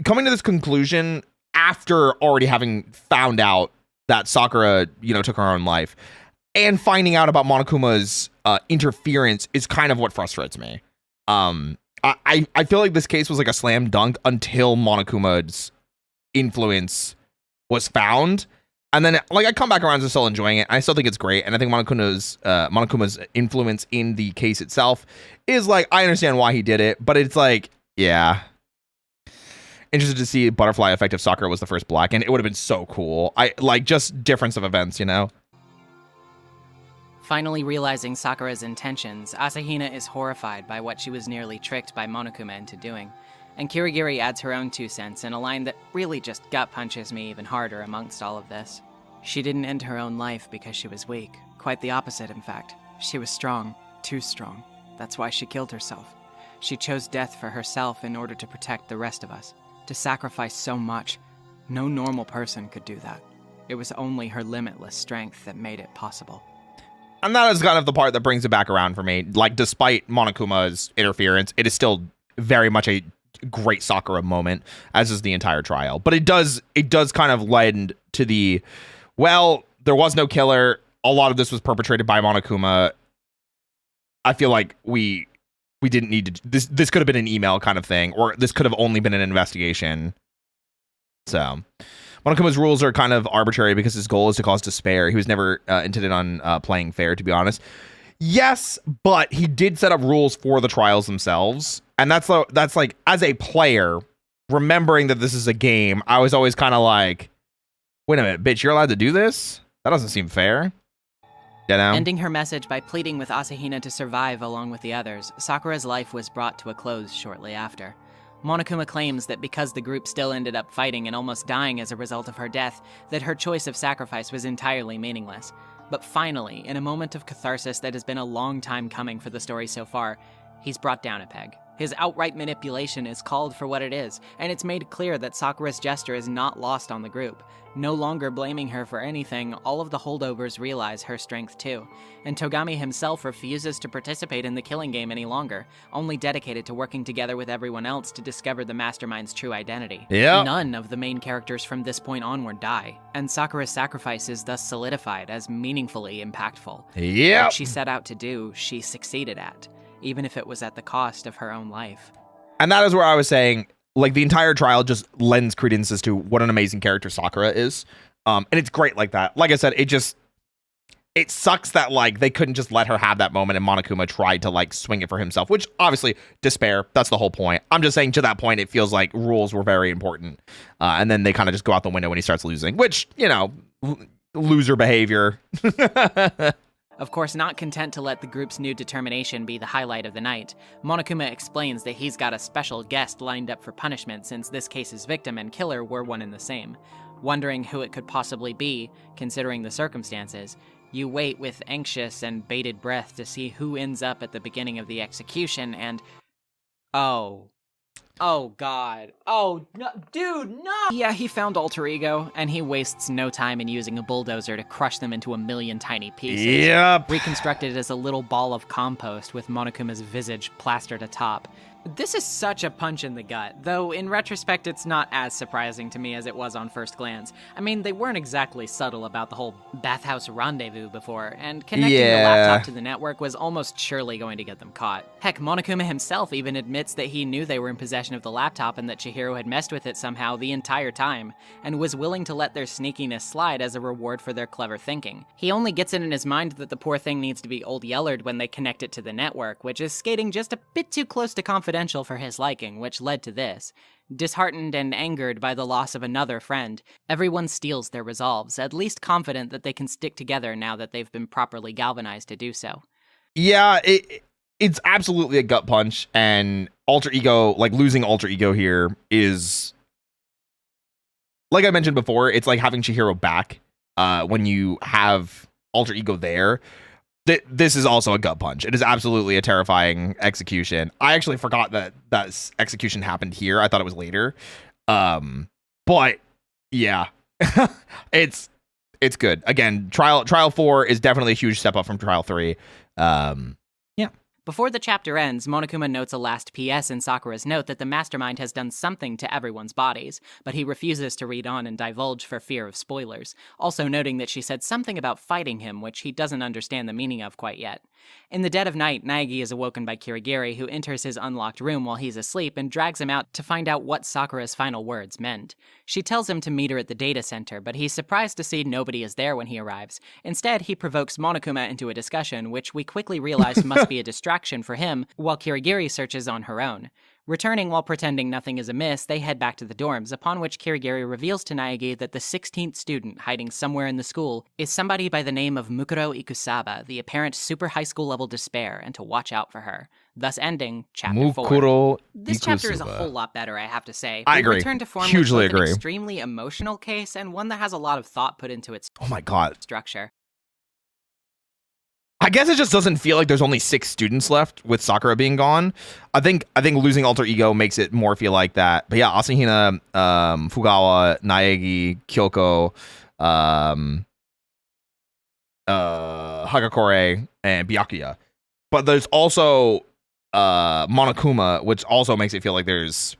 coming to this conclusion after already having found out that Sakura, took her own life, and finding out about Monokuma's interference is kind of what frustrates me. I feel like this case was like a slam dunk until Monokuma's influence was found. And then like I come back around to still enjoying it. I still think it's great. And I think Monokuma's influence in the case itself is like, I understand why he did it, but it's like, yeah. Interested to see butterfly effect if Sakura was the first black, and it would have been so cool. I like just difference of events, Finally realizing Sakura's intentions, Asahina is horrified by what she was nearly tricked by Monokuma into doing, and Kirigiri adds her own 2 cents in a line that really just gut punches me even harder amongst all of this. She didn't end her own life because she was weak. Quite the opposite, in fact. She was strong. Too strong. That's why she killed herself. She chose death for herself in order to protect the rest of us. To sacrifice so much. No normal person could do that. It was only her limitless strength that made it possible. And that is kind of the part that brings it back around for me. Like, despite Monokuma's interference, it is still very much a great Sakura moment, as is the entire trial. But it does kind of lend to the, well, there was no killer. A lot of this was perpetrated by Monokuma. I feel like we didn't need to. This could have been an email kind of thing, or this could have only been an investigation. So Monokuma's rules are kind of arbitrary because his goal is to cause despair. He was never intended on playing fair, to be honest. Yes, but he did set up rules for the trials themselves. And that's like, as a player, remembering that this is a game, I was always kind of like, wait a minute, bitch, you're allowed to do this? That doesn't seem fair. Ending her message by pleading with Asahina to survive along with the others, Sakura's life was brought to a close shortly after. Monokuma claims that because the group still ended up fighting and almost dying as a result of her death, that her choice of sacrifice was entirely meaningless. But finally, in a moment of catharsis that has been a long time coming for the story so far, he's brought down a peg. His outright manipulation is called for what it is, and it's made clear that Sakura's gesture is not lost on the group. No longer blaming her for anything, all of the holdovers realize her strength too, and Togami himself refuses to participate in the killing game any longer, only dedicated to working together with everyone else to discover the mastermind's true identity. Yep. None of the main characters from this point onward die, and Sakura's sacrifice is thus solidified as meaningfully impactful. Yep. What she set out to do, she succeeded at, even if it was at the cost of her own life. And that is where I was saying, like, the entire trial just lends credence as to what an amazing character Sakura is. And it's great like that. Like I said, it sucks that, like, they couldn't just let her have that moment and Monokuma tried to, like, swing it for himself, which obviously despair. That's the whole point. I'm just saying to that point, it feels like rules were very important. And then they kind of just go out the window when he starts losing, which, loser behavior. Of course, not content to let the group's new determination be the highlight of the night, Monokuma explains that he's got a special guest lined up for punishment since this case's victim and killer were one and the same. Wondering who it could possibly be, considering the circumstances, you wait with anxious and bated breath to see who ends up at the beginning of the execution and... Oh, God. Oh, no, dude, no! Yeah, he found Alter Ego, and he wastes no time in using a bulldozer to crush them into a million tiny pieces. Yep. Reconstructed as a little ball of compost with Monokuma's visage plastered atop, This is such a punch in the gut, though in retrospect it's not as surprising to me as it was on first glance. I mean, they weren't exactly subtle about the whole bathhouse rendezvous before, and connecting the laptop to the network was almost surely going to get them caught. Heck, Monokuma himself even admits that he knew they were in possession of the laptop and that Chihiro had messed with it somehow the entire time, and was willing to let their sneakiness slide as a reward for their clever thinking. He only gets it in his mind that the poor thing needs to be old Yellered when they connect it to the network, which is skating just a bit too close to confidential for his liking, which led to this. Disheartened and angered by the loss of another friend, everyone steals their resolves, at least confident that they can stick together now that they've been properly galvanized to do so. Yeah, it's absolutely a gut punch, and alter ego, like losing alter ego here is, like I mentioned before, it's like having Chihiro back when you have alter ego there. This is also a gut punch. It is absolutely a terrifying execution. I actually forgot that execution happened here. I thought it was later. But yeah, it's good. Again, trial 4 is definitely a huge step up from trial 3. Before the chapter ends, Monokuma notes a last PS in Sakura's note that the mastermind has done something to everyone's bodies, but he refuses to read on and divulge for fear of spoilers, also noting that she said something about fighting him, which he doesn't understand the meaning of quite yet. In the dead of night, Naegi is awoken by Kirigiri, who enters his unlocked room while he's asleep and drags him out to find out what Sakura's final words meant. She tells him to meet her at the data center, but he's surprised to see nobody is there when he arrives. Instead, he provokes Monokuma into a discussion, which we quickly realize must be a distraction for him, while Kirigiri searches on her own. Returning while pretending nothing is amiss, they head back to the dorms, upon which Kirigiri reveals to Naegi that the 16th student hiding somewhere in the school is somebody by the name of Mukuro Ikusaba, the apparent super high school level despair, and to watch out for her. Thus ending Chapter 4. This chapter is a whole lot better, I have to say. I agree. Return to form Hugely with both agree. An extremely emotional case and one that has a lot of thought put into its structure. I guess it just doesn't feel like there's only 6 students left with Sakura being gone. I think losing alter ego makes it more feel like that. But yeah, Asahina, Fugawa, Naegi, Kyoko, Hagakure, and Byakuya. But there's also Monokuma, which also makes it feel like there's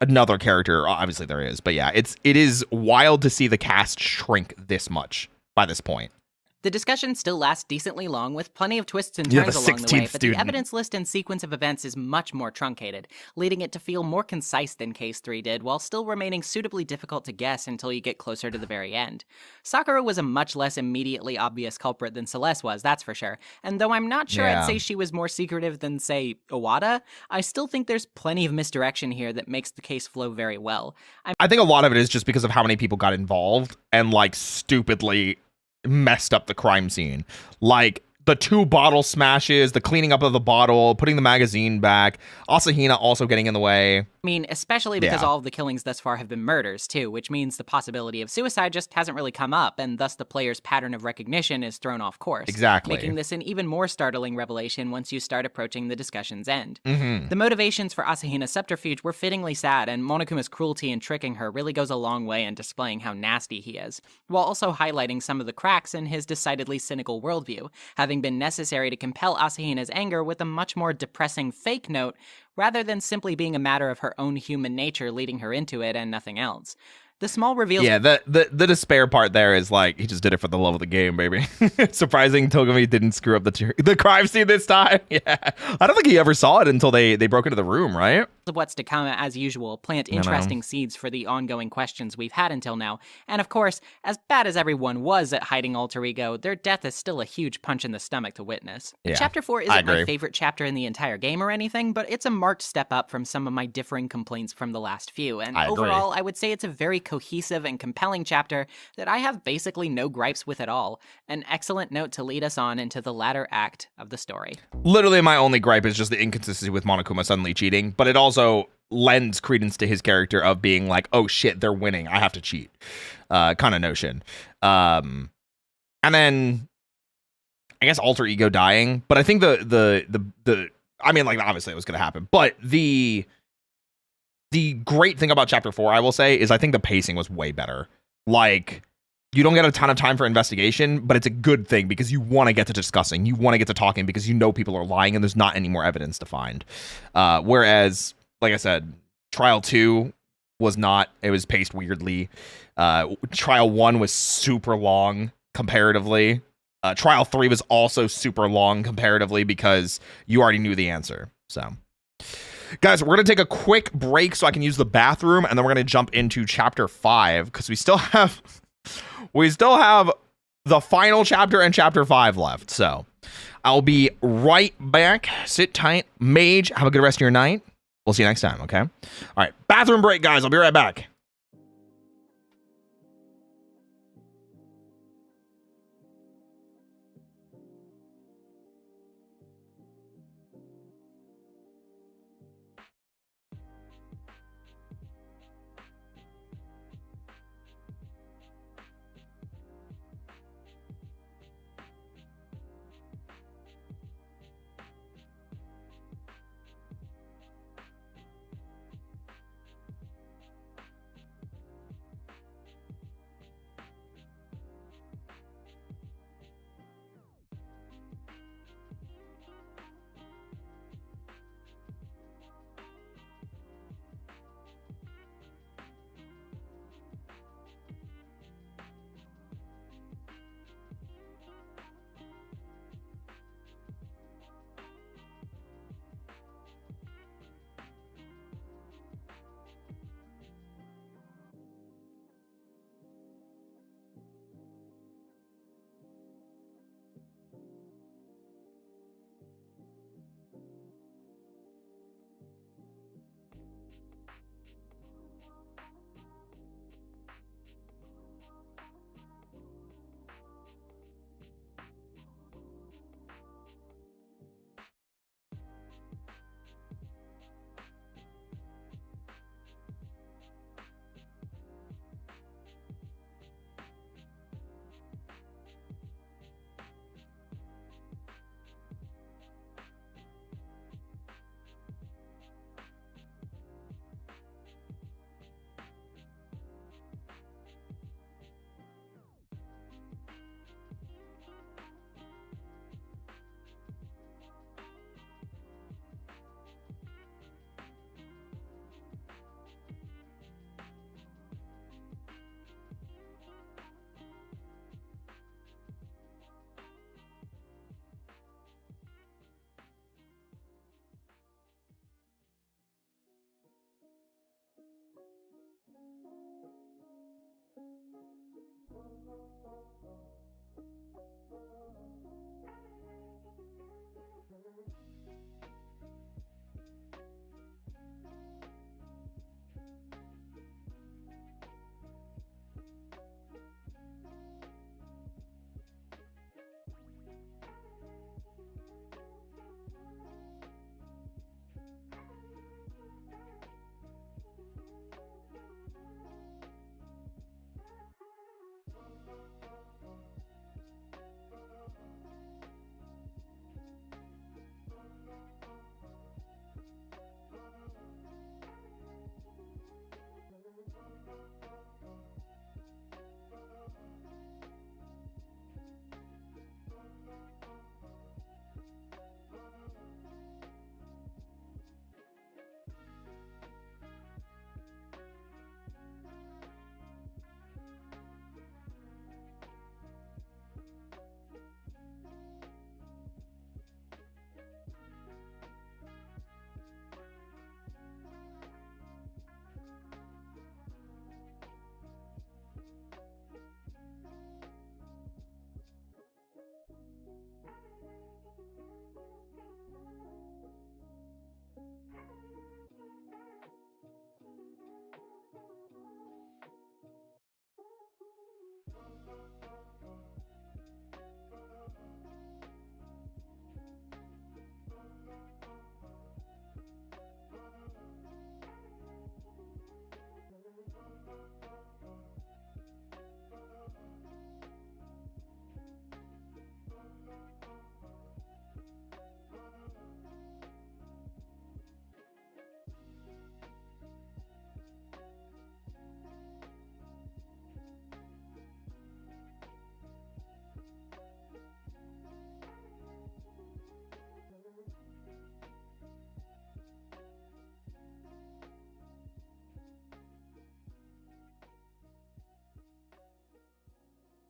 another character. Obviously there is, but yeah, it is wild to see the cast shrink this much by this point. The discussion still lasts decently long, with plenty of twists and turns along the way, but the evidence list and sequence of events is much more truncated, leading it to feel more concise than Case 3 did, while still remaining suitably difficult to guess until you get closer to the very end. Sakura was a much less immediately obvious culprit than Celeste was, that's for sure, and though I'm not sure I'd say she was more secretive than, say, Owada, I still think there's plenty of misdirection here that makes the case flow very well. I think a lot of it is just because of how many people got involved and, like, stupidly messed up the crime scene. Like the 2 bottle smashes, the cleaning up of the bottle, putting the magazine back, Asahina also getting in the way. I mean, especially because all of the killings thus far have been murders, too, which means the possibility of suicide just hasn't really come up, and thus the player's pattern of recognition is thrown off course. Exactly. Making this an even more startling revelation once you start approaching the discussion's end. Mm-hmm. The motivations for Asahina's subterfuge were fittingly sad, and Monokuma's cruelty in tricking her really goes a long way in displaying how nasty he is, while also highlighting some of the cracks in his decidedly cynical worldview, having been necessary to compel Asahina's anger with a much more depressing fake note, rather than simply being a matter of her own human nature leading her into it and nothing else. The small reveals... Yeah, the despair part there is like, he just did it for the love of the game, baby. Surprising Togami didn't screw up the crime scene this time. Yeah. I don't think he ever saw it until they broke into the room, right? Of what's to come, as usual, plant interesting seeds for the ongoing questions we've had until now. And of course, as bad as everyone was at hiding alter ego, their death is still a huge punch in the stomach to witness. Yeah, Chapter 4 isn't my favorite chapter in the entire game or anything, but it's a marked step up from some of my differing complaints from the last few. And overall, I would say it's a very cohesive and compelling chapter that I have basically no gripes with at all. An excellent note to lead us on into the latter act of the story. Literally, my only gripe is just the inconsistency with Monokuma suddenly cheating, but it also lends credence to his character of being like, oh shit, they're winning, I have to cheat, kind of notion. And then I guess alter ego dying, but I think the I mean, like, obviously it was gonna happen, but the great thing about chapter 4, I will say, is I think the pacing was way better. Like, you don't get a ton of time for investigation, but it's a good thing because you want to get to discussing. You want to get to talking because you know people are lying and there's not any more evidence to find. Whereas, like I said, Trial 2 was not. It was paced weirdly. Trial 1 was super long comparatively. Trial 3 was also super long comparatively because you already knew the answer. So, guys, we're going to take a quick break so I can use the bathroom, and then we're going to jump into Chapter 5 because we still have the final chapter and Chapter 5 left. So, I'll be right back. Sit tight. Mage, have a good rest of your night. We'll see you next time, okay? All right, bathroom break, guys. I'll be right back.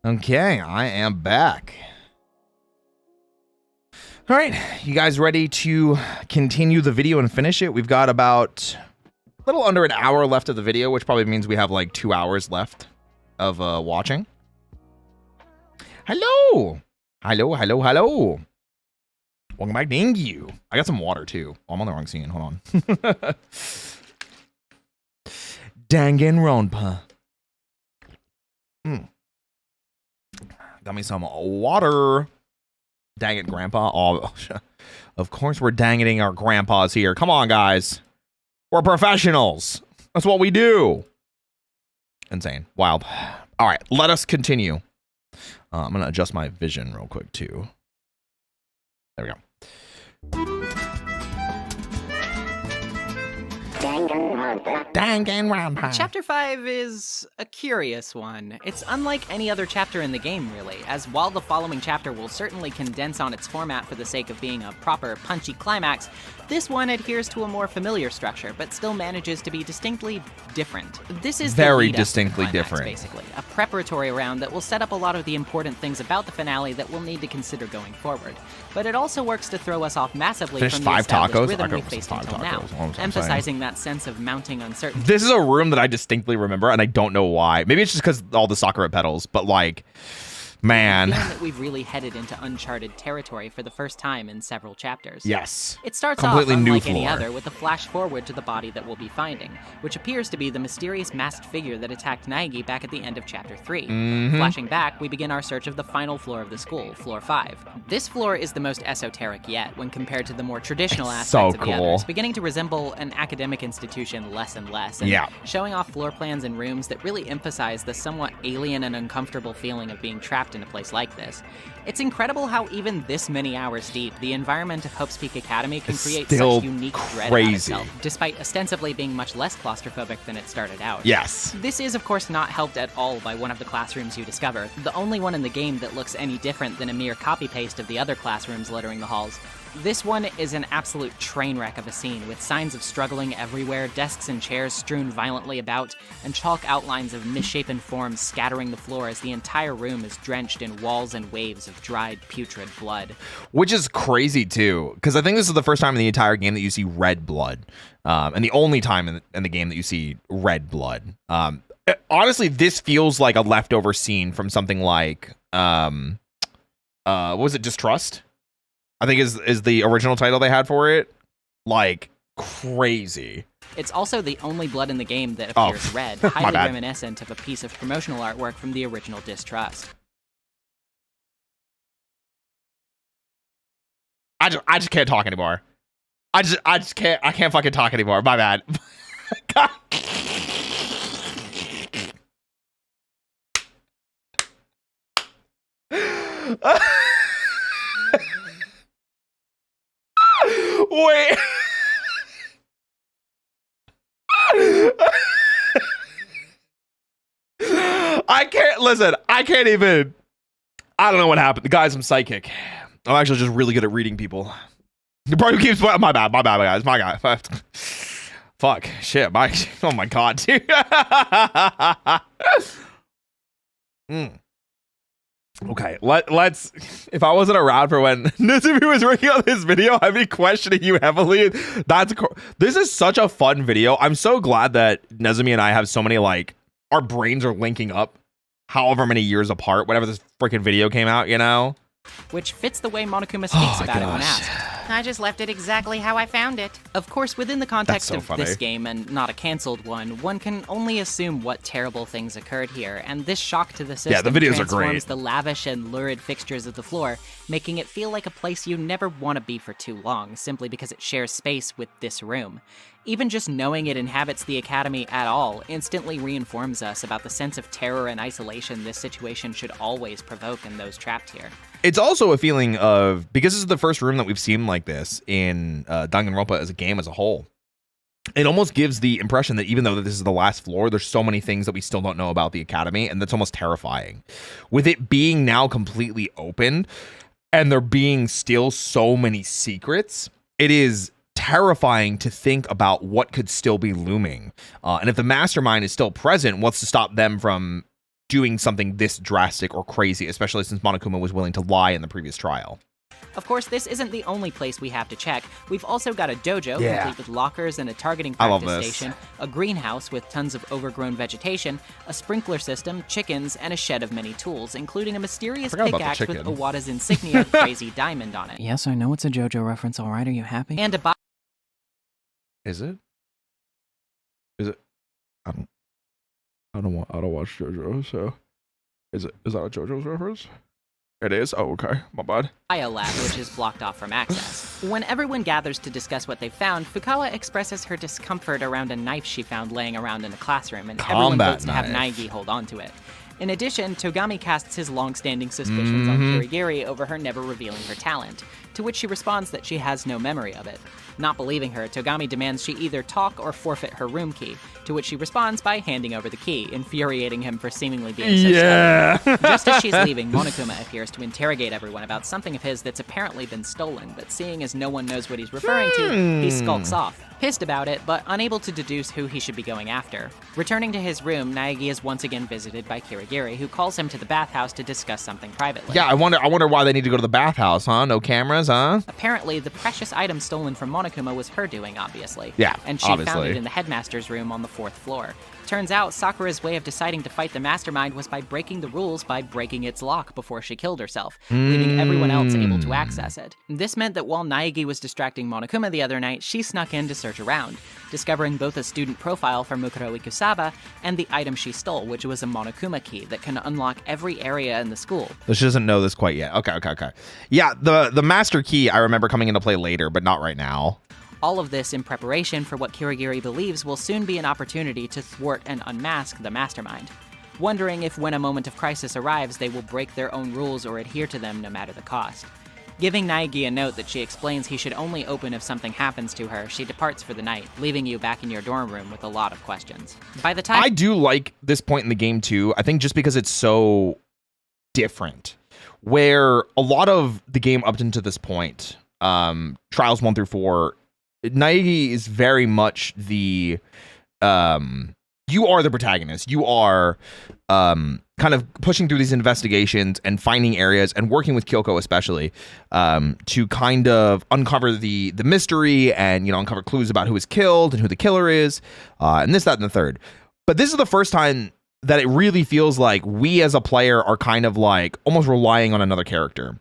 Okay, I am back. All right, you guys ready to continue the video and finish it? We've got about a little under an hour left of the video, which probably means we have like 2 hours left of watching. Hello. Hello. Welcome back, thank you. I got some water too. Oh, I'm on the wrong scene, hold on. Danganronpa. Got me some water. Dang it, Grandpa. Oh, of course we're dangeting our grandpas here. Come on, guys. We're professionals. That's what we do. Insane. Wild. All right, let us continue. I'm going to adjust my vision real quick, too. There we go. Danganronpa. Chapter 5 is a curious one. It's unlike any other chapter in the game, really, as while the following chapter will certainly condense on its format for the sake of being a proper, punchy climax, this one adheres to a more familiar structure, but still manages to be distinctly different. This is very the distinctly climax, different. Basically, a preparatory round that will set up a lot of the important things about the finale that we'll need to consider going forward. But it also works to throw us off massively Finished from the 5 established tacos? rhythm I we got faced 5 until tacos. now, What I'm saying. emphasizing that sense of mounting uncertainty. This is a room that I distinctly remember, and I don't know why. Maybe it's just because all the Sakura petals, but like, man. I'm feeling that we've really headed into uncharted territory for the first time in several chapters. Yes. It starts Completely off new unlike any floor. other with a flash forward to the body that we'll be finding, which appears to be the mysterious masked figure that attacked Naegi back at the end of Chapter 3. Flashing back, we begin our search of the final floor of the school, Floor 5. This floor is the most esoteric yet when compared to the more traditional It's aspects so of the cool. others, beginning to resemble an academic institution less and less, and Yeah. showing off floor plans and rooms that really emphasize the somewhat alien and uncomfortable feeling of being trapped in a place like this. It's incredible how even this many hours deep, the environment of Hope's Peak Academy can It's create still such unique dread about crazy. itself, despite ostensibly being much less claustrophobic than it started out. Yes. This is, of course, not helped at all by one of the classrooms you discover, the only one in the game that looks any different than a mere copy-paste of the other classrooms littering the halls. This one is an absolute train wreck of a scene, with signs of struggling everywhere, desks and chairs strewn violently about, and chalk outlines of misshapen forms scattering the floor as the entire room is drenched in walls and waves of dried, putrid blood. Which is crazy, too, because I think this is the first time in the entire game that you see red blood, and the only time in the game that you see red blood. Honestly, this feels like a leftover scene from something like, what was it, Distrust? I think is the original title they had for it. Like, crazy. It's also the only blood in the game that appears red, highly bad. reminiscent of a piece of promotional artwork from the original Distrust. I just can't talk anymore. I can't fucking talk anymore. My bad. God. Wait. I can't listen. I can't even. I don't know what happened. Guys, I'm psychic. I'm actually just really good at reading people. The bro who keeps my bad, guys. My guy. Fuck. Shit. Oh my god, dude. Okay, let's. If I wasn't around for when Nezumi was working on this video, I'd be questioning you heavily. This is such a fun video. I'm so glad that Nezumi and I have so many, like, our brains are linking up however many years apart, whenever this freaking video came out, you know? Which fits the way Monokuma speaks about it when gosh. asked. I just left it exactly how I found it. Of course, within the context so of funny. this game, and not a cancelled one can only assume what terrible things occurred here, and this shock to the system Yeah, the videos are transforms great. the lavish and lurid fixtures of the floor, making it feel like a place you never want to be for too long, simply because it shares space with this room. Even just knowing it inhabits the Academy at all instantly reinforms us about the sense of terror and isolation this situation should always provoke in those trapped here. It's also a feeling of, because this is the first room that we've seen like this in Danganronpa as a game as a whole, it almost gives the impression that even though this is the last floor, there's so many things that we still don't know about the Academy, and that's almost terrifying. With it being now completely open, and there being still so many secrets, it is terrifying to think about what could still be looming. And if the mastermind is still present, what's to stop them from doing something this drastic or crazy, especially since Monokuma was willing to lie in the previous trial. Of course, this isn't the only place we have to check. We've also got a dojo, complete with lockers and a targeting practice station, a greenhouse with tons of overgrown vegetation, a sprinkler system, chickens, and a shed of many tools, including a mysterious pickaxe with Iwata's insignia, Crazy Diamond, on it. Yes, I know it's a JoJo reference, alright, are you happy? And a Is it? I don't watch JoJo, so is that a JoJo's reference? It is? Oh, okay. My bad. Lab, which is blocked off from access. When everyone gathers to discuss what they found, Fukawa expresses her discomfort around a knife she found laying around in the classroom, and everyone votes to have Naegi hold on to it. In addition, Togami casts his long-standing suspicions on Kirigiri over her never revealing her talent, to which she responds that she has no memory of it. Not believing her, Togami demands she either talk or forfeit her room key, to which she responds by handing over the key, infuriating him for seemingly being so stubborn. Just as she's leaving, Monokuma appears to interrogate everyone about something of his that's apparently been stolen, but seeing as no one knows what he's referring to, he skulks off. Pissed about it, but unable to deduce who he should be going after. Returning to his room, Naegi is once again visited by Kirigiri, who calls him to the bathhouse to discuss something privately. Yeah, I wonder why they need to go to the bathhouse, huh? No cameras, huh? Apparently, the precious item stolen from Monokuma was her doing, obviously. Yeah, and she found it in the headmaster's room on the 4th floor. Turns out, Sakura's way of deciding to fight the mastermind was by breaking the rules by breaking its lock before she killed herself, leaving everyone else able to access it. This meant that while Naegi was distracting Monokuma the other night, she snuck in to search around, discovering both a student profile for Mukuro Ikusaba and the item she stole, which was a Monokuma key that can unlock every area in the school. So she doesn't know this quite yet. Okay. Yeah, the master key I remember coming into play later, but not right now. All of this in preparation for what Kirigiri believes will soon be an opportunity to thwart and unmask the mastermind. Wondering if when a moment of crisis arrives, they will break their own rules or adhere to them no matter the cost. Giving Naegi a note that she explains he should only open if something happens to her, she departs for the night, leaving you back in your dorm room with a lot of questions. By the time I do like this point in the game too, I think just because it's so different, where a lot of the game up until this point, trials 1 through 4, Naegi is very much the you are the protagonist. You are kind of pushing through these investigations and finding areas and working with Kyoko especially to kind of uncover the mystery and, you know, uncover clues about who was killed and who the killer is and this, that, and the third. But this is the first time that it really feels like we as a player are kind of like almost relying on another character.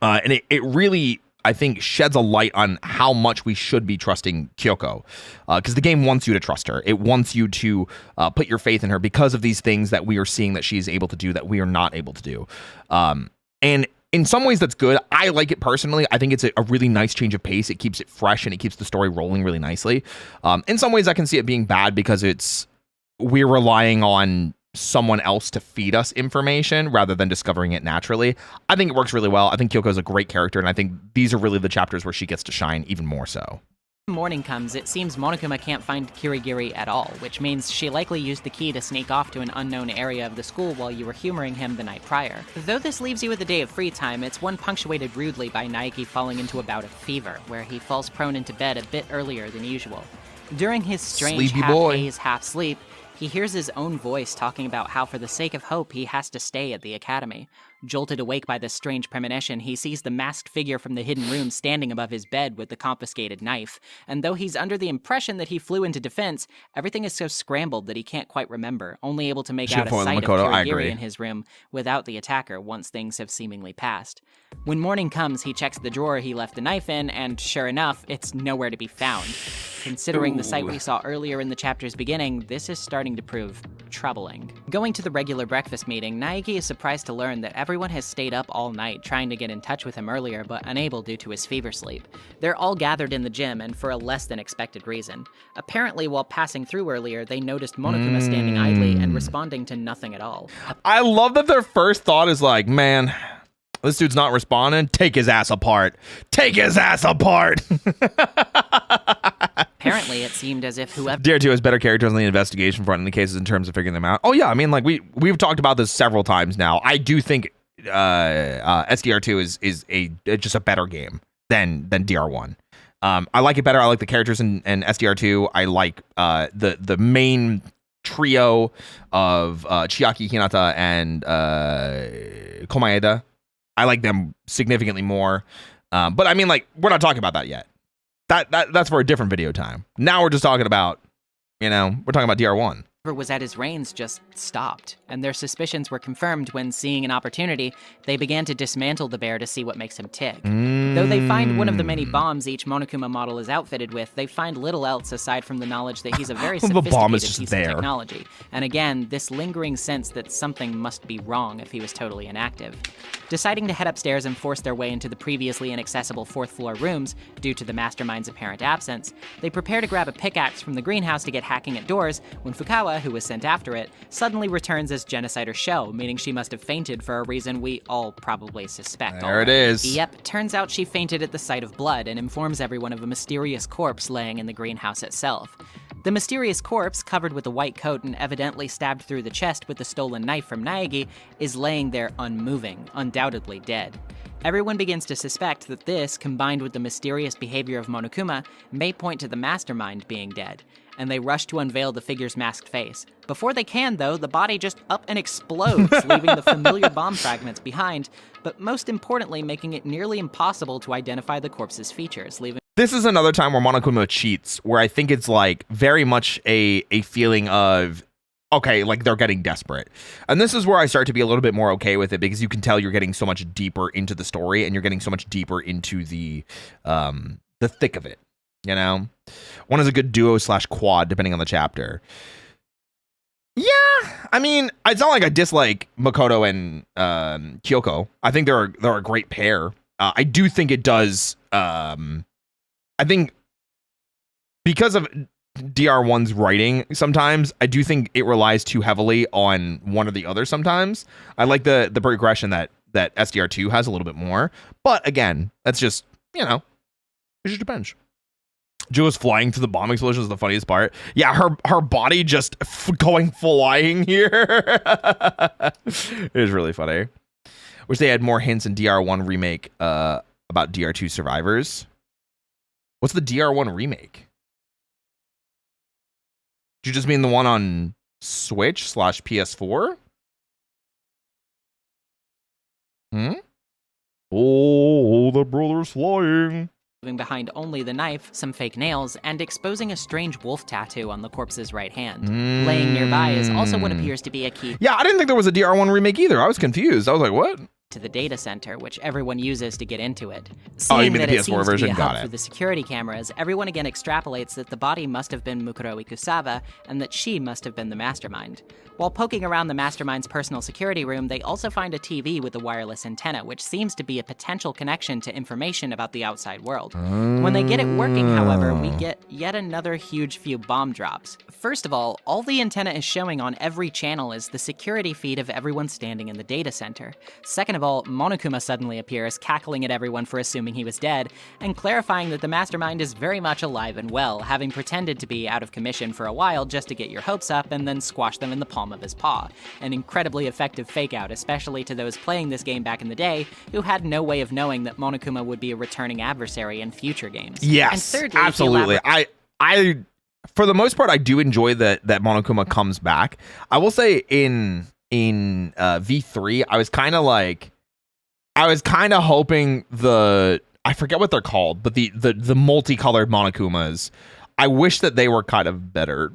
And it really, I think, sheds a light on how much we should be trusting Kyoko, because the game wants you to trust her. It wants you to put your faith in her because of these things that we are seeing that she's able to do that we are not able to do. And in some ways that's good. I like it personally. I think it's a really nice change of pace. It keeps it fresh and it keeps the story rolling really nicely. In some ways I can see it being bad because we're relying on someone else to feed us information rather than discovering it naturally. I think it works really well. I think Kyoko is a great character, and I think these are really the chapters where she gets to shine even more so. Morning comes, it seems Monokuma can't find Kirigiri at all, which means she likely used the key to sneak off to an unknown area of the school while you were humoring him the night prior. Though this leaves you with a day of free time, it's one punctuated rudely by Naegi falling into a bout of fever, where he falls prone into bed a bit earlier than usual. During his strange half-haze, half-sleep, he hears his own voice talking about how for the sake of hope he has to stay at the academy. Jolted awake by this strange premonition, he sees the masked figure from the hidden room standing above his bed with the confiscated knife. And though he's under the impression that he flew into defense, everything is so scrambled that he can't quite remember, only able to make out a sight of Kirigiri in his room without the attacker once things have seemingly passed. When morning comes, he checks the drawer he left the knife in, and sure enough, it's nowhere to be found. Considering the sight we saw earlier in the chapter's beginning, this is starting to prove troubling. Going to the regular breakfast meeting, Naegi is surprised to learn that everyone has stayed up all night trying to get in touch with him earlier, but unable due to his fever sleep. They're all gathered in the gym, and for a less than expected reason. Apparently, while passing through earlier, they noticed Monokuma standing idly and responding to nothing at all. I love that their first thought is like, man, this dude's not responding. Take his ass apart. Take his ass apart. Apparently, it seemed as if whoever... DR2 has better characters on the investigation front in the cases in terms of figuring them out. Oh, yeah. I mean, like, we've talked about this several times now. I do think SDR2 is just a better game than DR1. I like it better. I like the characters in SDR2. I like the main trio of Chiaki, Hinata, and Komaeda. I like them significantly more. But I mean, like, we're not talking about that yet. That's for a different video time. Now we're just talking about, we're talking about DR1. Whoever was at his reins just stopped, and their suspicions were confirmed when, seeing an opportunity, they began to dismantle the bear to see what makes him tick. Though they find one of the many bombs each Monokuma model is outfitted with, they find little else aside from the knowledge that he's a very sophisticated piece of technology. And again, this lingering sense that something must be wrong if he was totally inactive. Deciding to head upstairs and force their way into the previously inaccessible 4th floor rooms, due to the mastermind's apparent absence, they prepare to grab a pickaxe from the greenhouse to get hacking at doors, when Fukawa, who was sent after it, suddenly returns as Genocider Shell, meaning she must have fainted for a reason we all probably suspect. There it is. Yep, turns out she fainted at the sight of blood and informs everyone of a mysterious corpse laying in the greenhouse itself. The mysterious corpse, covered with a white coat and evidently stabbed through the chest with the stolen knife from Naegi, is laying there unmoving, undoubtedly dead. Everyone begins to suspect that this, combined with the mysterious behavior of Monokuma, may point to the mastermind being dead, and they rush to unveil the figure's masked face. Before they can, though, the body just up and explodes, leaving the familiar bomb fragments behind, but most importantly, making it nearly impossible to identify the corpse's features, leaving... This is another time where Monokuma cheats, where I think it's like very much a feeling of, okay, like they're getting desperate. And this is where I start to be a little bit more okay with it, because you can tell you're getting so much deeper into the story and you're getting so much deeper into the thick of it, One is a good duo/quad, depending on the chapter. Yeah, I mean, it's not like I dislike Makoto and Kyoko. I think they're a great pair. I do think it does... I think because of DR1's writing, sometimes I do think it relies too heavily on one or the other sometimes. I like the progression that SDR2 has a little bit more. But again, that's just, it just depends. Jules flying through the bomb explosion is the funniest part. Yeah, her body just going flying here. It is really funny. Wish they had more hints in DR1 remake about DR2 survivors. What's the DR1 remake? Do you just mean the one on Switch/PS4? Oh, the brother's flying. Leaving behind only the knife, some fake nails, and exposing a strange wolf tattoo on the corpse's right hand. Laying nearby is also what appears to be a key. Yeah, I didn't think there was a DR1 remake either. I was confused. I was like, what? To the data center, which everyone uses to get into it. You mean the PS4 version? Got it. Through the security cameras, everyone again extrapolates that the body must have been Mukuro Ikusawa, and that she must have been the mastermind. While poking around the mastermind's personal security room, they also find a TV with a wireless antenna, which seems to be a potential connection to information about the outside world. When they get it working, however, we get yet another huge few bomb drops. First of all the antenna is showing on every channel is the security feed of everyone standing in the data center. Second of all, Monokuma suddenly appears, cackling at everyone for assuming he was dead, and clarifying that the mastermind is very much alive and well, having pretended to be out of commission for a while just to get your hopes up and then squash them in the palm of his paw. An incredibly effective fake-out, especially to those playing this game back in the day, who had no way of knowing that Monokuma would be a returning adversary in future games. Yes, and thirdly, absolutely. I for the most part, I do enjoy that Monokuma comes back. I will say in V3, I was kind of hoping I forget what they're called, but the multicolored Monokumas, I wish that they were kind of better.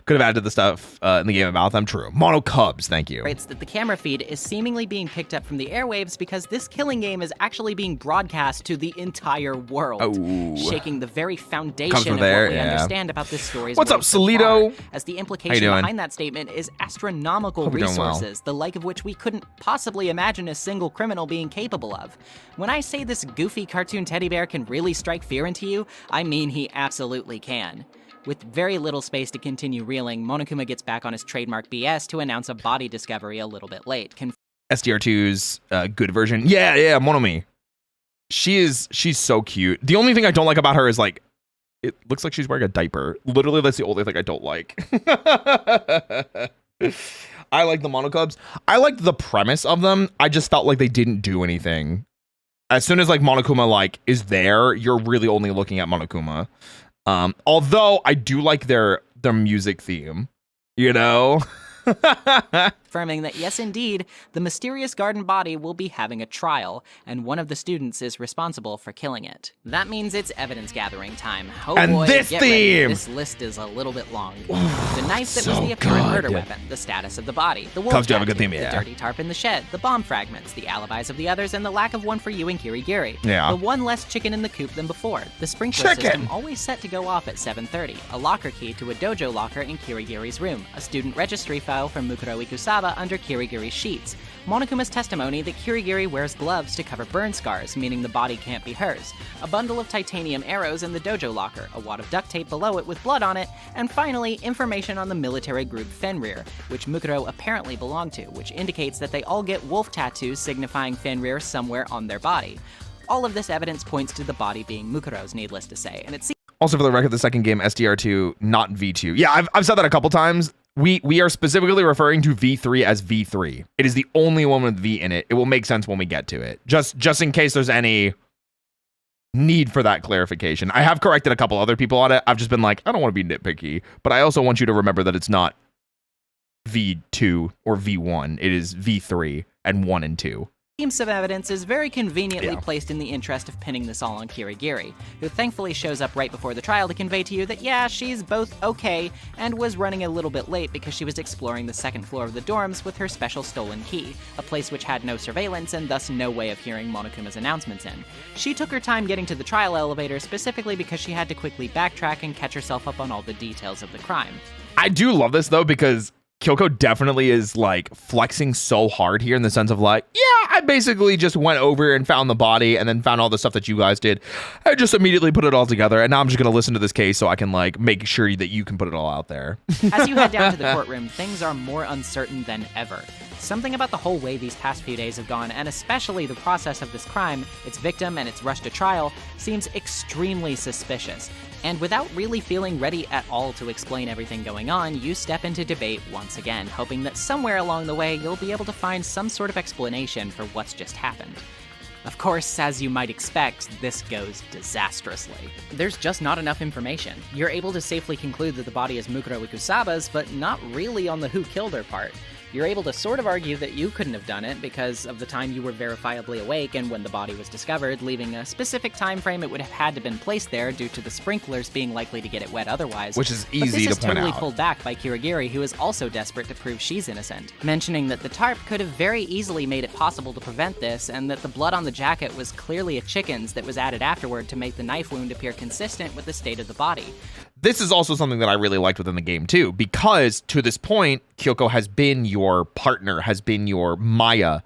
Could have added the stuff in the game about them. True. Mono Cubs, thank you. It's that the camera feed is seemingly being picked up from the airwaves because this killing game is actually being broadcast to the entire world, shaking the very foundation of what we understand about this story's What's up, Solito? As the implication behind that statement is astronomical resources, the like of which we couldn't possibly imagine a single criminal being capable of. When I say this goofy cartoon teddy bear can really strike fear into you, I mean he absolutely can. With very little space to continue reeling, Monokuma gets back on his trademark BS to announce a body discovery a little bit late. SDR2's good version. Yeah, Monomi. She's so cute. The only thing I don't like about her is it looks like she's wearing a diaper. Literally, that's the only thing I don't like. I like the Monocubs. I liked the premise of them. I just felt like they didn't do anything. As soon as Monokuma is there, you're really only looking at Monokuma. Although I do like their music theme, you know? Confirming that yes, indeed, the mysterious garden body will be having a trial, and one of the students is responsible for killing it. That means it's evidence gathering time. Oh and boy, this get theme! ready. This list is a little bit long. The knife that was the apparent murder weapon, the status of the body, the wolf Cubs do have a good tattoo, theme, yeah. the dirty tarp in the shed, the bomb fragments, the alibis of the others, and the lack of one for you and Kirigiri. Yeah. The one less chicken in the coop than before. The sprinkler system always set to go off at 7:30. A locker key to a dojo locker in Kirigiri's room. A student registry file from Mukuro Ikusaba under Kirigiri's sheets. Monokuma's testimony that Kirigiri wears gloves to cover burn scars, meaning the body can't be hers. A bundle of titanium arrows in the dojo locker, a wad of duct tape below it with blood on it, and finally, information on the military group Fenrir, which Mukuro apparently belonged to, which indicates that they all get wolf tattoos signifying Fenrir somewhere on their body. All of this evidence points to the body being Mukuro's, needless to say, and it seems... Also, for the record, the second game, SDR2, not V2. Yeah, I've said that a couple times. We are specifically referring to V3 as V3. It is the only one with V in it. It will make sense when we get to it. Just in case there's any need for that clarification. I have corrected a couple other people on it. I've just been like, I don't want to be nitpicky, but I also want you to remember that it's not V2 or V1. It is V3 and 1 and 2. Of evidence is very conveniently placed in the interest of pinning this all on Kirigiri, who thankfully shows up right before the trial to convey to you that yeah, she's both okay and was running a little bit late because she was exploring the second floor of the dorms with her special stolen key, a place which had no surveillance and thus no way of hearing Monokuma's announcements in. She took her time getting to the trial elevator specifically because she had to quickly backtrack and catch herself up on all the details of the crime. I do love this though because Kyoko definitely is like flexing so hard here in the sense of like, yeah, I basically just went over and found the body and then found all the stuff that you guys did. I just immediately put it all together and now I'm just going to listen to this case so I can like make sure that you can put it all out there. As you head down to the courtroom, things are more uncertain than ever. Something about the whole way these past few days have gone, and especially the process of this crime, its victim, and its rush to trial, seems extremely suspicious. And without really feeling ready at all to explain everything going on, you step into debate once again, hoping that somewhere along the way you'll be able to find some sort of explanation for what's just happened. Of course, as you might expect, this goes disastrously. There's just not enough information. You're able to safely conclude that the body is Mukuro Ikusaba's, but not really on the who killed her part. You're able to sort of argue that you couldn't have done it because of the time you were verifiably awake and when the body was discovered, leaving a specific time frame it would have had to been placed there due to the sprinklers being likely to get it wet otherwise. Which is easy to point out. But this is totally pulled back by Kirigiri, who is also desperate to prove she's innocent, mentioning that the tarp could have very easily made it possible to prevent this, and that the blood on the jacket was clearly a chicken's that was added afterward to make the knife wound appear consistent with the state of the body. This is also something that I really liked within the game too, because to this point, Kyoko has been your partner, has been your Maya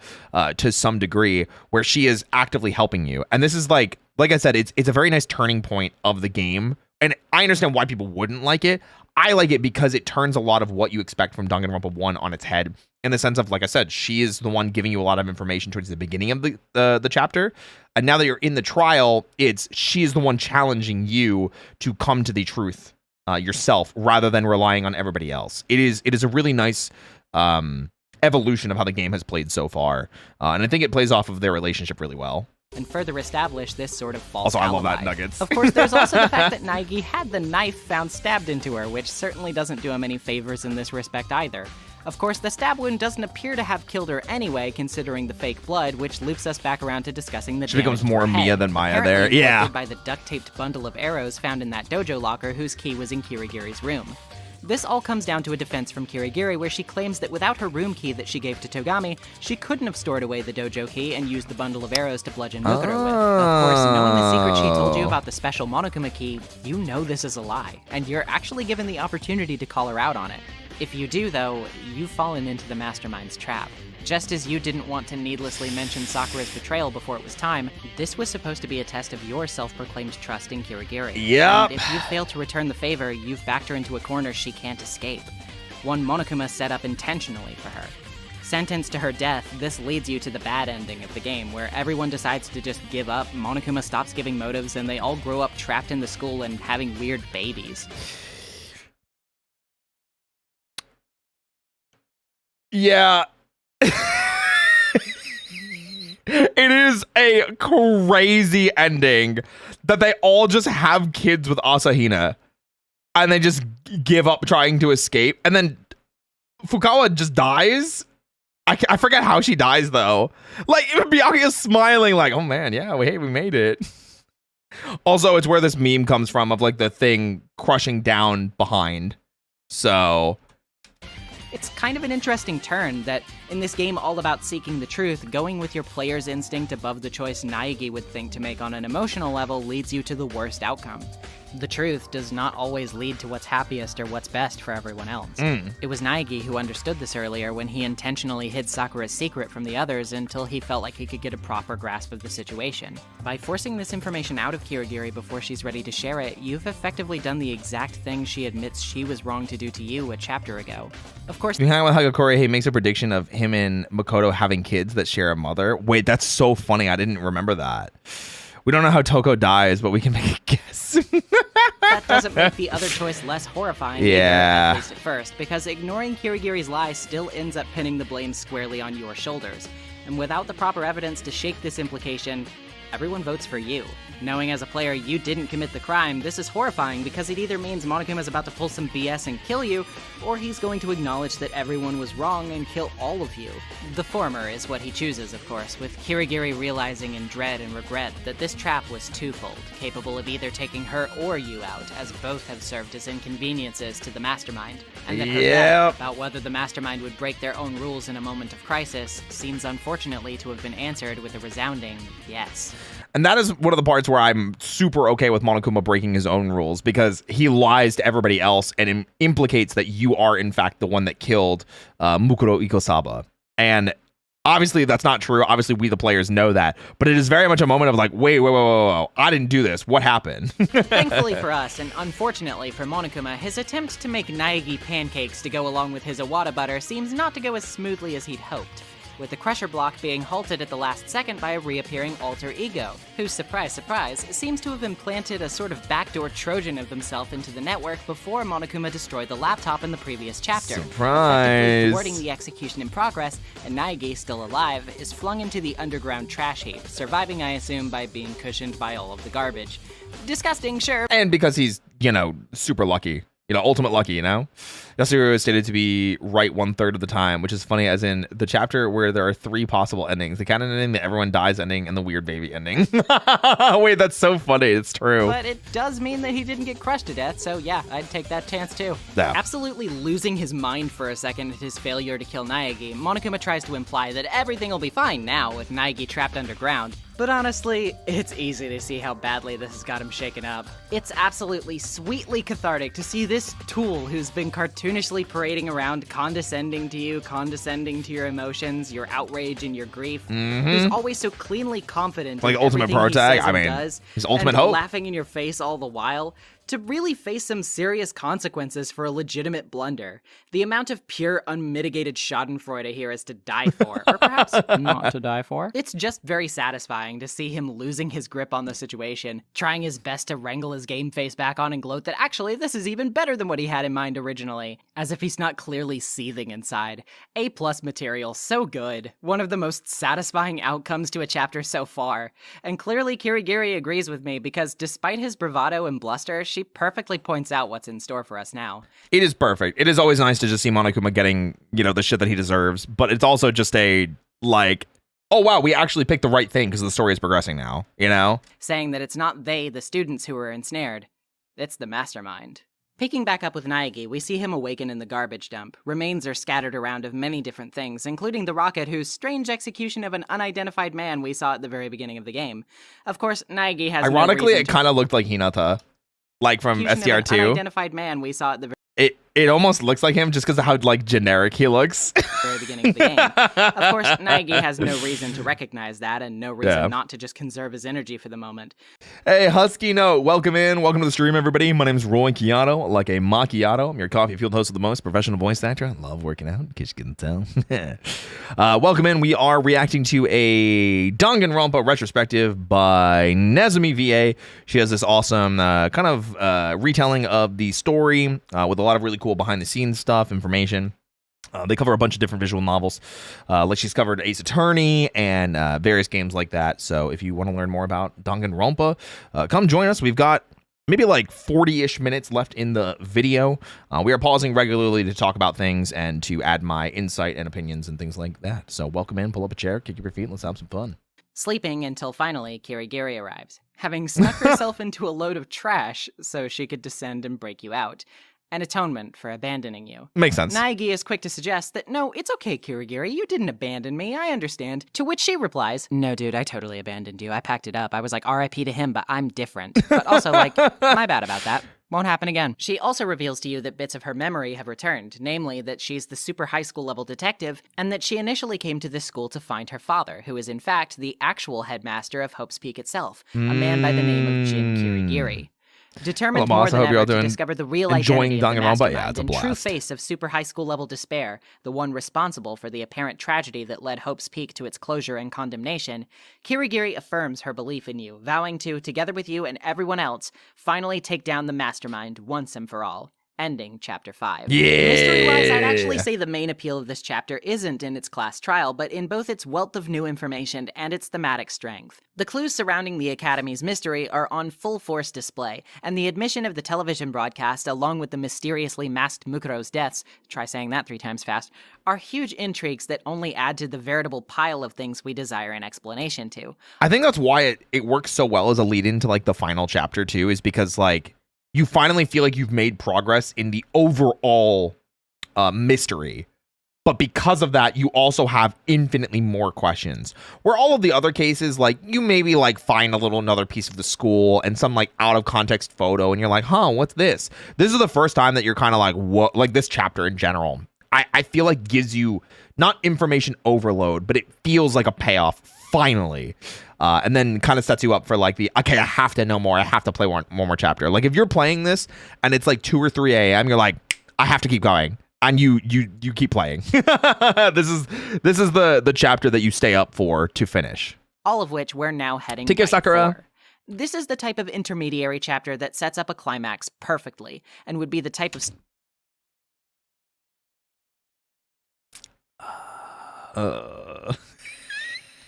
to some degree, where she is actively helping you. And this is like I said, it's a very nice turning point of the game. And I understand why people wouldn't like it. I like it because it turns a lot of what you expect from Danganronpa 1 on its head, in the sense of, like I said, she is the one giving you a lot of information towards the beginning of the chapter. And now that you're in the trial, she is the one challenging you to come to the truth yourself rather than relying on everybody else. It is a really nice evolution of how the game has played so far. And I think it plays off of their relationship really well. And further establish this sort of false Also, alibi. I love that Nuggets. Of course, there's also the fact that Naegi had the knife found stabbed into her, which certainly doesn't do him any favors in this respect either. Of course, the stab wound doesn't appear to have killed her anyway, considering the fake blood, which loops us back around to discussing the She becomes more Mia than Maya there. Apparently Yeah. by the duct-taped bundle of arrows found in that dojo locker whose key was in Kirigiri's room. This all comes down to a defense from Kirigiri where she claims that without her room key that she gave to Togami, she couldn't have stored away the dojo key and used the bundle of arrows to bludgeon Mukuro with. Of course, knowing the secret she told you about the special Monokuma key, you know this is a lie, and you're actually given the opportunity to call her out on it. If you do, though, you've fallen into the mastermind's trap. Just as you didn't want to needlessly mention Sakura's betrayal before it was time, this was supposed to be a test of your self-proclaimed trust in Kirigiri. Yep. And if you fail to return the favor, you've backed her into a corner she can't escape. One Monokuma set up intentionally for her. Sentenced to her death, this leads you to the bad ending of the game, where everyone decides to just give up, Monokuma stops giving motives, and they all grow up trapped in the school and having weird babies. Yeah. It is a crazy ending that they all just have kids with Asahina and they just give up trying to escape. And then Fukawa just dies. I forget how she dies though. Like even Byakuya is smiling like, oh man, yeah, we made it. Also, it's where this meme comes from of like the thing crushing down behind. So it's kind of an interesting turn that in this game all about seeking the truth, going with your player's instinct above the choice Naegi would think to make on an emotional level leads you to the worst outcome. The truth does not always lead to what's happiest or what's best for everyone else. It was Naegi who understood this earlier when he intentionally hid Sakura's secret from the others until he felt like he could get a proper grasp of the situation. By forcing this information out of Kirigiri before she's ready to share it, you've effectively done the exact thing she admits she was wrong to do to you a chapter ago. Of course, you hang out with Hagakure, he makes a prediction of him and Makoto having kids that share a mother. Wait, that's so funny. I didn't remember that. We don't know how Toko dies, but we can make a guess. That doesn't make the other choice less horrifying, either, at least at first, because ignoring Kirigiri's lie still ends up pinning the blame squarely on your shoulders. And without the proper evidence to shake this implication, everyone votes for you. Knowing as a player you didn't commit the crime, this is horrifying because it either means Monokuma's about to pull some BS and kill you, or he's going to acknowledge that everyone was wrong and kill all of you. The former is what he chooses, of course, with Kirigiri realizing in dread and regret that this trap was twofold, capable of either taking her or you out, as both have served as inconveniences to the mastermind. And that her bet about whether the mastermind would break their own rules in a moment of crisis seems unfortunately to have been answered with a resounding yes. And that is one of the parts where I'm super okay with Monokuma breaking his own rules, because he lies to everybody else and implicates that you are, in fact, the one that killed Mukuro Ikosaba. And obviously, that's not true. Obviously, we, the players, know that. But it is very much a moment of like, wait, I didn't do this. What happened? Thankfully for us, and unfortunately for Monokuma, his attempt to make Naegi pancakes to go along with his Awada butter seems not to go as smoothly as he'd hoped, with the Crusher block being halted at the last second by a reappearing alter ego, who, surprise, surprise, seems to have implanted a sort of backdoor Trojan of himself into the network before Monokuma destroyed the laptop in the previous chapter. Surprise! Thwarting the execution in progress, and Naegi, still alive, is flung into the underground trash heap, surviving, I assume, by being cushioned by all of the garbage. Disgusting, sure. And because he's, super lucky. Ultimate lucky, Yasuru is stated to be right 1/3 of the time, which is funny as in the chapter where there are 3 possible endings. The canon ending, the everyone dies ending, and the weird baby ending. Wait, that's so funny. It's true. But it does mean that he didn't get crushed to death, so yeah, I'd take that chance too. Yeah. Absolutely losing his mind for a second at his failure to kill Naegi, Monokuma tries to imply that everything will be fine now with Naegi trapped underground. But honestly, it's easy to see how badly this has got him shaken up. It's absolutely sweetly cathartic to see this tool who's been cartoonishly parading around, condescending to you, condescending to your emotions, your outrage and your grief, who's always so cleanly confident like in ultimate protag, does, his ultimate and hope, laughing in your face all the while, to really face some serious consequences for a legitimate blunder. The amount of pure, unmitigated schadenfreude here is to die for, or perhaps not to die for. It's just very satisfying to see him losing his grip on the situation, trying his best to wrangle his game face back on and gloat that actually this is even better than what he had in mind originally, as if he's not clearly seething inside. A+ material, so good. One of the most satisfying outcomes to a chapter so far. And clearly Kirigiri agrees with me, because despite his bravado and bluster, she perfectly points out what's in store for us now. It is perfect. It is always nice to just see Monokuma getting, the shit that he deserves, but it's also just a, like, oh wow, we actually picked the right thing because the story is progressing now, Saying that it's not they, the students, who are ensnared. It's the mastermind. Picking back up with Naegi, we see him awaken in the garbage dump. Remains are scattered around of many different things, including the rocket whose strange execution of an unidentified man we saw at the very beginning of the game. Of course, Naegi has ironically, no it kind of looked like Hinata. Like from STR2. An unidentified man we saw at the It almost looks like him just because of how like generic he looks. Very beginning of the game. Of course, Naegi has no reason to recognize that and no reason not to just conserve his energy for the moment. Hey, Husky Note, welcome to the stream, everybody. My name's Roy Chiato, like a macchiato. I'm your coffee fueled host of the most professional voice actor. I love working out, in case you couldn't tell. Welcome in. We are reacting to a Danganronpa retrospective by Nezumi VA. She has this awesome kind of retelling of the story with a lot of really cool behind the scenes stuff, information. They cover a bunch of different visual novels. Like she's covered Ace Attorney and various games like that. So if you want to learn more about Danganronpa, come join us. We've got maybe like 40-ish minutes left in the video. We are pausing regularly to talk about things and to add my insight and opinions and things like that. So welcome in, pull up a chair, kick up your feet, and let's have some fun. Sleeping until finally Kirigiri arrives, having snuck herself into a load of trash so she could descend and break you out. An atonement for abandoning you. Makes sense. Naegi is quick to suggest that, no, it's okay, Kirigiri, you didn't abandon me, I understand. To which she replies, no, dude, I totally abandoned you. I packed it up. I was like, RIP to him, but I'm different. But also, like, my bad about that. Won't happen again. She also reveals to you that bits of her memory have returned, namely that she's the super high school level detective, and that she initially came to this school to find her father, who is in fact the actual headmaster of Hope's Peak itself, a man by the name of Jin Kirigiri. Determined more than ever to discover the real identity of the mastermind and true face of super high school level despair, the one responsible for the apparent tragedy that led Hope's Peak to its closure and condemnation, Kirigiri affirms her belief in you, vowing to, together with you and everyone else, finally take down the mastermind once and for all. Ending Chapter 5. Yeah! Mystery-wise, I'd actually say the main appeal of this chapter isn't in its class trial, but in both its wealth of new information and its thematic strength. The clues surrounding the Academy's mystery are on full force display, and the admission of the television broadcast, along with the mysteriously masked Mukuro's deaths, try saying that 3 times fast, are huge intrigues that only add to the veritable pile of things we desire an explanation to. I think that's why it works so well as a lead into like the final chapter too, is because like you finally feel like you've made progress in the overall mystery. But because of that, you also have infinitely more questions. Where all of the other cases, like you maybe like find a little another piece of the school and some like out of context photo and you're like, huh, what's this? This is the first time that you're kind of like, what? Like this chapter in general, I feel like gives you not information overload, but it feels like a payoff finally. And then kind of sets you up for like okay, I have to know more. I have to play one more chapter. Like if you're playing this and it's like 2 or 3 a.m., you're like, I have to keep going. And you keep playing. This is the chapter that you stay up for to finish. All of which we're now heading Take care, Sakura. For. This is the type of intermediary chapter that sets up a climax perfectly and would be the type of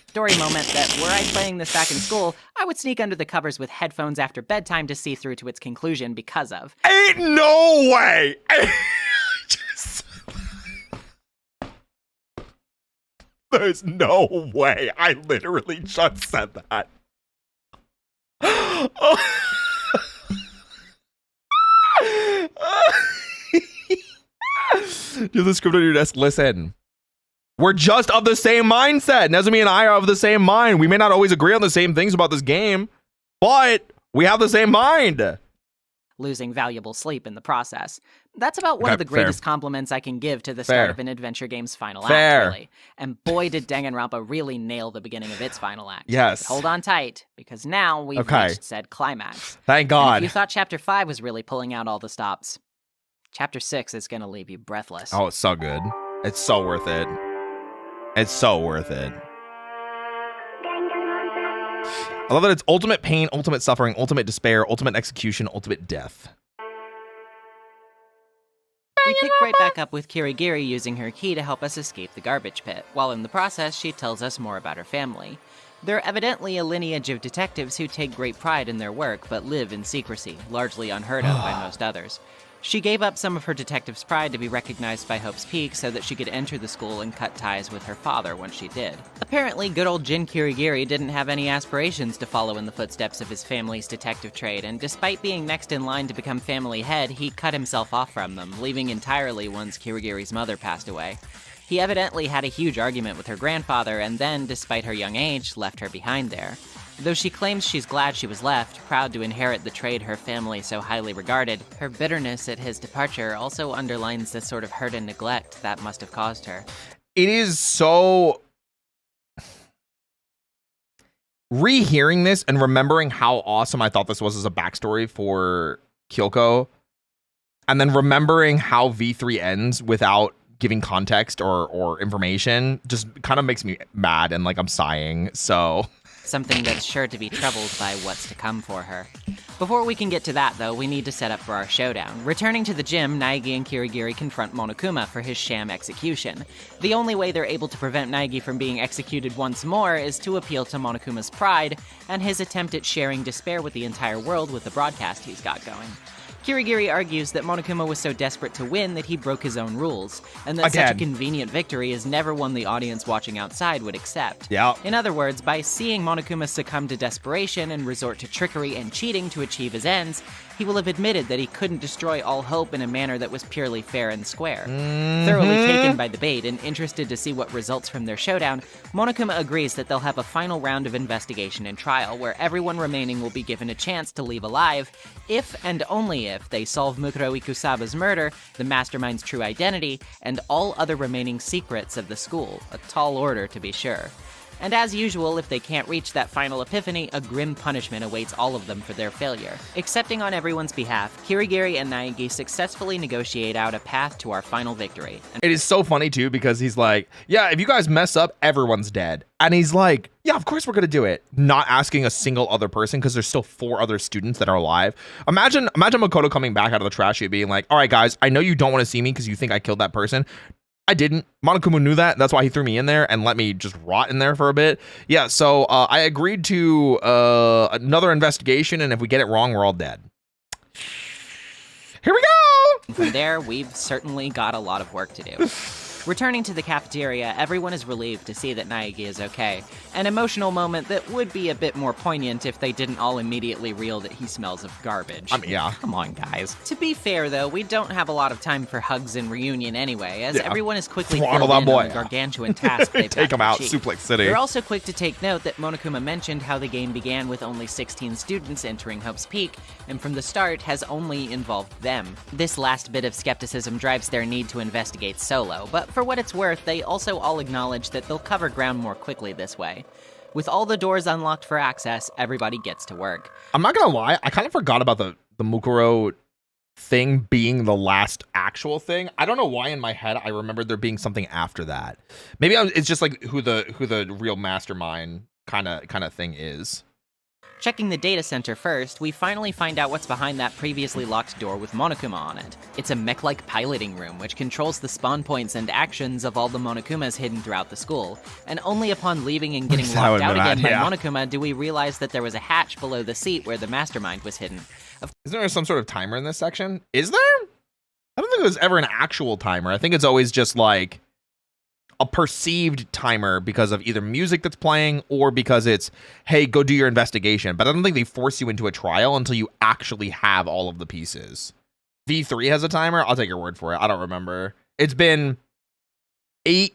story moment that, were I playing this back in school, I would sneak under the covers with headphones after bedtime to see through to its conclusion because of. Ain't no way! There's no way. I literally just said that. Do the script on your desk. Listen. We're just of the same mindset. Nezumi and I are of the same mind. We may not always agree on the same things about this game, but we have the same mind. Losing valuable sleep in the process. That's about one of the greatest compliments I can give to the start of an adventure game's final act, really. And boy, did Danganronpa really nail the beginning of its final act. Yes. But hold on tight, because now we've reached said climax. Thank God. And if you thought Chapter 5 was really pulling out all the stops, Chapter 6 is going to leave you breathless. Oh, it's so good. It's so worth it. It's so worth it. I love that it's ultimate pain, ultimate suffering, ultimate despair, ultimate execution, ultimate death. We pick right back up with Kirigiri using her key to help us escape the garbage pit, while in the process she tells us more about her family. They're evidently a lineage of detectives who take great pride in their work but live in secrecy, largely unheard of by most others. She gave up some of her detective's pride to be recognized by Hope's Peak so that she could enter the school and cut ties with her father when she did. Apparently, good old Jin Kirigiri didn't have any aspirations to follow in the footsteps of his family's detective trade, and despite being next in line to become family head, he cut himself off from them, leaving entirely once Kirigiri's mother passed away. He evidently had a huge argument with her grandfather and then, despite her young age, left her behind there. Though she claims she's glad she was left, proud to inherit the trade her family so highly regarded, her bitterness at his departure also underlines the sort of hurt and neglect that must have caused her. It is so... Rehearing this and remembering how awesome I thought this was as a backstory for Kyoko, and then remembering how V3 ends without giving context or information, just kind of makes me mad and like I'm sighing, so... something that's sure to be troubled by what's to come for her. Before we can get to that, though, we need to set up for our showdown. Returning to the gym, Naegi and Kirigiri confront Monokuma for his sham execution. The only way they're able to prevent Naegi from being executed once more is to appeal to Monokuma's pride and his attempt at sharing despair with the entire world with the broadcast he's got going. Kirigiri argues that Monokuma was so desperate to win that he broke his own rules, and that such a convenient victory is never one the audience watching outside would accept. Yeah. In other words, by seeing Monokuma succumb to desperation and resort to trickery and cheating to achieve his ends, he will have admitted that he couldn't destroy all hope in a manner that was purely fair and square. Thoroughly taken by the bait and interested to see what results from their showdown, Monokuma agrees that they'll have a final round of investigation and trial, where everyone remaining will be given a chance to leave alive, if and only if they solve Mukuro Ikusaba's murder, the mastermind's true identity, and all other remaining secrets of the school. A tall order, to be sure. And as usual, if they can't reach that final epiphany, a grim punishment awaits all of them for their failure. Accepting on everyone's behalf, Kirigiri and Naegi successfully negotiate out a path to our final victory. It is so funny, too, because he's like, yeah, if you guys mess up, everyone's dead. And he's like, yeah, of course we're going to do it. Not asking a single other person because there's still 4 other students that are alive. Imagine Makoto coming back out of the trash chute being like, all right, guys, I know you don't want to see me because you think I killed that person. I didn't. Monokuma knew that. That's why he threw me in there and let me just rot in there for a bit. Yeah, so I agreed to another investigation, and if we get it wrong, we're all dead. Here we go! From there, we've certainly got a lot of work to do. Returning to the cafeteria, everyone is relieved to see that Naegi is okay. An emotional moment that would be a bit more poignant if they didn't all immediately reel that he smells of garbage. I mean, yeah. Come on, guys. To be fair, though, we don't have a lot of time for hugs and reunion anyway, as everyone is quickly filled in on the gargantuan task they've Take got him out, to achieve. Suplex City. They're also quick to take note that Monokuma mentioned how the game began with only 16 students entering Hope's Peak, and from the start has only involved them. This last bit of skepticism drives their need to investigate solo, but for what it's worth, they also all acknowledge that they'll cover ground more quickly this way. With all the doors unlocked for access, everybody gets to work. I'm not gonna lie, I kind of forgot about the Mukuro thing being the last actual thing. I don't know why in my head I remembered there being something after that. Maybe it's just like who the real mastermind kind of thing is. Checking the data center first, we finally find out what's behind that previously locked door with Monokuma on it. It's a mech-like piloting room which controls the spawn points and actions of all the Monokumas hidden throughout the school, and only upon leaving and getting locked out again by Monokuma do we realize that there was a hatch below the seat where the mastermind was hidden. Is there some sort of timer in this section? Is there? I don't think there's ever an actual timer. I think it's always just like a perceived timer because of either music that's playing or because it's, hey, go do your investigation. But I don't think they force you into a trial until you actually have all of the pieces. V3 has a timer. I'll take your word for it. I don't remember. It's been 9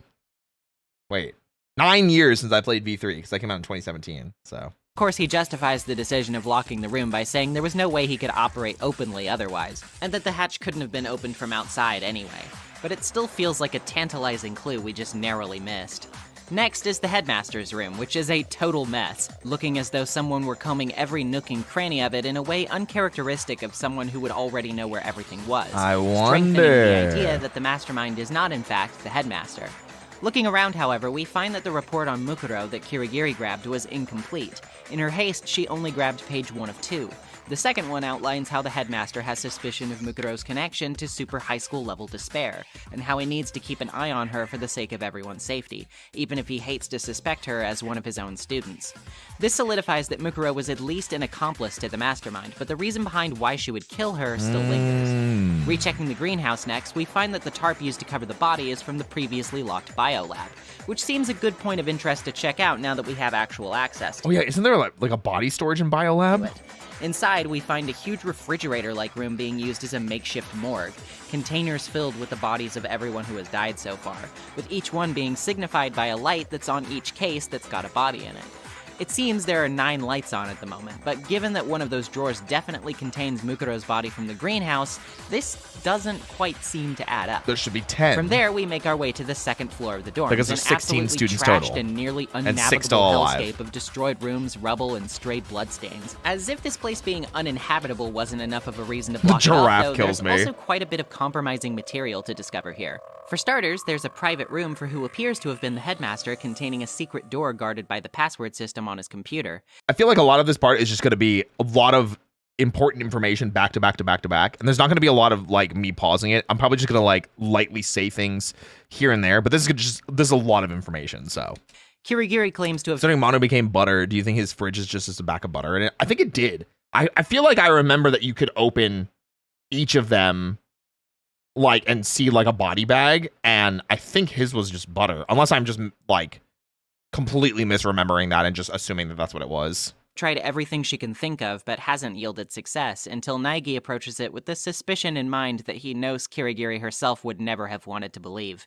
years since I played V3 because I came out in 2017. So. Of course, he justifies the decision of locking the room by saying there was no way he could operate openly otherwise, and that the hatch couldn't have been opened from outside anyway. But it still feels like a tantalizing clue we just narrowly missed. Next is the headmaster's room, which is a total mess, looking as though someone were combing every nook and cranny of it in a way uncharacteristic of someone who would already know where everything was. I wonder. Strengthening the idea that the mastermind is not, in fact, the headmaster. Looking around, however, we find that the report on Mukuro that Kirigiri grabbed was incomplete. In her haste, she only grabbed page 1 of 2. The second one outlines how the headmaster has suspicion of Mukuro's connection to super high school level despair, and how he needs to keep an eye on her for the sake of everyone's safety, even if he hates to suspect her as one of his own students. This solidifies that Mukuro was at least an accomplice to the mastermind, but the reason behind why she would kill her still lingers. Rechecking the greenhouse next, we find that the tarp used to cover the body is from the previously locked biolab, which seems a good point of interest to check out now that we have actual access to it. Oh yeah, isn't there like a body storage in biolab? Inside, we find a huge refrigerator-like room being used as a makeshift morgue, containers filled with the bodies of everyone who has died so far, with each one being signified by a light that's on each case that's got a body in it. It seems there are 9 lights on at the moment, but given that one of those drawers definitely contains Mukuro's body from the greenhouse, this doesn't quite seem to add up. There should be 10. From there, we make our way to the second floor of the dorms, because there's 16 students trashed total, and nearly uninhabitable hellscape of destroyed rooms, rubble, and strayed bloodstains. As if this place being uninhabitable wasn't enough of a reason to block it off, though, there's also quite a bit of compromising material to discover here. For starters, there's a private room for who appears to have been the headmaster containing a secret door guarded by the password system on his computer. I feel like a lot of this part is just going to be a lot of important information back to back to back to back. And there's not going to be a lot of like me pausing it. I'm probably just going to like lightly say things here and there, but this is a lot of information. So Kirigiri claims to have... Considering Mono became butter, do you think his fridge is just as a bag of butter in it? I think it did. I feel like I remember that you could open each of them like and see like a body bag, and I think his was just butter, unless I'm just like completely misremembering that and just assuming that that's what it was. Tried everything she can think of, but hasn't yielded success until Naegi approaches it with the suspicion in mind that he knows Kirigiri herself would never have wanted to believe.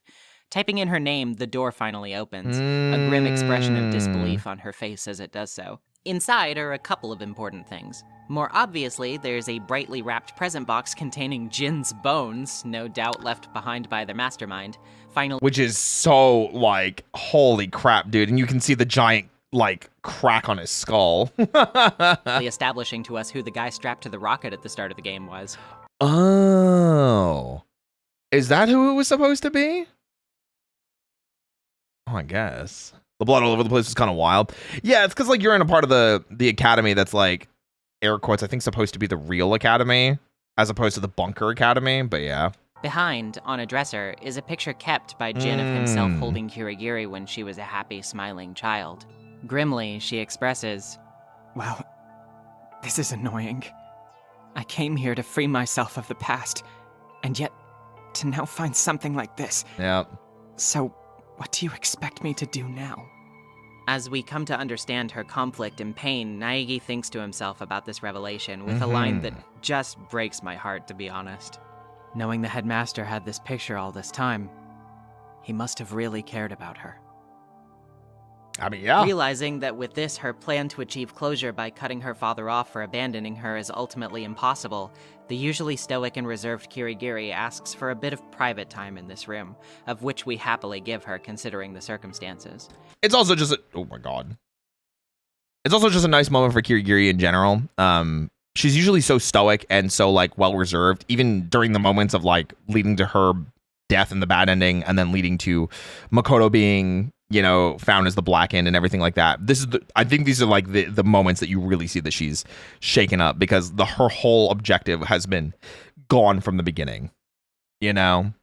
Typing in her name, the door finally opens, a grim expression of disbelief on her face as it does so. Inside are a couple of important things. More obviously, there's a brightly wrapped present box containing Jin's bones, no doubt left behind by their mastermind. Finally, which is so, like, holy crap, dude. And you can see the giant, like, crack on his skull. establishing to us who the guy strapped to the rocket at the start of the game was. Oh. Is that who it was supposed to be? Oh, I guess. The blood all over the place is kind of wild. Yeah, it's because, like, you're in a part of the academy that's, like, air quotes, I think supposed to be the real academy, as opposed to the bunker academy, but yeah. Behind, on a dresser, is a picture kept by Jin of himself holding Kirigiri when she was a happy, smiling child. Grimly, she expresses, "Well, this is annoying. I came here to free myself of the past, and yet to now find something like this. Yeah. So, what do you expect me to do now?" As we come to understand her conflict and pain, Naegi thinks to himself about this revelation with a line that just breaks my heart, to be honest. Knowing the headmaster had this picture all this time, he must have really cared about her. I mean, yeah. Realizing that with this, her plan to achieve closure by cutting her father off for abandoning her is ultimately impossible, the usually stoic and reserved Kirigiri asks for a bit of private time in this room, of which we happily give her considering the circumstances. It's also just oh my god. It's also just a nice moment for Kirigiri in general. She's usually so stoic and so like well reserved, even during the moments of like leading to her death and the bad ending, and then leading to Makoto being, you know, found as the black end and everything like that. I think these are like the moments that you really see that she's shaken up, because her whole objective has been gone from the beginning. You know,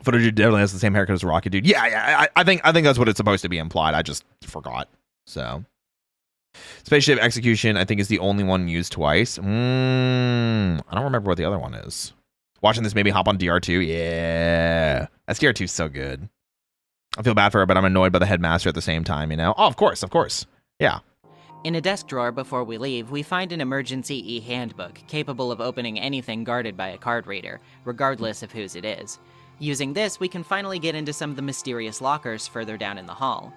Footage definitely has the same haircut as Rocket Dude. Yeah, I think that's what it's supposed to be implied. I just forgot. So, Spaceship Execution, I think, is the only one used twice. I don't remember what the other one is. Watching this made me hop on DR2. Yeah, SDR2 is so good. I feel bad for her, but I'm annoyed by the headmaster at the same time, you know? Oh, of course. Yeah. In a desk drawer before we leave, we find an emergency e-handbook capable of opening anything guarded by a card reader, regardless of whose it is. Using this, we can finally get into some of the mysterious lockers further down in the hall.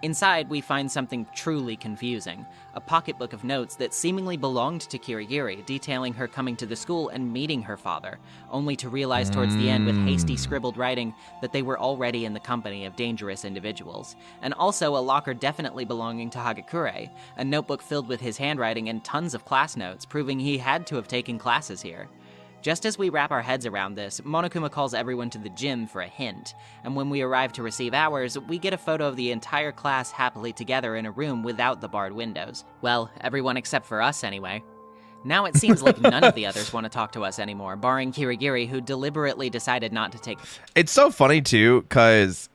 Inside, we find something truly confusing, a pocketbook of notes that seemingly belonged to Kirigiri, detailing her coming to the school and meeting her father, only to realize towards the end with hasty scribbled writing that they were already in the company of dangerous individuals. And also a locker definitely belonging to Hagakure, a notebook filled with his handwriting and tons of class notes, proving he had to have taken classes here. Just as we wrap our heads around this, Monokuma calls everyone to the gym for a hint, and when we arrive to receive ours, we get a photo of the entire class happily together in a room without the barred windows. Well, everyone except for us anyway. Now it seems like none of the others want to talk to us anymore, barring Kirigiri, who deliberately decided not to take... It's so funny, too, because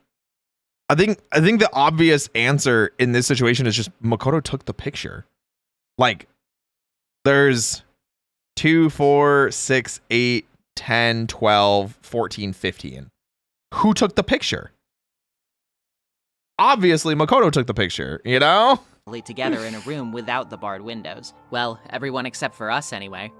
I think the obvious answer in this situation is just Makoto took the picture. Like, there's 2, 4, 6, 8, 10, 12, 14, 15. Who took the picture? Obviously, Makoto took the picture, you know? Together in a room without the barred windows. Well, everyone except for us anyway.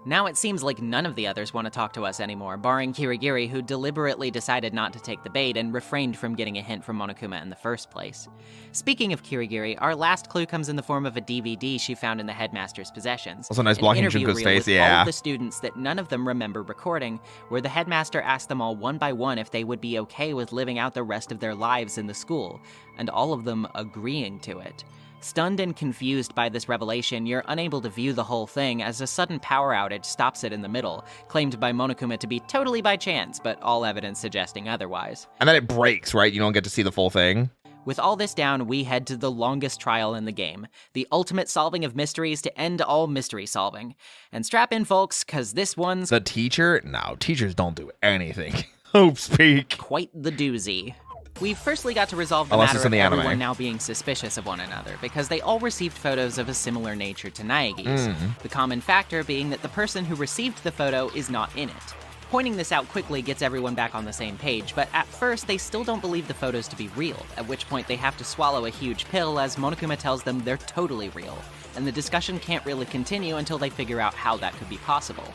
Now it seems like none of the others want to talk to us anymore, barring Kirigiri, who deliberately decided not to take the bait and refrained from getting a hint from Monokuma in the first place. Speaking of Kirigiri, our last clue comes in the form of a DVD she found in the headmaster's possessions. Also nice blocking Junko's face, yeah. All of the students that none of them remember recording, where the headmaster asked them all one by one if they would be okay with living out the rest of their lives in the school, and all of them agreeing to it. Stunned and confused by this revelation, you're unable to view the whole thing as a sudden power outage stops it in the middle, claimed by Monokuma to be totally by chance, but all evidence suggesting otherwise. And then it breaks, right? You don't get to see the full thing. With all this down, we head to the longest trial in the game, the ultimate solving of mysteries to end all mystery solving. And strap in, folks, cause this one's... The teacher? No, teachers don't do anything. Hope speak. Quite the doozy. We firstly got to resolve the Unless matter it's in of the anime. everyone now being suspicious of one another, because they all received photos of a similar nature to Naegi's, the common factor being that the person who received the photo is not in it. Pointing this out quickly gets everyone back on the same page, but at first they still don't believe the photos to be real, at which point they have to swallow a huge pill as Monokuma tells them they're totally real, and the discussion can't really continue until they figure out how that could be possible.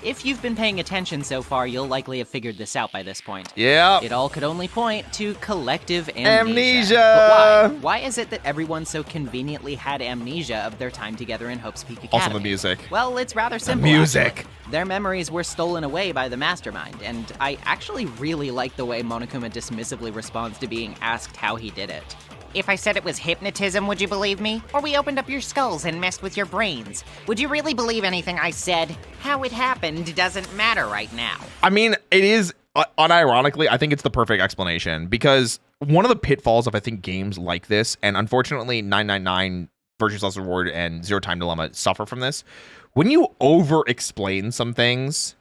If you've been paying attention so far, you'll likely have figured this out by this point. Yeah. It all could only point to collective amnesia. Amnesia! But why? Why is it that everyone so conveniently had amnesia of their time together in Hope's Peak Academy? Also the music. Well, it's rather simple. music. Actually. Their memories were stolen away by the mastermind, and I actually really like the way Monokuma dismissively responds to being asked how he did it. If I said it was hypnotism, would you believe me? Or we opened up your skulls and messed with your brains? Would you really believe anything I said? How it happened doesn't matter right now. I mean, it is, unironically, I think it's the perfect explanation, because one of the pitfalls of, I think, games like this, and unfortunately 999, Virtue's Last Reward, and Zero Time Dilemma suffer from this, when you over-explain some things,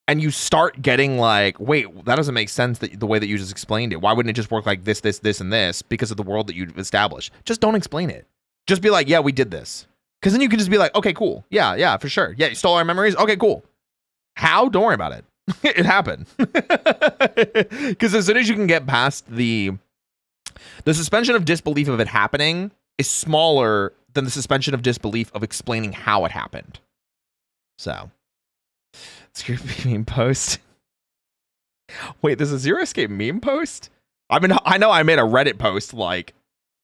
and you start getting like, wait, that doesn't make sense that the way that you just explained it. Why wouldn't it just work like this, and this because of the world that you've established? Just don't explain it. Just be like, yeah, we did this. Because then you can just be like, okay, cool. Yeah, for sure. Yeah, you stole our memories? Okay, cool. How? Don't worry about it. It happened. Because as soon as you can get past the suspension of disbelief of it happening is smaller than the suspension of disbelief of explaining how it happened. So... Script meme post. Wait, there's a Zero Escape meme post? I mean, I know I made a Reddit post like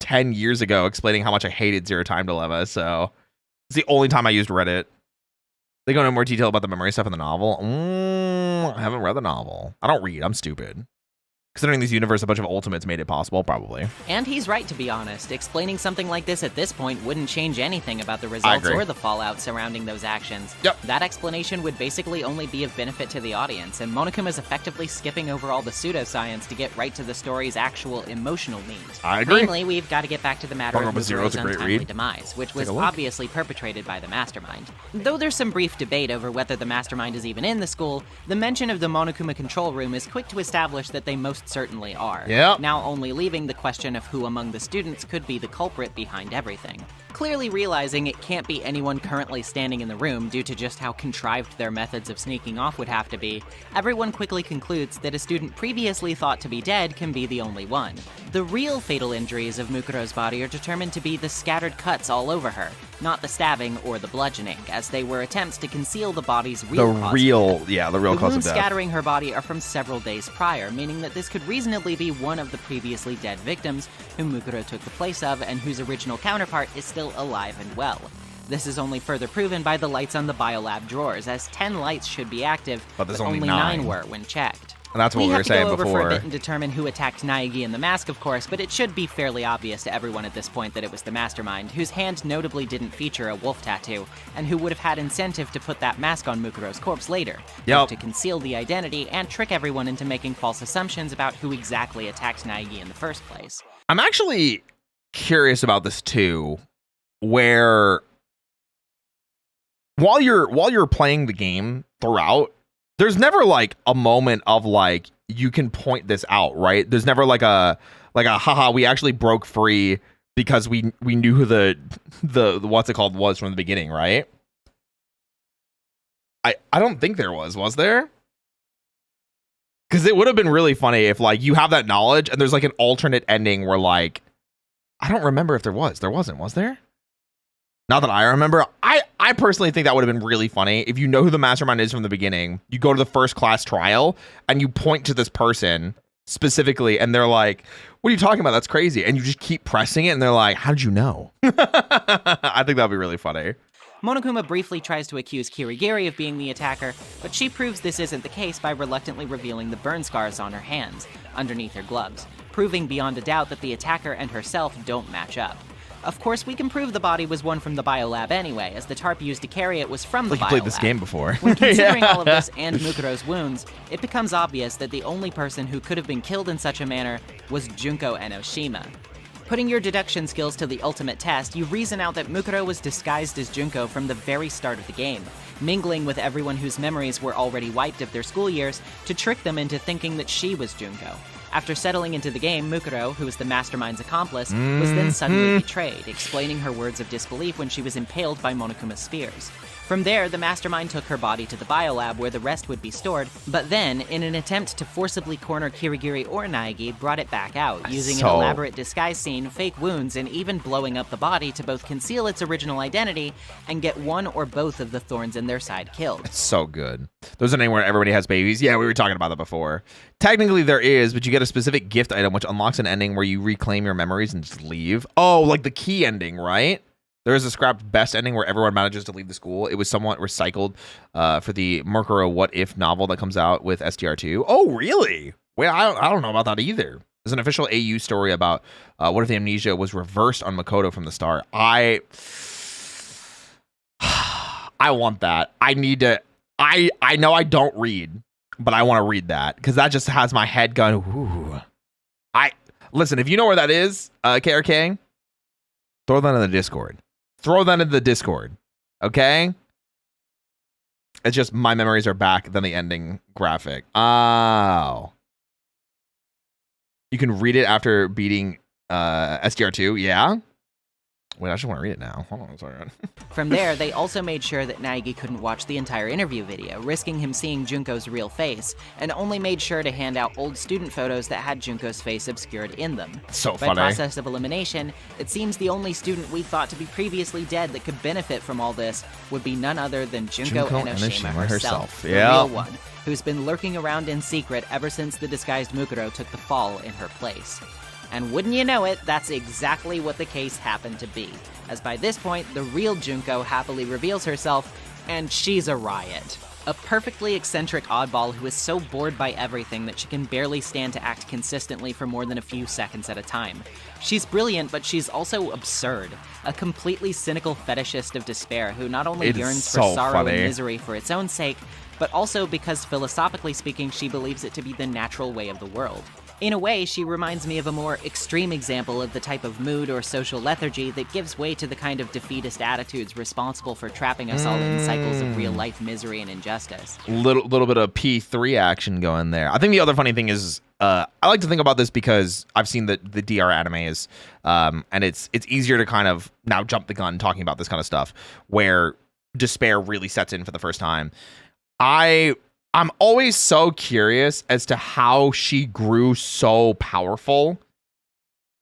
10 years ago explaining how much I hated Zero Time Dilemma, so it's the only time I used Reddit. They go into more detail about the memory stuff in the novel. I haven't read the novel. I don't read. I'm stupid. Considering this universe, a bunch of ultimates made it possible, probably. And he's right, to be honest. Explaining something like this at this point wouldn't change anything about the results or the fallout surrounding those actions. Yep. That explanation would basically only be of benefit to the audience, and Monokuma is effectively skipping over all the pseudoscience to get right to the story's actual emotional needs. I agree. Namely, we've got to get back to the matter of Muguru's untimely demise, which was look. obviously perpetrated by the mastermind. Though there's some brief debate over whether the mastermind is even in the school, the mention of the Monokuma control room is quick to establish that they most certainly are. Yep. Now only leaving the question of who among the students could be the culprit behind everything. Clearly realizing it can't be anyone currently standing in the room due to just how contrived their methods of sneaking off would have to be, everyone quickly concludes that a student previously thought to be dead can be the only one. The real fatal injuries of Mukuro's body are determined to be the scattered cuts all over her, not the stabbing or the bludgeoning, as they were attempts to conceal the body's real cause of death. The real The cause of wounds death. scattering her body are from several days prior, meaning that this could reasonably be one of the previously dead victims whom Mukuro took the place of and whose original counterpart is still alive and well. This is only further proven by the lights on the biolab drawers, as 10 lights should be active, But there's only only 9. 9 were when checked. And that's what we were saying have to go over before. for a bit and determine who attacked Naegi in the mask, of course, but it should be fairly obvious to everyone at this point that it was the mastermind, whose hand notably didn't feature a wolf tattoo, and who would have had incentive to put that mask on Mukuro's corpse later, both to conceal the identity and trick everyone into making false assumptions about who exactly attacked Naegi in the first place. I'm actually curious about this too, where while you're playing the game throughout, there's never like a moment of like you can point this out, right? There's never like a haha, we actually broke free because we knew who the what's it called was from the beginning, right? I don't think there was there? Because it would have been really funny if like you have that knowledge and there's like an alternate ending where like I don't remember if there was. There wasn't, was there? Not that I remember. I personally think that would have been really funny if you know who the mastermind is from the beginning. You go to the first class trial and you point to this person specifically and they're like, what are you talking about? That's crazy. And you just keep pressing it and they're like, how did you know? I think that'd be really funny. Monokuma briefly tries to accuse Kirigiri of being the attacker, but she proves this isn't the case by reluctantly revealing the burn scars on her hands, underneath her gloves, proving beyond a doubt that the attacker and herself don't match up. Of course, we can prove the body was one from the biolab anyway, as the tarp used to carry it was from the biolab. You played this game before. When considering all of this and Mukuro's wounds, it becomes obvious that the only person who could have been killed in such a manner was Junko Enoshima. Putting your deduction skills to the ultimate test, you reason out that Mukuro was disguised as Junko from the very start of the game, mingling with everyone whose memories were already wiped of their school years to trick them into thinking that she was Junko. After settling into the game, Mukuro, who was the mastermind's accomplice, was then suddenly betrayed, explaining her words of disbelief when she was impaled by Monokuma's spears. From there, the mastermind took her body to the biolab where the rest would be stored, but then, in an attempt to forcibly corner Kirigiri or Naegi, brought it back out, using an elaborate disguise scene, fake wounds, and even blowing up the body to both conceal its original identity and get one or both of the thorns in their side killed. It's so good. There's an ending where everybody has babies. Yeah, we were talking about that before. Technically there is, but you get a specific gift item which unlocks an ending where you reclaim your memories and just leave. Oh, like the key ending, right? There is a scrapped best ending where everyone manages to leave the school. It was somewhat recycled for the Murkuro What If novel that comes out with STR2. Oh, really? Wait, I don't know about that either. There's an official AU story about what if the amnesia was reversed on Makoto from the start. I want that. I need to. I know I don't read, but I want to read that because that just has my head going. Ooh. Listen. If you know where that is, KRK, throw that in the Discord. Throw that in the Discord. Okay? It's just my memories are back than the ending graphic. Oh. You can read it after beating STR2. Yeah? Wait, I just want to read it now. Hold on, sorry. From there, they also made sure that Naegi couldn't watch the entire interview video, risking him seeing Junko's real face, and only made sure to hand out old student photos that had Junko's face obscured in them. So funny. By process of elimination, it seems the only student we thought to be previously dead that could benefit from all this would be none other than Junko Enoshima herself, the real one, who's been lurking around in secret ever since the disguised Mukuro took the fall in her place. And wouldn't you know it, that's exactly what the case happened to be, as by this point, the real Junko happily reveals herself, and she's a riot. A perfectly eccentric oddball who is so bored by everything that she can barely stand to act consistently for more than a few seconds at a time. She's brilliant, but she's also absurd. A completely cynical fetishist of despair who not only yearns for sorrow and misery for its own sake, but also because philosophically speaking, she believes it to be the natural way of the world. In a way, she reminds me of a more extreme example of the type of mood or social lethargy that gives way to the kind of defeatist attitudes responsible for trapping us all in cycles of real-life misery and injustice. Little bit of P3 action going there. I think the other funny thing is, I like to think about this because I've seen the DR animes, and it's easier to kind of now jump the gun talking about this kind of stuff, where despair really sets in for the first time. I'm always so curious as to how she grew so powerful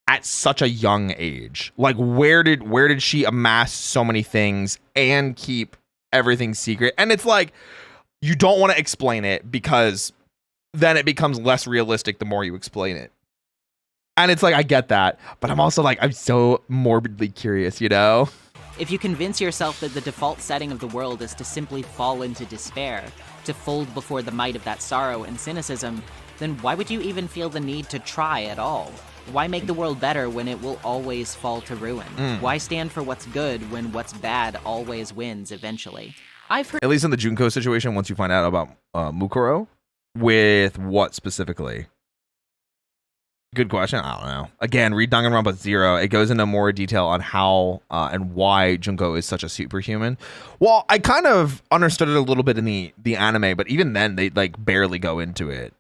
at such a young age. Like, where did she amass so many things and keep everything secret? And it's like, you don't want to explain it because then it becomes less realistic the more you explain it. And it's like, I get that, but I'm also like, I'm so morbidly curious, you know? If you convince yourself that the default setting of the world is to simply fall into despair, to fold before the might of that sorrow and cynicism, then why would you even feel the need to try at all? Why make the world better when it will always fall to ruin? Why stand for what's good when what's bad always wins eventually? I've heard— At least in the Junko situation, once you find out about Mukuro, with what specifically? Good question. I don't know. Again, read Danganronpa 0. It goes into more detail on how and why Junko is such a superhuman. Well, I kind of understood it a little bit in the anime, but even then, they like barely go into it.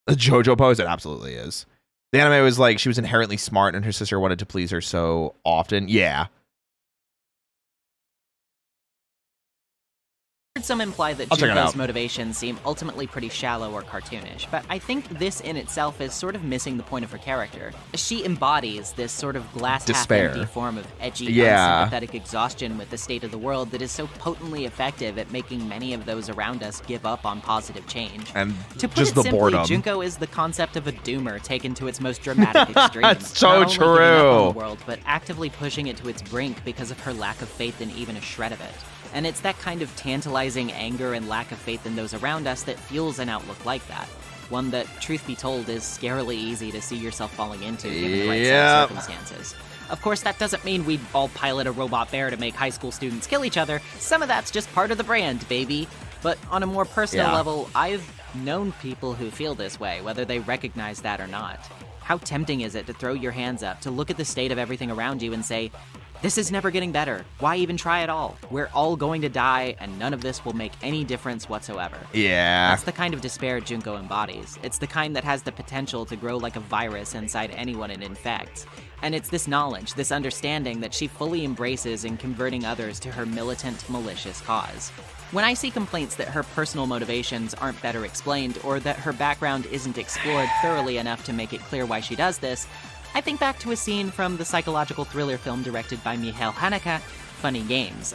The JoJo pose, it absolutely is. The anime was like she was inherently smart and her sister wanted to please her so often. Yeah. Some imply that Junko's motivations seem ultimately pretty shallow or cartoonish, but I think this in itself is sort of missing the point of her character. She embodies this sort of glass half-empty form of edgy, unsympathetic exhaustion with the state of the world that is so potently effective at making many of those around us give up on positive change. And to put just it the simply, boredom. Junko is the concept of a doomer taken to its most dramatic extreme. That's so Not only giving up on true. the world, but actively pushing it to its brink because of her lack of faith in even a shred of it. And it's that kind of tantalizing anger and lack of faith in those around us that fuels an outlook like that. one that, truth be told, is scarily easy to see yourself falling into given the right set of circumstances. Of course, that doesn't mean we'd all pilot a robot bear to make high school students kill each other. Some of that's just part of the brand, baby. But on a more personal level, I've known people who feel this way, whether they recognize that or not. How tempting is it to throw your hands up, to look at the state of everything around you and say, this is never getting better. Why even try at all? We're all going to die, and none of this will make any difference whatsoever. Yeah. That's the kind of despair Junko embodies. It's the kind that has the potential to grow like a virus inside anyone it infects. And it's this knowledge, this understanding that she fully embraces in converting others to her militant, malicious cause. When I see complaints that her personal motivations aren't better explained, or that her background isn't explored thoroughly enough to make it clear why she does this, I think back to a scene from the psychological thriller film directed by Michael Haneke, Funny Games.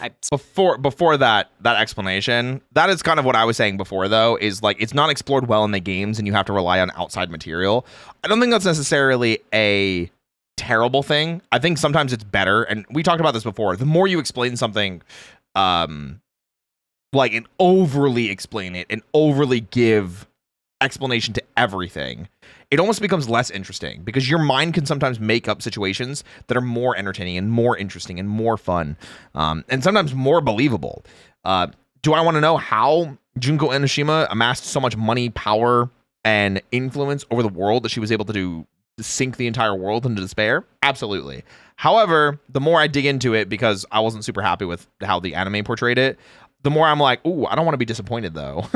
Before that explanation, that is kind of what I was saying before, though, is like it's not explored well in the games and you have to rely on outside material. I don't think that's necessarily a terrible thing. I think sometimes it's better, and we talked about this before, the more you explain something, like and overly explain it and overly give explanation to everything, it almost becomes less interesting because your mind can sometimes make up situations that are more entertaining and more interesting and more fun, and sometimes more believable. Do I want to know how Junko Enoshima amassed so much money, power, and influence over the world that she was able to sink the entire world into despair? Absolutely. However, the more I dig into it, because I wasn't super happy with how the anime portrayed it, the more I'm like, ooh, I don't want to be disappointed though.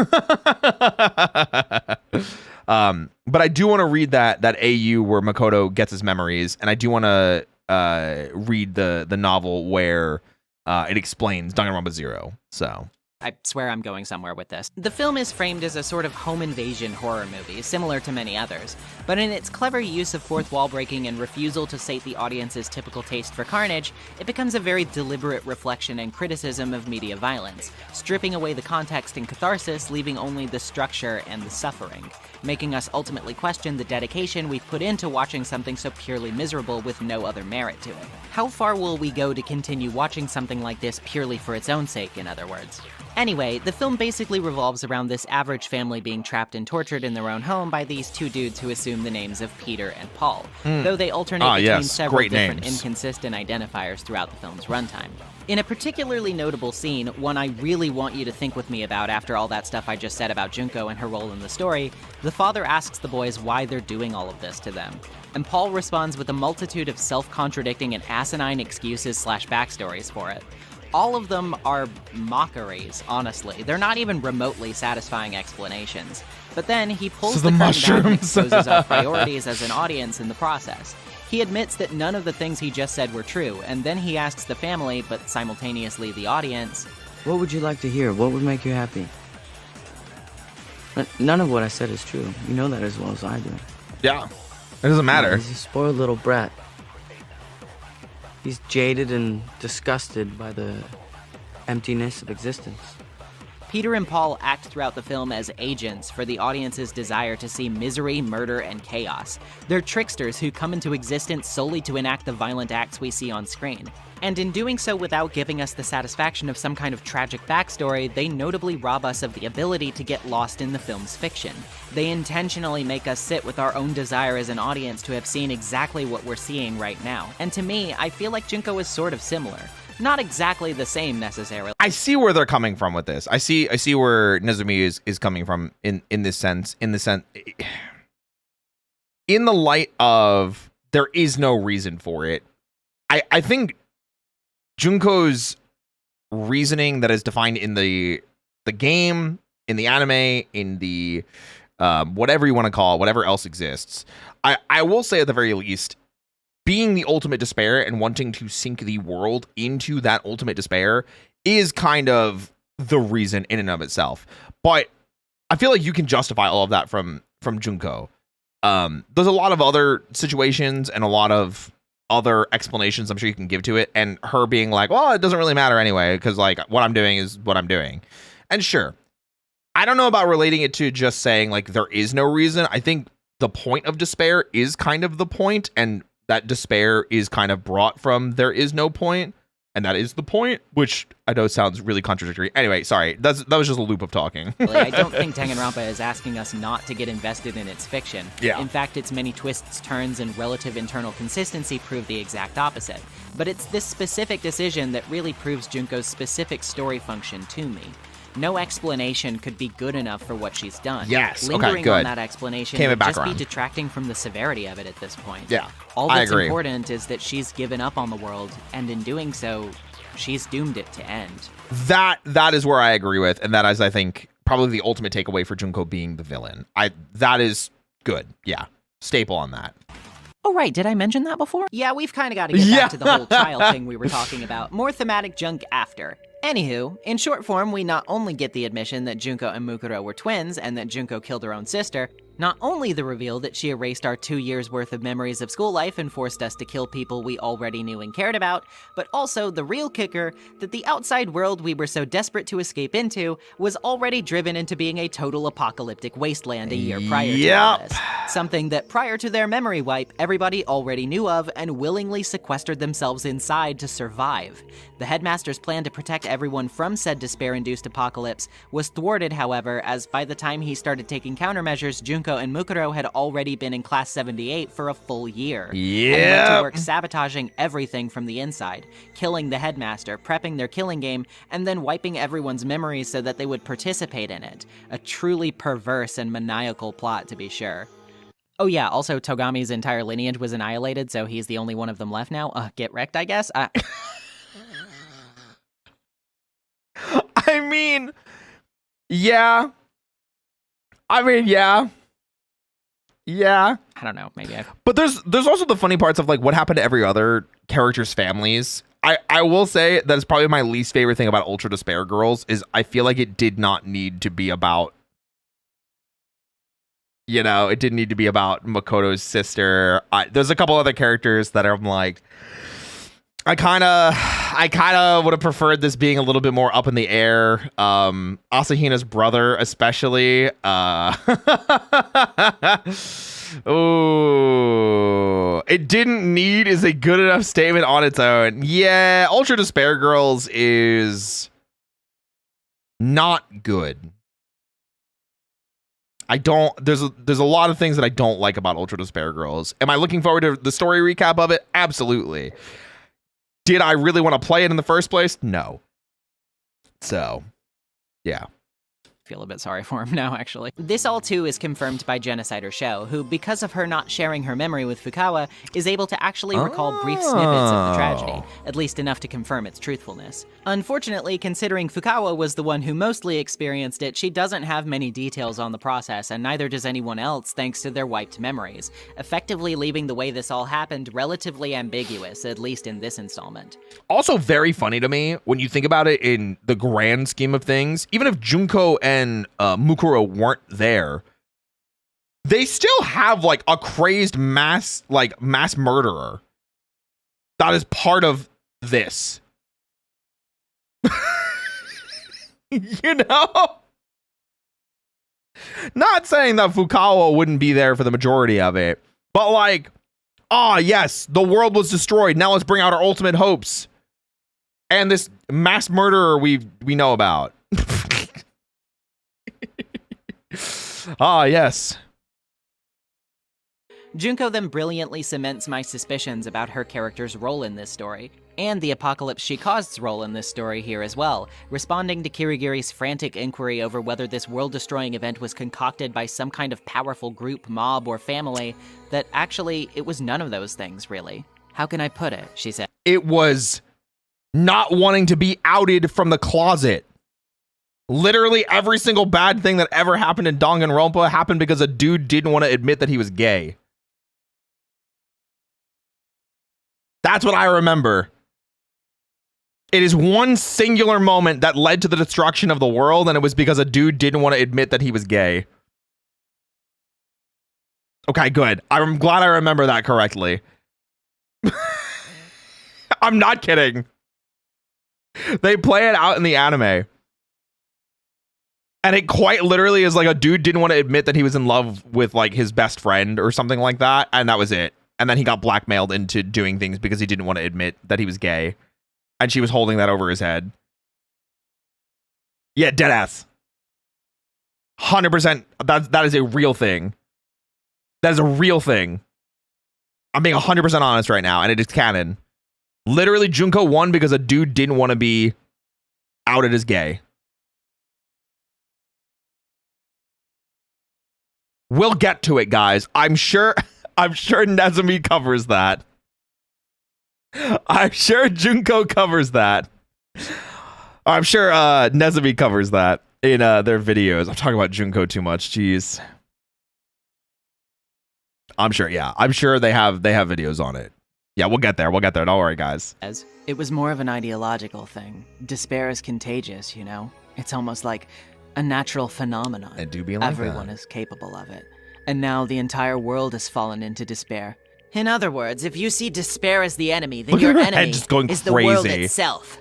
But I do want to read that AU where Makoto gets his memories, and I do want to read the novel where it explains Danganronpa 0. So I swear I'm going somewhere with this. The film is framed as a sort of home invasion horror movie, similar to many others, but in its clever use of fourth wall breaking and refusal to sate the audience's typical taste for carnage, it becomes a very deliberate reflection and criticism of media violence, stripping away the context and catharsis, leaving only the structure and the suffering, making us ultimately question the dedication we've put into watching something so purely miserable with no other merit to it. How far will we go to continue watching something like this purely for its own sake, in other words? Anyway, the film basically revolves around this average family being trapped and tortured in their own home by these two dudes who assume the names of Peter and Paul, though they alternate between several different inconsistent identifiers throughout the film's runtime. In a particularly notable scene, one I really want you to think with me about after all that stuff I just said about Junko and her role in the story, the father asks the boys why they're doing all of this to them. And Paul responds with a multitude of self-contradicting and asinine excuses / backstories for it. All of them are mockeries, honestly. They're not even remotely satisfying explanations. But then he pulls the curtain down and exposes our priorities as an audience in the process. He admits that none of the things he just said were true, and then he asks the family, but simultaneously the audience, what would you like to hear? What would make you happy? None of what I said is true. You know that as well as I do. Yeah, it doesn't matter. He's a spoiled little brat. He's jaded and disgusted by the emptiness of existence. Peter and Paul act throughout the film as agents for the audience's desire to see misery, murder, and chaos. They're tricksters who come into existence solely to enact the violent acts we see on screen. And in doing so without giving us the satisfaction of some kind of tragic backstory, they notably rob us of the ability to get lost in the film's fiction. They intentionally make us sit with our own desire as an audience to have seen exactly what we're seeing right now. And to me, I feel like Junko is sort of similar. Not exactly the same necessarily. I see where they're coming from with this. I see where Nezumi is coming from in this sense. In the light of there is no reason for it. I think Junko's reasoning that is defined in the game, in the anime, in the whatever you want to call it, whatever else exists. I will say at the very least, being the ultimate despair and wanting to sink the world into that ultimate despair is kind of the reason in and of itself. But I feel like you can justify all of that from Junko. There's a lot of other situations and a lot of other explanations I'm sure you can give to it, and her being like, well, it doesn't really matter anyway, because like what I'm doing is what I'm doing. And sure, I don't know about relating it to just saying like there is no reason. I think the point of despair is kind of the point, and that despair is kind of brought from there is no point. And that is the point, which I know sounds really contradictory. Anyway, sorry. That was just a loop of talking. I don't think Danganronpa is asking us not to get invested in its fiction. Yeah. In fact, its many twists, turns, and relative internal consistency prove the exact opposite. But it's this specific decision that really proves Junko's specific story function to me. No explanation could be good enough for what she's done. Yes, okay, Lingering good. on that explanation Came it would back just around. be detracting from the severity of it at this point. Yeah, All I that's agree. important is that she's given up on the world, and in doing so, she's doomed it to end. That is where I agree with, and that is, I think, probably the ultimate takeaway for Junko being the villain. That is good. Yeah, staple on that. Oh, right. Did I mention that before? Yeah, we've kind of got to get back to the whole child thing we were talking about. More thematic junk after. Anywho, in short form, we not only get the admission that Junko and Mukuro were twins and that Junko killed her own sister, not only the reveal that she erased our 2 years worth of memories of school life and forced us to kill people we already knew and cared about, but also the real kicker that the outside world we were so desperate to escape into was already driven into being a total apocalyptic wasteland a year prior to all this. Something that prior to their memory wipe, everybody already knew of and willingly sequestered themselves inside to survive. The headmaster's plan to protect everyone from said despair-induced apocalypse was thwarted, however, as by the time he started taking countermeasures, Junko and Mukuro had already been in Class 78 for a full year. And went to work sabotaging everything from the inside, killing the headmaster, prepping their killing game, and then wiping everyone's memories so that they would participate in it. A truly perverse and maniacal plot, to be sure. Oh yeah, also Togami's entire lineage was annihilated, so he's the only one of them left now. Get wrecked, I guess? I mean, yeah. Yeah. I don't know, maybe But there's also the funny parts of like what happened to every other character's families. I will say that is probably my least favorite thing about Ultra Despair Girls is I feel like it did not need to be about, it didn't need to be about Makoto's sister. There's a couple other characters that I'm like, I kind of would have preferred this being a little bit more up in the air. Asahina's brother, especially. Ooh, it didn't need is a good enough statement on its own. Yeah, Ultra Despair Girls is not good. There's a lot of things that I don't like about Ultra Despair Girls. Am I looking forward to the story recap of it? Absolutely. Did I really want to play it in the first place? No. So, yeah. feel a bit sorry for him now, actually. This all too is confirmed by Genocider Sho, who, because of her not sharing her memory with Fukawa, is able to actually recall brief snippets of the tragedy, at least enough to confirm its truthfulness. Unfortunately, considering Fukawa was the one who mostly experienced it, she doesn't have many details on the process, and neither does anyone else thanks to their wiped memories, effectively leaving the way this all happened relatively ambiguous, at least in this installment. Also very funny to me when you think about it in the grand scheme of things, even if Junko and Mukuro weren't there, they still have like a crazed mass murderer that is part of this. Not saying that Fukawa wouldn't be there for the majority of it, but like, yes, the world was destroyed. Now let's bring out our ultimate hopes. And this mass murderer we know about. Yes. Junko then brilliantly cements my suspicions about her character's role in this story, and the apocalypse she caused's role in this story here as well, responding to Kirigiri's frantic inquiry over whether this world-destroying event was concocted by some kind of powerful group, mob, or family, that actually, it was none of those things, really. How can I put it? She said. It was not wanting to be outed from the closet. Literally every single bad thing that ever happened in Danganronpa happened because a dude didn't want to admit that he was gay. That's what I remember. It is one singular moment that led to the destruction of the world, and it was because a dude didn't want to admit that he was gay. Okay, good. I'm glad I remember that correctly. I'm not kidding. They play it out in the anime. And it quite literally is like a dude didn't want to admit that he was in love with like his best friend or something like that. And that was it. And then he got blackmailed into doing things because he didn't want to admit that he was gay. and she was holding that over his head. Yeah, deadass. 100%. That is a real thing. That is a real thing. I'm being 100% honest right now, and it is canon. Literally, Junko won because a dude didn't want to be outed as gay. We'll get to it, guys. I'm sure Nezumi covers that. I'm sure Junko covers that. I'm sure Nezumi covers that in their videos. I'm talking about Junko too much. Jeez. I'm sure. Yeah, I'm sure they have videos on it. Yeah, we'll get there. Don't worry, guys. It was more of an ideological thing. Despair is contagious, you know? It's almost like a natural phenomenon. It do be like Everyone is capable of it. And now the entire world has fallen into despair. In other words, if you see despair as the enemy, then your enemy is the world itself.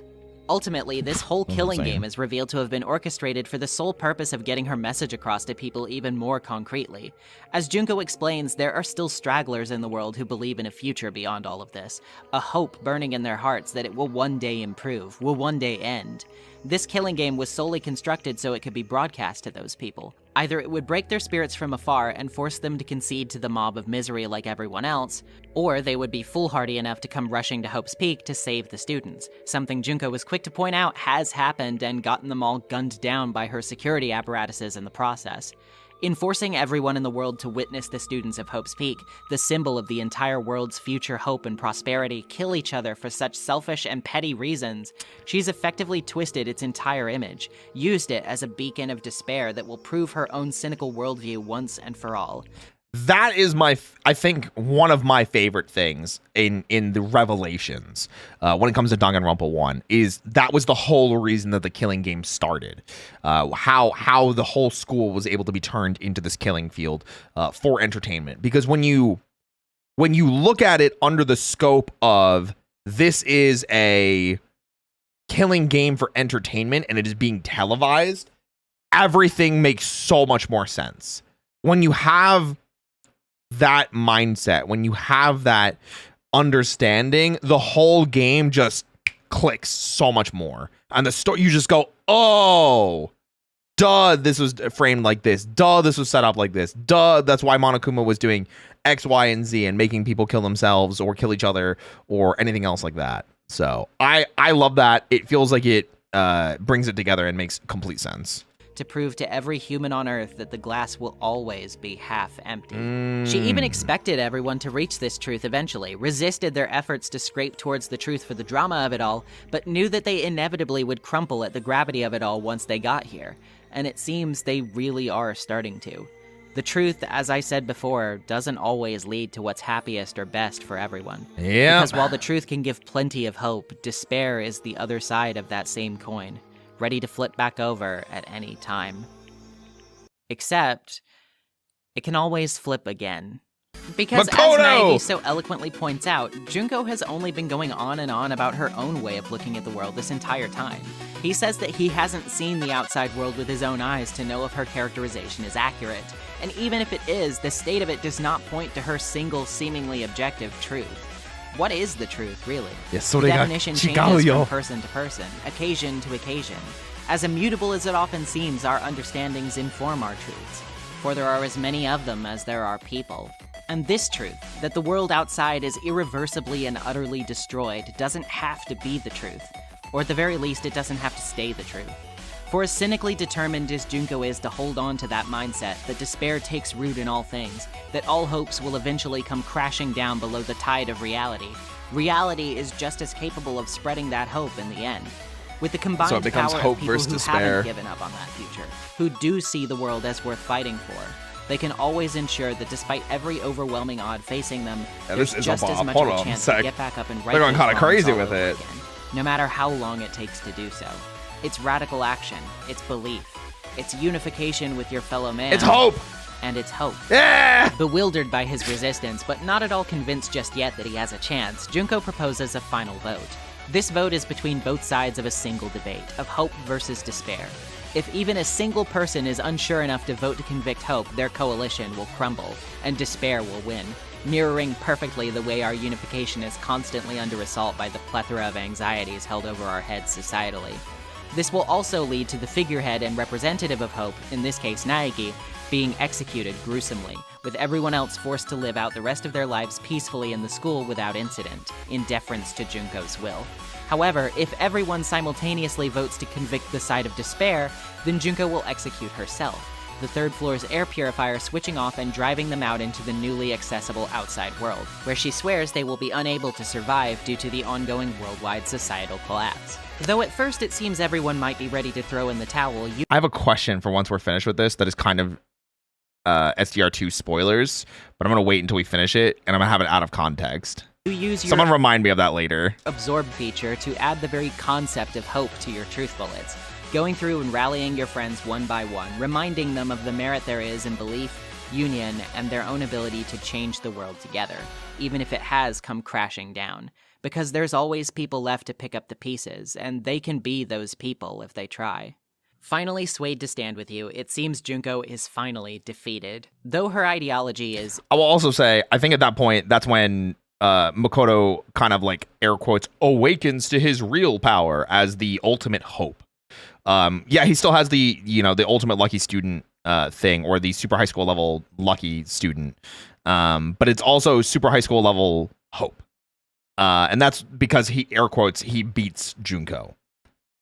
Ultimately, this whole killing game is revealed to have been orchestrated for the sole purpose of getting her message across to people even more concretely. As Junko explains, there are still stragglers in the world who believe in a future beyond all of this, a hope burning in their hearts that it will one day improve, will one day end. This killing game was solely constructed so it could be broadcast to those people. Either it would break their spirits from afar and force them to concede to the mob of misery like everyone else, or they would be foolhardy enough to come rushing to Hope's Peak to save the students, something Junko was quick to point out has happened and gotten them all gunned down by her security apparatuses in the process. In forcing everyone in the world to witness the students of Hope's Peak, the symbol of the entire world's future hope and prosperity, kill each other for such selfish and petty reasons, she's effectively twisted its entire image, used it as a beacon of despair that will prove her own cynical worldview once and for all. That is I think, one of my favorite things in the revelations when it comes to Danganronpa 1 is that was the whole reason that the killing game started. How the whole school was able to be turned into this killing field for entertainment. Because when you look at it under the scope of this is a killing game for entertainment and it is being televised, everything makes so much more sense. When you have that mindset, when you have that understanding, the whole game just clicks so much more. And the story, you just go, oh, duh, this was framed like this. Duh, this was set up like this. Duh, that's why Monokuma was doing X, Y, and Z and making people kill themselves or kill each other or anything else like that. So I love that. It feels like it brings it together and makes complete sense. To prove to every human on Earth that the glass will always be half empty. She even expected everyone to reach this truth eventually, resisted their efforts to scrape towards the truth for the drama of it all, but knew that they inevitably would crumple at the gravity of it all once they got here. And it seems they really are starting to. The truth, as I said before, doesn't always lead to what's happiest or best for everyone. Yeah. Because while the truth can give plenty of hope, despair is the other side of that same coin, ready to flip back over at any time. Except, it can always flip again. Because Makoto! As Naegi so eloquently points out, Junko has only been going on and on about her own way of looking at the world this entire time. He says that he hasn't seen the outside world with his own eyes to know if her characterization is accurate, and even if it is, the state of it does not point to her single seemingly objective truth. What is the truth, really? Yes, the definition changes from person to person, occasion to occasion. As immutable as it often seems, our understandings inform our truths, for there are as many of them as there are people. And this truth, that the world outside is irreversibly and utterly destroyed, doesn't have to be the truth. Or at the very least, it doesn't have to stay the truth. For as cynically determined as Junko is to hold on to that mindset, that despair takes root in all things, that all hopes will eventually come crashing down below the tide of reality, reality is just as capable of spreading that hope in the end. With the combined So it becomes power hope of people versus who despair. haven't given up on that future, who do see the world as worth fighting for, they can always ensure that despite every overwhelming odd facing them, there's just as much of a chance to get back up and right They're going those kind of wrongs crazy all with over it. again, no matter how long it takes to do so. It's radical action, it's belief, it's unification with your fellow man. It's hope! And it's hope. Yeah! Bewildered by his resistance, but not at all convinced just yet that he has a chance, Junko proposes a final vote. This vote is between both sides of a single debate, of hope versus despair. If even a single person is unsure enough to vote to convict hope, their coalition will crumble, and despair will win. mirroring perfectly the way our unification is constantly under assault by the plethora of anxieties held over our heads societally. This will also lead to the figurehead and representative of hope, in this case Naegi, being executed gruesomely, with everyone else forced to live out the rest of their lives peacefully in the school without incident, in deference to Junko's will. However, if everyone simultaneously votes to convict the side of despair, then Junko will execute herself, the third floor's air purifier switching off and driving them out into the newly accessible outside world, where she swears they will be unable to survive due to the ongoing worldwide societal collapse. Though at first it seems everyone might be ready to throw in the towel, I have a question for once we're finished with this that is kind of SDR2 spoilers, but I'm going to wait until we finish it, and I'm going to have it out of context. you use your Someone remind me of that later. absorb feature to add the very concept of hope to your truth bullets, going through and rallying your friends one by one, reminding them of the merit there is in belief, union, and their own ability to change the world together, even if it has come crashing down. Because there's always people left to pick up the pieces, and they can be those people if they try. Finally swayed to stand with you, it seems Junko is finally defeated. Though her ideology is... I will also say, I think at that point, that's when Makoto kind of like, air quotes, awakens to his real power as the ultimate hope. Yeah, he still has the, the ultimate lucky student thing, or the super high school level lucky student. But it's also super high school level hope. And that's because he, air quotes, he beats Junko.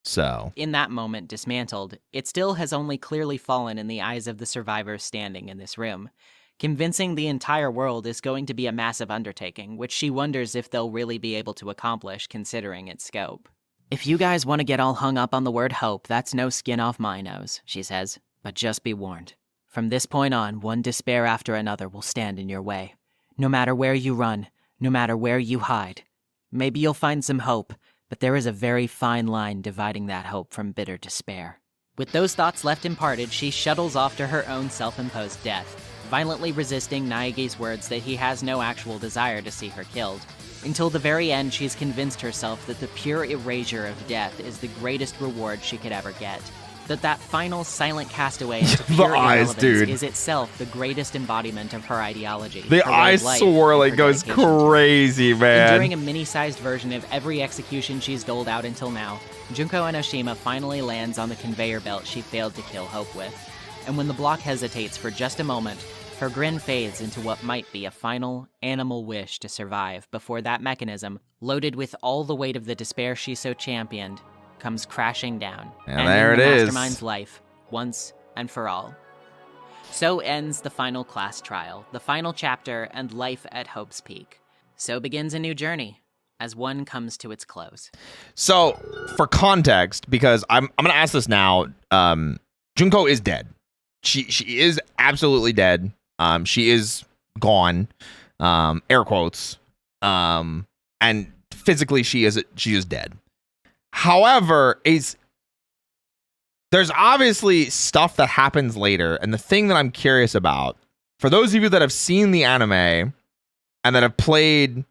So in that moment dismantled, it still has only clearly fallen in the eyes of the survivors standing in this room. Convincing the entire world is going to be a massive undertaking, which she wonders if they'll really be able to accomplish considering its scope. If you guys want to get all hung up on the word hope, that's no skin off my nose, she says. But just be warned. From this point on, one despair after another will stand in your way. No matter where you run, no matter where you hide. Maybe you'll find some hope, but there is a very fine line dividing that hope from bitter despair. With those thoughts left imparted, she shuttles off to her own self-imposed death, violently resisting Naegi's words that he has no actual desire to see her killed. Until the very end, she's convinced herself that the pure erasure of death is the greatest reward she could ever get. That final silent castaway into pure irrelevance is itself the greatest embodiment of her ideology. The eyes swirling goes crazy, man. Enduring a mini-sized version of every execution she's doled out until now, Junko Enoshima finally lands on the conveyor belt she failed to kill Hope with. And when the block hesitates for just a moment, her grin fades into what might be a final animal wish to survive before that mechanism, loaded with all the weight of the despair she so championed, comes crashing down, and there it is. Mastermind's life, once and for all. So ends the final class trial, the final chapter, and life at Hope's Peak. So begins a new journey, as one comes to its close. So, for context, because I'm gonna ask this now, Junko is dead. She is absolutely dead. She is gone, air quotes, and physically she is dead. However, there's obviously stuff that happens later, and the thing that I'm curious about, for those of you that have seen the anime and that have played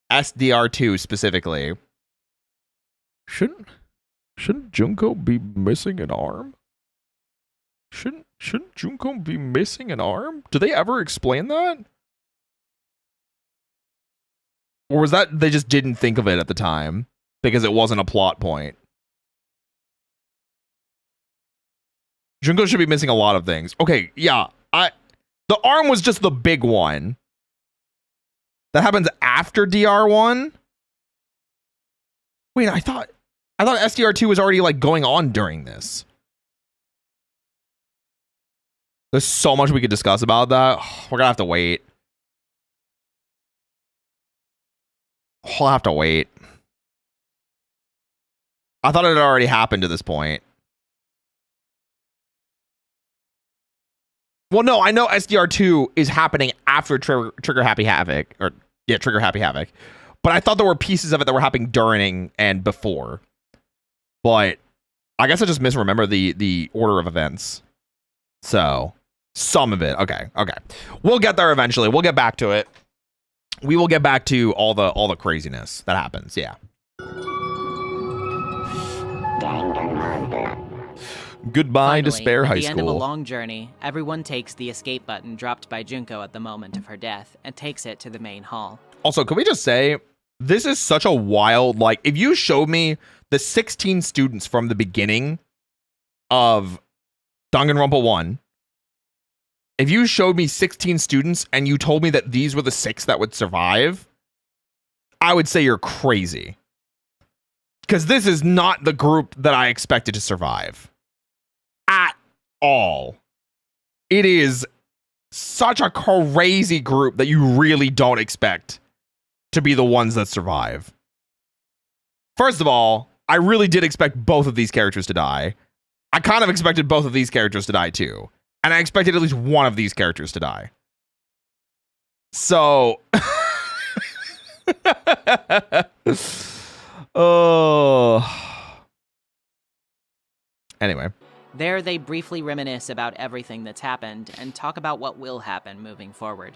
SDR2 specifically, shouldn't Junko be missing an arm? Shouldn't Junko be missing an arm? Do they ever explain that? Or was that they just didn't think of it at the time? Because it wasn't a plot point. Junko should be missing a lot of things. Okay, yeah. The arm was just the big one. That happens after DR1? Wait, I thought SDR2 was already like going on during this. There's so much we could discuss about that. We're gonna have to wait. We'll have to wait. I thought it had already happened to this point. Well, no, I know SDR2 is happening after Trigger Happy Havoc. Trigger Happy Havoc. But I thought there were pieces of it that were happening during and before. But I guess I just misremember the order of events. So, some of it. Okay. We'll get there eventually. We'll get back to it. We will get back to all the craziness that happens, yeah. Goodbye, Finally, Despair High at the end of a School. long journey, everyone takes the escape button dropped by Junko at the moment of her death and takes it to the main hall. Also, can we just say, this is such a wild, like, if you showed me the 16 students from the beginning of Danganronpa 1, if you showed me 16 students and you told me that these were the 6 that would survive, I would say you're crazy. Because this is not the group that I expected to survive. At all. It is such a crazy group that you really don't expect to be the ones that survive. First of all, I really did expect both of these characters to die. I kind of expected both of these characters to die too. And I expected at least one of these characters to die. So... oh. Anyway. There, they briefly reminisce about everything that's happened and talk about what will happen moving forward.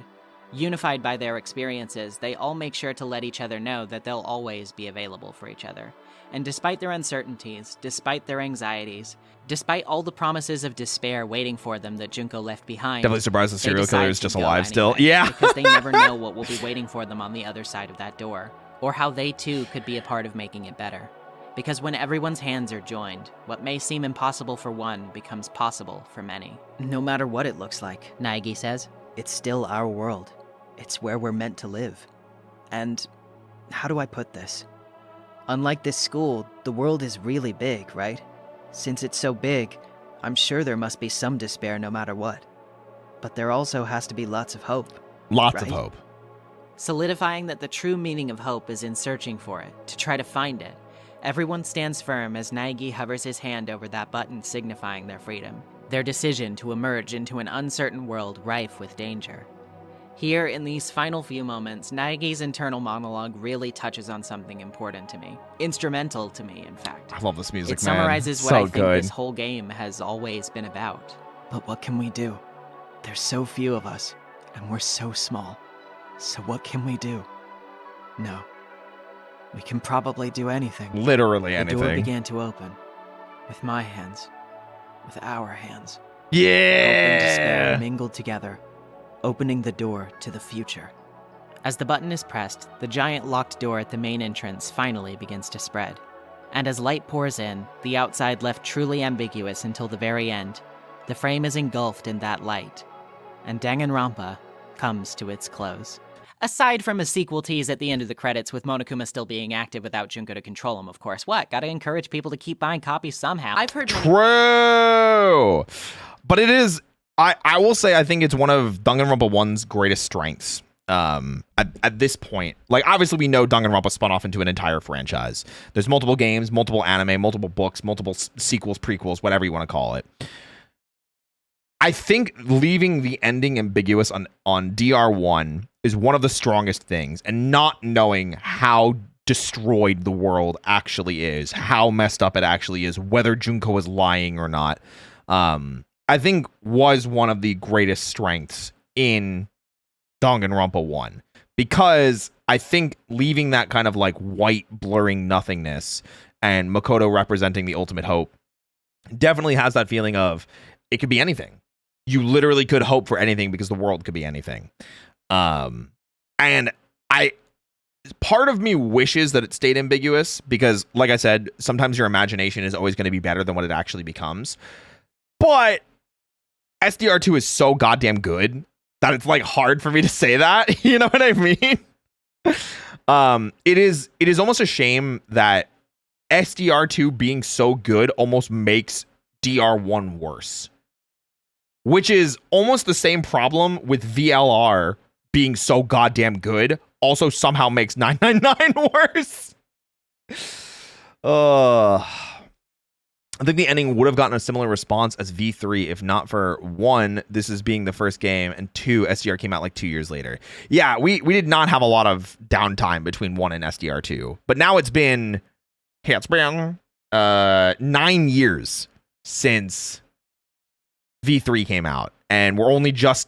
Unified by their experiences, they all make sure to let each other know that they'll always be available for each other. And despite their uncertainties, despite their anxieties, despite all the promises of despair waiting for them that Junko left behind, Definitely surprised the they serial decide killer is to just go alive still. anyway, Yeah. because they never know what will be waiting for them on the other side of that door, or how they too could be a part of making it better. Because when everyone's hands are joined, what may seem impossible for one becomes possible for many. No matter what it looks like, Naegi says, it's still our world. It's where we're meant to live. And how do I put this? Unlike this school, the world is really big, right? Since it's so big, I'm sure there must be some despair no matter what. But there also has to be lots of hope. Lots of Right. hope. solidifying that the true meaning of hope is in searching for it, to try to find it. Everyone stands firm as Naegi hovers his hand over that button signifying their freedom, their decision to emerge into an uncertain world rife with danger. Here, in these final few moments, Naegi's internal monologue really touches on something important to me. Instrumental to me, in fact. I love this music, It man. summarizes what So I think good. this whole game has always been about. But what can we do? There's so few of us, and we're so small. So what can we do? No. We can probably do anything. Literally The door anything. began to open. With my hands. With our hands. Hope and despair Yeah. mingled together, opening the door to the future. As the button is pressed, the giant locked door at the main entrance finally begins to spread. And as light pours in, the outside left truly ambiguous until the very end, the frame is engulfed in that light, and Danganronpa comes to its close. Aside from a sequel tease at the end of the credits with Monokuma still being active without Junko to control him, of course. What? Gotta encourage people to keep buying copies somehow. I've heard many- True. But it is, I will say, I think it's one of Danganronpa 1's greatest strengths. At this point, like, obviously we know Danganronpa spun off into an entire franchise. There's multiple games, multiple anime, multiple books, multiple sequels, prequels, whatever you want to call it. I think leaving the ending ambiguous on DR1 is one of the strongest things, and not knowing how destroyed the world actually is, how messed up it actually is, whether Junko is lying or not, I think was one of the greatest strengths in Danganronpa 1. Because I think leaving that kind of like white blurring nothingness and Makoto representing the ultimate hope definitely has that feeling of it could be anything. You literally could hope for anything because the world could be anything. And part of me wishes that it stayed ambiguous because, like I said, sometimes your imagination is always going to be better than what it actually becomes. But SDR2 is so goddamn good that it's like hard for me to say that. You know what I mean? It is almost a shame that SDR2 being so good almost makes DR1 worse. Which is almost the same problem with VLR being so goddamn good, also somehow makes 999 worse. I think the ending would have gotten a similar response as V3 if not for, one, this is being the first game, and two, SDR came out like 2 years later. Yeah, we did not have a lot of downtime between 1 and SDR2, but now it's been 9 years since V3 came out, and we're only just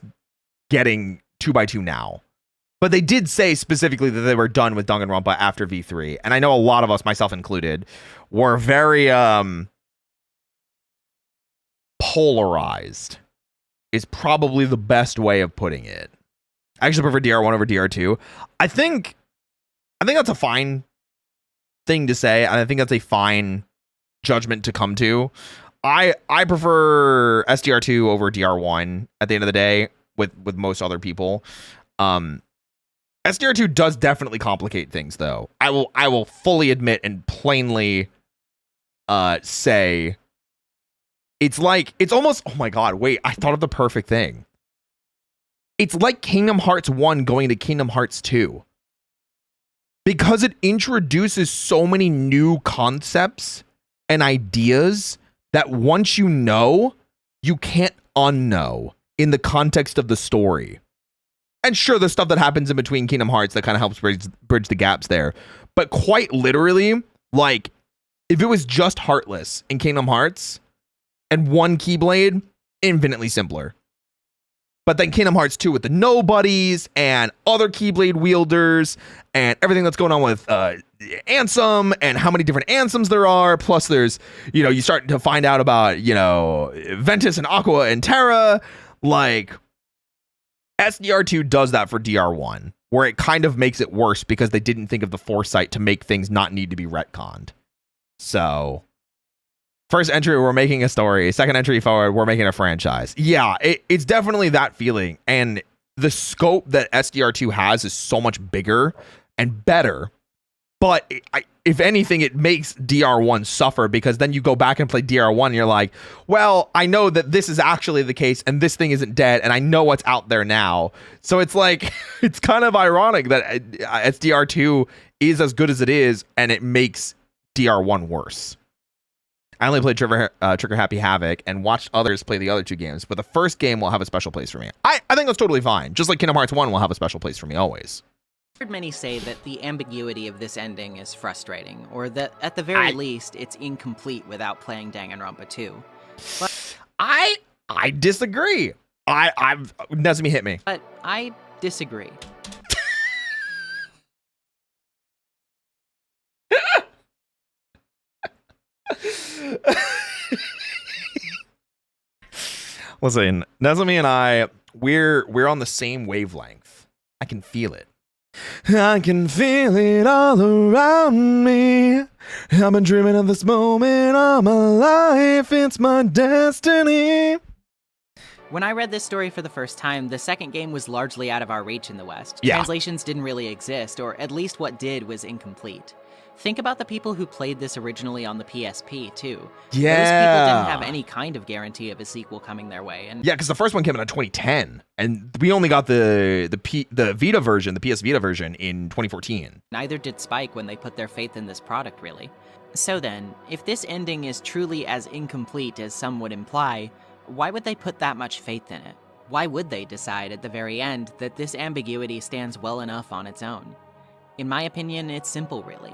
getting 2x2 now. But they did say specifically that they were done with Danganronpa after V3, and I know a lot of us, myself included, were very polarized is probably the best way of putting it. I actually prefer DR1 over DR2. I think that's a fine thing to say, and I think that's a fine judgment to come to. I prefer SDR2 over DR1 at the end of the day with most other people. SDR2 does definitely complicate things, though. I will fully admit and plainly say it's almost, oh my god, wait, I thought of the perfect thing. It's like Kingdom Hearts 1 going to Kingdom Hearts 2. Because it introduces so many new concepts and ideas that once you know, you can't unknow in the context of the story. And sure, there's stuff that happens in between Kingdom Hearts that kind of helps bridge the gaps there. But quite literally, like, if it was just Heartless in Kingdom Hearts and one Keyblade, infinitely simpler. But then Kingdom Hearts 2 with the nobodies and other Keyblade wielders and everything that's going on with Ansem and how many different Ansems there are. Plus there's, you start to find out about, Ventus and Aqua and Terra. Like, SDR2 does that for DR1, where it kind of makes it worse because they didn't think of the foresight to make things not need to be retconned. So, first entry, we're making a story. Second entry forward, we're making a franchise. Yeah, it's definitely that feeling. And the scope that SDR2 has is so much bigger and better. But if anything, it makes DR1 suffer because then you go back and play DR1 and you're like, well, I know that this is actually the case and this thing isn't dead and I know what's out there now. So it's like, it's kind of ironic that SDR2 is as good as it is and it makes DR1 worse. I only played Trigger Happy Havoc and watched others play the other two games, but the first game will have a special place for me. I think that's totally fine. Just like Kingdom Hearts 1 will have a special place for me always. I've heard many say that the ambiguity of this ending is frustrating, or that at the very least, it's incomplete without playing Danganronpa 2. But I disagree. Nezumi hit me. But I disagree. Listen, Nezumi and I, we're on the same wavelength. I can feel it. I can feel it all around me. I've been dreaming of this moment all my life. It's my destiny. When I read this story for the first time, the second game was largely out of our reach in the West. Yeah. Translations didn't really exist, or at least what did was incomplete. Think about the people who played this originally on the PSP, too. Yeah. Those people didn't have any kind of guarantee of a sequel coming their way. And yeah, because the first one came out in 2010, and we only got the Vita version, the PS Vita version, in 2014. Neither did Spike when they put their faith in this product, really. So then, if this ending is truly as incomplete as some would imply, why would they put that much faith in it? Why would they decide at the very end that this ambiguity stands well enough on its own? In my opinion, it's simple, really.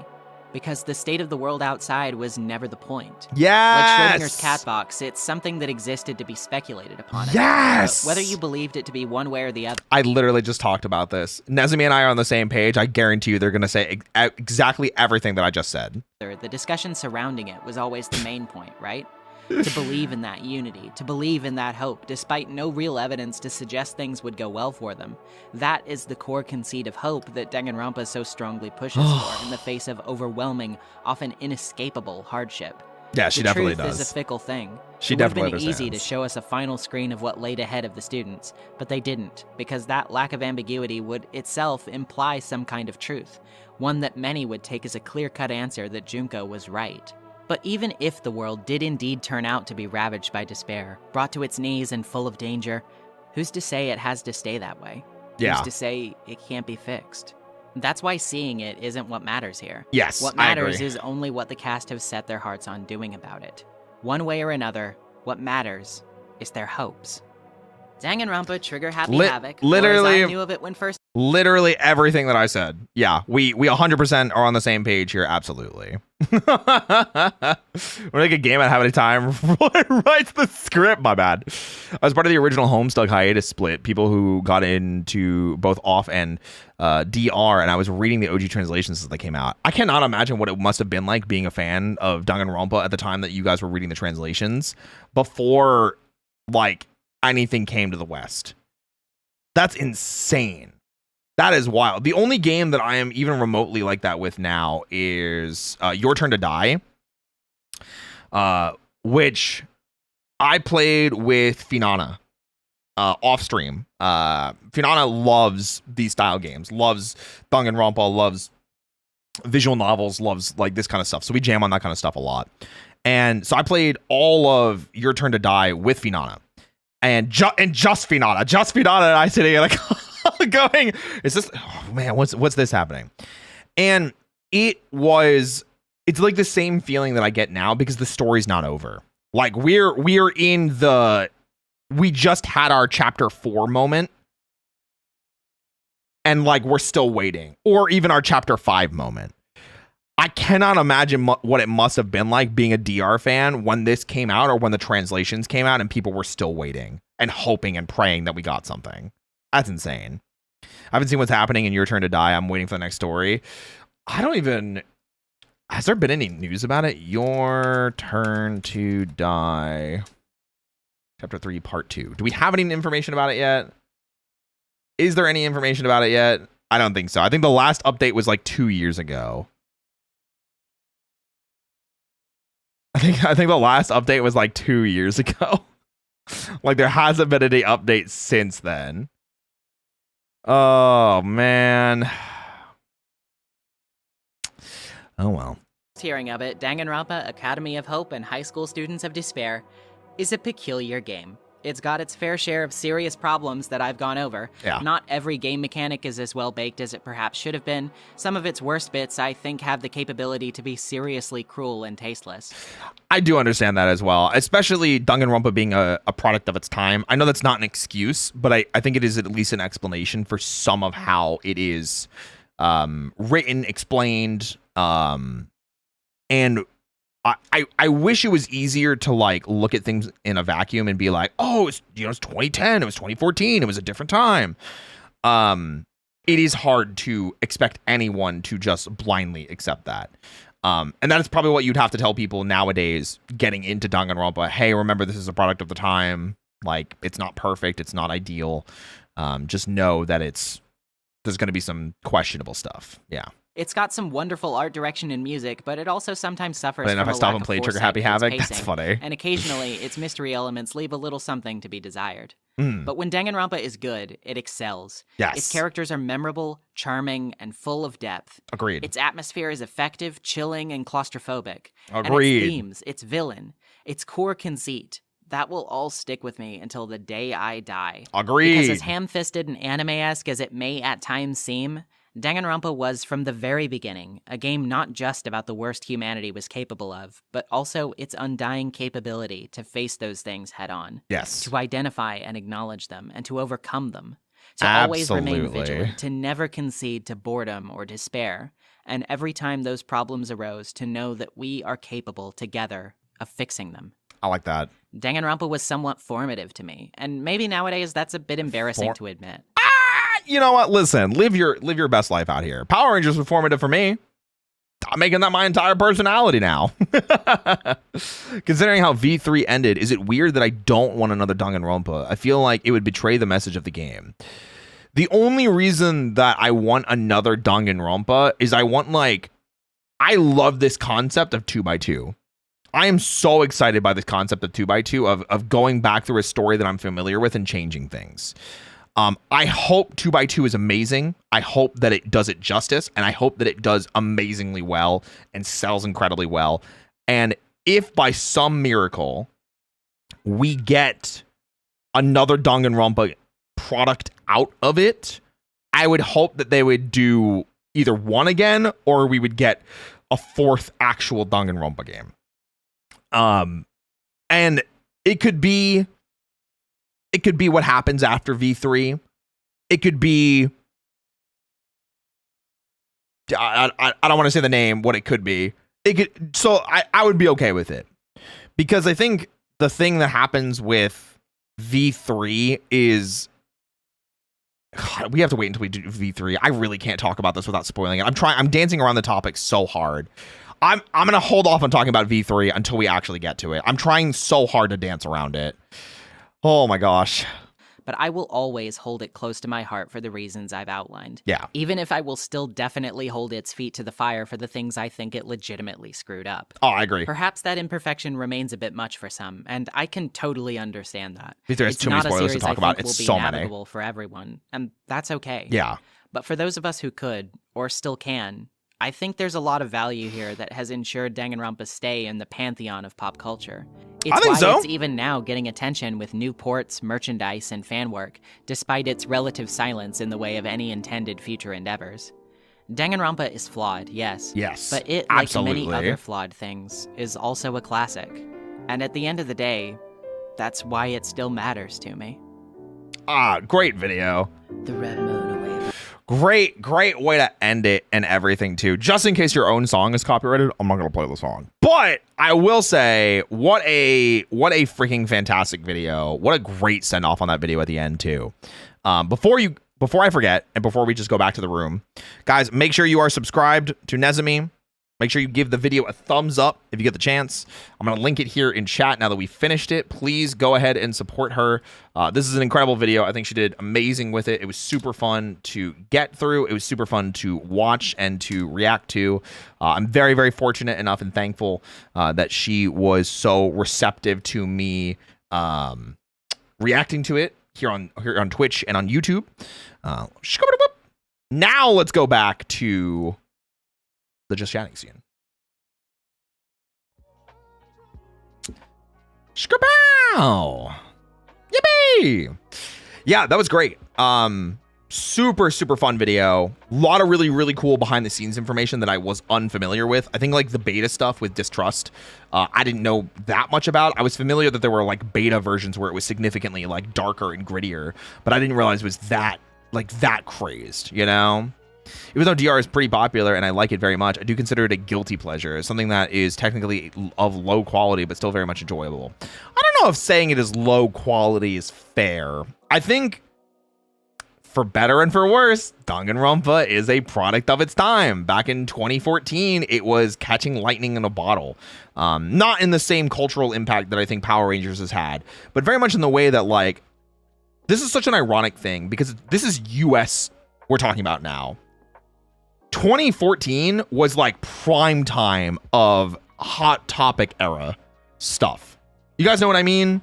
Because the state of the world outside was never the point. Yes! Like Schrodinger's cat box, it's something that existed to be speculated upon. Yes! Whether you believed it to be one way or the other. I literally just talked about this. Nezumi and I are on the same page. I guarantee you they're going to say exactly everything that I just said. The discussion surrounding it was always the main point, right? To believe in that unity, to believe in that hope, despite no real evidence to suggest things would go well for them. That is the core conceit of hope that Danganronpa so strongly pushes for in the face of overwhelming, often inescapable hardship. Yeah, she definitely does. The truth is a fickle thing. It would have been easy to show us a final screen of what laid ahead of the students, but they didn't, because that lack of ambiguity would itself imply some kind of truth, one that many would take as a clear-cut answer that Junko was right. But even if the world did indeed turn out to be ravaged by despair, brought to its knees and full of danger, who's to say it has to stay that way? Yeah. Who's to say it can't be fixed? That's why seeing it isn't what matters here. Yes, what matters is only what the cast have set their hearts on doing about it. One way or another, what matters is their hopes. Danganronpa Trigger Happy Havoc, literally, or as I knew of it when first Literally everything that I said. Yeah, we 100% are on the same page here. Absolutely. We're like a game at How Many Time writes the script. My bad. I was part of the original Homestuck hiatus split. People who got into both off and DR, and I was reading the OG translations as they came out. I cannot imagine what it must have been like being a fan of Danganronpa at the time that you guys were reading the translations before like anything came to the West. That's insane. That is wild. The only game that I am even remotely like that with now is Your Turn to Die, which I played with Finana off stream. Finana loves these style games, loves Danganronpa, loves visual novels, loves like this kind of stuff. So we jam on that kind of stuff a lot. And so I played all of Your Turn to Die with Finana, and just Finana, and I sitting like. Going, is this, oh man, what's this happening? And it's like the same feeling that I get now because the story's not over. Like we just had our chapter 4 moment, and like we're still waiting, or even our chapter 5 moment. I cannot imagine what it must have been like being a DR fan when this came out, or when the translations came out and people were still waiting and hoping and praying that we got something. That's insane. I haven't seen what's happening in Your Turn to Die. I'm waiting for the next story. Has there been any news about it? Your Turn to Die. Chapter 3, Part 2. Do we have any information about it yet? Is there any information about it yet? I don't think so. I think the last update was like 2 years ago. I think the last update was like 2 years ago. Like there hasn't been any updates since then. Oh, man. Oh, well. Hearing of it, Danganronpa Academy of Hope and High School Students of Despair is a peculiar game. It's got its fair share of serious problems that I've gone over. Yeah. Not every game mechanic is as well baked as it perhaps should have been. Some of its worst bits, I think, have the capability to be seriously cruel and tasteless. I do understand that as well, especially Danganronpa being a product of its time. I know that's not an excuse, but I think it is at least an explanation for some of how it is written, explained, and I wish it was easier to like look at things in a vacuum and be like, oh, it's 2010, it was 2014, it was a different time. It is hard to expect anyone to just blindly accept that. And that is probably what you'd have to tell people nowadays getting into Danganronpa. Hey, remember, this is a product of the time. Like, it's not perfect, it's not ideal. Just know that there's going to be some questionable stuff. Yeah. It's got some wonderful art direction and music, but it also sometimes suffers from a stop lack and of play Trigger foresight Happy in its Havoc. pacing, That's funny. and occasionally its mystery elements leave a little something to be desired. Mm. But when Danganronpa is good, it excels. Yes. Its characters are memorable, charming, and full of depth. Agreed. Its atmosphere is effective, chilling, and claustrophobic. Agreed. And its themes, its villain, its core conceit, that will all stick with me until the day I die. Agreed. Because as ham-fisted and anime-esque as it may at times seem, Danganronpa was, from the very beginning, a game not just about the worst humanity was capable of, but also its undying capability to face those things head-on. Yes. To identify and acknowledge them, and to overcome them. To always remain vigilant, to never concede to boredom or despair, and every time those problems arose, to know that we are capable, together, of fixing them. I like that. Danganronpa was somewhat formative to me, and maybe nowadays that's a bit embarrassing to admit. You know what? Listen, live your best life out here. Power Rangers was formative for me. I'm making that my entire personality now. Considering how V3 ended, is it weird that I don't want another Danganronpa? I feel like it would betray the message of the game. The only reason that I want another Danganronpa is I love this concept of 2x2. I am so excited by this concept of 2x2 of going back through a story that I'm familiar with and changing things. I hope 2x2 is amazing. I hope that it does it justice, and I hope that it does amazingly well and sells incredibly well. And if by some miracle we get another Danganronpa product out of it, I would hope that they would do either one again, or we would get a fourth actual Danganronpa game. And it could be what happens after V3. It could be I don't want to say the name, what it could be. It could, so I would be okay with it, because I think the thing that happens with V3 is, God, we have to wait until we do V3. I really can't talk about this without spoiling it. I'm dancing around the topic so hard. I'm gonna hold off on talking about V3 until we actually get to it. I'm trying so hard to dance around it. Oh my gosh. But I will always hold it close to my heart for the reasons I've outlined. Yeah. Even if I will still definitely hold its feet to the fire for the things I think it legitimately screwed up. Oh, I agree. Perhaps that imperfection remains a bit much for some, and I can totally understand that. There's too many spoilers to talk about. It's so many. Will be navigable for everyone, and that's okay. Yeah. But for those of us who could, or still can, I think there's a lot of value here that has ensured Danganronpa's stay in the pantheon of pop culture. It's why it's even now getting attention with new ports, merchandise, and fan work, despite its relative silence in the way of any intended future endeavors. Danganronpa is flawed, yes. Yes, but it, like many other flawed things, is also a classic. And at the end of the day, that's why it still matters to me. Great video. The red moon away. Great way to end it and everything too. Just in case your own song is copyrighted, I'm not gonna play the song. But I will say, what a freaking fantastic video. What a great send off on that video at the end too. Before I forget, and before we just go back to the room, guys, make sure you are subscribed to Nezumi. Make sure you give the video a thumbs up if you get the chance. I'm going to link it here in chat now that we finished it. Please go ahead and support her. This is an incredible video. I think she did amazing with it. It was super fun to get through. It was super fun to watch and to react to. I'm very, very fortunate enough and thankful that she was so receptive to me reacting to it here on Twitch and on YouTube. Now let's go back to the just chatting scene. Skrapow! Yippee! Yeah, that was great. Super fun video. A lot of really cool behind the scenes information that I was unfamiliar with. I think like the beta stuff with Distrust, I didn't know that much about. I was familiar that there were like beta versions where it was significantly like darker and grittier, but I didn't realize it was that crazed, you know? Even though DR is pretty popular and I like it very much, I do consider it a guilty pleasure, something that is technically of low quality but still very much enjoyable. I don't know if saying it is low quality is fair. I think, for better and for worse, Danganronpa is a product of its time. Back in 2014, it was catching lightning in a bottle. Not in the same cultural impact that I think Power Rangers has had, but very much in the way that, like, this is such an ironic thing because this is US we're talking about now. 2014 was like prime time of Hot Topic era stuff. You guys know what I mean?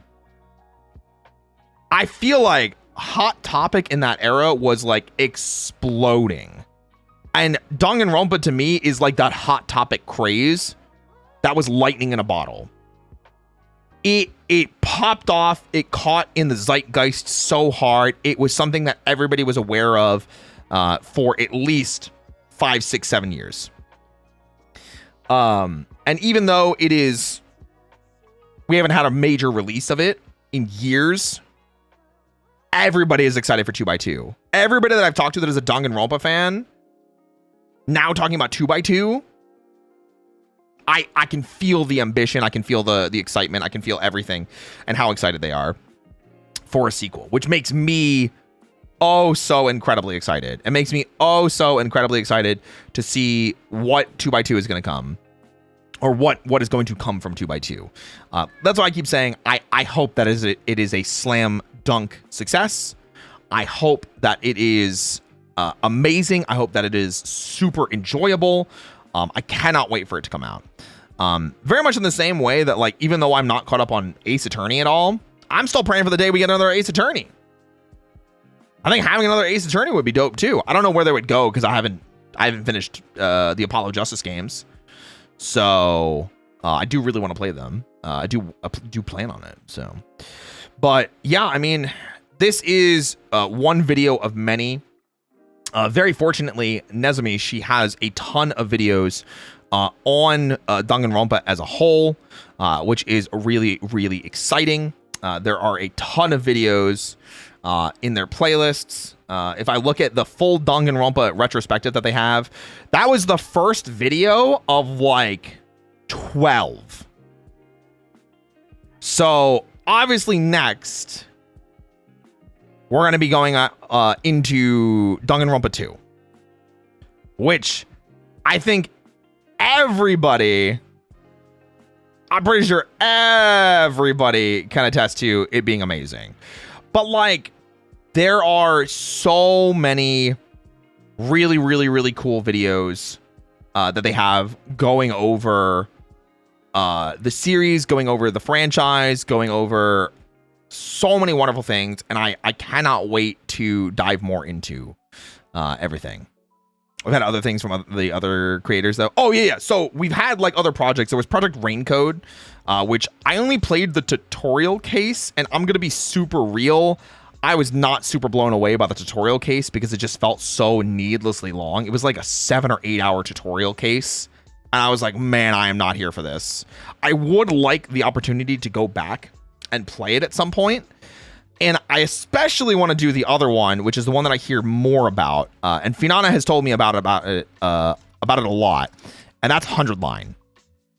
I feel like Hot Topic in that era was like exploding. And Danganronpa to me is like that Hot Topic craze that was lightning in a bottle. It popped off. It caught in the zeitgeist so hard. It was something that everybody was aware of for at least 5, 6, 7 years. And even though we haven't had a major release of it in years, everybody is excited for 2x2. Everybody that I've talked to that is a Danganronpa fan, now talking about 2x2, I can feel the ambition, I can feel the excitement, I can feel everything and how excited they are for a sequel, which makes me so incredibly excited. It makes me so incredibly excited to see what 2x2 is going to come, or what is going to come from 2x2. That's why I keep saying I hope that it is a slam dunk success. I hope that it is amazing. I hope that it is super enjoyable. I cannot wait for it to come out. Very much in the same way that, like, even though I'm not caught up on Ace Attorney at all, I'm still praying for the day we get another Ace Attorney. I think having another Ace Attorney would be dope too. I don't know where they would go because I haven't finished the Apollo Justice games, so I do really want to play them. I do plan on it. So, but yeah, I mean, this is one video of many. Very fortunately, Nezumi, she has a ton of videos on Danganronpa as a whole, which is really exciting. There are a ton of videos in their playlists. If I look at the full Danganronpa retrospective that they have, that was the first video of like 12. So obviously next, we're going to be going into Danganronpa 2, which I think everybody, I'm pretty sure everybody can attest to it being amazing. But like, there are so many really, really, really cool videos that they have going over the series, going over the franchise, going over so many wonderful things. And I cannot wait to dive more into everything. We've had other things from the other creators, though. Oh, yeah. So we've had like other projects. There was Project Raincode, which I only played the tutorial case. And I'm going to be super real. I was not super blown away by the tutorial case because it just felt so needlessly long. It was like a 7 or 8 hour tutorial case. And I was like, man, I am not here for this. I would like the opportunity to go back and play it at some point. And I especially want to do the other one, which is the one that I hear more about. And Finana has told me about it a lot. And that's 100 Line,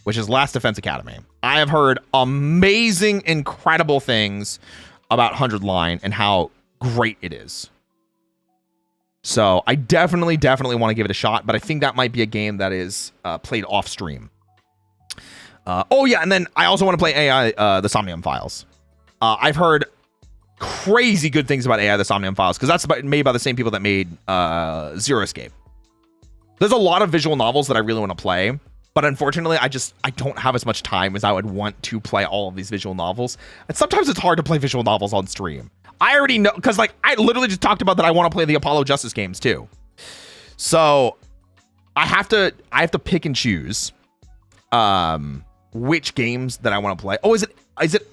which is Last Defense Academy. I have heard amazing, incredible things about 100 Line and how great it is. So I definitely want to give it a shot. But I think that might be a game that is played off stream. Oh, yeah. And then I also want to play AI, the Somnium Files. I've heard crazy good things about AI, the Somnium Files, because that's made by the same people that made Zero Escape. There's a lot of visual novels that I really want to play, but unfortunately, I don't have as much time as I would want to play all of these visual novels. And sometimes it's hard to play visual novels on stream. I already know, because like I literally just talked about that I want to play the Apollo Justice games too. So I have to pick and choose which games that I want to play. Oh, is it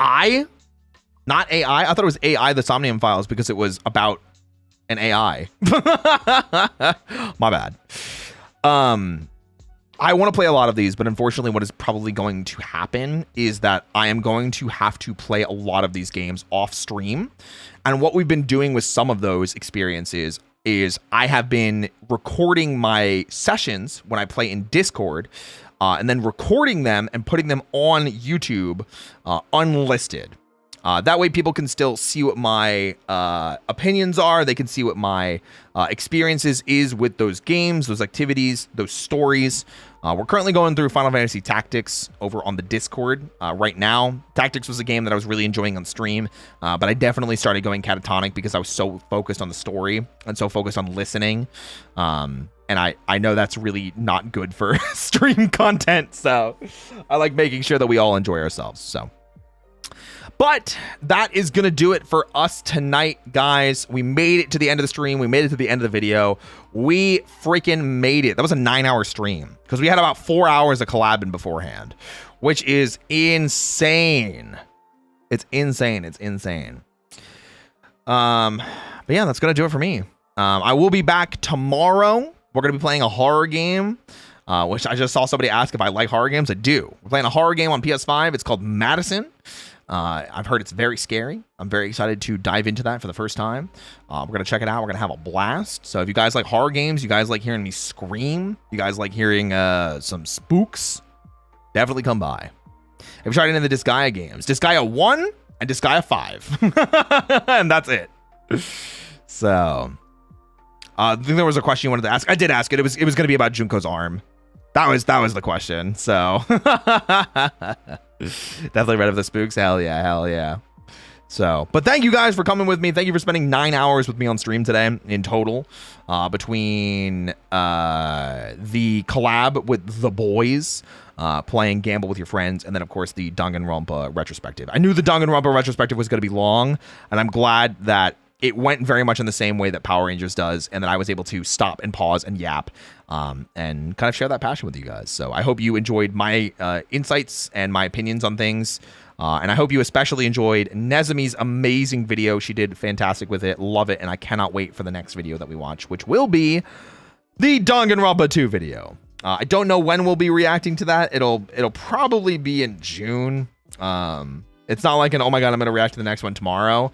not AI? I thought it was AI, the Somnium Files, because it was about an AI. My bad. I want to play a lot of these, but unfortunately what is probably going to happen is that I am going to have to play a lot of these games off stream. And what we've been doing with some of those experiences is I have been recording my sessions when I play in Discord, and then recording them and putting them on YouTube unlisted. That way people can still see what my opinions are. They can see what my experiences is with those games, those activities, those stories. We're currently going through Final Fantasy Tactics over on the Discord right now. Tactics was a game that I was really enjoying on stream, but I definitely started going catatonic because I was so focused on the story and so focused on listening. And I know that's really not good for stream content, so I like making sure that we all enjoy ourselves, so... But that is going to do it for us tonight, guys. We made it to the end of the stream. We made it to the end of the video. We freaking made it. That was a 9-hour stream because we had about 4 hours of collabing beforehand, which is insane. It's insane. It's insane. But yeah, that's going to do it for me. I will be back tomorrow. We're going to be playing a horror game, which I just saw somebody ask if I like horror games. I do. We're playing a horror game on PS5. It's called Madison. I've heard it's very scary. I'm very excited to dive into that for the first time. We're going to check it out. We're going to have a blast. So if you guys like horror games, you guys like hearing me scream, you guys like hearing some spooks, definitely come by. If you tried any of the Disgaea games, Disgaea 1 and Disgaea 5. And that's it. So I think there was a question you wanted to ask. I did ask it. It was going to be about Junko's arm. That was the question. So definitely read of the spooks. Hell yeah. So, but thank you guys for coming with me. Thank you for spending 9 hours with me on stream today in total, between the collab with the boys, playing Gamble with your friends, and then of course the Danganronpa retrospective. I knew the Danganronpa retrospective was going to be long, and I'm glad that it went very much in the same way that Power Rangers does, and that I was able to stop and pause and yap, and kind of share that passion with you guys. So I hope you enjoyed my insights and my opinions on things, and I hope you especially enjoyed Nezumi's amazing video. She did fantastic with it. Love it, and I cannot wait for the next video that we watch, which will be the Danganronpa 2 video. I don't know when we'll be reacting to that. It'll probably be in June. It's It's not like an, oh my God, I'm going to react to the next one tomorrow.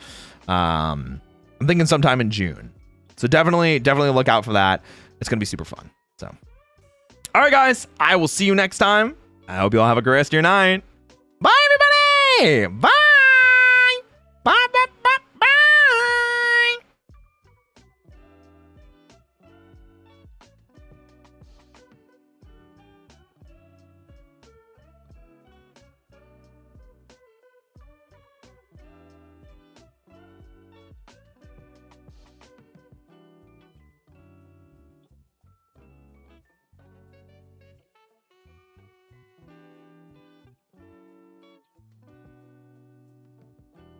I'm thinking sometime in June. So definitely look out for that. It's going to be super fun. So, all right, guys, I will see you next time. I hope you all have a great rest of your night. Bye, everybody. Bye.